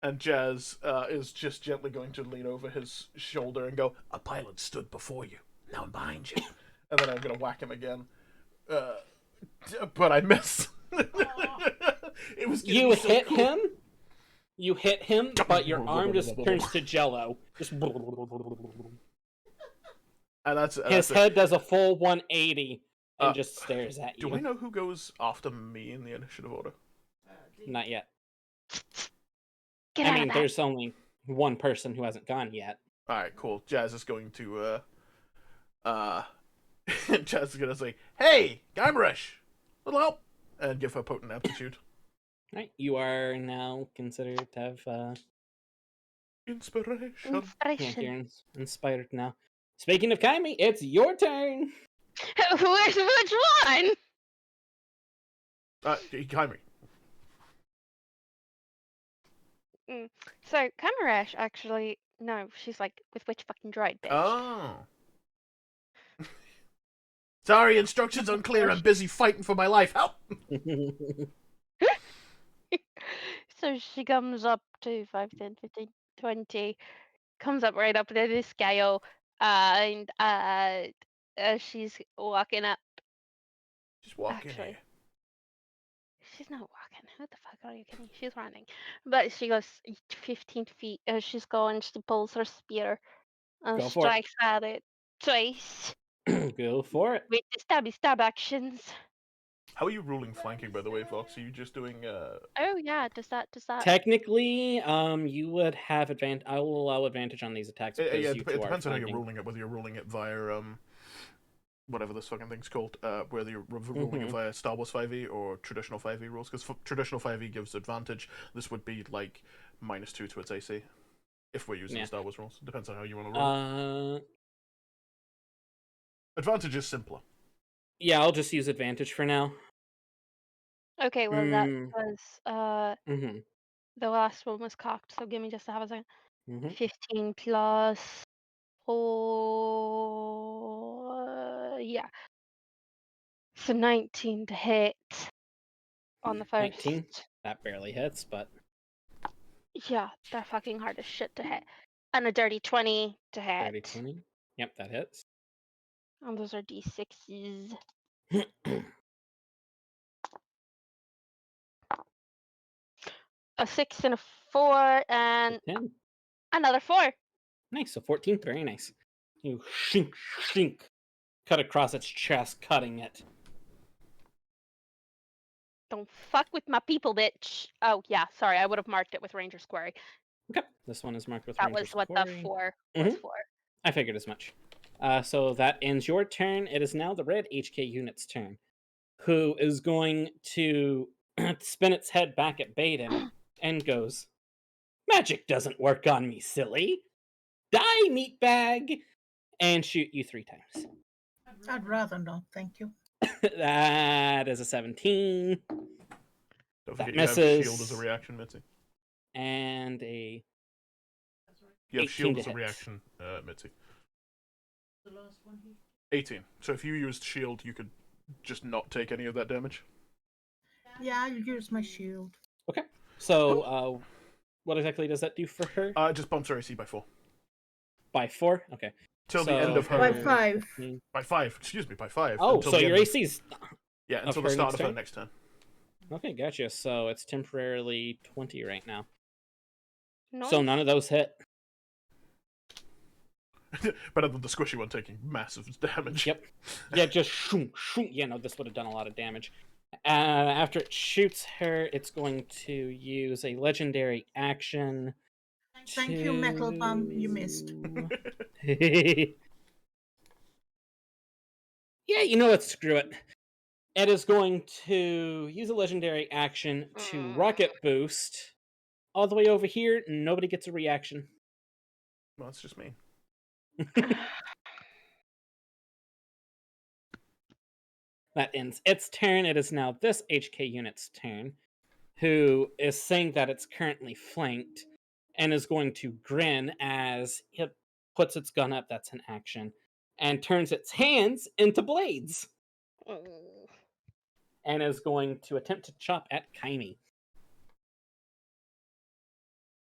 And Jazz is just gently going to lean over his shoulder and go, "A pilot stood before you. Now I'm behind you." And then I'm going to whack him again. But I miss. It was you so hit cool. him. You hit him, but your arm just turns to jello. Just and that's his head does a full 180 and just stares at you. Do we know who goes after me in the initiative order? Not yet. Get out I mean, of that. there's only one person who hasn't gone yet. All right, cool. Jazz is going to Jazz is going to say, "Hey, Kymeresh, little help," and give her potent aptitude. Right, you are now considered to have Inspiration. yeah, you're inspired now. Speaking of Kyme, it's your turn. Which one? Kyme. So Kymeresh actually no, she's like with which fucking droid bitch. Oh. Sorry, instructions unclear. I'm busy fighting for my life. Help! So she comes up to 5, 10, 15, 20, comes up right up to the scale, and she's walking up. Just walking Actually, here. she's not walking. Who the fuck are you kidding? She's running. But she goes 15 feet. She's going, she pulls her spear and Go for it. strikes at it twice Go for it. with the stabby stab actions. How are you ruling flanking, by the way, Fox? Are you just doing Oh yeah, does that Technically, you would have advantage. I will allow advantage on these attacks because it you two depends are on how you're flanking. ruling it, whether you're ruling it via whatever this fucking thing's called, whether you're ruling it via Star Wars 5e or traditional 5e rules, because traditional 5e gives advantage. This would be like -2 to its AC if we're using Star Wars rules. Depends on how you want to roll. Advantage is simpler. Yeah, I'll just use advantage for now. Okay, well that was Mm-hmm. the last one was cocked, so give me just a half a second. Mm-hmm. 15 plus 4, yeah. So 19 to hit on the first. 19. That barely hits, but Yeah, they're fucking hard as shit to hit. And a dirty 20 to hit. dirty 20. Yep, that hits. And those are d6s. A 6 and a 4 and 10. another 4. Nice, so 14. Very nice. You shink, cut across its chest, cutting it. Don't fuck with my people, bitch. Oh, yeah, sorry, I would have marked it with Ranger's Quarry. Okay, this one is marked with That Ranger's was what Quarry. the 4 was for. I figured as much. So that ends your turn. It is now the red HK unit's turn, who is going to spin its head back at Baeden and goes, "Magic doesn't work on me, silly. Die, meatbag!" And shoot you 3 times. I'd rather not, thank you. That is a 17. Don't That forget misses. you have shield as a reaction, Mitzi. And a... You have 18 shield to as a hit. reaction, Mitzi. 18. So if you used shield, you could just not take any of that damage. Yeah, I'll use my shield. Okay. So, what exactly does that do for her? It just bumps her AC by 4. By 4? Okay. Till the end of her... By 5. By 5, excuse me, by 5. Oh, until so the your end of- AC's... Yeah, until the start of her next turn. Okay, gotcha. So it's temporarily 20 right now. Nice. So none of those hit. Better than the squishy one taking massive damage. Yep. Yeah, just shoom, shoom. Yeah, no, this would have done a lot of damage. After it shoots her, it's going to use a legendary action. Thank you, Metal Bum. You missed. Yeah, you know what? Screw it. It is going to use a legendary action to rocket boost all the way over here. Nobody gets a reaction. Well, it's just me. That ends its turn. It is now this HK unit's turn, who is saying that it's currently flanked and is going to grin as it puts its gun up. That's an action. And turns its hands into blades. And is going to attempt to chop at Kyme.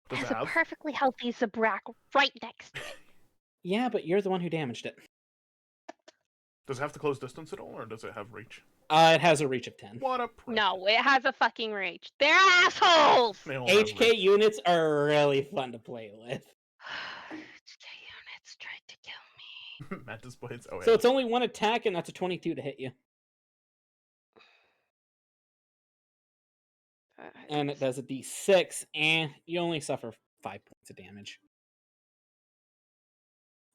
There's a perfectly healthy Zabrak right next to it. Yeah, but you're the one who damaged it. Does it have to close distance at all, or does it have reach? It has a reach of 10. What a prick. No, it has a fucking reach. They're assholes! HK units are really fun to play with. HK units tried to kill me. Mantis blades. Oh, so it's only one attack, and that's a 22 to hit you. And it does a d6, and you only suffer 5 points of damage.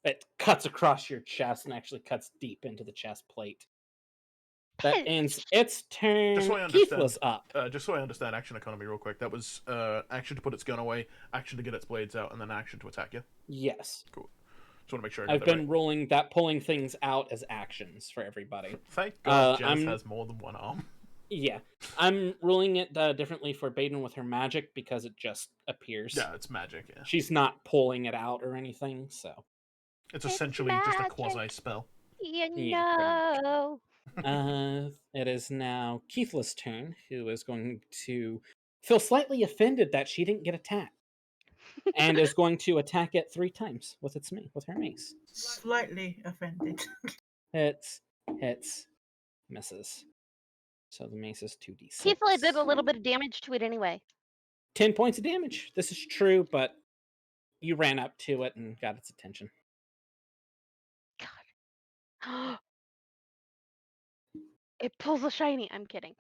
It cuts across your chest and actually cuts deep into the chest plate. That ends its turn. Just so I Keith was up. Just so I understand action economy real quick. That was action to put its gun away, action to get its blades out, and then action to attack you? Yes. Cool. Just want to make sure I've been rolling that, pulling things out as actions for everybody. Thank God Jess has more than one arm. Yeah. I'm ruling it differently for Baeden with her magic because it just appears. Yeah, it's magic, yeah. She's not pulling it out or anything, so... It's essentially just a quasi-spell. You know. It is now Keithla's turn, who is going to feel slightly offended that she didn't get attacked. And is going to attack it 3 times with her mace. Slightly offended. Hits, misses. So the mace is 2d6. Keithla did a little bit of damage to it anyway. 10 points of damage. This is true, but you ran up to it and got its attention. God. It pulls a shiny. I'm kidding.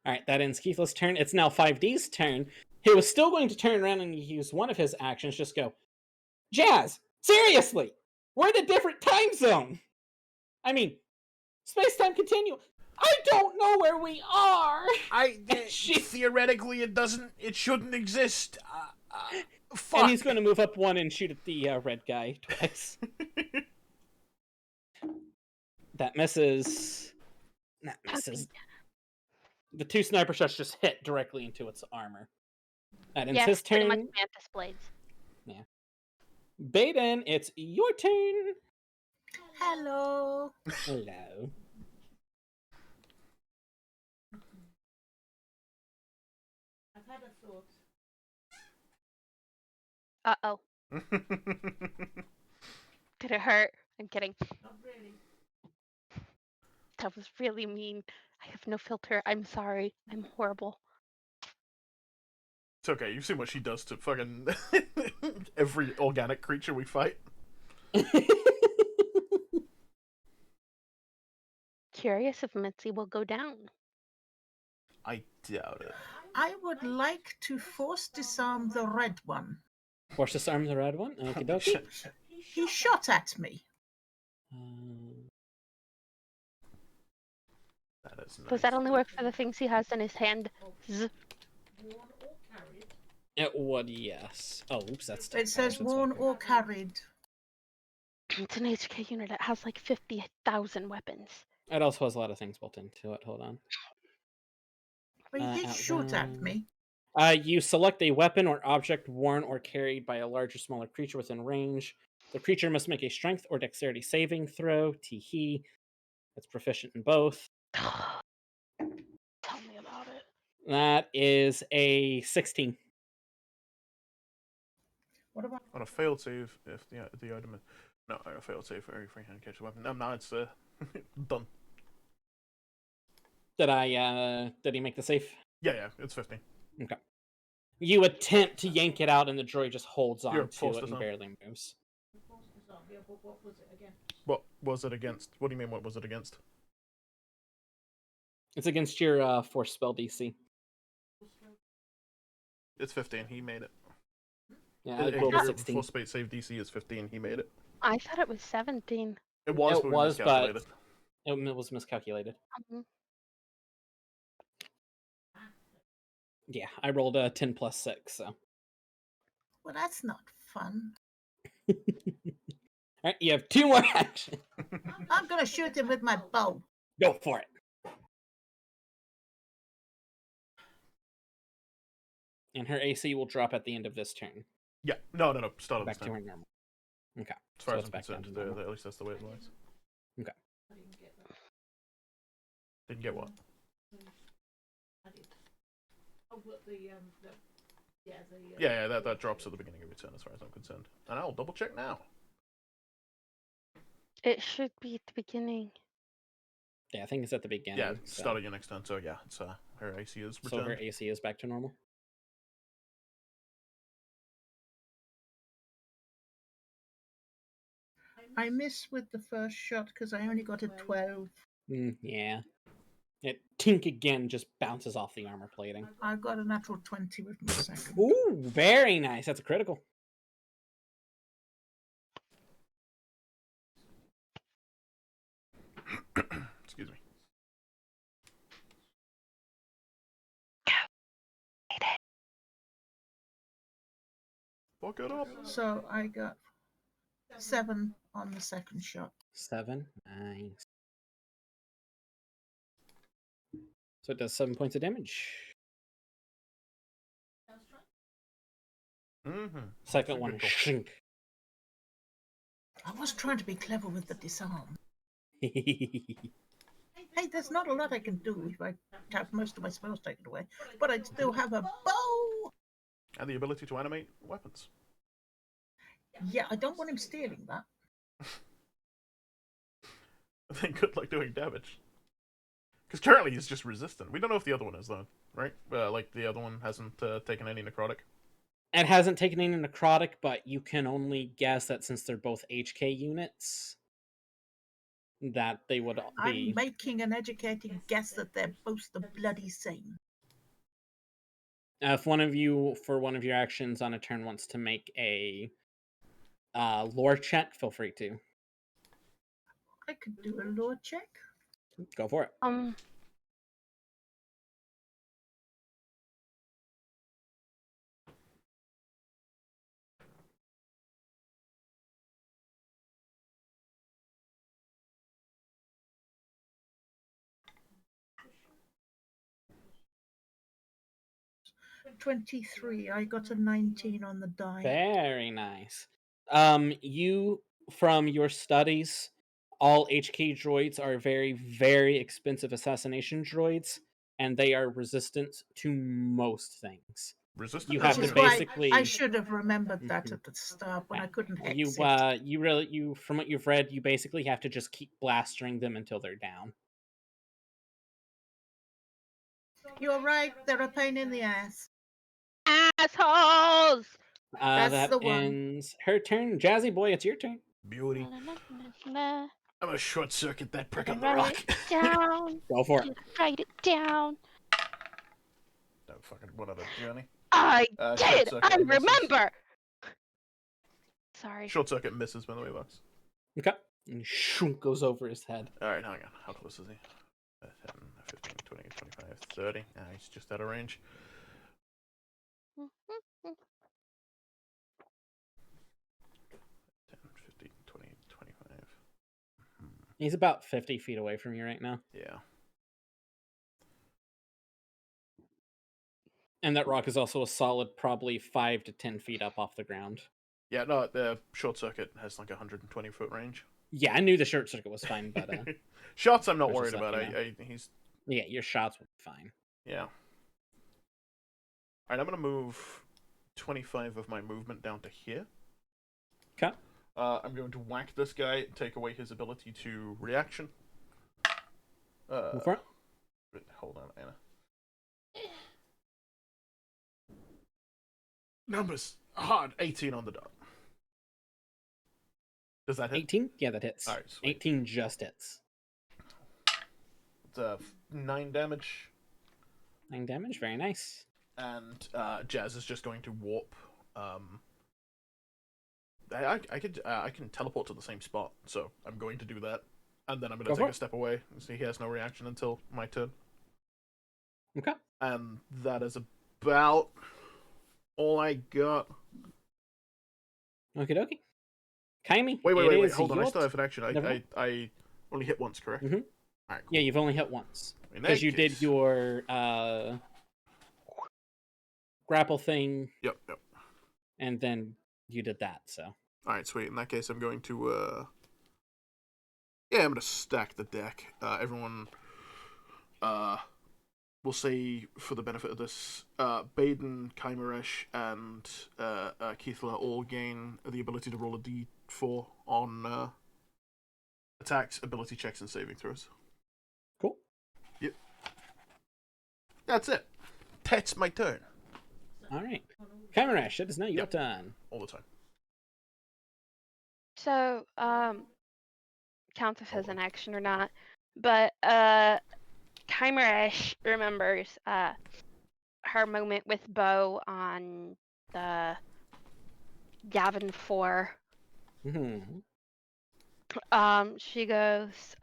Alright, that ends Keithla's turn. It's now 5D's turn. He was still going to turn around and use one of his actions, just go, Jazz, seriously, we're in a different time zone. I mean, space-time continuum. I don't know where we are. Theoretically, it shouldn't exist. Fuck. And he's going to move up 1 and shoot at the red guy twice. That misses. That misses. The 2 sniper shots just hit directly into its armor. That ends his turn. Pretty much Mantis blades. Yeah. Baeden, it's your turn. Hello. Hello. I've had a thought. Uh-oh. Did it hurt? I'm kidding. Not really. That was really mean. I have no filter. I'm sorry. I'm horrible. It's okay. You've seen what she does to fucking every organic creature we fight. Curious if Mitzi will go down. I doubt it. I would like to force disarm the red one. Force disarm the red one? Okie dokie. He shot at me. That is nice. Does that only work for the things he has in his hand? It would, yes. Oh, oops, that's... It says worn or carried. It's an HK unit. It has like 50,000 weapons. It also has a lot of things built into it. Hold on. But he did shoot at me. You select a weapon or object worn or carried by a large or smaller creature within range. The creature must make a strength or dexterity saving throw. Tee-hee. It's proficient in both. Tell me about it. That is a 16. What about On a failed save, if the item... No, a failed save for every free hand catch a weapon. No, it's done. Did he make the safe? Yeah, it's 15. Okay. You attempt to yank it out, and the droid just holds on You're to forced it to and some. barely moves. What was it against? What do you mean, what was it against? It's against your force spell DC. It's 15. He made it. Yeah, I rolled a Your 16. full space save DC is 15. He made it. I thought it was 17. It was, It but we was, miscalculated. but it was miscalculated. Mhm. Yeah, I rolled a 10 plus 6, so. Well, that's not fun. Alright, you have 2 more actions. I'm going to shoot him with my bow. Go for it. And her AC will drop at the end of this turn. Yeah. No. Start of Back this to turn. her normal. Okay. As far so as it's I'm back down concerned, to normal. at least that's the way it lies. Okay. Didn't get what? Yeah, that drops at the beginning of your turn, as far as I'm concerned. And I'll double check now. It should be at the beginning. Yeah, I think it's at the beginning. Yeah, so. start of your next turn. So yeah, it's her AC is returned. So her AC is back to normal. I miss with the first shot because I only got a 12. Yeah. It tink again just bounces off the armor plating. I got a natural 20 with my second. Ooh, very nice. That's a critical. Excuse me. Fuck it up. So I got 7 on the second shot. 7. Nice. So it does 7 points of damage. Mm-hmm. Second one, shrink. I was trying to be clever with the disarm. Hey, there's not a lot I can do if I have most of my spells taken away, but I still have a bow. And the ability to animate weapons. Yeah, I don't want him stealing that. I think good luck doing damage. Because currently he's just resistant. We don't know if the other one is, though, right? Like, the other one hasn't taken any necrotic. It hasn't taken any necrotic, but you can only guess that since they're both HK units, that they would be... I'm making an educated guess that they're both the bloody same. If one of you, for one of your actions on a turn, wants to make a lore check, feel free to. I could do a lore check. Go for it. 23. I got a 19 on the die. Very nice. You, from your studies, all HK droids are very, very expensive assassination droids, and they are resistant to most things. Resistant? You have Which to is why basically... I should have remembered that at the start when I couldn't hex it. You from what you've read, you basically have to just keep blastering them until they're down. You're right, they're a pain in the ass. Assholes! That's That the one. ends her turn. Jazzy boy, it's your turn. Beauty. I'm I'm gonna short circuit that prick on the write rock. it down. Go for it. Write it down. Don't fucking run out of journey. I Short did. circuit I misses. remember. Sorry. Short circuit misses, by the way, Box. Okay. And shoom goes over his head. Alright, hang on. How close is he? 10, 15, 20, 25, 30. He's just out of range. 10, 15, 20, 25. He's about 50 feet away from you right now. Yeah. And that rock is also a solid probably 5 to 10 feet up off the ground. Yeah, no, the short circuit has like 120-foot range. Yeah, I knew the short circuit was fine, but... Shots I'm not Which worried is about. lucky He's... Yeah, your shots will be fine. Yeah. Alright, I'm gonna move 25 of my movement down to here. Okay. I'm going to whack this guy, take away his ability to reaction. Go for it. Hold on, Anna. Numbers hard. 18 on the dot. Does that hit? 18? Yeah, that hits. All right, sweet. 18 just hits. It's 9 damage. 9 damage, very nice. And Jazz is just going to warp. I can teleport to the same spot, so I'm going to do that, and then I'm going to take a step away. See, he has no reaction until my turn. Okay. And that is about all I got. Okie dokie. Kyme, wait, hold on. I still have an action. I only hit once, correct? Mm-hmm. All right, cool. Yeah, you've only hit once. Because you did your grapple thing. Yep. And then you did that, so. Alright, sweet. In that case, I'm going to, I'm going to stack the deck. Everyone, we'll say, for the benefit of this, Baeden, Kymeresh, and Keithla all gain the ability to roll a d4 on attacks, ability checks, and saving throws. Cool. Yep. That's it. That's my turn. Alright. Kymeresh, it is now your turn. All the time. So, counts if as an action or not, but Kymeresh remembers her moment with Bo on the Gavin 4. Mm-hmm. She goes,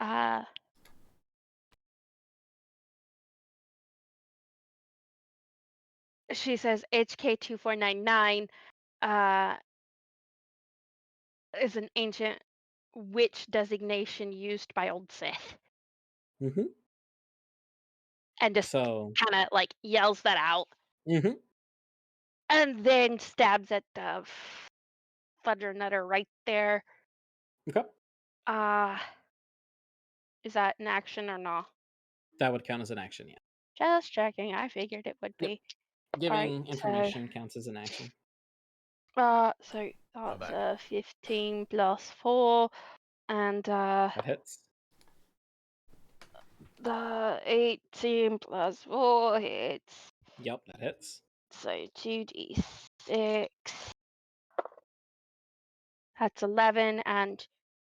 she says HK2499 is an ancient witch designation used by Old Sith. Mm-hmm. And just kind of like yells that out. Mm-hmm. And then stabs at the Fudger Nutter right there. Okay. Is that an action or no? That would count as an action, yeah. Just checking. I figured it would be. Giving information counts as an action. So that's 15 plus 4, and that hits. The 18 plus 4 hits. Yep, that hits. So 2d6. That's 11, and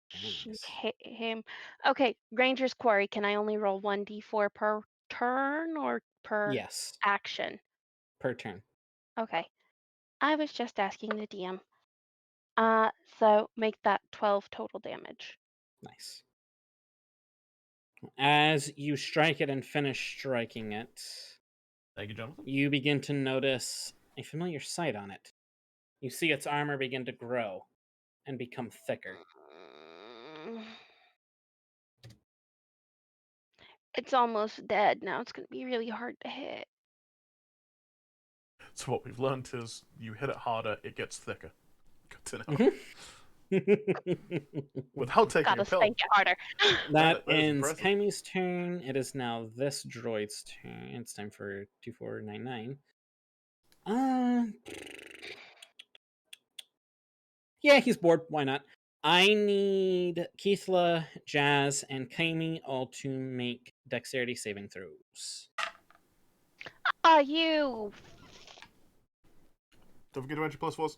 she hit him. Okay, Ranger's Quarry. Can I only roll 1d4 per turn or per action? Per turn. Okay. I was just asking the DM. So make that 12 total damage. Nice. As you strike it and finish striking it, thank you, Jonathan. You begin to notice a familiar sight on it. You see its armor begin to grow and become thicker. It's almost dead now. It's going to be really hard to hit. So what we've learned is you hit it harder, it gets thicker. Good to know. Without taking Gotta a pill. spank it harder. That ends Kyme's turn. It is now this droid's turn. It's time for 2499. Yeah, he's bored. Why not? I need Keithla, Jazz, and Kyme all to make dexterity saving throws. You. Don't forget to add your +4s.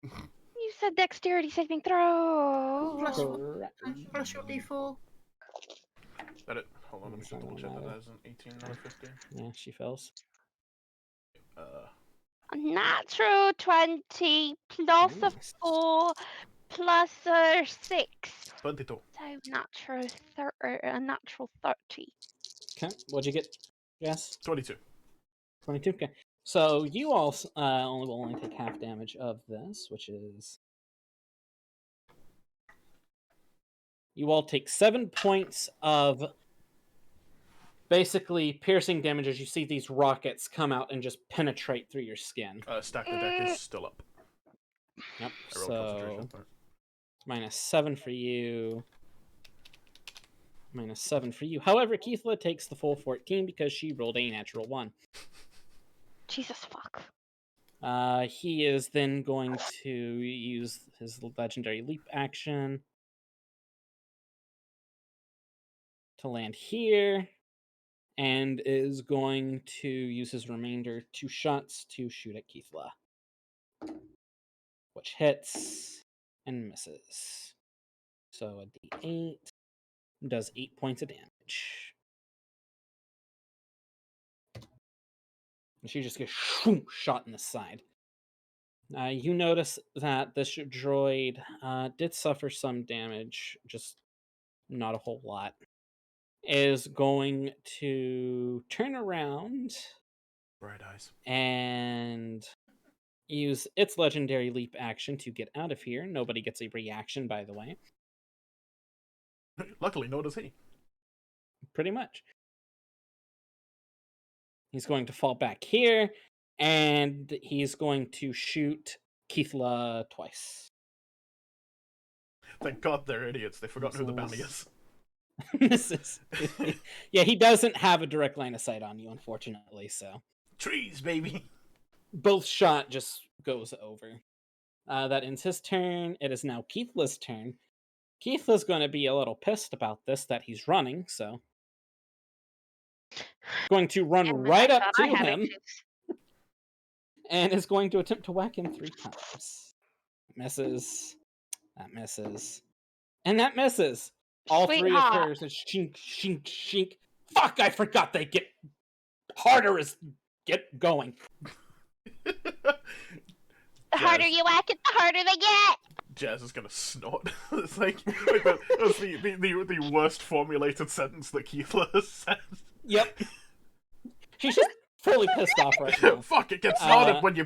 You said dexterity saving throw. Plus your d4. Got it. Hold on, let me just double check that. That is an 18, not a 15. Yeah, she fails. Natural 20 plus a 4 plus a 6. 22. So natural 30. Okay, what'd you get? Yes? 22. 22, okay. So you all will only take half damage of this, which is... You all take 7 points of basically piercing damage as you see these rockets come out and just penetrate through your skin. Stack the deck is still up. Yep, so... -7 for you. -7 for you. However, Keithla takes the full 14 because she rolled a natural 1. Jesus fuck. He is then going to use his legendary leap action to land here and is going to use his remainder 2 shots to shoot at Keithla, which hits and misses. So a d8 does 8 points of damage. And she just gets shot in the side. You notice that this droid did suffer some damage, just not a whole lot. Is going to turn around Bright eyes. and use its legendary leap action to get out of here. Nobody gets a reaction, by the way. Luckily, nor does he. Pretty much. He's going to fall back here, and he's going to shoot Keithla twice. Thank God they're idiots. They've forgotten who the bounty is. Yeah, he doesn't have a direct line of sight on you, unfortunately, so. Trees, baby! Both shot just goes over. That ends his turn. It is now Keithla's turn. Keithla's going to be a little pissed about this, that he's running, so. Going to run right up to him. And is going to attempt to whack him 3 times. Misses. That misses. And that misses. All three of hers is shink, shink, shink. Fuck, I forgot they get harder as get going. The harder you whack it, the harder they get. Jazz is gonna snort. It's like that was the worst formulated sentence that Keithla has said. Yep. She's just fully pissed off right now. Fuck, it gets harder when you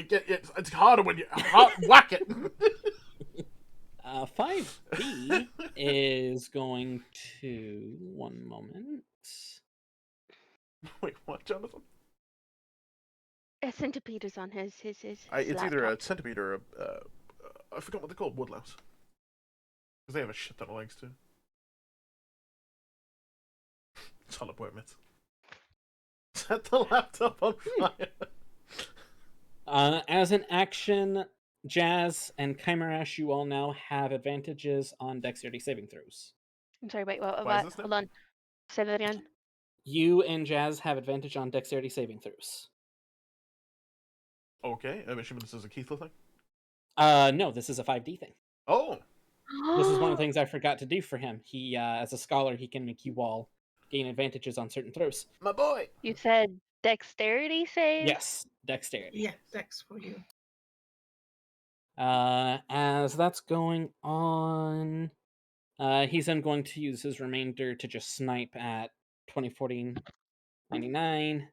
get it. It's harder when you whack it. 5B is going to... One moment. Wait, what, Jonathan? A centipede is on his It's laptop. either a centipede or a... I forgot what they're called, woodlouse. Because they have a shit ton of legs, too. Solid point, Mitz. Set the laptop on fire. As an action, Jazz and Kymeresh, you all now have advantages on dexterity saving throws. I'm sorry, wait, what? Why is this Hold on. Say that again. You and Jazz have advantage on dexterity saving throws. Okay, I'm assuming this is a Keithla thing? No, this is a 5D thing. Oh! This is one of the things I forgot to do for him. He, as a scholar, he can make you all gain advantages on certain throws. My boy! You said dexterity save? Yes, dexterity. Yeah, dex for you. As that's going on, he's then going to use his remainder to just snipe at 20, 40, 99.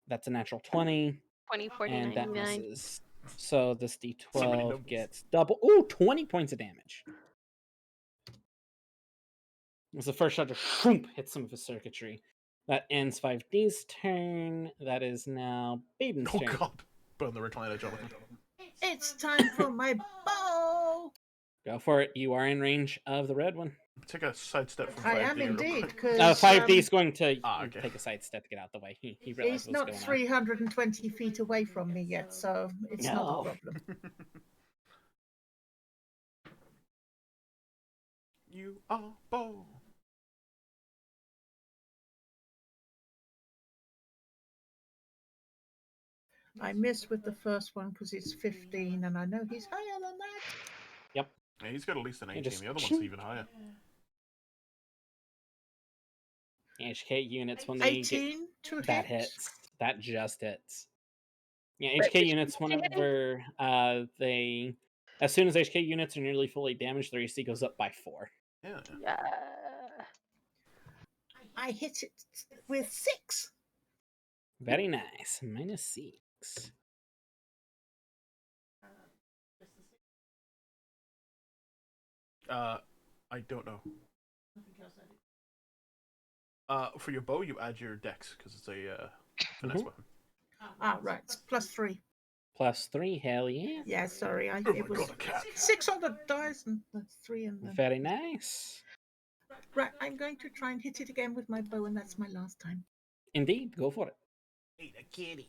That's a natural 20. 20, 40, and 99. that misses. So this So many D12 numbers. gets double. Ooh, 20 points of damage. As the first shot just hits some of his circuitry. That ends 5D's turn. That is now Baeden's Oh turn. god. Burn the recliner, Jonathan. It's time for my bow. Go for it. You are in range of the red one. Take a sidestep from 5D. I am indeed, because 5D is going to okay. take a sidestep to get out the way. He realized he's what's not going on. 320 feet away from me yet, so it's not No. a problem. You are bold. I missed with the first one because it's 15, and I know he's higher than that. Yep. Yeah, he's got at least an 18. just- The other one's even higher. HK units when they get 18 to that hit. hits. That just hits. Yeah, HK units, whenever they... As soon as HK units are nearly fully damaged, their AC goes up by 4. Yeah. I hit it with 6. Very nice. -6. I don't know. For your bow, you add your dex, because it's a finesse weapon. Ah, right. It's +3. +3, hell yeah. Yeah, sorry. Oh It my was god, a cat. 6 on the dice and that's 3 in the... Very nice. Right, I'm going to try and hit it again with my bow, and that's my last time. Indeed, go for it. Eat a kitty.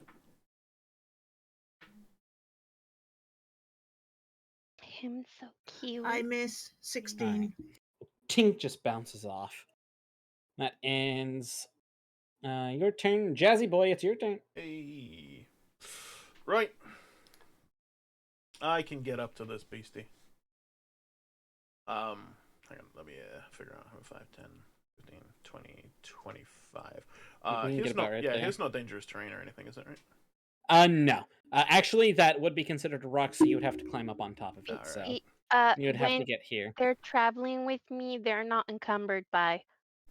Him so cute. I miss 16. Tink just bounces off. That ends your turn. Jazzy boy, it's your turn. Hey. Right. I can get up to this beastie. Hang on, let me figure out how 5, 10, 15, 20, 25. Here's not dangerous terrain or anything, is that right? No. Actually, that would be considered a rock, so you would have to climb up on top of it. All So right. you would have to get here. They're traveling with me. They're not encumbered by.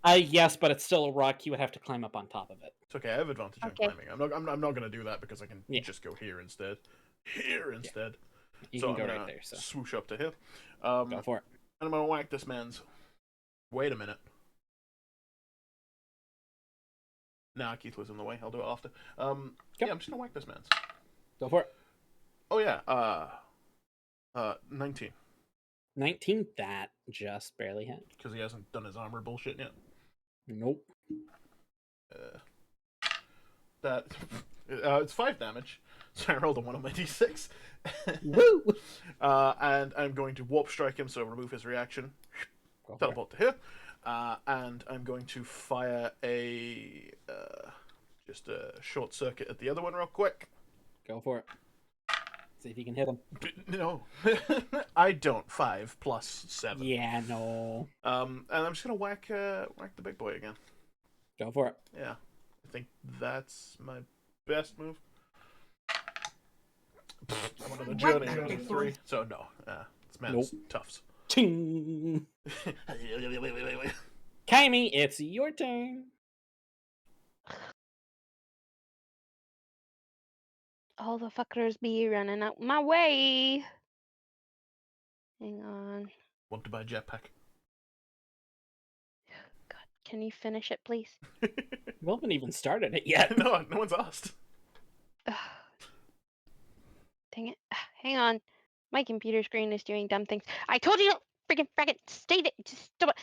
Yes, but it's still a rock. You would have to climb up on top of it. It's okay. I have advantage on climbing. I'm not gonna do that because I can just go here instead. Here instead. You can go right there. So swoosh up to here. go for it. And I'm gonna whack this man's. Wait a minute. Nah, Keith was in the way. I'll do it after. Yeah, I'm just gonna whack this man's. Go for it. Oh yeah. 19. 19. That just barely hit. Because he hasn't done his armor bullshit yet. Nope. It's 5 damage. So I rolled a 1 on my d6. Woo! And I'm going to warp strike him, so remove his reaction. Teleport to here. And I'm going to fire just a short circuit at the other one real quick. Go for it. See if you can hit him. No. I don't. 5 plus 7. Yeah, no. And I'm just going to whack the big boy again. Go for it. Yeah. I think that's my best move. I'm on a journey of 3. So no. This man's toughs. Ting! Kyme, it's your turn. All the fuckers be running out my way. Hang on. Want to buy a jetpack? God, can you finish it, please? We haven't even started it yet. No one's asked. Dang it. Hang on. My computer screen is doing dumb things. I told you don't freaking state it. Just stop it.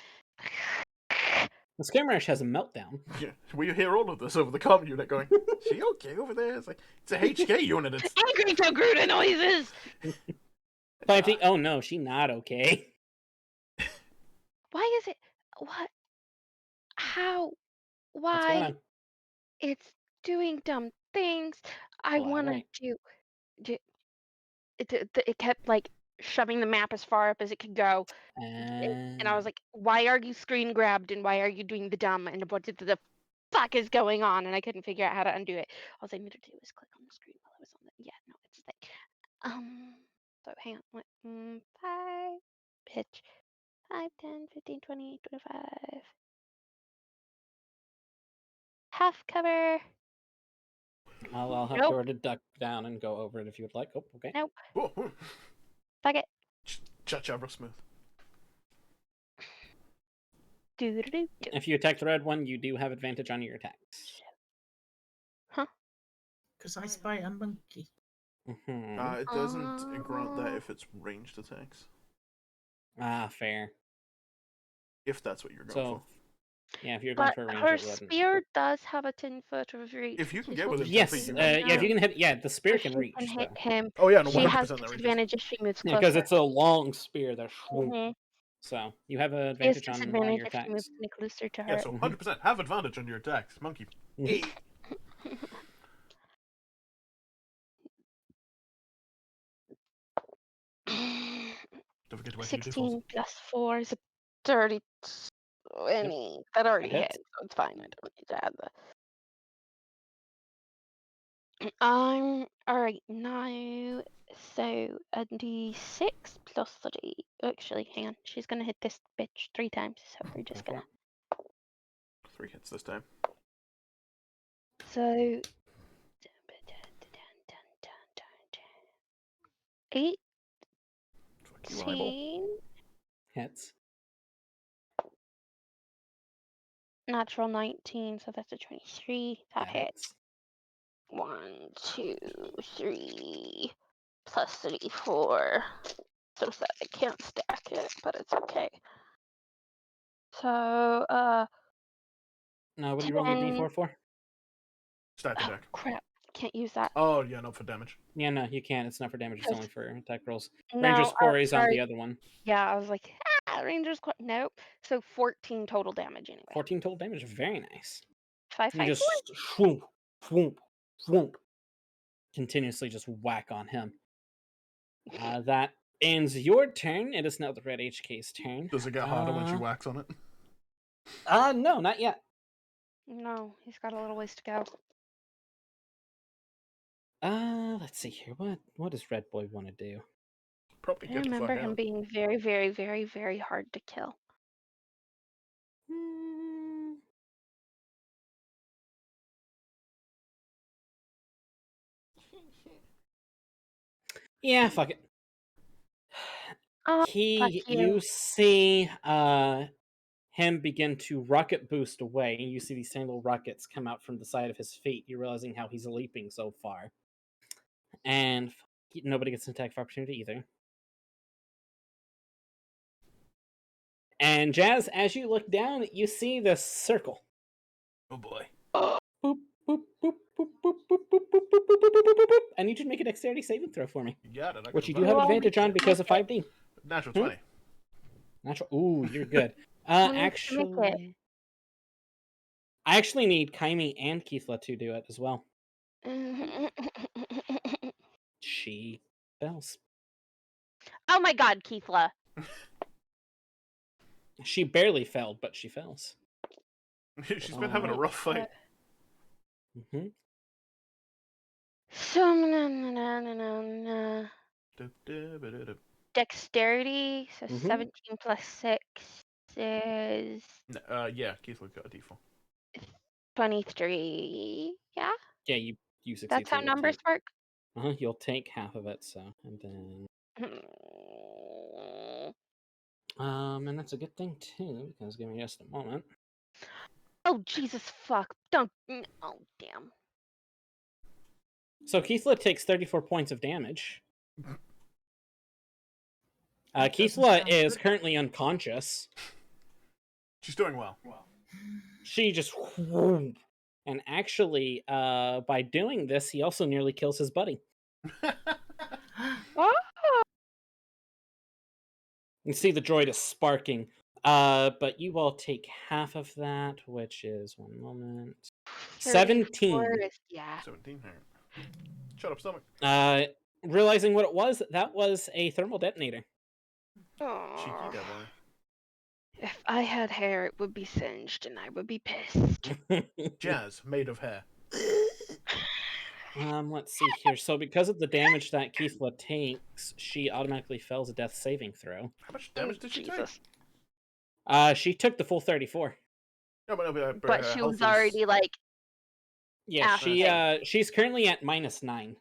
The Kymeresh has a meltdown. Yeah, we hear all of this over the comm unit going, is she okay over there? It's like, it's a HK unit. It's angry Togruta noises! But I think, oh no, she not okay. Why is it? What? How? Why? It's doing dumb things. I wanted to. It kept like shoving the map as far up as it could go, and I was like, "Why are you screen grabbed? And why are you doing the dumb? And what the fuck is going on?" And I couldn't figure out how to undo it. All I needed to do was click on the screen while I was on the. Yeah, no, it's like, So hang on. 5, pitch, 5, 10, 15, 20, 25. Half cover. I'll have her to duck down and go over it if you would like. Oh, okay. Nope. Whoa. Fuck it. Cha-cha real smooth. If you attack the red one, you do have advantage on your attacks. Huh? Because I spy a monkey. It doesn't grant that if it's ranged attacks. Fair. If that's what you're going for. Yeah, if you're going for a range, her spear does have a 10-foot of reach. If you can get within 10 feet, if you can hit, the spear can reach. Can hit him. Oh yeah, no, 100% she has that advantage if she moves closer. Because it's a long spear. So you have an advantage on your attacks. If she moves any closer to her. Yeah, so 100% have advantage on your attacks, monkey. Don't forget to 16 plus 4 is a 30. 20. That already hit, so it's fine. I don't need to add that. Alright, now, so a d6 plus 3. Actually, hang on. She's gonna hit this bitch 3 times, so we're just gonna. 3 hits this time. So. 18. Hits. Natural 19, so that's a 23. That hits. 1, 2, 3, plus 3, 4. So sad I can't stack it, but it's okay. So, now what do you roll the d4 for? Stack the deck. Crap, can't use that. Oh, yeah, not for damage. Yeah, no, you can't. It's not for damage, it's only for attack rolls. No, Ranger's Quarry is on the other one. Yeah, I was like, Ranger's nope. So 14 total damage anyway. 14 total damage. Very nice. 5, You 5, just swoop, swoop, swoop. Continuously just whack on him. That ends your turn. It is now the Red HK's turn. Does it get harder when she whacks on it? No, not yet. No, he's got a little ways to go. Let's see here. What does Red Boy want to do? Probably I get the fuck remember him out. being very, very, very, very hard to kill. Yeah, fuck it. Oh, fuck You see him begin to rocket boost away. You see these tiny little rockets come out from the side of his feet. You're realizing how he's leaping so far. And nobody gets an attack of opportunity either. And Jazz, as you look down, you see this circle. Oh boy. Boop, boop, boop, boop, boop, boop, boop, boop, boop, boop, boop, boop. I need you to make a dexterity saving throw for me. You got it. Which you do have advantage on because of 5D. Natural 20. Natural. Ooh, you're good. Actually, I actually need Kyme and Keithla to do it as well. She fails. Oh my god, Keithla. She barely failed, but she fails. She's been having a rough fight. Mm-hmm. Dexterity, so 17 plus 6 is... Yeah, Keith's got a d4. 23, yeah? Yeah, you succeed. That's how numbers work? You'll take half of it, so, and then... and that's a good thing, too, because give me just a moment. Oh, Jesus, fuck. Don't... Oh, damn. So Keithla takes 34 points of damage. Keithla is currently unconscious. She's doing well. She just... And actually, by doing this, he also nearly kills his buddy. Oh! You see the droid is sparking. But you all take half of that, which is, one moment, 17. Yeah. 17, alright. Shut up, stomach. Realizing what it was, that was a thermal detonator. Cheeky devil. If I had hair, it would be singed, and I would be pissed. Jazz, made of hair. Let's see here. So because of the damage that Keithla takes, she automatically fails a death saving throw. How much damage did she take? She took the full 34. No, but she was already like... Yeah, she's currently at -9.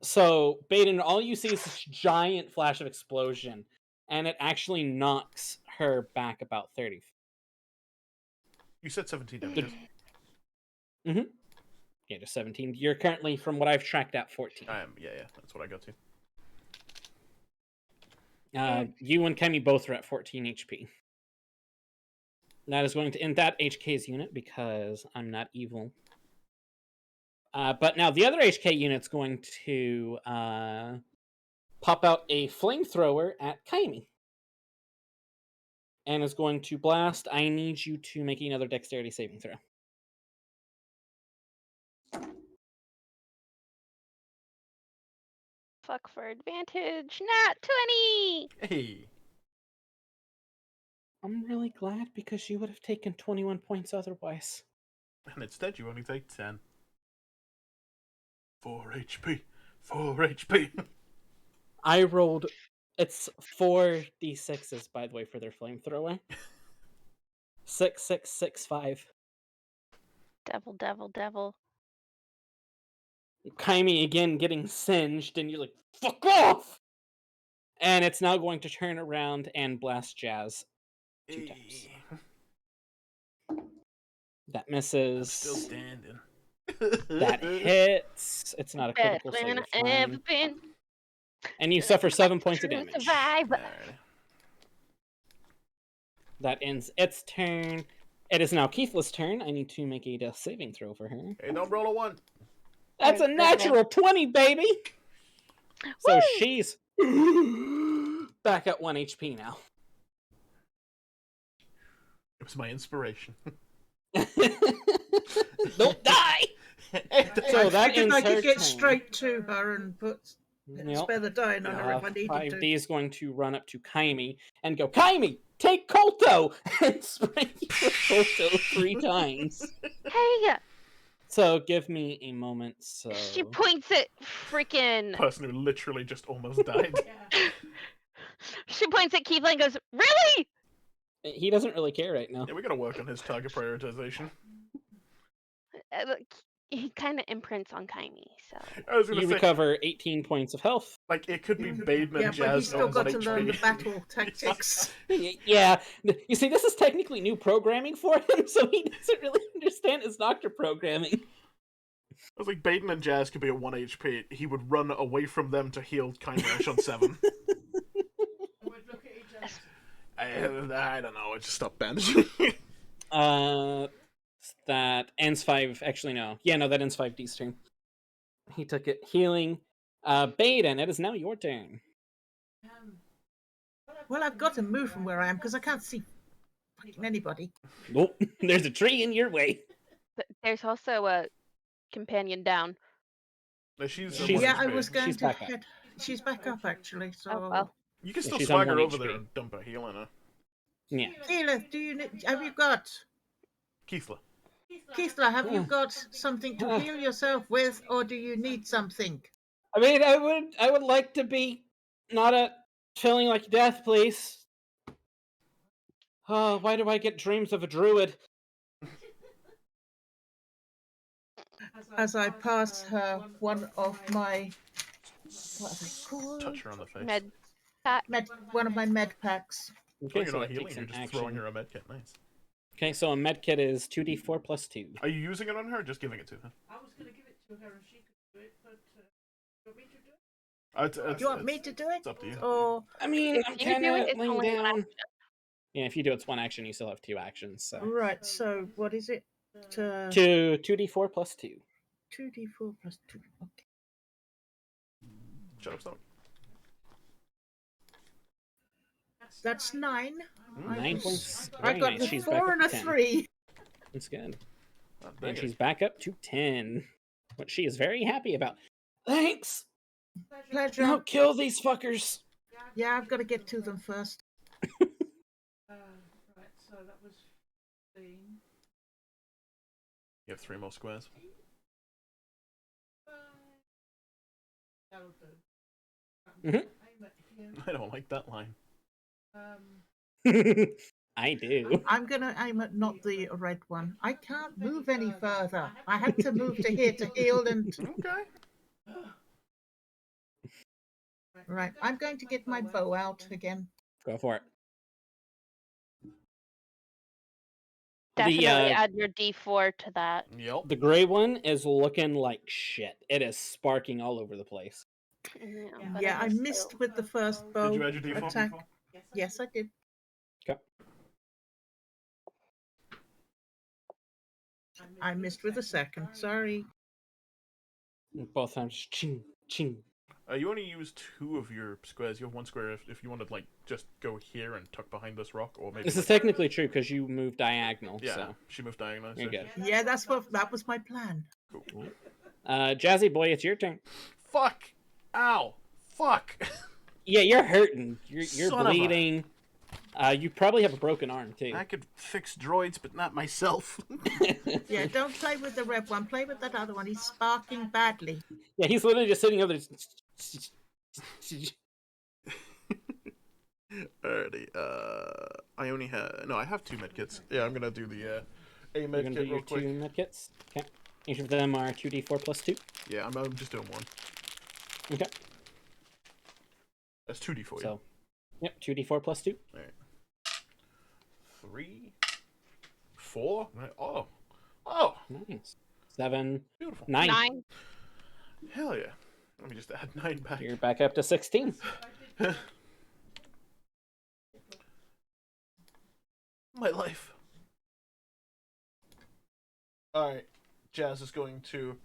So, Baeden, all you see is this giant flash of explosion, and it actually knocks her back about 30. You said 17 damages. Mm-hmm. Yeah, just 17. You're currently, from what I've tracked, at 14. I am, yeah, that's what I got to. You and Kemi both are at 14 HP. That is going to end that HK's unit because I'm not evil. But now the other HK unit's going to pop out a flamethrower at Kyme. And is going to blast. I need you to make another dexterity saving throw. Fuck for advantage. Nat 20! Hey. I'm really glad because you would have taken 21 points otherwise. And instead you only take 10. 4 HP. 4 HP. I rolled... It's 4 d6s, by the way, for their flamethrower. 6, 6, 6, 5. Devil. Kyme again getting singed, and you're like, fuck off! And it's now going to turn around and blast Jazz 2 times. That misses. I'm still standing. That hits. It's not a critical, so you're fine. And you suffer 7 points of damage. Survive. That ends its turn. It is now Keithla's turn. I need to make a death saving throw for her. Hey, don't roll a 1. That's a natural 20, baby! So Woo! she's back at 1 HP now. It was my inspiration. Don't die! So that I ends her could get turn. straight to her and spare the dying on her if I needed 5D to. is going to run up to Kyme and go, Kyme, take Kolto! And spray with Kolto 3 times. Hey! So give me a moment. So She points at freaking. Person who literally just almost died. She points at Keithla and goes, "Really?" he doesn't really care right now. Yeah, we gotta work on his target prioritization. Look, he kind of imprints on Kyme, so. I was gonna You say, recover 18 points of health. like, it could be Baeden Yeah, and but he's Jazz still on got 1 to learn the HP. battle tactics. Yeah, you see, this is technically new programming for him, so he doesn't really understand his doctor programming. I was like, Baeden and Jazz could be at 1 HP. He would run away from them to heal Kymeresh on 7. I don't know. I just stopped bandaging. That ends 5. Actually, no. Yeah, no, that ends 5D's turn. He took it. Healing. Baeden, it is now your turn. Well, I've got to move from where I am because I can't see fucking anybody. Nope, there's a tree in your way. But there's also a companion down. No, she's She's- Yeah, 1 I HP. was going She's to back up. head. She's back up actually. So, Oh, well. You can Yeah, still she's on swagger 1 over there HP. and dump a heal in her. Yeah. Keithla, have you got? Keithla. Keithla, have you got something to heal yourself with, or do you need something? I mean, I would like to be not a feeling like death, please. Oh, why do I get dreams of a druid? As I pass her one of my what are they called? Touch her on the face. One of my med packs. Okay, You're so not that healing, takes you're an just throwing action. her a medkit. Nice. Okay, so a medkit is 2d4 plus 2. Are you using it on her or just giving it to her? I was going to give it to her if she could do it, but you want me to do it? You want me to do it? It's up to you. Or I mean, If I'm you do kind it, of it's laying only one down. action. Yeah, if you do it's 1 action, you still have 2 actions. So right, so what is it? 2d4 plus 2. 2d4 plus 2. Okay. Shut up, stop. That's 9. 9 points. I Very got nice. the She's 4 back and up a to 10. 3. That's good. Oh, And dang she's it. back up to 10. What she is very happy about. Thanks! Pleasure. Now kill these fuckers! Yeah, I've got to get to them first. Right, so that was 15. You have 3 more squares. Mhm. I don't like that line. I do. I'm going to aim at not the red one. I can't move any further. I had to move to here to heal and... Okay. Right, I'm going to get my bow out again. Go for it. Definitely The, add your D4 to that. Yep. the gray one is looking like shit. It is sparking all over the place. But Yeah, I it is missed still- with the first bow Did you add your D4 attack. before? Yes, I did. Okay. I missed with the second. Sorry. Both times, ching, ching. You only use 2 of your squares. You have 1 square if you want to, like, just go here and tuck behind this rock, or maybe... This is technically true because you moved diagonal. Yeah, So she moved diagonal. you're So. good. Yeah, that was my plan. Cool. Jazzy boy, it's your turn. Fuck! Ow! Fuck! Yeah, you're hurting. You're Son of a- bleeding. You probably have a broken arm too. I could fix droids, but not myself. Yeah, don't play with the red one. Play with that other one. He's sparking badly. Yeah, he's literally just sitting over there. Alrighty, I only have... No, I have 2 medkits. Yeah, I'm gonna do the, A You're gonna do medkit your real quick. 2 medkits. Okay. Each of them are 2d4 plus 2. Yeah, I'm just doing 1. Okay. That's 2d4, So, yep, 2d4 plus 2. yeah. Alright. 3... 4? Oh! Oh! Nice. 7, Beautiful. 9. 9. Hell yeah. Let me just add 9 back. You're back up to 16. My life. Alright. Jazz is going to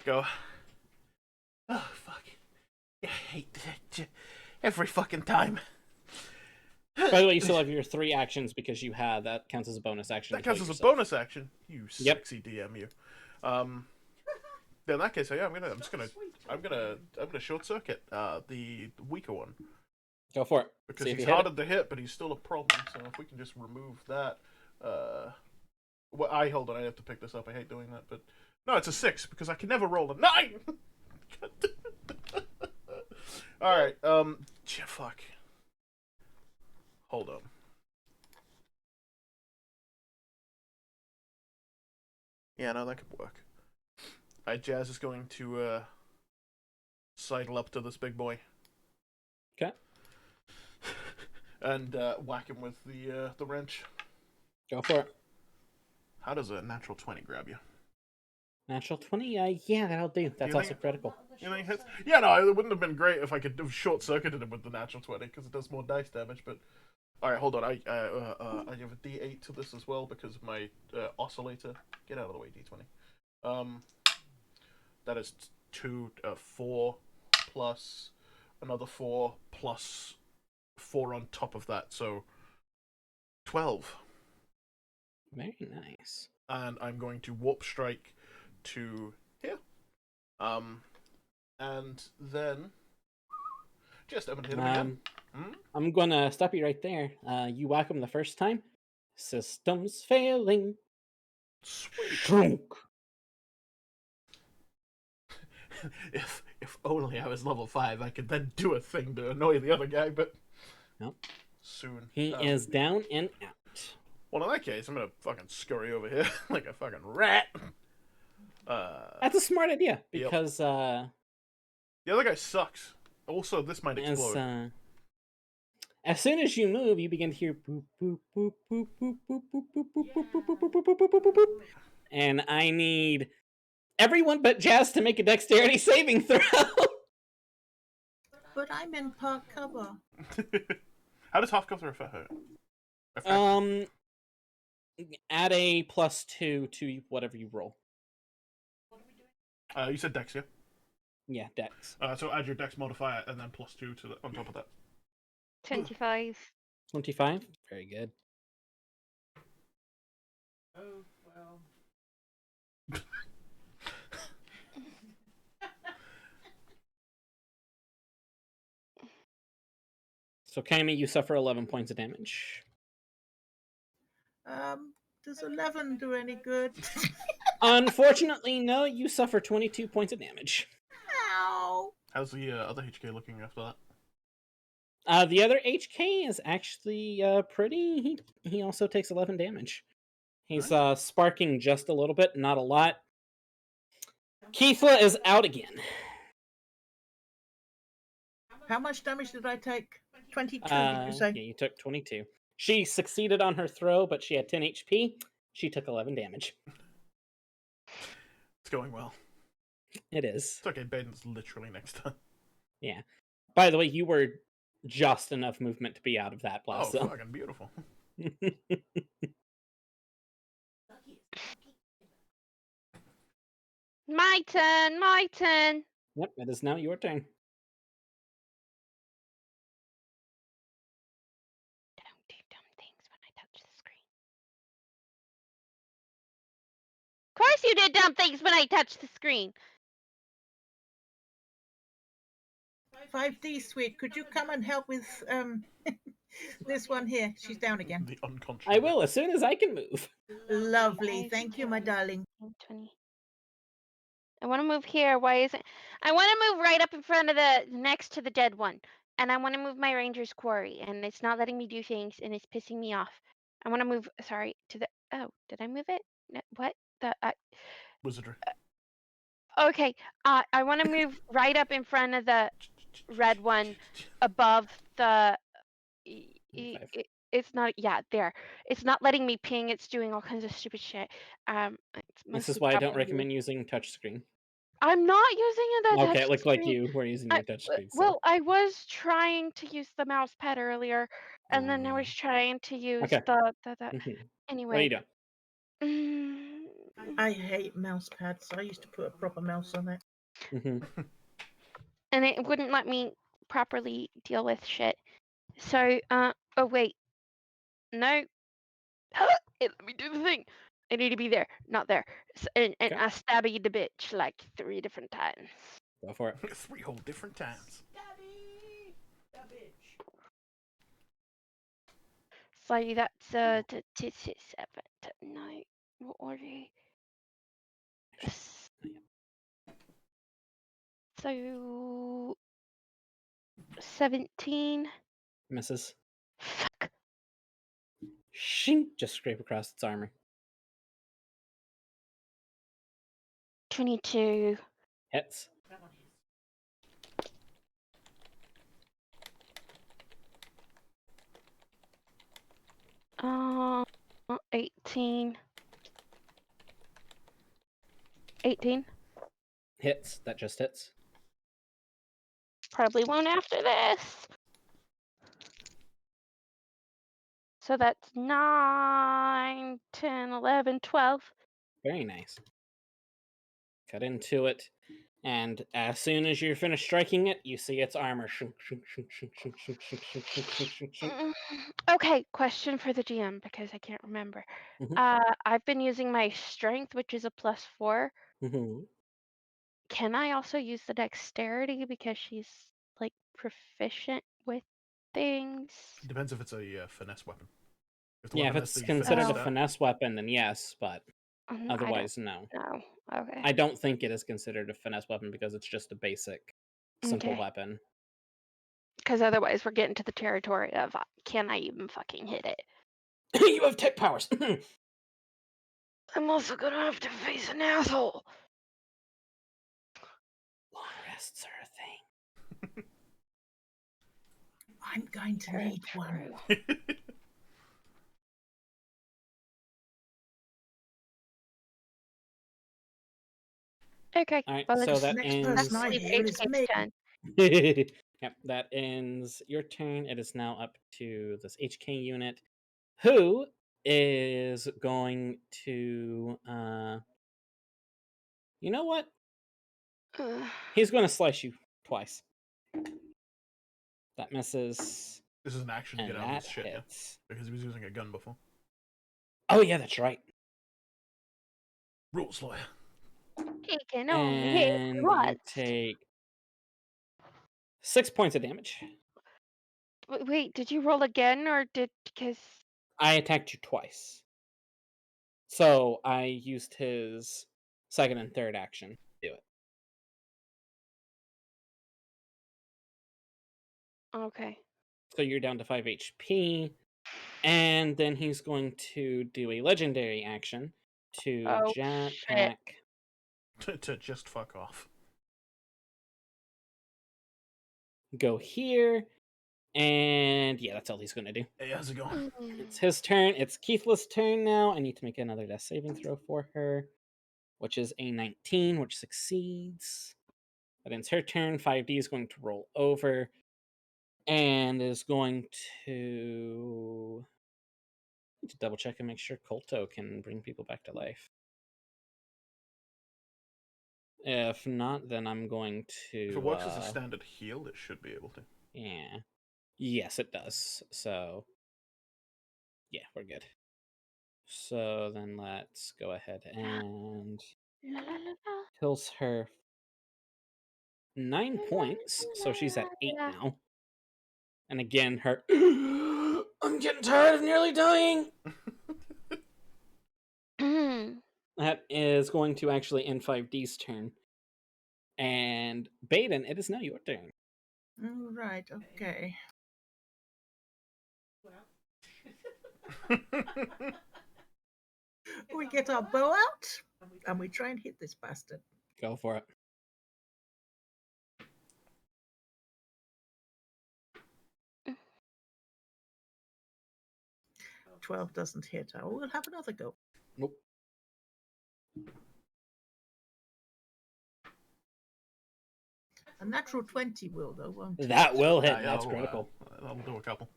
go. Oh, fuck. I hate that every fucking time. By the way, you still have your 3 actions because you had that counts as a bonus action. That counts as a bonus action. You Yep. sexy DM, you. Then in that case, yeah, I'm gonna short circuit the weaker one. Go for it. Because he's harder to hit, but he's still a problem. So if we can just remove that, well, hold on, I have to pick this up. I hate doing that, but no, it's a 6 because I can never roll a 9. All right, fuck. Hold on. Yeah, no, that could work. Alright, Jazz is going to sidle up to this big boy. Okay. And whack him with the wrench. Go for it. How does a natural 20 grab you? Natural 20? Yeah, that'll do. That's also critical. You think it hits? Yeah, no, it wouldn't have been great if I could have short-circuited him with the natural 20, because it does more dice damage, but... Alright, hold on, I have a D8 to this as well, because of my oscillator. Get out of the way, D20. That is 4 plus another 4 plus 4 on top of that, so 12. Very nice. And I'm going to warp strike to here. And then I'm gonna hit him again. I'm gonna stop you right there. You whack him the first time. Systems failing. Sweet. Shrunk. If only I was level 5, I could then do a thing to annoy the other guy, but nope. Soon. He is down and out. Well, in that case, I'm gonna fucking scurry over here like a fucking rat. That's a smart idea, because the other guy sucks. Also, this might explode. As soon as you move, you begin to hear boop boop boop boop boop boop boop boop boop boop boop boop boop boop boop boop boop. And I need everyone but Jazz to make a dexterity saving throw. But I'm in park cover. How does half cover affect her? Add a +2 to whatever you roll. You said dex, yeah? Yeah, dex. So add your dex modifier and then +2 to on top of that. 25. 25? Very good. Oh, well. So, Kyme, you suffer 11 points of damage. Does 11 do any good? Unfortunately, no. You suffer 22 points of damage. Ow! How's the other HK looking after that? The other HK is actually pretty. He also takes 11 damage. He's sparking just a little bit, not a lot. Keithla is out again. How much damage did I take? 22, did you say? Yeah, you took 22. She succeeded on her throw, but she had 10 HP. She took 11 damage. It's going well. It is. It's okay, Baden's literally next time. Yeah. By the way, you were just enough movement to be out of that blast. Oh, fucking beautiful. My turn, my turn. Yep, it is now your turn. Don't do dumb things when I touch the screen. Of course you did dumb things when I touched the screen. 5D, sweet. Could you come and help with this one here? She's down again. The unconscious. I will, as soon as I can move. Lovely. Thank you, my darling. 20. I want to move here. Why isn't... I want to move right up in front of the... next to the dead one. And I want to move my ranger's quarry. And it's not letting me do things. And it's pissing me off. I want to move... Sorry. To the... Oh, did I move it? No, what? The... Wizardry. Okay. I want to move right up in front of the red one above the... It's not... Yeah, there. It's not letting me ping. It's doing all kinds of stupid shit. This is why I don't recommend using touchscreen. I'm not using it. Okay, it looked like you were using your touchscreen. So. Well, I was trying to use the mouse pad earlier, and then I was trying to use the Anyway. What are you doing? I hate mouse pads. I used to put a proper mouse on it. and it wouldn't let me properly deal with shit. So, oh wait, no, it let me do the thing. I need to be there, not there. And Okay. I stabby the bitch like 3 different times. Go for it. 3 whole different times. So that's 7, 9. What order? So 17. Misses. Fuck. Shink! Just scrape across its armor. 22. Hits. 18. 18. Hits. That just hits. Probably won't after this. So that's 9, 10, 11, 12. Very nice. Cut into it, and as soon as you're finished striking it, you see its armor shink, shink, shink, shink, shink, shink, shink, shink, shink, shink, shink, shink. Okay, question for the GM because I can't remember. I've been using my strength, which is a +4. Can I also use the dexterity because she's like proficient with things? Depends if it's a finesse weapon. Yeah, if it's considered a finesse weapon, then yes, but otherwise, no. No. Okay. I don't think it is considered a finesse weapon because it's just a basic, simple weapon. Because otherwise, we're getting to the territory of can I even fucking hit it? You have tech powers. I'm also gonna have to face an asshole. Long rests are a thing. I'm going to need one. Okay. All right, well, so that next ends. person I hear is me. Yep, that ends your turn. It is now up to this HK unit, who is going to. You know what? He's going to slice you twice. That misses. This is an action to and get out of that this shit, hits. yeah? Because he was using a gun before. Oh yeah, that's right. Rules lawyer. He can only hit And you once. take 6 points of damage. Wait, did you roll again or because I attacked you twice. So I used his second and third action to do it. Okay. So you're down to 5 HP. And then he's going to do a legendary action to jetpack. To just fuck off. Go here. And yeah, that's all he's going to do. Hey, how's it going? It's his turn. It's Keithless' turn now. I need to make another death saving throw for her, which is a 19, which succeeds. That ends her turn. 5D is going to roll over and is going to double check and make sure Kolto can bring people back to life. If not, then I'm going to. If it works as a standard heal, it should be able to. Yeah. Yes, it does. So, yeah, we're good. So then let's go ahead and kills her 9 points. So she's at 8 now. And again, her. I'm getting tired of nearly dying. That is going to actually end 5D's turn. And Baeden, it is now your turn. All right, okay. We get our bow out and we try and hit this bastard. Go for it. "12 doesn't hit. I will have another go." Nope. A natural 20 will, though, won't it? That will hit. That's critical. That'll do a couple.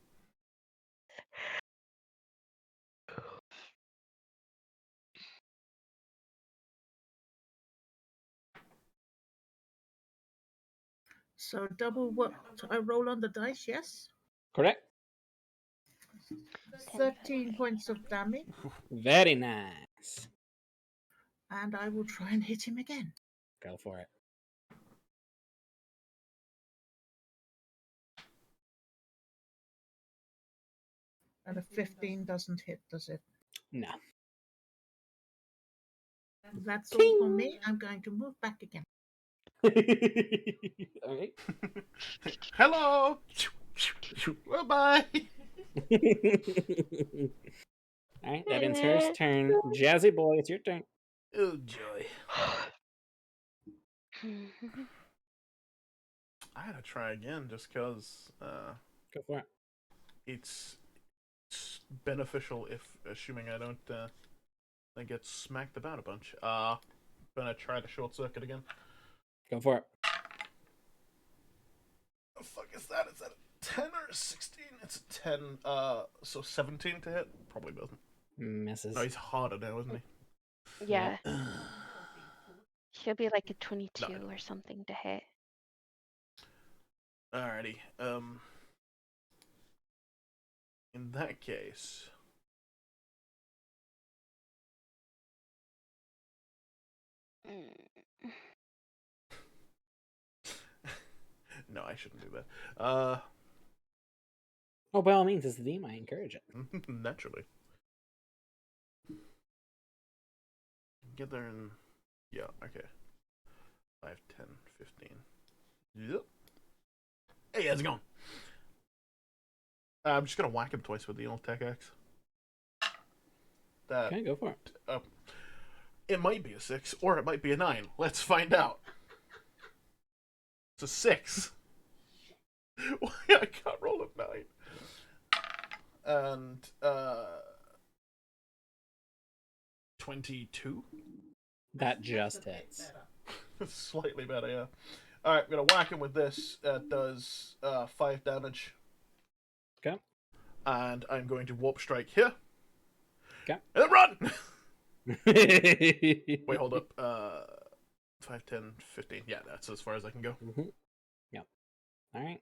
So double what I roll on the dice, yes? Correct. 13 points of damage, Very nice. and I will try and hit him again. Go for it. And a 15 doesn't hit, does it? No. That's all for me. I'm going to move back again. All right. Hello. Bye. All right, that ends her turn. Jazzy boy, it's your turn. Oh joy. I gotta try again just because Go for it. it's beneficial if, assuming I don't get smacked about a bunch. Gonna try the short circuit again. Go for it. The fuck is that? Is that a 10 or a 16? It's a 10. So 17 to hit? Probably doesn't. Misses. No, he's harder now, isn't he? Yeah. She'll be like a 22 No. or something to hit. Alrighty. In that case, no, I shouldn't do that. Oh, by all means, it's the theme. I encourage it. Naturally. Get there in... Yeah, okay. 5, 10, 15. Yep. Hey, how's it going? I'm just gonna whack him twice with the old tech axe. That... Okay, go for it. It might be a 6, or it might be a 9. Let's find out. It's a 6. Why I can't roll a 9. And 22. That just hits. Slightly better, yeah. All right, I'm gonna whack him with this. That does 5 damage. Okay. And I'm going to warp strike here. Okay. And then run. Wait, hold up. 5, 10, 15. Yeah, that's as far as I can go. Mm-hmm. Yep. All right.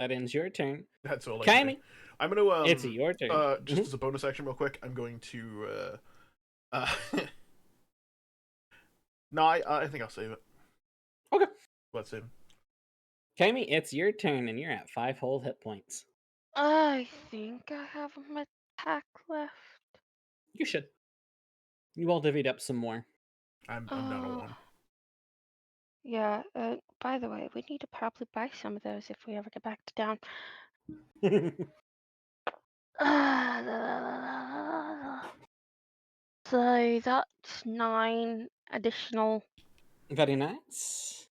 That ends your turn. That's all I can Kyme, say. I'm gonna it's your turn. just as a bonus action real quick, I'm going to no, I think I'll save it. Okay. Let's save him. Kyme, it's your turn, and you're at 5 whole hit points. I think I have an attack left. You should. You all divvied up some more. I'm down to 1. Yeah, by the way, we need to probably buy some of those if we ever get back to town. So that's 9 additional. Very nice.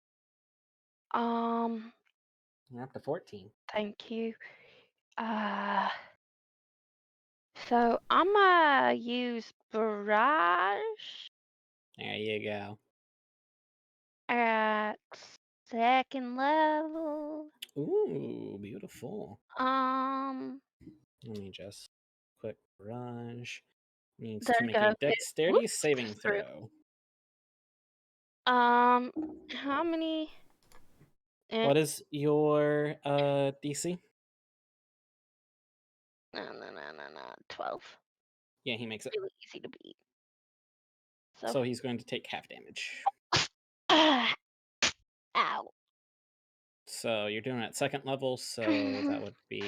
You're You're up to 14. Thank you. So I'm gonna use barrage There you go. at 2nd level. Ooh, beautiful. Let me just quick barrage. Needs There to you make go. a dexterity Whoops, saving through. throw. How many? What is your DC? No. 12. Yeah, he makes it. Really easy to beat. So he's going to take half damage. Ow. So you're doing it at 2nd level, so that would be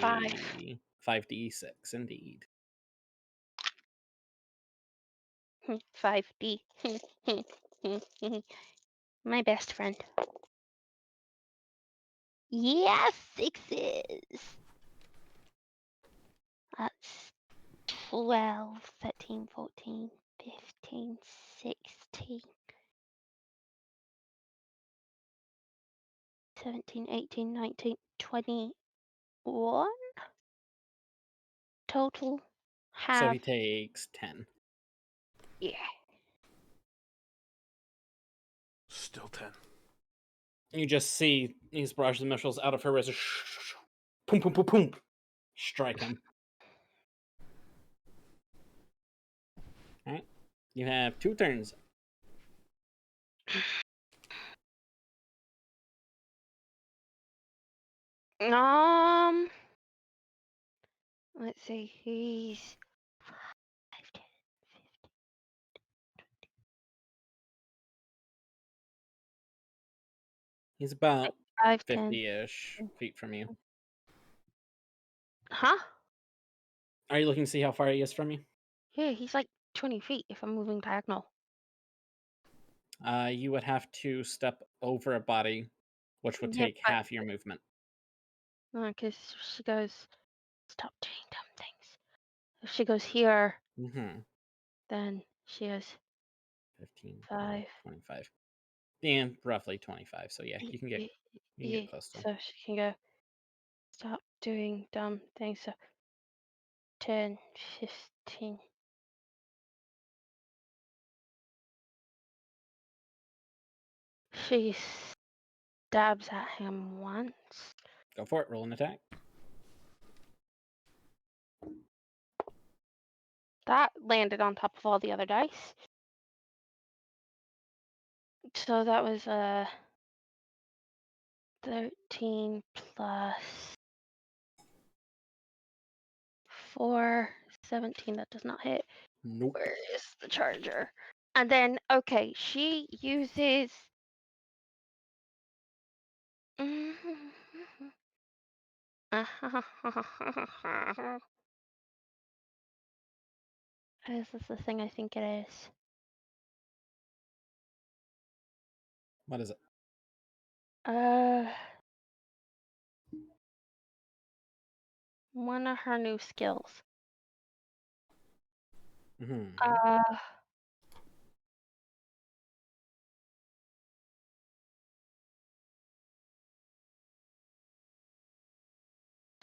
5d6 indeed. 5D. My best friend. Yeah, 6s. That's 12, 13, 14, 15, 16, 17, 18, 19, 21 total. So he takes 10. Yeah. Still 10. You just see these barrage of missiles out of her wrist. Boom, boom, boom, boom. Strike him. Alright. You have 2 turns. Let's see. He's 5, 10, 15. He's about 5, 10. 50-ish feet from you. Huh? Are you looking to see how far he is from you? Yeah, he's like 20 feet if I'm moving diagonal. You would have to step over a body, which would Yeah, take half your movement. because she goes, stop doing dumb things. If she goes here, Mm-hmm. then she has 15, 5. 25. Yeah, roughly 25. So yeah, you can get close to him. So she can go, stop doing dumb things. So 10, 15. She stabs at him once. Go for it. Roll an attack. That landed on top of all the other dice. So that was 13 plus 4, 17. That does not hit. Nope. Where is the charger? And then, okay, she uses. Is this the thing I think it is? What is it? One of her new skills. Mm-hmm.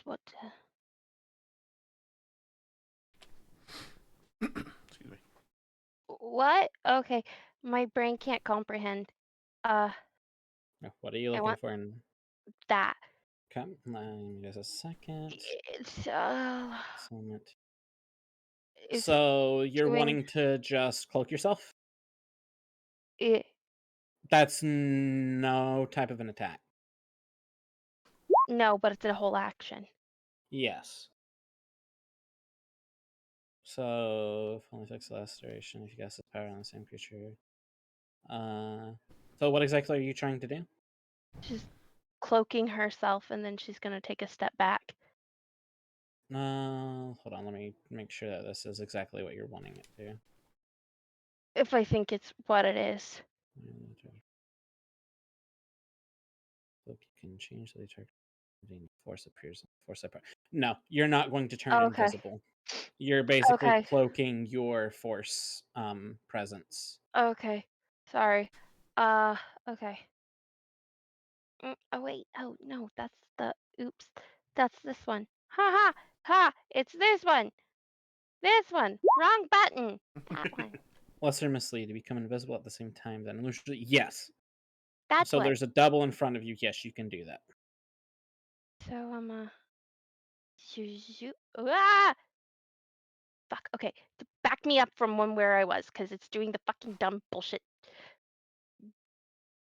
What? Excuse me. What? Okay, my brain can't comprehend. What are you I looking want for in that. come? Just a second. It's Summit. it's So you're doing wanting to just cloak yourself? it. That's no type of an attack. No, but it's a whole action. Yes. So only affects the last duration if you cast this power on the same creature. So what exactly are you trying to do? She's cloaking herself, and then she's gonna take a step back. Hold on, let me make sure that this is exactly what you're wanting it to. If I think it's what it is. Look, you can change the attack. Force appears. Force apart. No, you're not going to turn Oh, okay. invisible. You're basically Okay. cloaking your force presence. Okay. Sorry. Okay. Oh wait. Oh no, that's the. Oops. That's this one. Ha ha ha! It's this one. This one. Wrong button. That one. Lesser mislead to become invisible at the same time. Then illusion. Yes. That's So what. there's a double in front of you. Yes, you can do that. So Ah! Fuck. Okay. Back me up from where I was, because it's doing the fucking dumb bullshit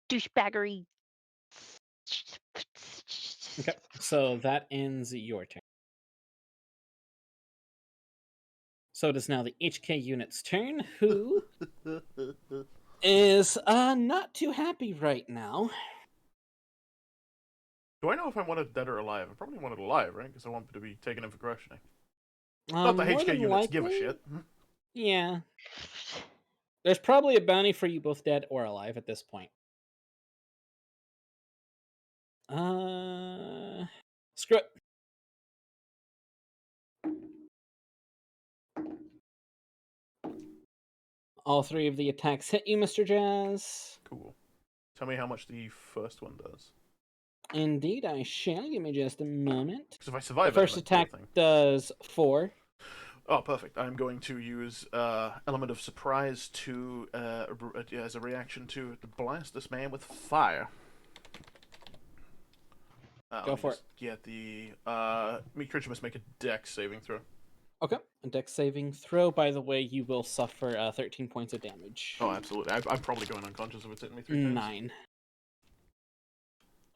douchebaggery. Okay. So that ends your turn. So it is now the HK unit's turn, who is not too happy right now. Do I know if I wanted dead or alive? I probably wanted alive, right? Because I want to be taken in for questioning. Not the More HK than units give a likely, shit. Yeah. There's probably a bounty for you both dead or alive at this point. Screw it. All three of the attacks hit you, Mr. Jazz. Cool. Tell me how much the first one does. Indeed, I shall. Give me just a moment. Because if I survive The first attack does 4. Oh, perfect. I'm going to use element of surprise to as a reaction to blast this man with fire. Go for it. Get the me creature must make a dex saving throw. Okay. A dex saving throw. By the way, you will suffer 13 points of damage. Oh, absolutely. I'm probably going unconscious if it's hitting me 3 times. 9.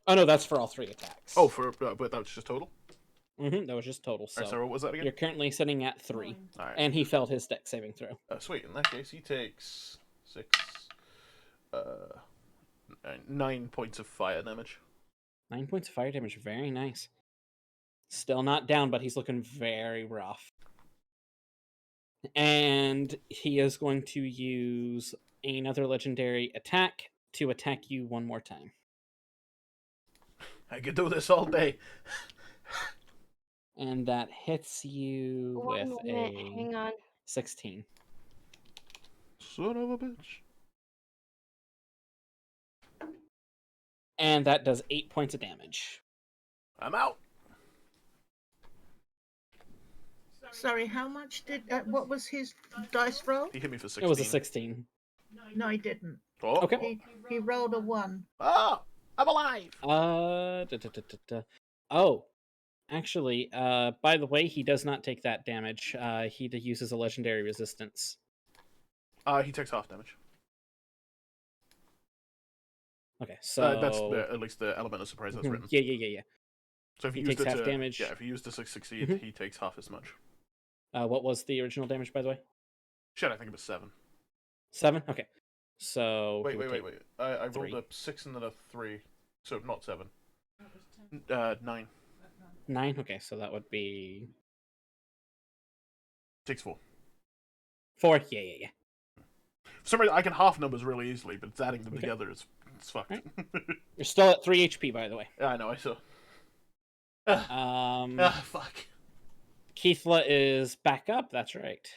Oh no, that's for all 3 attacks. Oh, but that was just total? That was just total. So, so what was that again? You're currently sitting at 3. Alright. And he failed his dex saving throw. Sweet, in that case, he takes 6... 9 points of fire damage. 9 points of fire damage. Very nice. Still not down, but he's looking very rough. And he is going to use another legendary attack to attack you one more time. I could do this all day. And that hits you with Hang on. 16. Son of a bitch. And that does 8 points of damage. I'm out. Sorry, how much did... what was his dice roll? He hit me for 16. It was a 16. No, he didn't. Oh. Okay. He rolled a 1. Ah! I'm alive! Oh. Actually, by the way, he does not take that damage. He uses a legendary resistance. He takes half damage. Okay, so... that's at least the element of surprise that's written. Yeah. So if He he used takes it half to, damage. Yeah, if he used to succeed, he takes half as much. What was the original damage, by the way? Shit, I think it was 7. 7? Okay. So... Wait. I rolled a 6 and then a 3. So not 7. 9. 9? Okay, so that would be... Takes 4. 4? Yeah. For some reason, I can half numbers really easily, but it's adding them together is fucked. Right. You're still at 3 HP, by the way. Yeah, I know, I saw. Fuck. Keithla is back up, that's right.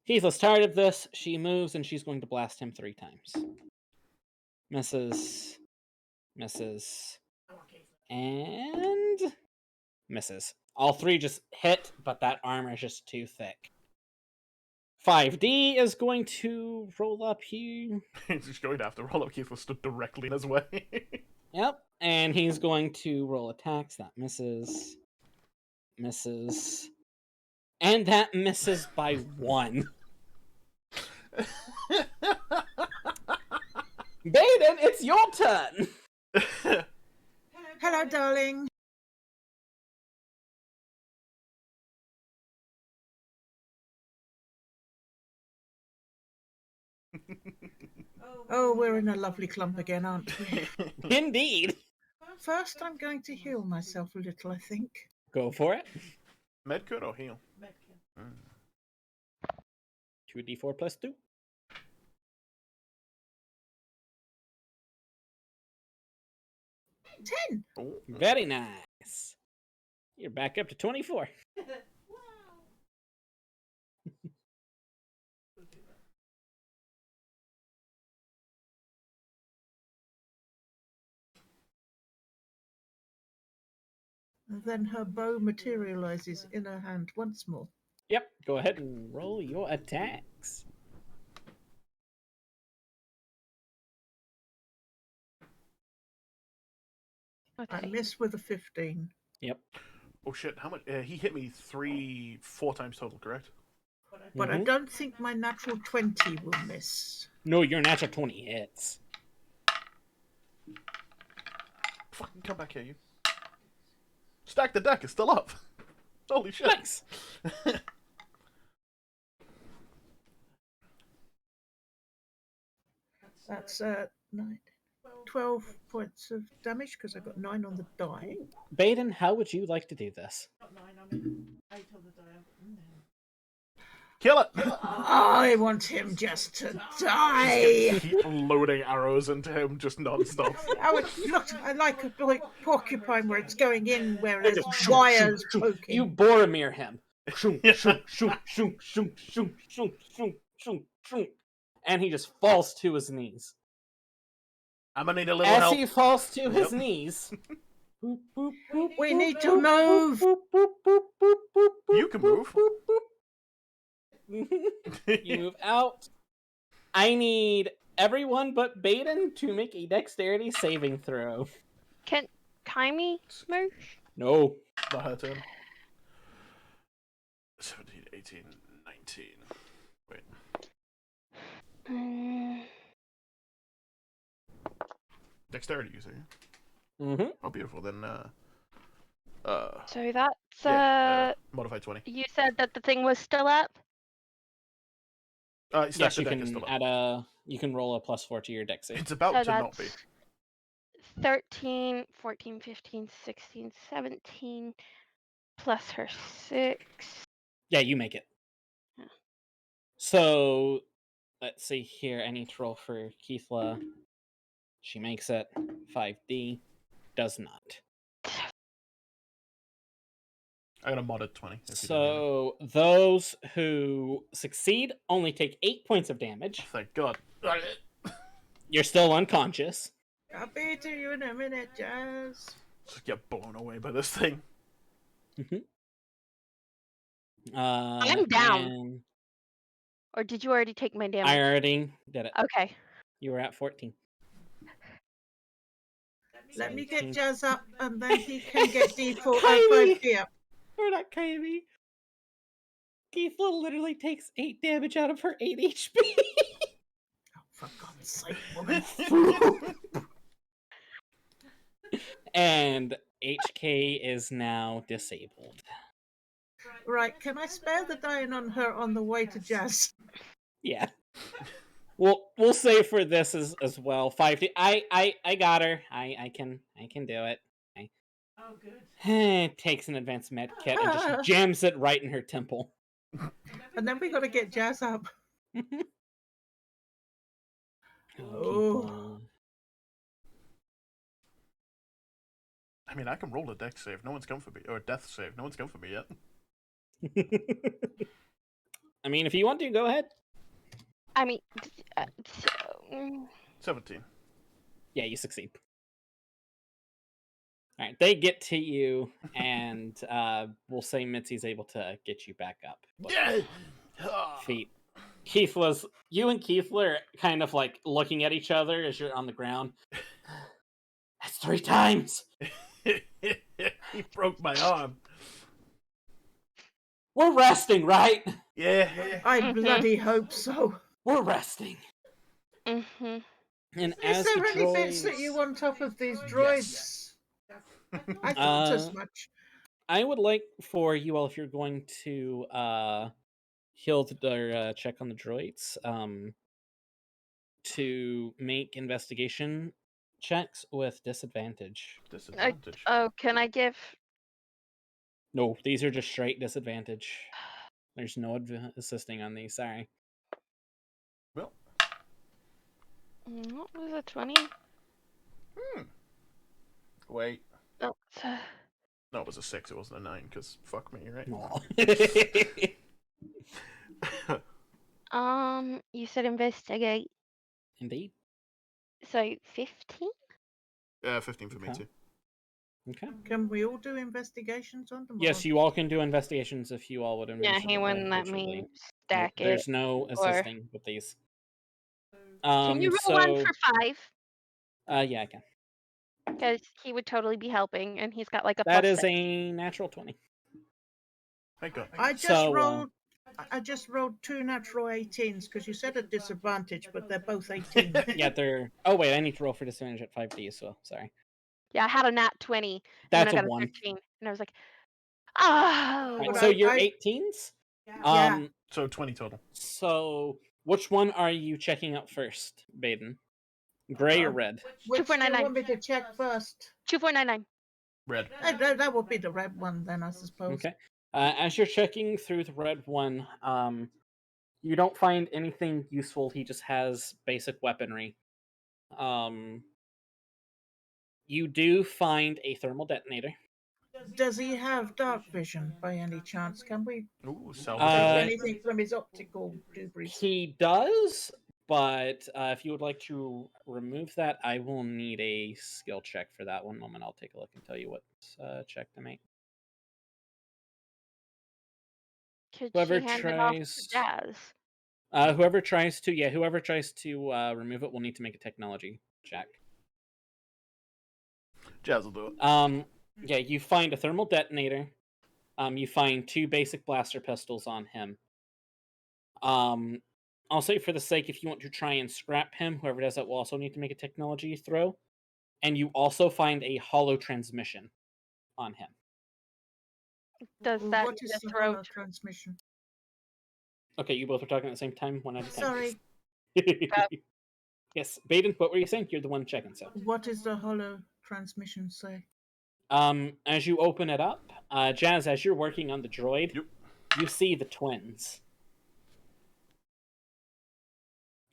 Keithla's tired of this. She moves, and she's going to blast him 3 times. Misses. And... misses. All 3 just hit, but that armor is just too thick. 5D is going to roll up here. He's just going to have to roll up. Keith was stood directly in his way. Yep, and he's going to roll attacks. That misses. And that misses by 1. Baeden, it's your turn! Hello, darling. Oh, we're in a lovely clump again, aren't we? Indeed. First, I'm going to heal myself a little, I think. Go for it. Medkit or heal? 2d4 plus 2. 10. Oh. Very nice. You're back up to 24. And then her bow materializes in her hand once more. Yep, go ahead and roll your attacks. I miss with a 15. Yep. Oh shit, how much? He hit me 4 times total, correct? But I don't think my natural 20 will miss. No, your natural 20 hits. Fucking come back here, you. Stack the deck is still up. Holy shit. Nice. That's 12 points of damage because I got 9 on the die. Baeden, how would you like to do this? Kill it! I want him just to die. Keep loading arrows into him just non-stop. Oh, it looked like a porcupine where it's going in where there's wires poking. You Boromir him. And he just falls to his knees. I'm gonna need a little As help. he falls to his knees, We need to move. You can move. You move out. I need everyone but Baeden to make a dexterity saving throw. Can Kymeresh? No. Not her turn. 17, 18, 19. Wait. Dexterity, you say? Mm-hmm. Oh, beautiful. Then, So that's modify 20. You said that the thing was still up? Yes, The you deck can is still up. you can roll a +4 to your dex save. It's about So to not be. that's 13, 14, 15, 16, 17 plus her 6. Yeah, you make it. Yeah. So let's see here. I need to roll for Keithla. She makes it. 5D does not. I got a modded 20. So those who succeed only take 8 points of damage. Oh, thank God. You're still unconscious. I'll be to you in a minute, Jazz. Just get blown away by this thing. I'm down. And Or did you already take my damage? I already did it. Okay. You were at 14. Let me get 17. Jazz up, and then he can get D4 Kylie! 5D up. Or not Kylie. Keithla literally takes 8 damage out of her 8 HP. Oh, for God's sake, woman. And HK is now disabled. Right, can I spare the dying on her on the way to Jazz? Yeah. We'll say for this as well. 5D. I got her. I can do it. Oh, good. Takes an advanced med kit and just jams it right in her temple. And then we got to get Jazz up. Oh. I mean, I can roll a dex save. No one's come for me. Or a death save. No one's come for me yet. I mean, if you want to, go ahead. I mean, 17. Yeah, you succeed. All right, they get to you, and we'll say Mitzi's able to get you back up. Yeah. Feet. You and Keithla are kind of like looking at each other as you're on the ground. That's 3 times. He broke my arm. We're resting, right? Yeah. I bloody hope so. We're resting. mm-hmm. And Is as there the any droids... bits that you want off of these droids? I thought as much. I would like for you all, if you're going to heal or check on the droids, to make investigation checks with disadvantage. Disadvantage. Can I give... No, these are just straight disadvantage. There's no assisting on these, sorry. Well. What was a 20? Wait. Oh, No, it was a 6. It wasn't a 9, because fuck me, right? You said investigate. Indeed. So 15? 15 for me, too. Okay. Can we all do investigations on them? Yes, you all can do investigations if you all would. Yeah, he wouldn't let me stack it. There's no assisting with these. Can you roll one for 5? Yeah, I can. Because he would totally be helping, and he's got like a That plus is 6. a natural 20. Thank God. I just rolled 2 natural 18s because you said a disadvantage, but they're both 18. Yeah, they're... Oh, wait, I need to roll for disadvantage at 5D as well. Sorry. Yeah, I had a nat 20. That's and then I a got 1. 15. And I was like, oh. Right, so you're 18s? Yeah. So 20 total. So which one are you checking out first, Baeden? Gray or red? Which do you 2499. want me to check first? 2499. Red. That would be the red one then, I suppose. Okay. As you're checking through the red one, you don't find anything useful. He just has basic weaponry. You do find a thermal detonator. Does he have dark vision by any chance? Can we Ooh, take salvage. anything from his optical debris? He does, but if you would like to remove that, I will need a skill check for that. One moment, I'll take a look and tell you what check to make. Could Whoever she hand it off tries, to Jazz? whoever tries to remove it will need to make a technology check. Jazz will do it. Yeah, you find a thermal detonator. You find 2 basic blaster pistols on him. I'll say for the sake, if you want to try and scrap him, whoever does that will also need to make a technology throw. And you also find a hollow transmission on him. Does that What is the throat? hollow transmission? Okay, you both are talking at the same time, one at a time. Sorry, Yes, Baeden, what were you saying? You're the one checking, so. what does the hollow transmission say? As you open it up, Jazz, as you're working on the droid, Yep. you see the twins.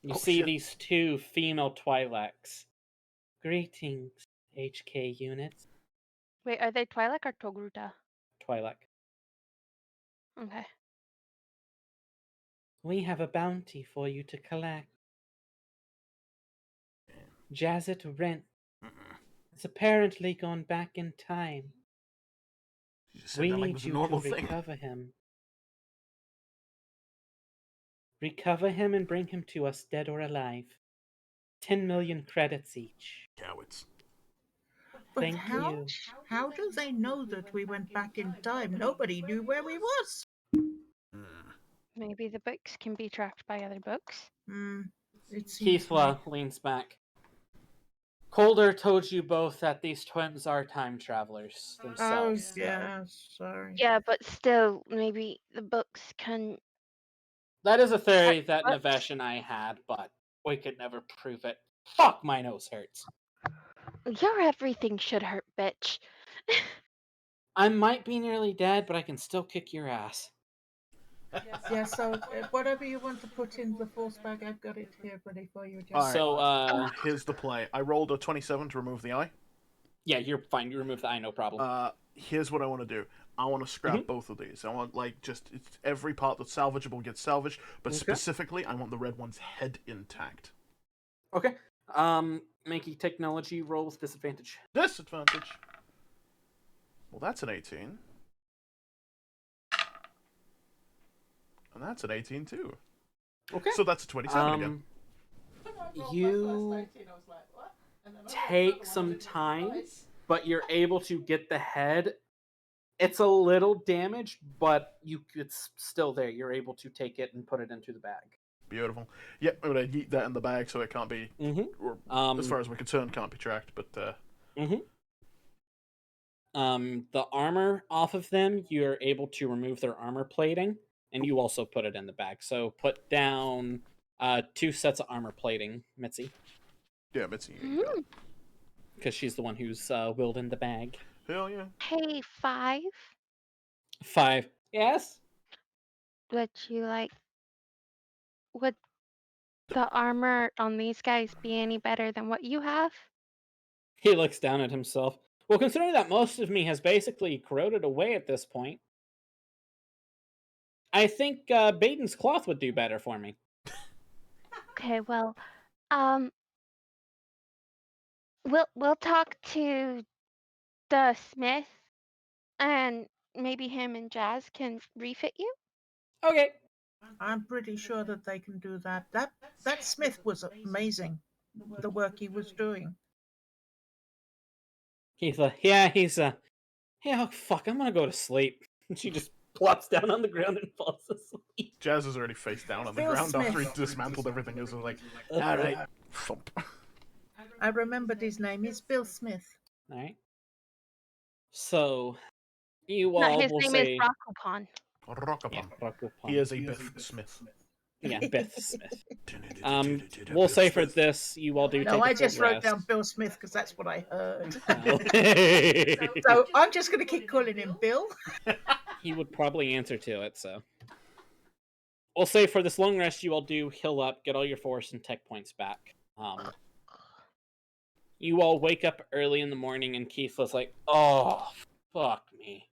You see shit. these two female Twi'leks. Greetings, HK units. Wait, are they Twi'lek or Togruta? Twi'lek. Okay. We have a bounty for you to collect. Jazzet Rent has apparently gone back in time. You just said We that like it need was a you normal to thing. recover him. Recover him and bring him to us, dead or alive. 10 million credits each. Cowards. But Thank how? you. How do they know that we went back in time? Nobody knew where we was. Maybe the books can be tracked by other books. It seems Keithla leans back. Calder told you both that these twins are time travelers Oh, themselves. yeah, sorry. Yeah, but still, maybe the books can. That is a theory that What? Navesh and I had, but we could never prove it. Fuck, my nose hurts. Your everything should hurt, bitch. I might be nearly dead, but I can still kick your ass. Yeah, so whatever you want to put in the force bag, I've got it here ready for you. Just... All right. So, Here's the play. I rolled a 27 to remove the eye. yeah, you're fine. You remove the eye, no problem. Here's what I want to do. I want to scrap both of these. I want, like, just every part that's salvageable gets salvaged, but specifically, I want the red one's head intact. Okay. Make a technology roll with disadvantage. Disadvantage. Well, that's an 18. And that's an 18 too. Okay. So that's a 27 again. You take some time, but you're able to get the head. It's a little damaged, but it's still there. You're able to take it and put it into the bag. Beautiful. Yep, I'm gonna yeet that in the bag so it can't be, or as far as we're concerned, can't be tracked. But the armor off of them, you're able to remove their armor plating, and you also put it in the bag. So put down 2 sets of armor plating, Mitzi. Yeah, Mitzi. Because she's the one who's wielding the bag. Hell yeah. Hey, 5. 5. Yes? Would the armor on these guys be any better than what you have? He looks down at himself. Well, considering that most of me has basically corroded away at this point, I think Baden's cloth would do better for me. Okay, well, we'll talk to the smith, and maybe him and Jazz can refit you. Okay. I'm pretty sure that they can do that. That Smith was amazing, the work he was doing. He's yeah, oh fuck, I'm gonna go to sleep. And she just plops down on the ground and falls asleep. Jazz is already face down on the Bill ground Smith. after he dismantled everything. He was like, all right, thump. I remembered his name. He's Bill Smith. All right. So, you No, all his will name say... is Rakupon. Rockapon. Yeah, Rakupon. He is a Biff Smith. Yeah, Biff Smith. We'll say for this, you all do No, take a I just full wrote rest. down Bill Smith because that's what I heard. Oh. So I'm just going to keep calling him Bill. He would probably answer to it, so. We'll say for this long rest, you all do heal up, get all your force and tech points back. You all wake up early in the morning, and Keith was like, oh, fuck me.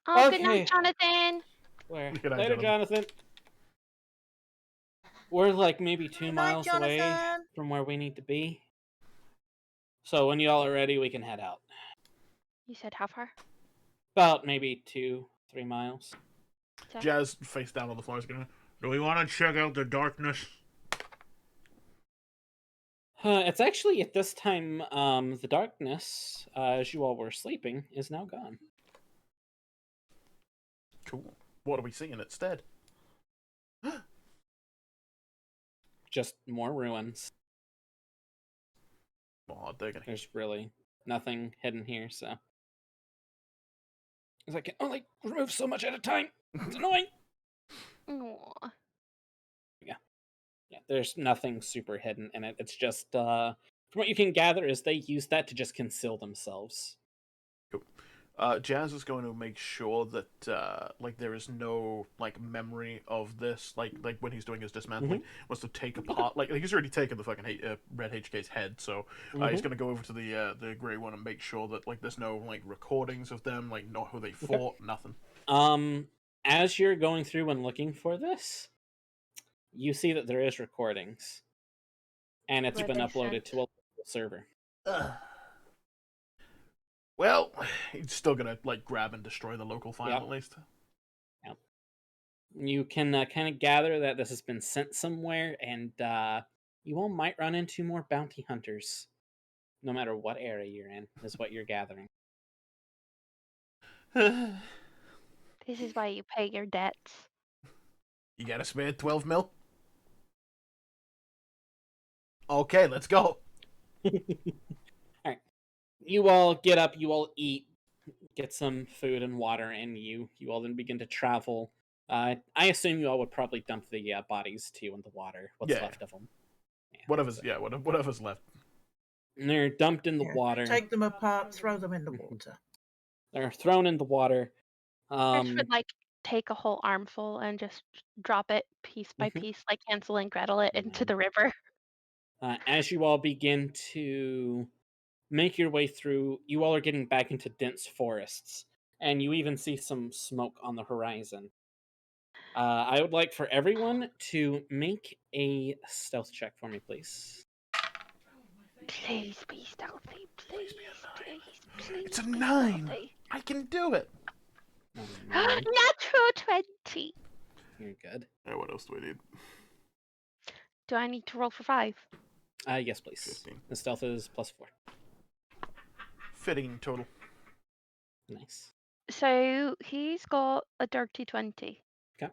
Oh, Okay. good night, Jonathan. Good night, Later, Jonathan. We're like maybe 2 Good miles night, away Jonathan. from where we need to be. So when y'all are ready, we can head out. You said how far? About maybe 2-3 miles. Jazz face down on the floor is gonna. Do we want to check out the darkness? It's actually at this time, the darkness, as you all were sleeping, is now gone. Cool. What are we seeing instead? Just more ruins. Oh, diggity. There's really nothing hidden here, so. Because I can only remove so much at a time. It's annoying. Aw. Yeah, there's nothing super hidden in it. It's just, from what you can gather, is they use that to just conceal themselves. Cool. Jazz is going to make sure that like there is no like memory of this. Like when he's doing his dismantling, wants to take apart. Like he's already taken the fucking Red HK's head, so he's going to go over to the Grey one and make sure that like there's no like recordings of them, like not who they fought, nothing. As you're going through and looking for this, you see that there is recordings, and it's been uploaded to a local server. Well, he's still gonna like grab and destroy the local file at least. Yep. You can kind of gather that this has been sent somewhere, and you all might run into more bounty hunters, no matter what area you're in. Is what you're gathering. This is why you pay your debts. You got a spare 12 mil? Okay, let's go. Alright. You all get up, you all eat, get some food and water, and you all then begin to travel. I assume you all would probably dump the bodies too in the water. What's left of them. Whatever's left. And they're dumped in the water. Take them apart, throw them in the water. They're thrown in the water. I would like take a whole armful and just drop it piece by piece, like Hansel and Gretel it into the river. As you all begin to make your way through, you all are getting back into dense forests, and you even see some smoke on the horizon. I would like for everyone to make a stealth check for me, please. Please be stealthy. Please be a 9. Please it's a 9. Stealthy. I can do it. Natural 20. You're good. What else do I need? Do I need to roll for 5? Yes, please. 15. The stealth is +4. Fitting total. Nice. So he's got a dirty 20. Okay.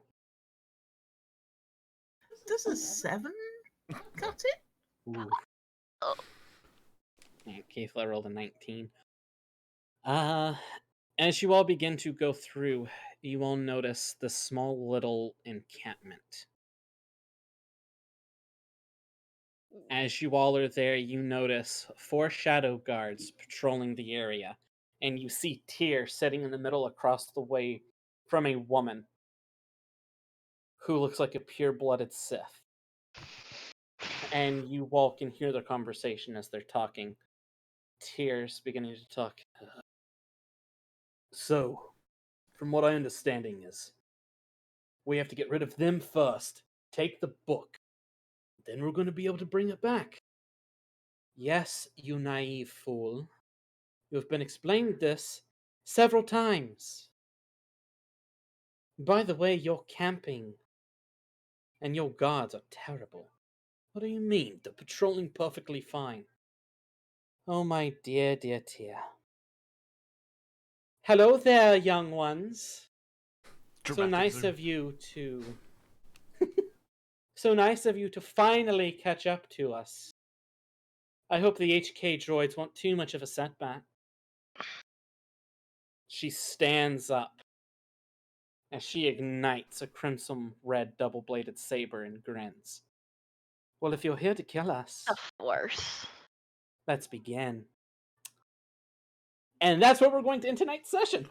Does a 7 cut it? Ooh. Oh. Keithla rolled a 19. As you all begin to go through, you all notice the small little encampment. As you all are there, you notice 4 shadow guards patrolling the area, and you see Tyr sitting in the middle across the way from a woman who looks like a pure-blooded Sith. And you all can hear their conversation as they're talking. Tyr's beginning to talk. So, from what I understanding is, we have to get rid of them first, take the book, then we're going to be able to bring it back. Yes, you naive fool. You have been explained this several times. By the way, your camping and your guards are terrible. What do you mean? They're patrolling perfectly fine. Oh, my dear, dear Tyr. Hello there, young ones. So nice of you to... So nice of you to finally catch up to us. I hope the HK droids weren't too much of a setback. She stands up as she ignites a crimson-red double-bladed saber and grins. Well, if you're here to kill us... Of course. Let's begin. And that's where we're going to end tonight's session.